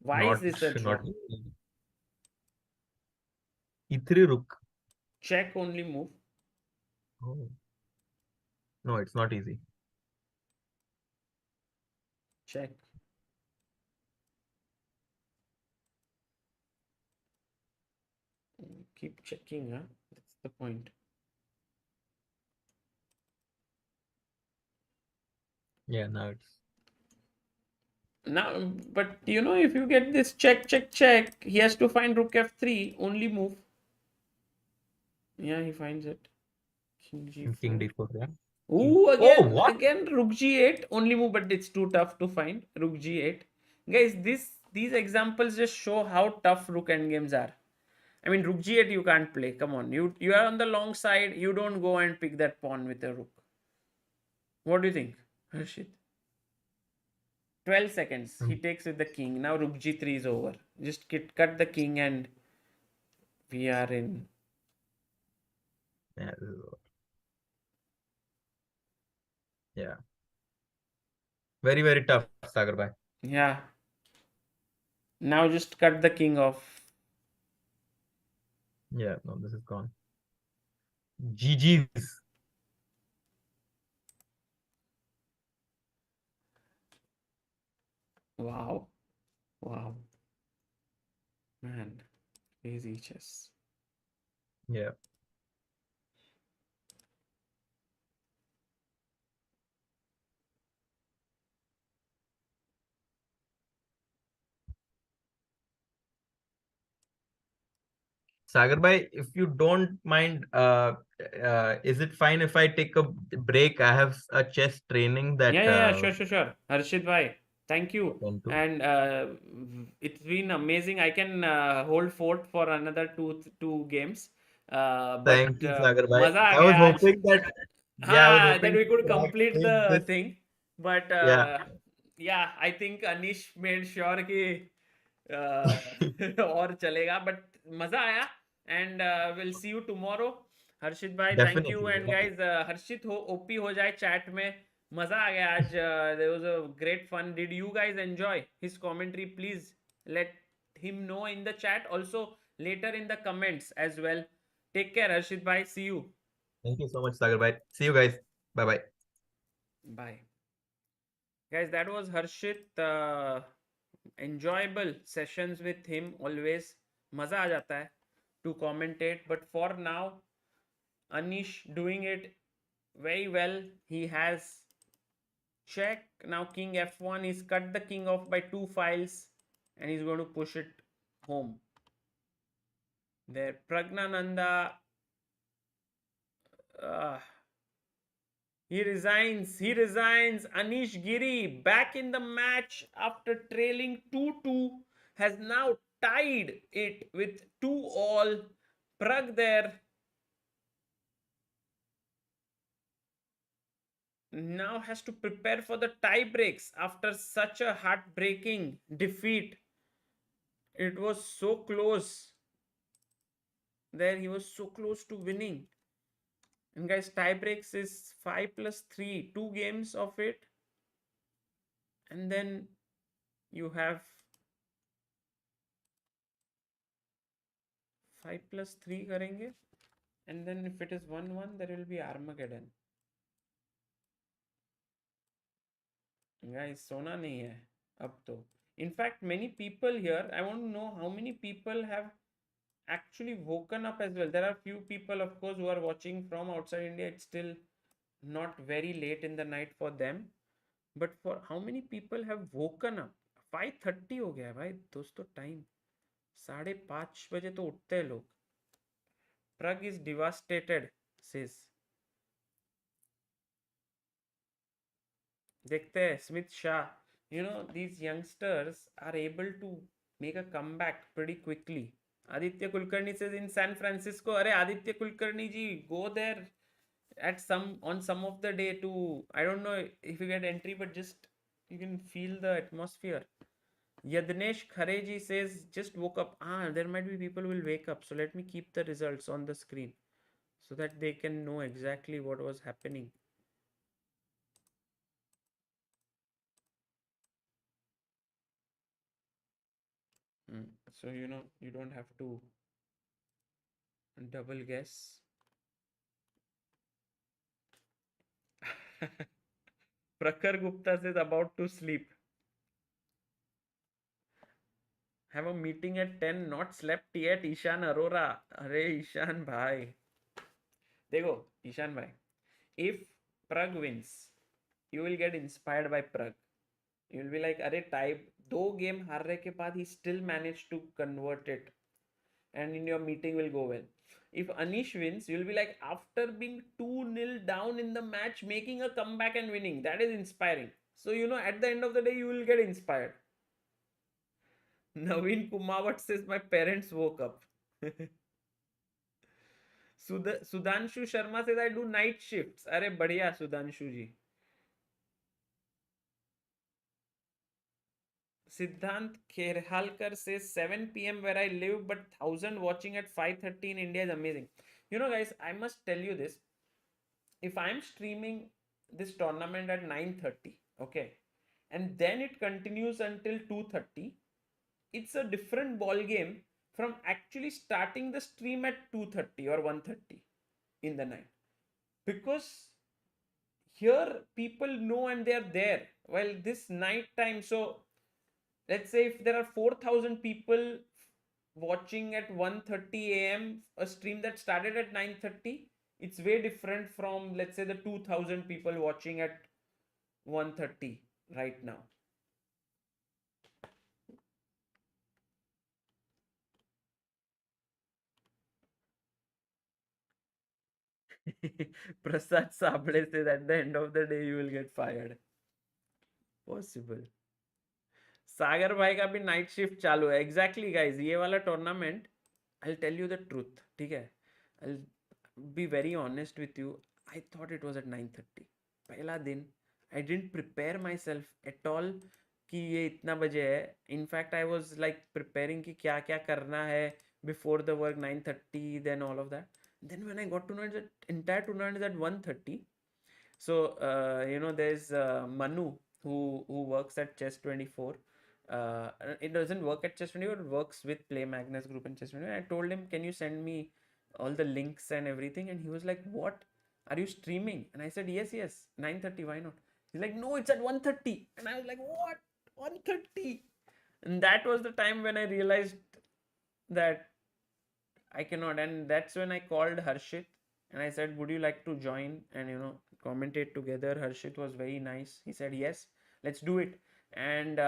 Why is Not this a draw? E3 Rook. Check only move. Oh. No, it's not easy. Check. Keep checking, huh? That's the point. Yeah, now it's. Now, but if you get this check, he has to find rook f3, only move. Yeah, he finds it. King g4. King D4, yeah. Ooh, Oh, what? again, rook g8, only move, but it's too tough to find. Rook g8. Guys, these examples just show how tough rook endgames are. I mean, rook g8 you can't play. Come on, you are on the long side. You don't go and pick that pawn with a rook. What do you think, Harshit? 12 seconds. He takes with the king. Now rook g3 is over. Just cut the king and we are in. Yeah, this is over. Yeah. Very, very tough, Sagar bhai. Yeah. Now just cut the king off. Yeah, no, this is gone. GG's. Wow. Wow. Man. Crazy chess. Yeah. Sagar bhai, if you don't mind, is it fine if I take a break? I have a chess training that. Yeah. Sure. Harshit bhai, thank you. Want to. And it's been amazing. I can hold fort for another two games. But Thank you, Sagar bhai. मजा आ I was गया आज. hoping that. Yeah, I was That hoping we could to complete make the this. thing. But Yeah. yeah, I think Anish made sure कि और चलेगा. But मजा आया. And we'll see you tomorrow. Harshit भाई thank you Definitely. And guys Harshit हो OP हो जाए chat में मजा आ गया आज there was a great fun did you guys enjoy his commentary please let him know in the chat also later in the comments as well take care Harshit bhai see you Thank you so much, Sagar bhai. See you guys. Bye bye. bye guys that was Harshit enjoyable sessions with him always maza aa jata hai to commentate but for now Anish doing it very well he has check now king f1 he's cut the king off by 2 files and he's going to push it home there Praggnanandhaa uh, he resigns Anish Giri back in the match after trailing 2-2 has now tied it with 2-all Pragg there now has to prepare for the tie breaks after such a heartbreaking defeat it was so close there he was so close to winning and guys tie breaks is 5 plus 3 2 games of it and then you have 5 plus 3 karenge and then if it is 1-1 there will be Armageddon guys sona nahi hai ab to in fact many people here I want to know how many people have actually woken up as well there are few people of course who are watching from outside India it's still not very late in the night for them but for how many people have woken up 5:30 हो गया है भाई दोस्तों time 5:30 बजे तो उठते हैं लोग Pragg is devastated says देखते हैं Smith Shah you know these youngsters are able to make a comeback pretty quickly Aditya Kulkarni says in San Francisco अरे आदित्य कुलकर्णी जी go there at some of the day to I don't know if you get entry but just you can feel the atmosphere Yadnesh Khareji says just woke up there might be people who will wake up so let me keep the results on the screen so that they can know exactly what was happening so you know you don't have to double guess Prakhar Gupta says about to sleep have a meeting at 10 not slept yet Ishan Arora अरे ईशान भाई देखो ईशान भाई if Pragg wins you will get inspired by Pragg you will be like अरे type 2 game हारने के बाद he still managed to convert it and in your meeting will go well if Anish wins you will be like after being 2-0 down in the match making a comeback and winning that is inspiring so you know at the end of the day you will get inspired Naveen Kumawat says my parents woke up Sudhanshu Sharma says I do night shifts अरे बढ़िया Sudhanshu ji Siddhant Kherhalkar says 7 p.m. where I live, but 1,000 watching at 5:30 in India is amazing. You know, guys, I must tell you this. If I'm streaming this tournament at 9:30, okay, and then it continues until 2:30, it's a different ball game from actually starting the stream at 2:30 or 1:30 in the night. Because here people know and they're there. While this night time, so let's say if there are 4,000 people watching at 1:30 a.m. a stream that started at 9:30 it's way different from let's say the 2,000 people watching at 1:30 right now Prasad Sable says at the end of the day you will get fired possible सागर भाई का भी night shift चालू है exactly guys ये वाला tournament I tell you the truth ठीक है I be very honest with you I thought it was at 9:30 पहला दिन I didn't prepare myself at all कि ये इतना बजे है in fact I was like preparing कि क्या क्या करना है before the work 9:30 then all of that Then when I got to know that entire tournament is at 1:30. So there's Manu who works at Chess24. It doesn't work at Chess24, it works with Play Magnus Group and Chess24. I told him, can you send me all the links and everything? And he was like, what? Are you streaming? And I said, yes, 9:30, why not? He's like, no, it's at 1:30. And I was like, what? 1:30? And that was the time when I realized that I cannot. And that's when I called Harshit and I said, would you like to join and commentate together? Harshit was very nice. He said, yes, let's do it. And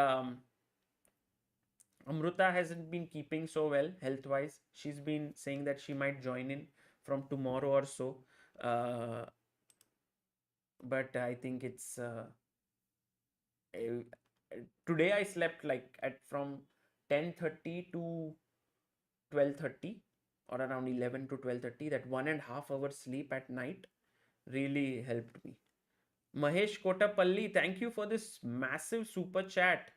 Amruta hasn't been keeping so well health wise. She's been saying that she might join in from tomorrow or so. But I think it's today I slept like at from 10:30 to 12:30 or around 11 to 12:30. That 1.5 hours sleep at night really helped me. Mahesh Kotapalli, thank you for this massive super chat.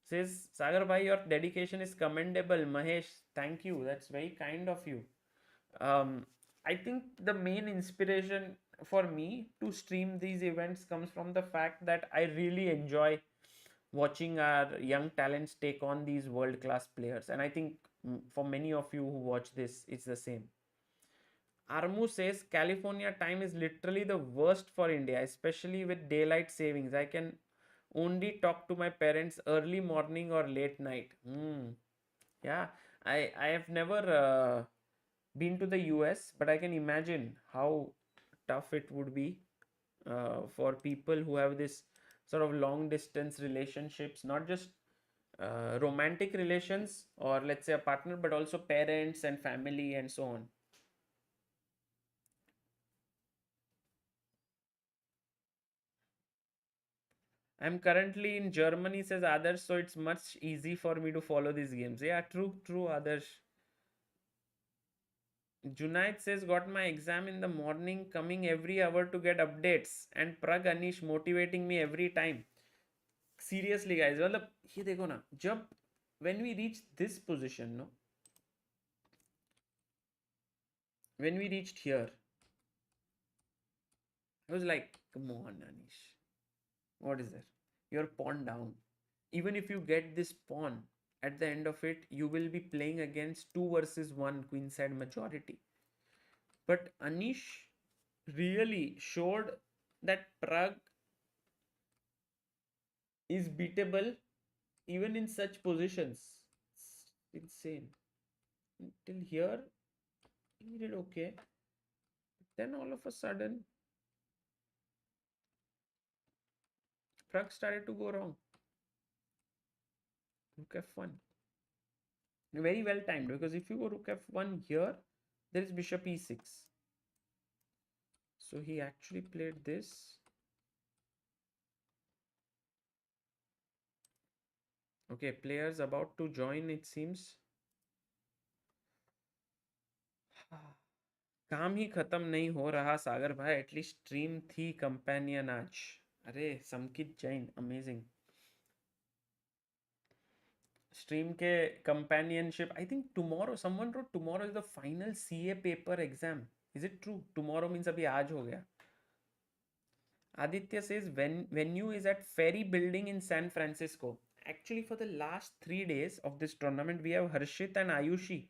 Says, Sagar bhai, your dedication is commendable. Mahesh, thank you. That's very kind of you. I think the main inspiration for me to stream these events comes from the fact that I really enjoy watching our young talents take on these world class players. And I think for many of you who watch this, it's the same. Armu says California time is literally the worst for India, especially with daylight savings. I can only talk to my parents early morning or late night. Yeah, I have never been to the US, but I can imagine how tough it would be for people who have this sort of long distance relationships, not just romantic relations or let's say a partner, but also parents and family and so on. I'm currently in Germany, says Adarsh, so it's much easy for me to follow these games. Yeah, true, Adarsh. Junaid says, got my exam in the morning, coming every hour to get updates. And Pragg Anish motivating me every time. Seriously, guys, well, here they go na. Jump. When we reach this position, no? When we reached here, I was like, come on, Anish. What is there? You're pawn down. Even if you get this pawn, at the end of it, you will be playing against 2 versus 1 queenside majority. But Anish really showed that Pragg is beatable even in such positions. It's insane. Till here, he did okay. Then all of a sudden, Pragg started to go wrong. Rook f1. Very well timed, because if you go rook f1 here, there is bishop e6. So he actually played this. Okay, players about to join, it seems. काम ही खत्म नहीं हो रहा सागर भाई. At least stream थी companion आज. अरे Samkit Jain, amazing. Stream के companionship. I think tomorrow, someone wrote tomorrow is the final CA paper exam. Is it true? Tomorrow means अभी आज हो गया. Aditya says venue is at Ferry Building in San Francisco. Actually, for the last 3 days of this tournament, we have Harshit and Ayushi.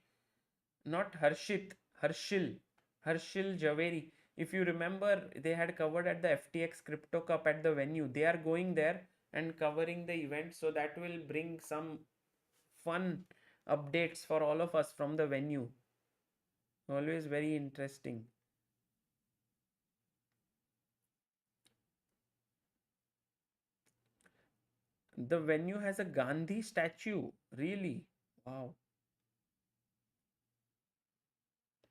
Not Harshit, Harshil Javeri. If you remember, they had covered at the FTX Crypto Cup at the venue. They are going there and covering the event, so that will bring some fun updates for all of us from the venue. Always very interesting. The venue has a Gandhi statue. Really? Wow.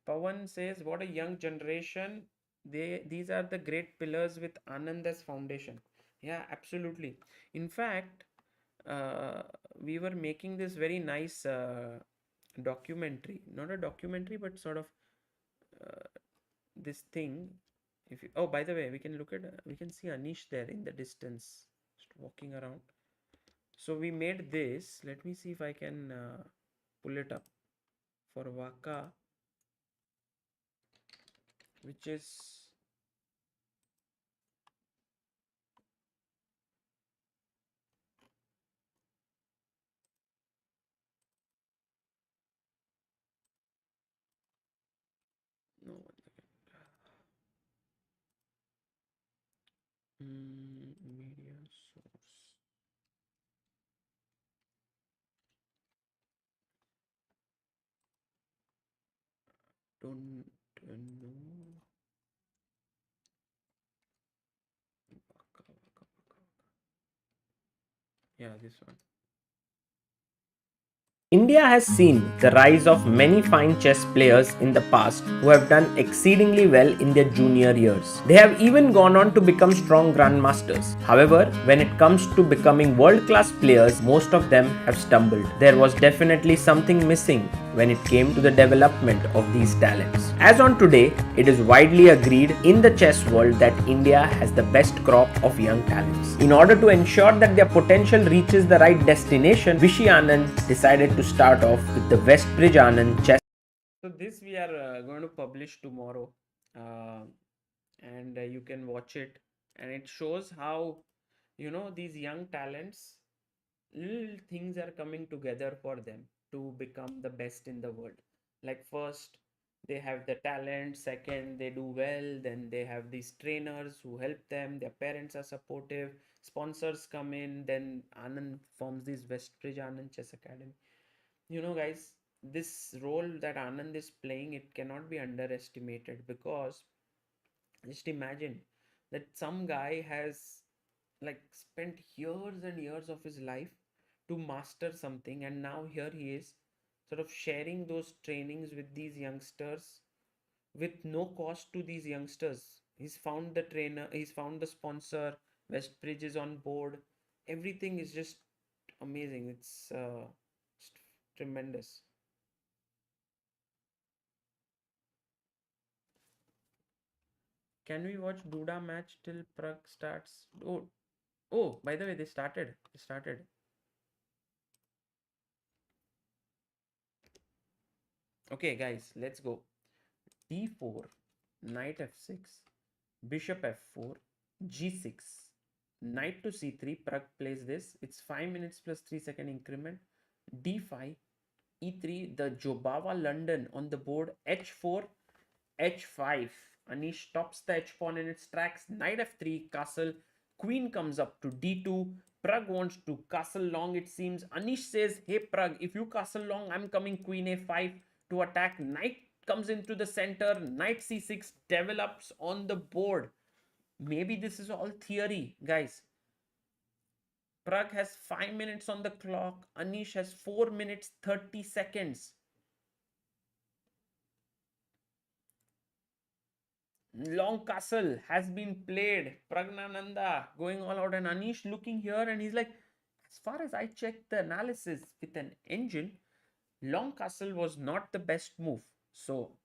Pawan says, what a young generation. These are the great pillars with Ananda's foundation. Yeah, absolutely. In fact, we were making this very nice documentary. Not a documentary, but sort of this thing. If you, oh, by the way, we can look at, we can see Anish there in the distance, just walking around. So we made this. Let me see if I can pull it up for Waka. which is no, one second. Media source. Don't know. Yeah, this one. India has seen the rise of many fine chess players in the past who have done exceedingly well in their junior years. They have even gone on to become strong grandmasters. However, when it comes to becoming world-class players, most of them have stumbled. There was definitely something missing when it came to the development of these talents. As on today, it is widely agreed in the chess world that India has the best crop of young talents. In order to ensure that their potential reaches the right destination, Vishy Anand decided to start off with the Westbridge Anand chess. So this we are going to publish tomorrow, and you can watch it, and it shows how these young talents, little things are coming together for them to become the best in the world. Like first they have the talent, second they do well, then they have these trainers who help them, their parents are supportive, sponsors come in, then Anand forms this Westbridge Anand Chess Academy. Guys, this role that Anand is playing, it cannot be underestimated, because just imagine that some guy has like spent years and years of his life to master something, and now here he is sort of sharing those trainings with these youngsters with no cost to these youngsters. He's found the trainer, he's found the sponsor, Westbridge is on board, everything is just amazing. It's just tremendous. Can we watch Duda match till Pragg starts? Oh, by the way, they started. Okay, guys, let's go. D4, knight f6, bishop f4, g6, knight to c3. Pragg plays this. It's 5 minutes plus 3-second increment. d5, e3, the Jobava London on the board. h4, h5. Anish stops the h pawn in its tracks. Knight f3, castle. Queen comes up to d2. Pragg wants to castle long, it seems. Anish says, hey Pragg, if you castle long, I'm coming queen a5 to attack. Knight comes into the center. Knight c6 develops on the board. Maybe this is all theory, guys. Pragg has 5 minutes on the clock. Anish has 4 minutes 30 seconds. Long castle has been played. Praggnanandhaa going all out, and Anish looking here, and he's like, as far as I checked the analysis with an engine, long castle was not the best move. So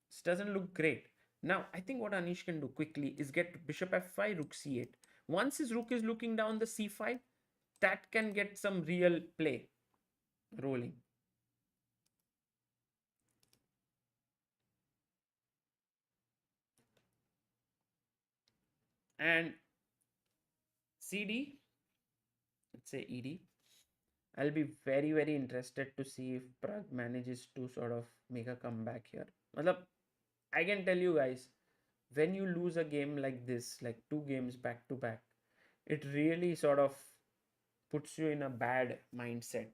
this doesn't look great. Now, I think what Anish can do quickly is get bishop f5, rook c8. Once his rook is looking down the c5, that can get some real play rolling. And CD, let's say ED. I'll be very, very interested to see if Pragg manages to sort of make a comeback here. I can tell you guys, when you lose a game like this, like 2 games back to back, it really sort of puts you in a bad mindset.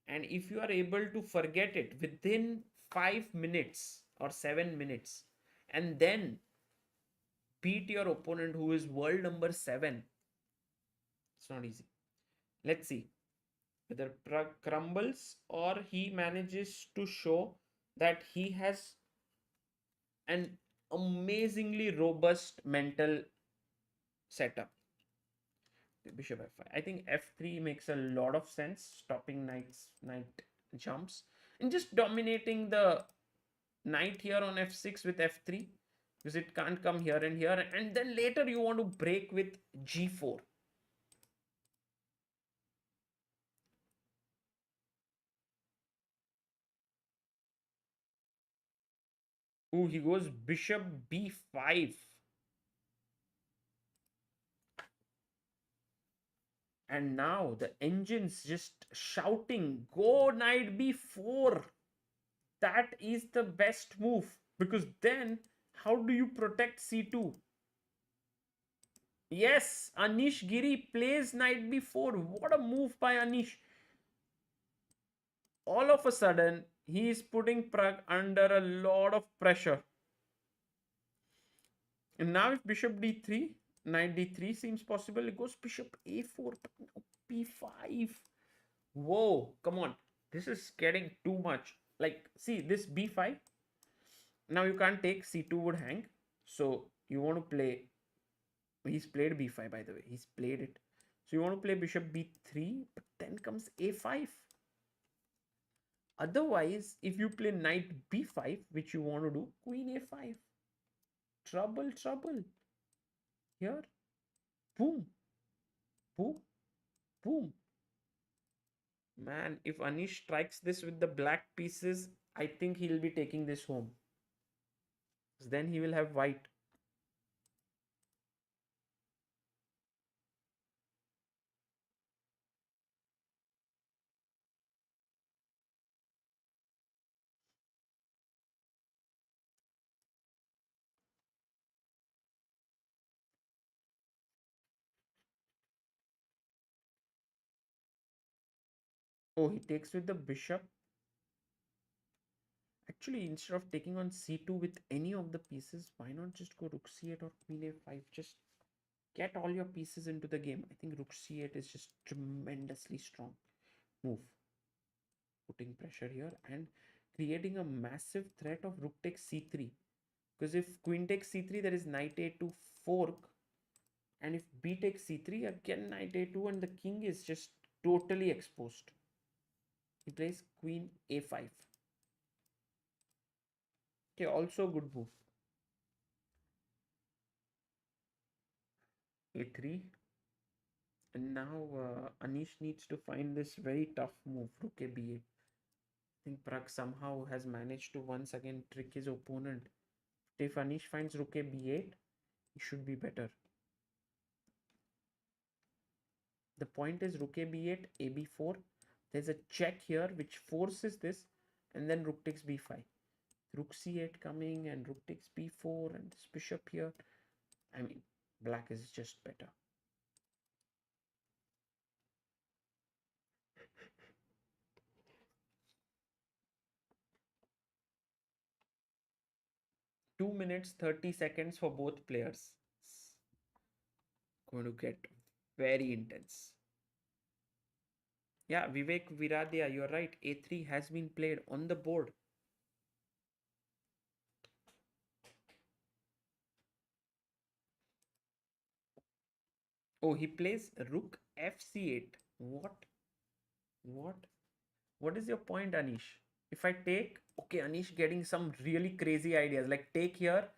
And if you are able to forget it within 5 minutes or 7 minutes, and then beat your opponent who is world number 7, it's not easy. Let's see whether Pragg crumbles or he manages to show that he has an amazingly robust mental setup. Bishop f5. I think f3 makes a lot of sense, stopping knight jumps and just dominating the knight here on f6 with f3, because it can't come here and here, and then later you want to break with g4. Oh, he goes bishop b5. And now the engine's just shouting, go knight b4. That is the best move. Because then, how do you protect c2? Yes, Anish Giri plays knight b4. What a move by Anish. All of a sudden, he is putting Pragg under a lot of pressure. And now if bishop d3, knight d3 seems possible. It goes bishop a4, but no, b5. Whoa, come on. This is getting too much. Like, see, this b5. Now you can't take, c2 would hang. So you want to play, he's played b5 by the way. He's played it. So you want to play bishop b3, but then comes a5. Otherwise, if you play knight b5, which you want to do, queen a5. Trouble, trouble. Here, boom, boom, boom. Man, if Anish strikes this with the black pieces, I think he'll be taking this home. Then he will have white. Oh, he takes with the bishop. Actually, instead of taking on c2 with any of the pieces, why not just go rook c8 or queen a5? Just get all your pieces into the game. I think rook c8 is just tremendously strong move. Putting pressure here and creating a massive threat of rook takes c3. Because if queen takes c3, there is knight a2 fork. And if b takes c3, again knight a2 and the king is just totally exposed. He plays queen a5. Okay, also good move. a3. And now Anish needs to find this very tough move, rook a b8. I think Pragg somehow has managed to once again trick his opponent. If Anish finds rook a b8, he should be better. The point is rook a b8, a b4. There's a check here which forces this, and then rook takes b5. Rook c8 coming, and rook takes b4, and this bishop here. I mean, black is just better. Two minutes 30 seconds for both players. It's going to get very intense. Yeah, Vivek Viradia, you're right. a3 has been played on the board. Oh, he plays rook fc8. What? What is your point, Anish? If I take, okay, Anish getting some really crazy ideas. Like take here.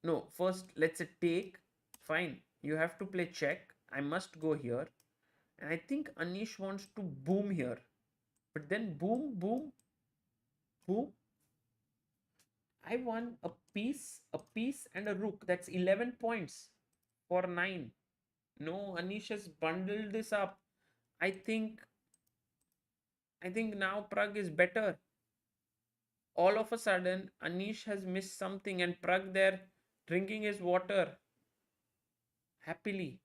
No, first let's say take. Fine. You have to play check. I must go here. And I think Anish wants to boom here. But then boom, boom, boom. I won a piece, and a rook. That's 11 points for 9. No, Anish has bundled this up. I think now Pragg is better. All of a sudden, Anish has missed something and Pragg there drinking his water happily.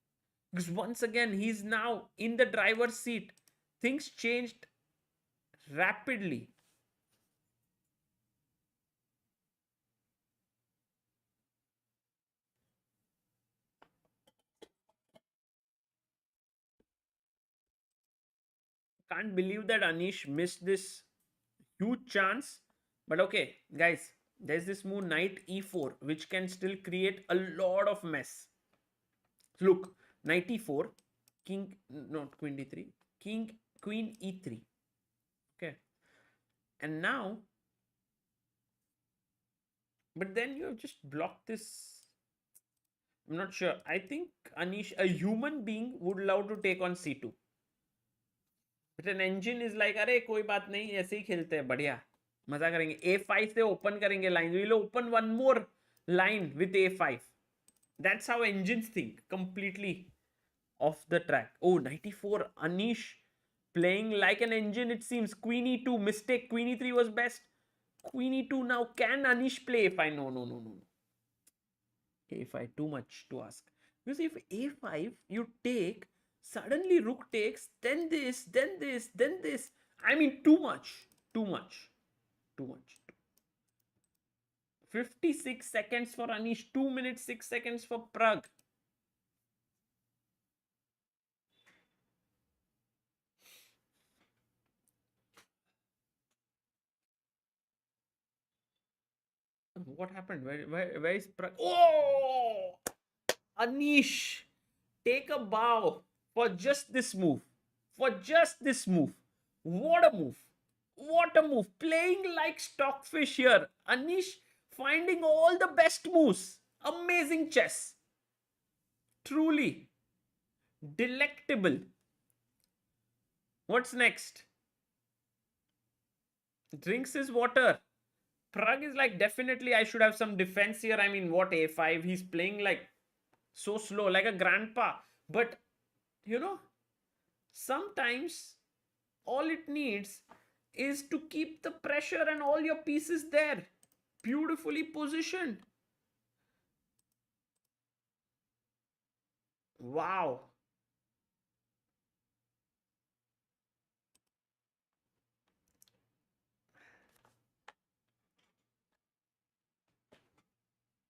Because once again, he's now in the driver's seat. Things changed rapidly. Can't believe that Anish missed this huge chance. But okay, guys, there's this move knight e4, which can still create a lot of mess. Look, knight e4, king, not queen d3, king, queen e3. Okay. And now, but then you have just blocked this. I'm not sure. I think Anish, a human being, would love to take on c2. But an engine is like, अरे कोई बात नहीं, ऐसे ही खेलते हैं, बढ़िया. मजा करेंगे. A5 से open करेंगे lines. We'll open one more line with A5. That's how engines think. Completely off the track. Oh, 94. Anish playing like an engine, it seems. Queen E2. Mistake. Queen E3 was best. Queen E2 now. Can Anish play A5? No, no, no, no. A5. Too much to ask. Because if A5 you take, suddenly rook takes, then this, then this, then this. I mean, too much. Too much. Too much. 56 seconds for Anish. 2 minutes 6 seconds for Pragg. What happened? Where is Pragg? Oh! Anish! Take a bow for just this move. For just this move. What a move. What a move. Playing like stockfish here. Anish finding all the best moves. Amazing chess. Truly. Delectable. What's next? Drinks his water. Pragg is like, definitely I should have some defense here. I mean, what A5? He's playing like so slow, like a grandpa. But, you know, sometimes all it needs is to keep the pressure and all your pieces there. Beautifully positioned. Wow.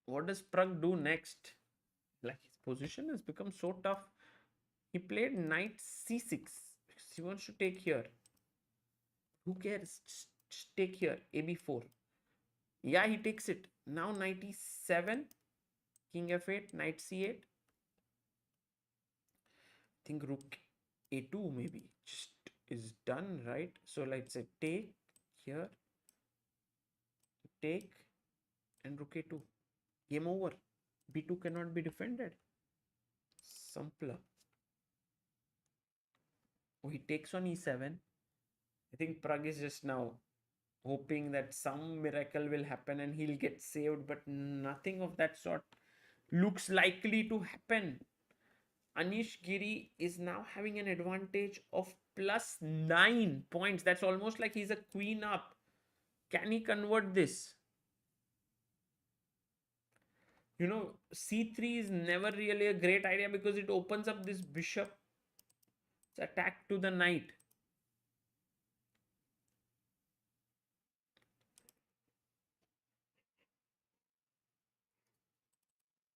What does Pragg do next? Like, his position has become so tough. He played knight c6 because he wants to take here. Who cares? Just take here. AB4. Yeah, he takes it. Now knight e7. King f8. Knight c8. I think rook a2 maybe just is done, right? So let's say take here. Take and rook a2. Game over. b2 cannot be defended. Simpler. Oh, he takes on e7. I think Pragg is just now hoping that some miracle will happen and he'll get saved, but nothing of that sort looks likely to happen. Anish Giri is now having an advantage of +9 points. That's almost like he's a queen up. Can he convert this? You know, c3 is never really a great idea because it opens up this bishop. It's attack to the knight.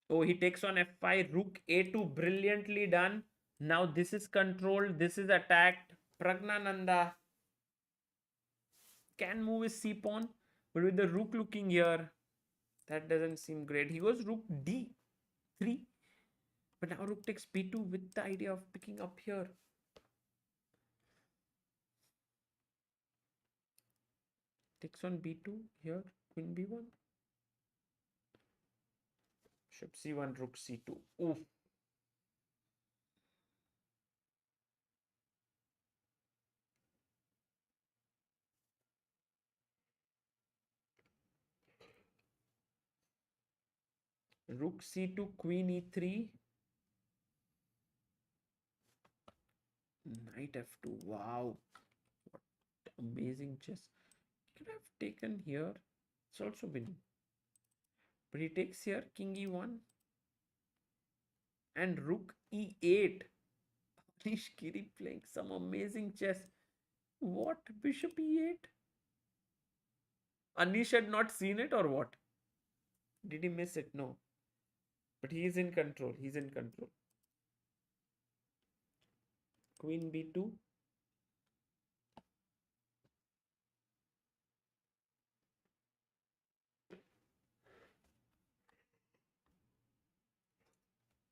Oh, he takes on f5, rook a2, brilliantly done. Now this is controlled, this is attacked. Praggnanandhaa can move his c-pawn, but with the rook looking here, that doesn't seem great. He goes rook d3, but now rook takes b2 with the idea of picking up here. Takes on b2 here, queen b1. Bishop c1, rook c2. Oof. Rook c2, queen e3. Knight f2. Wow. What amazing chess. He could have taken here. It's also winning. But he takes here, king e1. And rook e8. Anish Giri playing some amazing chess. What? Bishop e8? Anish had not seen it or what? Did he miss it? No. But he is in control. He's in control. Queen b2.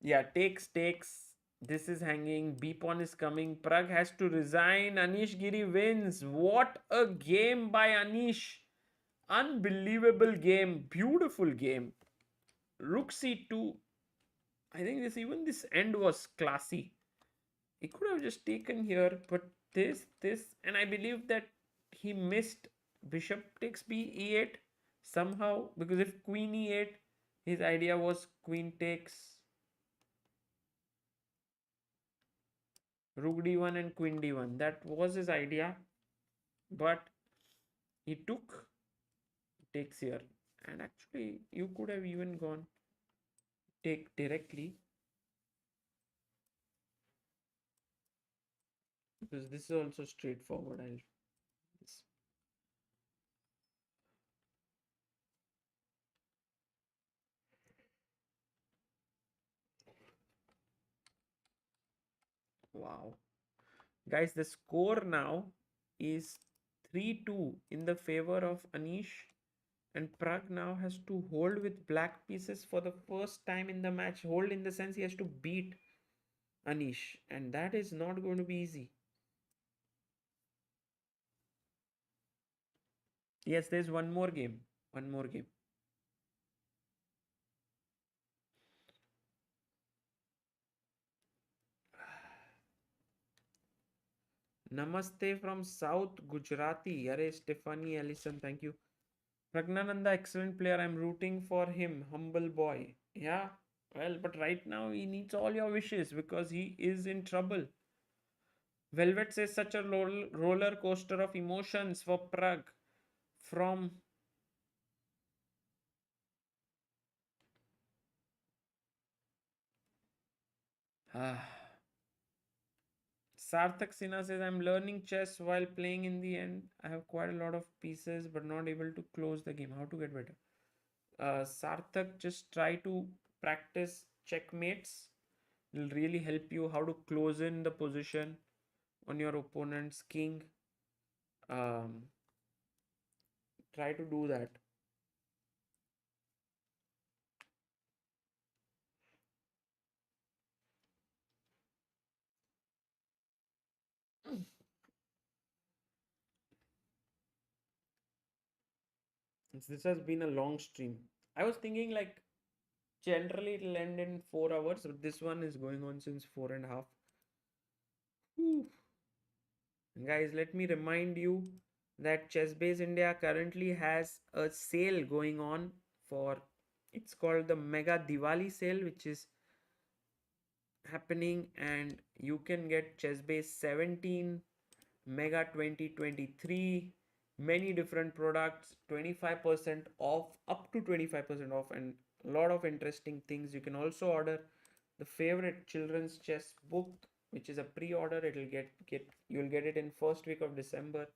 Yeah, takes. This is hanging. B pawn is coming. Pragg has to resign. Anish Giri wins. What a game by Anish. Unbelievable game. Beautiful game. Rook c2. I think this end was classy. He could have just taken here, but this, and I believe that he missed bishop takes b e8 somehow, because if queen e8, his idea was queen takes rook d1 and queen d1. That was his idea, but he took takes here. And actually, you could have even gone take directly, because this is also straightforward. This. Wow. Guys, the score now is 3-2 in the favor of Anish, and Pragg now has to hold with black pieces for the first time in the match. Hold in the sense he has to beat Anish, and that is not going to be easy. Yes, there's one more game. One more game. Namaste from South Gujarati. Arey Stephanie Ellison, thank you. Praggnanandhaa, excellent player. I'm rooting for him. Humble boy. Yeah, well, but right now he needs all your wishes because he is in trouble. Velvet says such a roller coaster of emotions for Pragg from Sarthak Sinha says, I'm learning chess while playing. In the end, I have quite a lot of pieces but not able to close the game. How to get better? Sarthak, just try to practice checkmates. It'll really help you how to close in the position on your opponent's king. Try to do that. This has been a long stream. I was thinking like generally it'll end in 4 hours, but this one is going on since 4.5. Whew. Guys, let me remind you that ChessBase India currently has a sale going on for, it's called the Mega Diwali sale, which is happening, and you can get ChessBase 17, Mega 2023, many different products, 25% off, up to 25% off, and a lot of interesting things. You can also order the favorite children's chess book, which is a pre-order. It'll you'll get it in first week of December.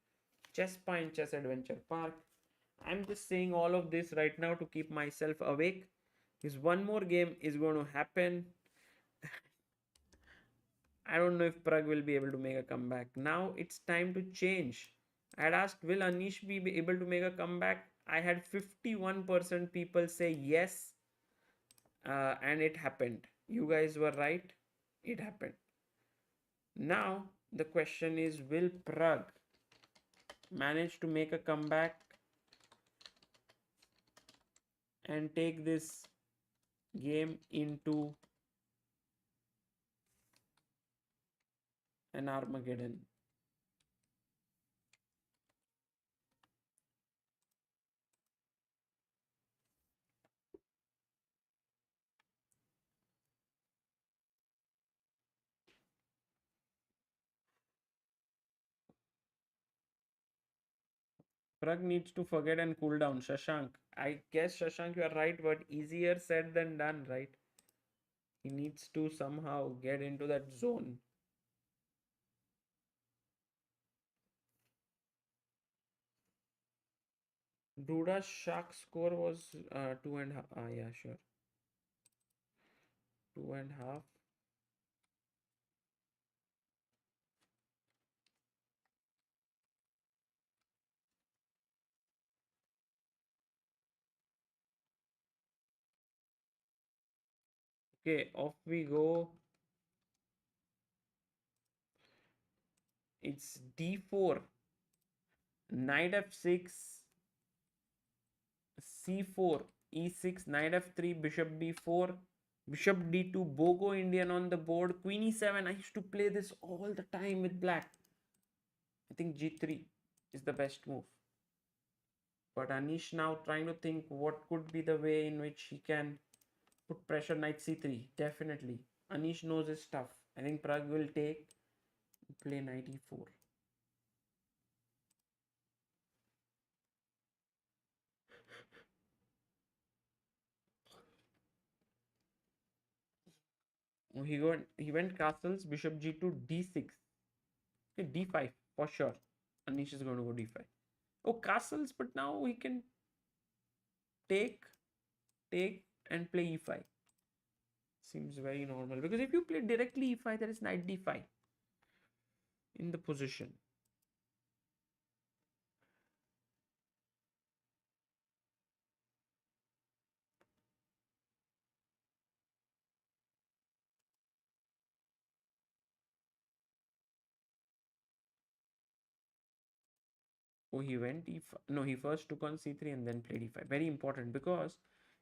Chess Pine Chess Adventure Park. I'm just saying all of this right now to keep myself awake, because one more game is going to happen. I don't know if Pragg will be able to make a comeback. Now it's time to change. I had asked, will Anish be able to make a comeback? I had 51% people say yes, and it happened. You guys were right. It happened. Now the question is, will Pragg manage to make a comeback and take this game into an Armageddon? Pragg needs to forget and cool down. Shashank. I guess, Shashank, you are right, but easier said than done, right? He needs to somehow get into that zone. Duda's shark score was 2.5. Yeah, sure. 2.5. Okay, off we go. It's d4, knight f6, c4, e6, knight f3, bishop b4, bishop d2, Bogo Indian on the board, queen e7. I used to play this all the time with black. I think g3 is the best move. But Anish now trying to think what could be the way in which he can put pressure. Knight c3. Definitely. Anish knows his stuff. I think Pragg will take, play knight e4. Oh, he went castles, bishop g2, d6. Okay, d5 for sure. Anish is going to go d5. Oh, castles, but now he can take, and play e5. Seems very normal, because if you play directly e5, there is knight d5 in the position. Oh, he went e5. No, he first took on c3 and then played e5. Very important, because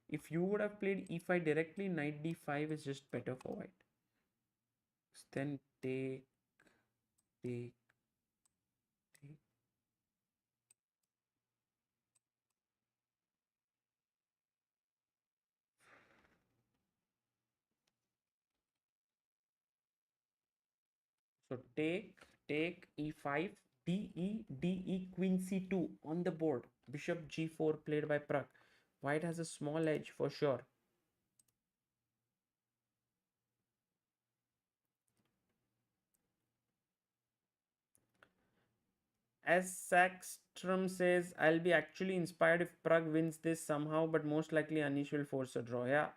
if you would have played e5 directly, knight d5 is just better for white. Then take, take. So take e5, de, queen c2 on the board. Bishop g4 played by Pragg. White has a small edge for sure. As Sackstrom says, I'll be actually inspired if Pragg wins this somehow, but most likely Anish will force a draw. Yeah.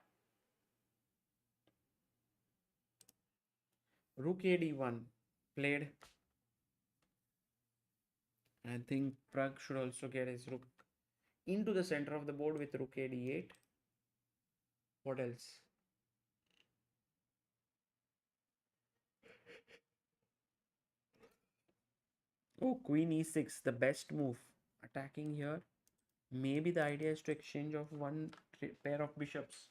Rook a d1 played. I think Pragg should also get his rook into the center of the board with rook a d8. What else? Oh, queen e6, the best move. Attacking here. Maybe the idea is to exchange of one pair of bishops.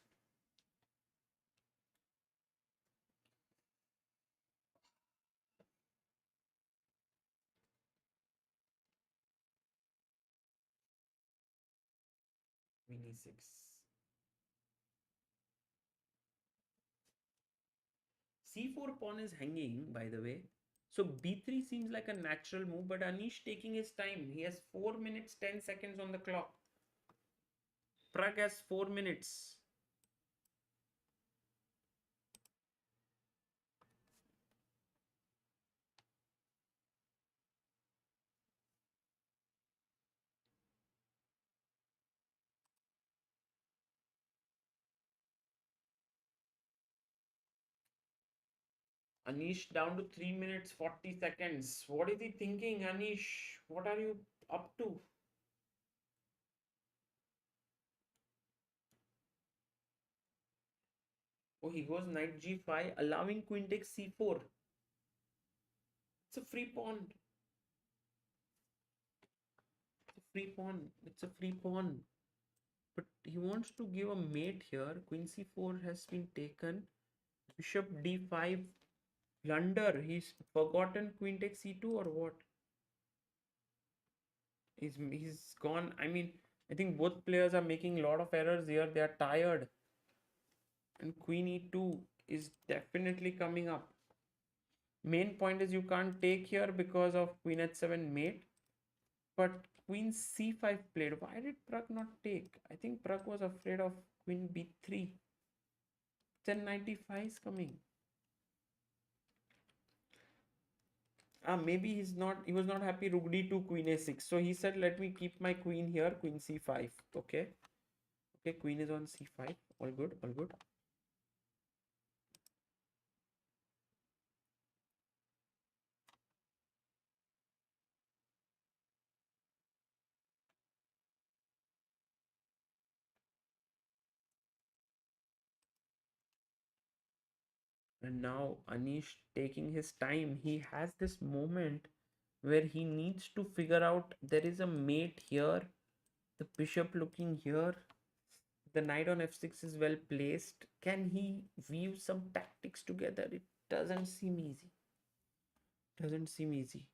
Queen e6. c4 pawn is hanging, by the way. So b3 seems like a natural move, but Anish taking his time. He has 4 minutes 10 seconds on the clock. Pragg has 4 minutes. Anish down to 3 minutes 40 seconds. What is he thinking, Anish? What are you up to? Oh, he goes knight g5, allowing queen takes c4. It's a free pawn. It's a free pawn. It's a free pawn. But he wants to give a mate here. Queen c4 has been taken. Bishop d5. Blunder. He's forgotten queen takes c2 or what? He's gone. I mean, I think both players are making a lot of errors here. They are tired. And queen e2 is definitely coming up. Main point is you can't take here because of queen h7 mate. But queen c5 played. Why did Pragg not take? I think Pragg was afraid of queen b3. 1095 is coming. Maybe he was not happy rook d2 queen a6. So he said, let me keep my queen here, queen c5. Okay. Okay, queen is on c5. All good, all good. And now Anish taking his time. He has this moment where he needs to figure out there is a mate here. The bishop looking here. The knight on f6 is well placed. Can he weave some tactics together? It doesn't seem easy. Doesn't seem easy.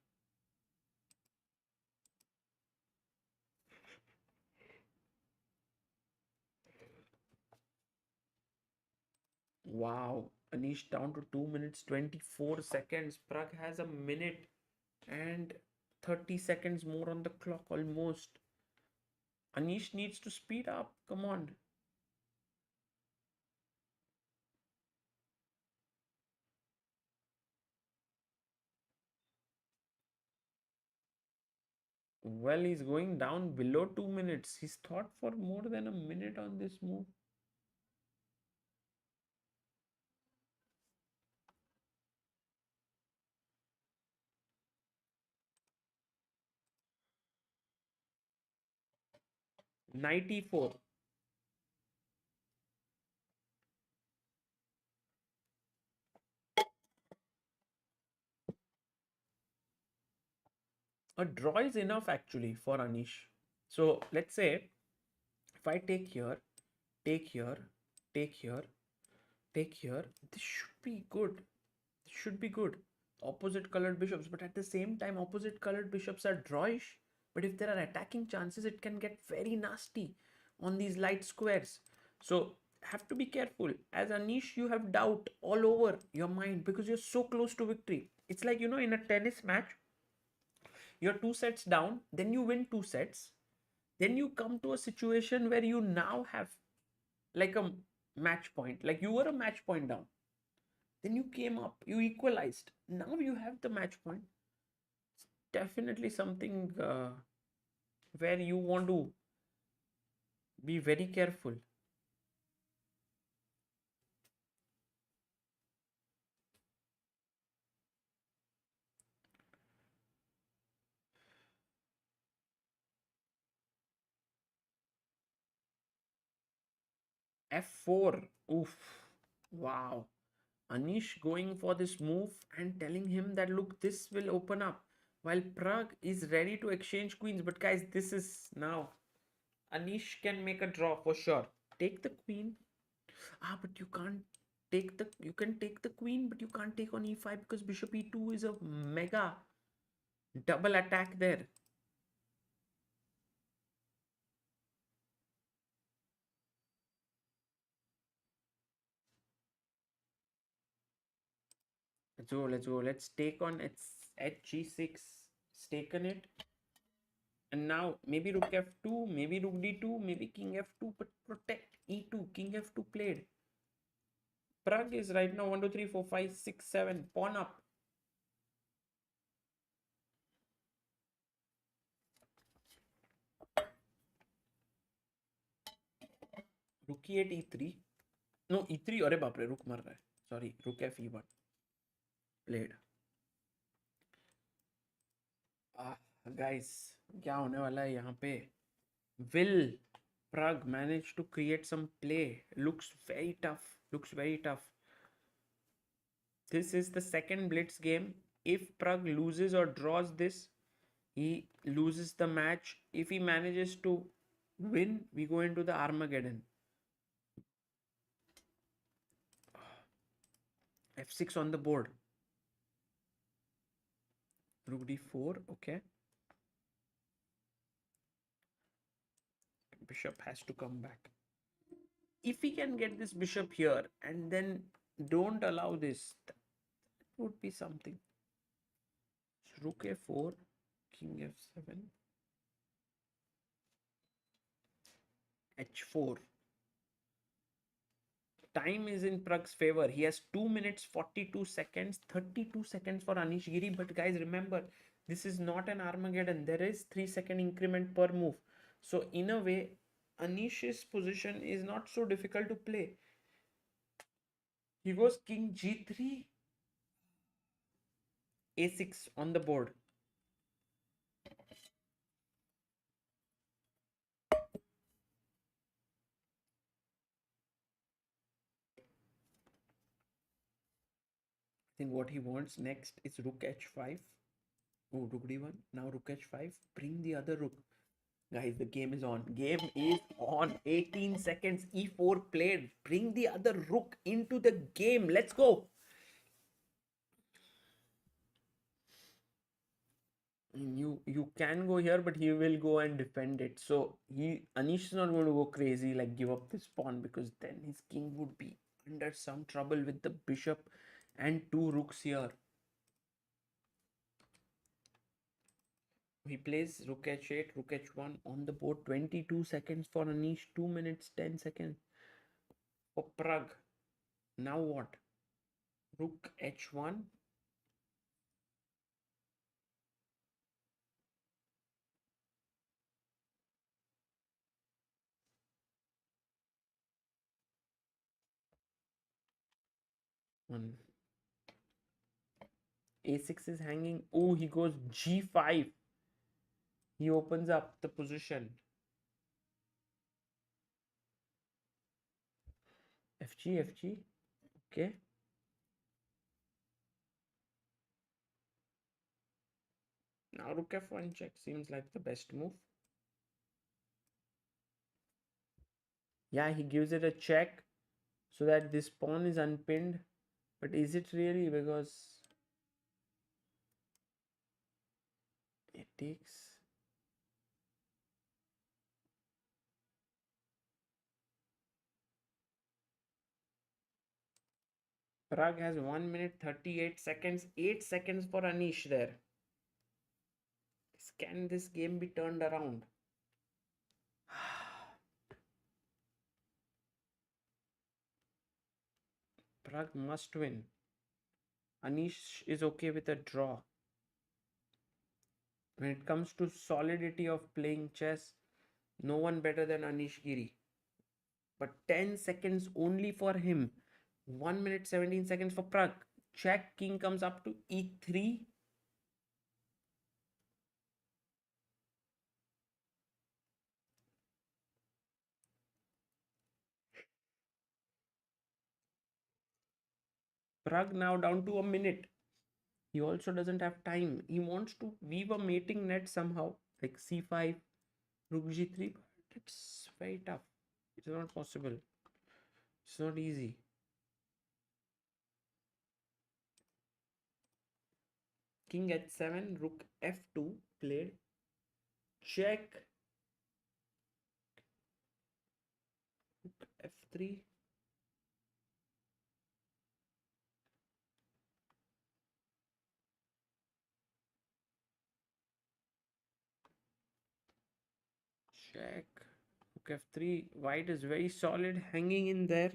Wow. Anish down to 2 minutes 24 seconds. Pragg has a minute and 30 seconds more on the clock almost. Anish needs to speed up. Come on. Well, he's going down below 2 minutes. He's thought for more than a minute on this move. Knight e4. A draw is enough actually for Anish. So let's say if I take here, take here, take here, take here, this should be good. This should be good. Opposite colored bishops, but at the same time, opposite colored bishops are drawish. But if there are attacking chances, it can get very nasty on these light squares. So have to be careful. As Anish, you have doubt all over your mind because you're so close to victory. It's like, in a tennis match, you're 2 sets down, then you win 2 sets, then you come to a situation where you now have like a match point, like you were a match point down, then you came up, you equalized, now you have the match point. It's definitely something where you want to be very careful. F4. Oof. Wow. Anish going for this move and telling him that look, this will open up, while Pragg is ready to exchange queens. But guys, this is now Anish can make a draw for sure. Take the queen. But you can't take the, you can take the queen, but you can't take on e5 because bishop e2 is a mega double attack there. Let's go. Let's take on its at g6. It's taken it. And now maybe rook f2, maybe rook d2, maybe king f2, but protect e2. King f2 played. Pragg is right now 1, 2, 3, 4, 5, 6, 7. Pawn up. Rook e8, e3. No, e3. अरे बाप रे, रुक मर रहा है. Sorry, rook f e1. Played. Guys, क्या होने वाला है यहाँ पे? Will Pragg manage to create some play? Looks very tough. Looks very tough. This is the second Blitz game. If Pragg loses or draws this, he loses the match. If he manages to win, we go into the Armageddon. F6 on the board. Rook d4, okay. Bishop has to come back. If he can get this bishop here and then don't allow this, that would be something. So rook a4, king f7, h4. Time is in Pragg's favor. He has 2 minutes 42 seconds, 32 seconds for Anish Giri. But guys, remember, this is not an Armageddon. There is 3-second increment per move. So in a way, Anish's position is not so difficult to play. He goes king g3, a6 on the board. I think what he wants next is rook h5. Oh, rook d1. Now rook h5. Bring the other rook. Guys, the game is on. Game is on. 18 seconds. e4 played. Bring the other rook into the game. Let's go. You can go here, but he will go and defend it. So Anish is not going to go crazy, like give up this pawn, because then his king would be under some trouble with the bishop and 2 rooks here. He plays rook h8, rook h1 on the board. 22 seconds for Anish, 2 minutes 10 seconds for Pragg. Now what? Rook h1. A6 is hanging. Oh, he goes g5. He opens up the position. FG, FG. Okay. Now rook f1 check seems like the best move. Yeah, he gives it a check so that this pawn is unpinned. But is it really? Because it takes... Pragg has 1 minute 38 seconds. 8 seconds for Anish there. Can this game be turned around? Pragg must win. Anish is okay with a draw. When it comes to solidity of playing chess, no one better than Anish Giri. But 10 seconds only for him. 1 minute 17 seconds for Pragg. Check, king comes up to e3. Pragg now down to a minute. He also doesn't have time. He wants to weave a mating net somehow, like c5, rook g3, but it's very tough. It's not possible. It's not easy. King h7, rook f2 played. Check. Rook f3. Check. Rook f3. White is very solid, hanging in there.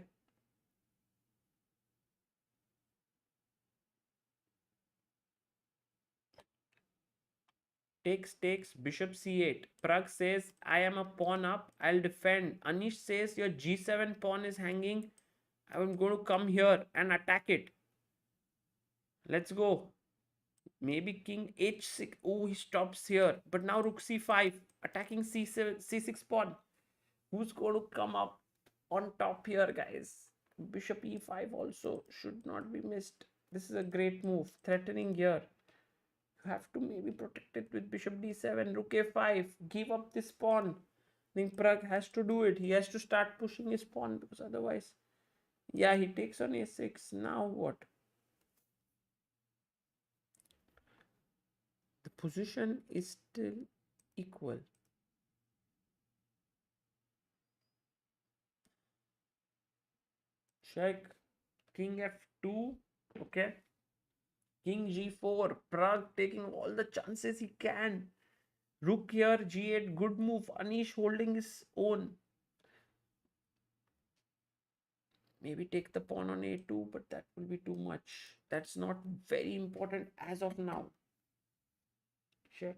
Takes, bishop c8. Pragg says, I am a pawn up, I'll defend. Anish says, your g7 pawn is hanging. I'm going to come here and attack it. Let's go. Maybe king h6. Oh, he stops here. But now rook c5. Attacking c7, c6 pawn. Who's going to come up on top here, guys? Bishop e5 also should not be missed. This is a great move. Threatening here. You have to maybe protect it with bishop d7, rook a5. Give up this pawn. I think Pragg has to do it. He has to start pushing his pawn because otherwise... Yeah, he takes on a6. Now what? The position is still equal. Check. King f2. Okay. King g4. Pragg taking all the chances he can. Rook here, g8. Good move. Anish holding his own. Maybe take the pawn on a2, but that will be too much. That's not very important as of now. Check.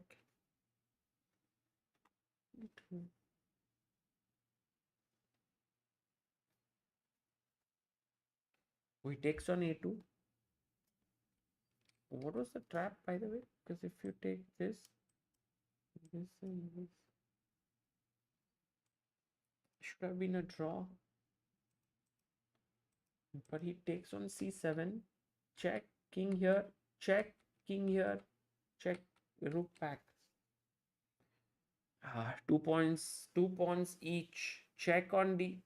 He takes on a2. What was the trap, by the way? Because if you take this and this, should have been a draw. But he takes on c7. Check. King here. Check. King here. Check. Rook back. 2 points. 2 pawns each. Check on d.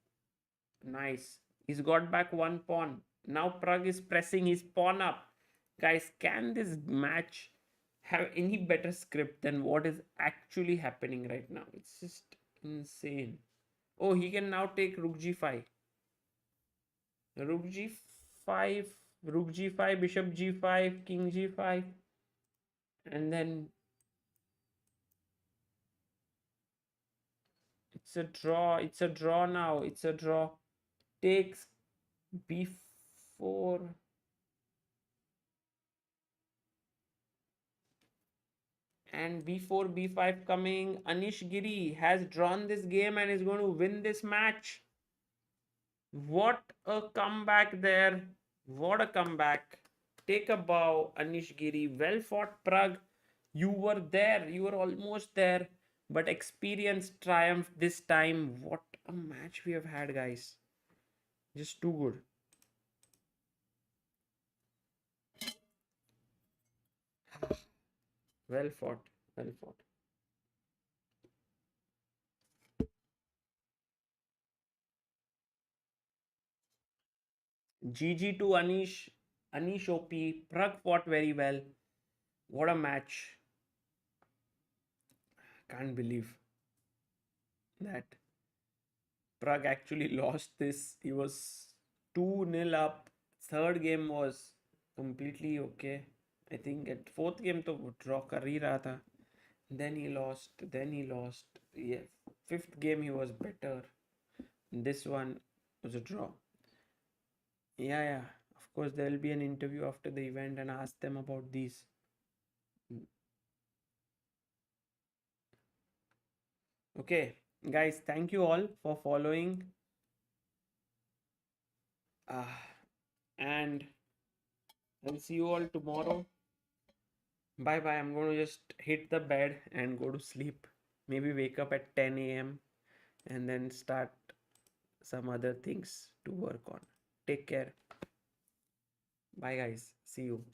Nice. He's got back 1 pawn. Now Pragg is pressing his pawn up. Guys, can this match have any better script than what is actually happening right now? It's just insane. Oh, he can now take rook g5. Rook g5, rook g5, bishop g5, king g5, and then it's a draw. It's a draw now. It's a draw. Takes b4. And b4, b5 coming. Anish Giri has drawn this game and is going to win this match. What a comeback there. What a comeback. Take a bow, Anish Giri. Well fought, Pragg. You were there. You were almost there. But experience triumphed this time. What a match we have had, guys. Just too good. Well fought. Well fought. GG to Anish. Anish OP. Pragg fought very well. What a match. Can't believe that Pragg actually lost this. He was 2-0 up. Third game was completely okay. I think at fourth game to draw कर ही रहा था. Then he lost. Then he lost. Yeah. Fifth game he was better. This one was a draw. Yeah. Of course, there will be an interview after the event and ask them about these. Okay, guys, thank you all for following. And I'll see you all tomorrow. Bye bye. I'm going to just hit the bed and go to sleep. Maybe wake up at 10 a.m. and then start some other things to work on. Take care. Bye, guys. See you.